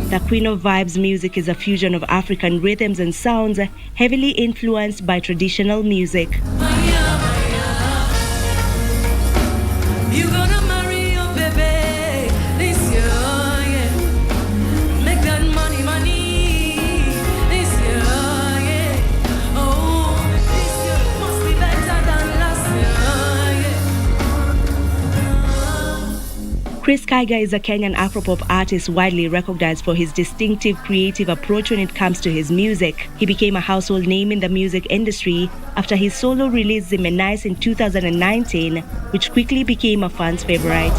The Queen of Vibes music is a fusion of African rhythms and sounds, heavily influenced by traditional music. Chris Kaiga is a Kenyan Afropop artist widely recognized for his distinctive creative approach when it comes to his music. He became a household name in the music industry after his solo release Zimenice in 2019, which quickly became a fan's favorite.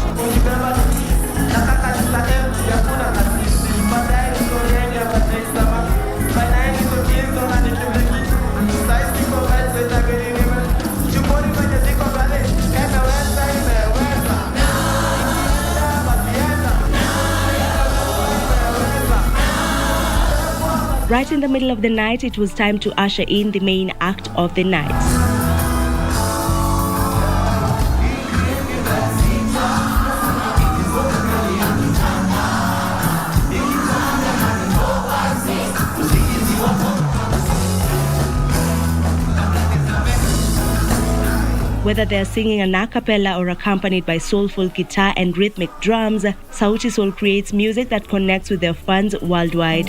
Right in the middle of the night, it was time to usher in the main act of the night. Whether they're singing an a cappella or accompanied by soulful guitar and rhythmic drums, Sauti Sol creates music that connects with their fans worldwide.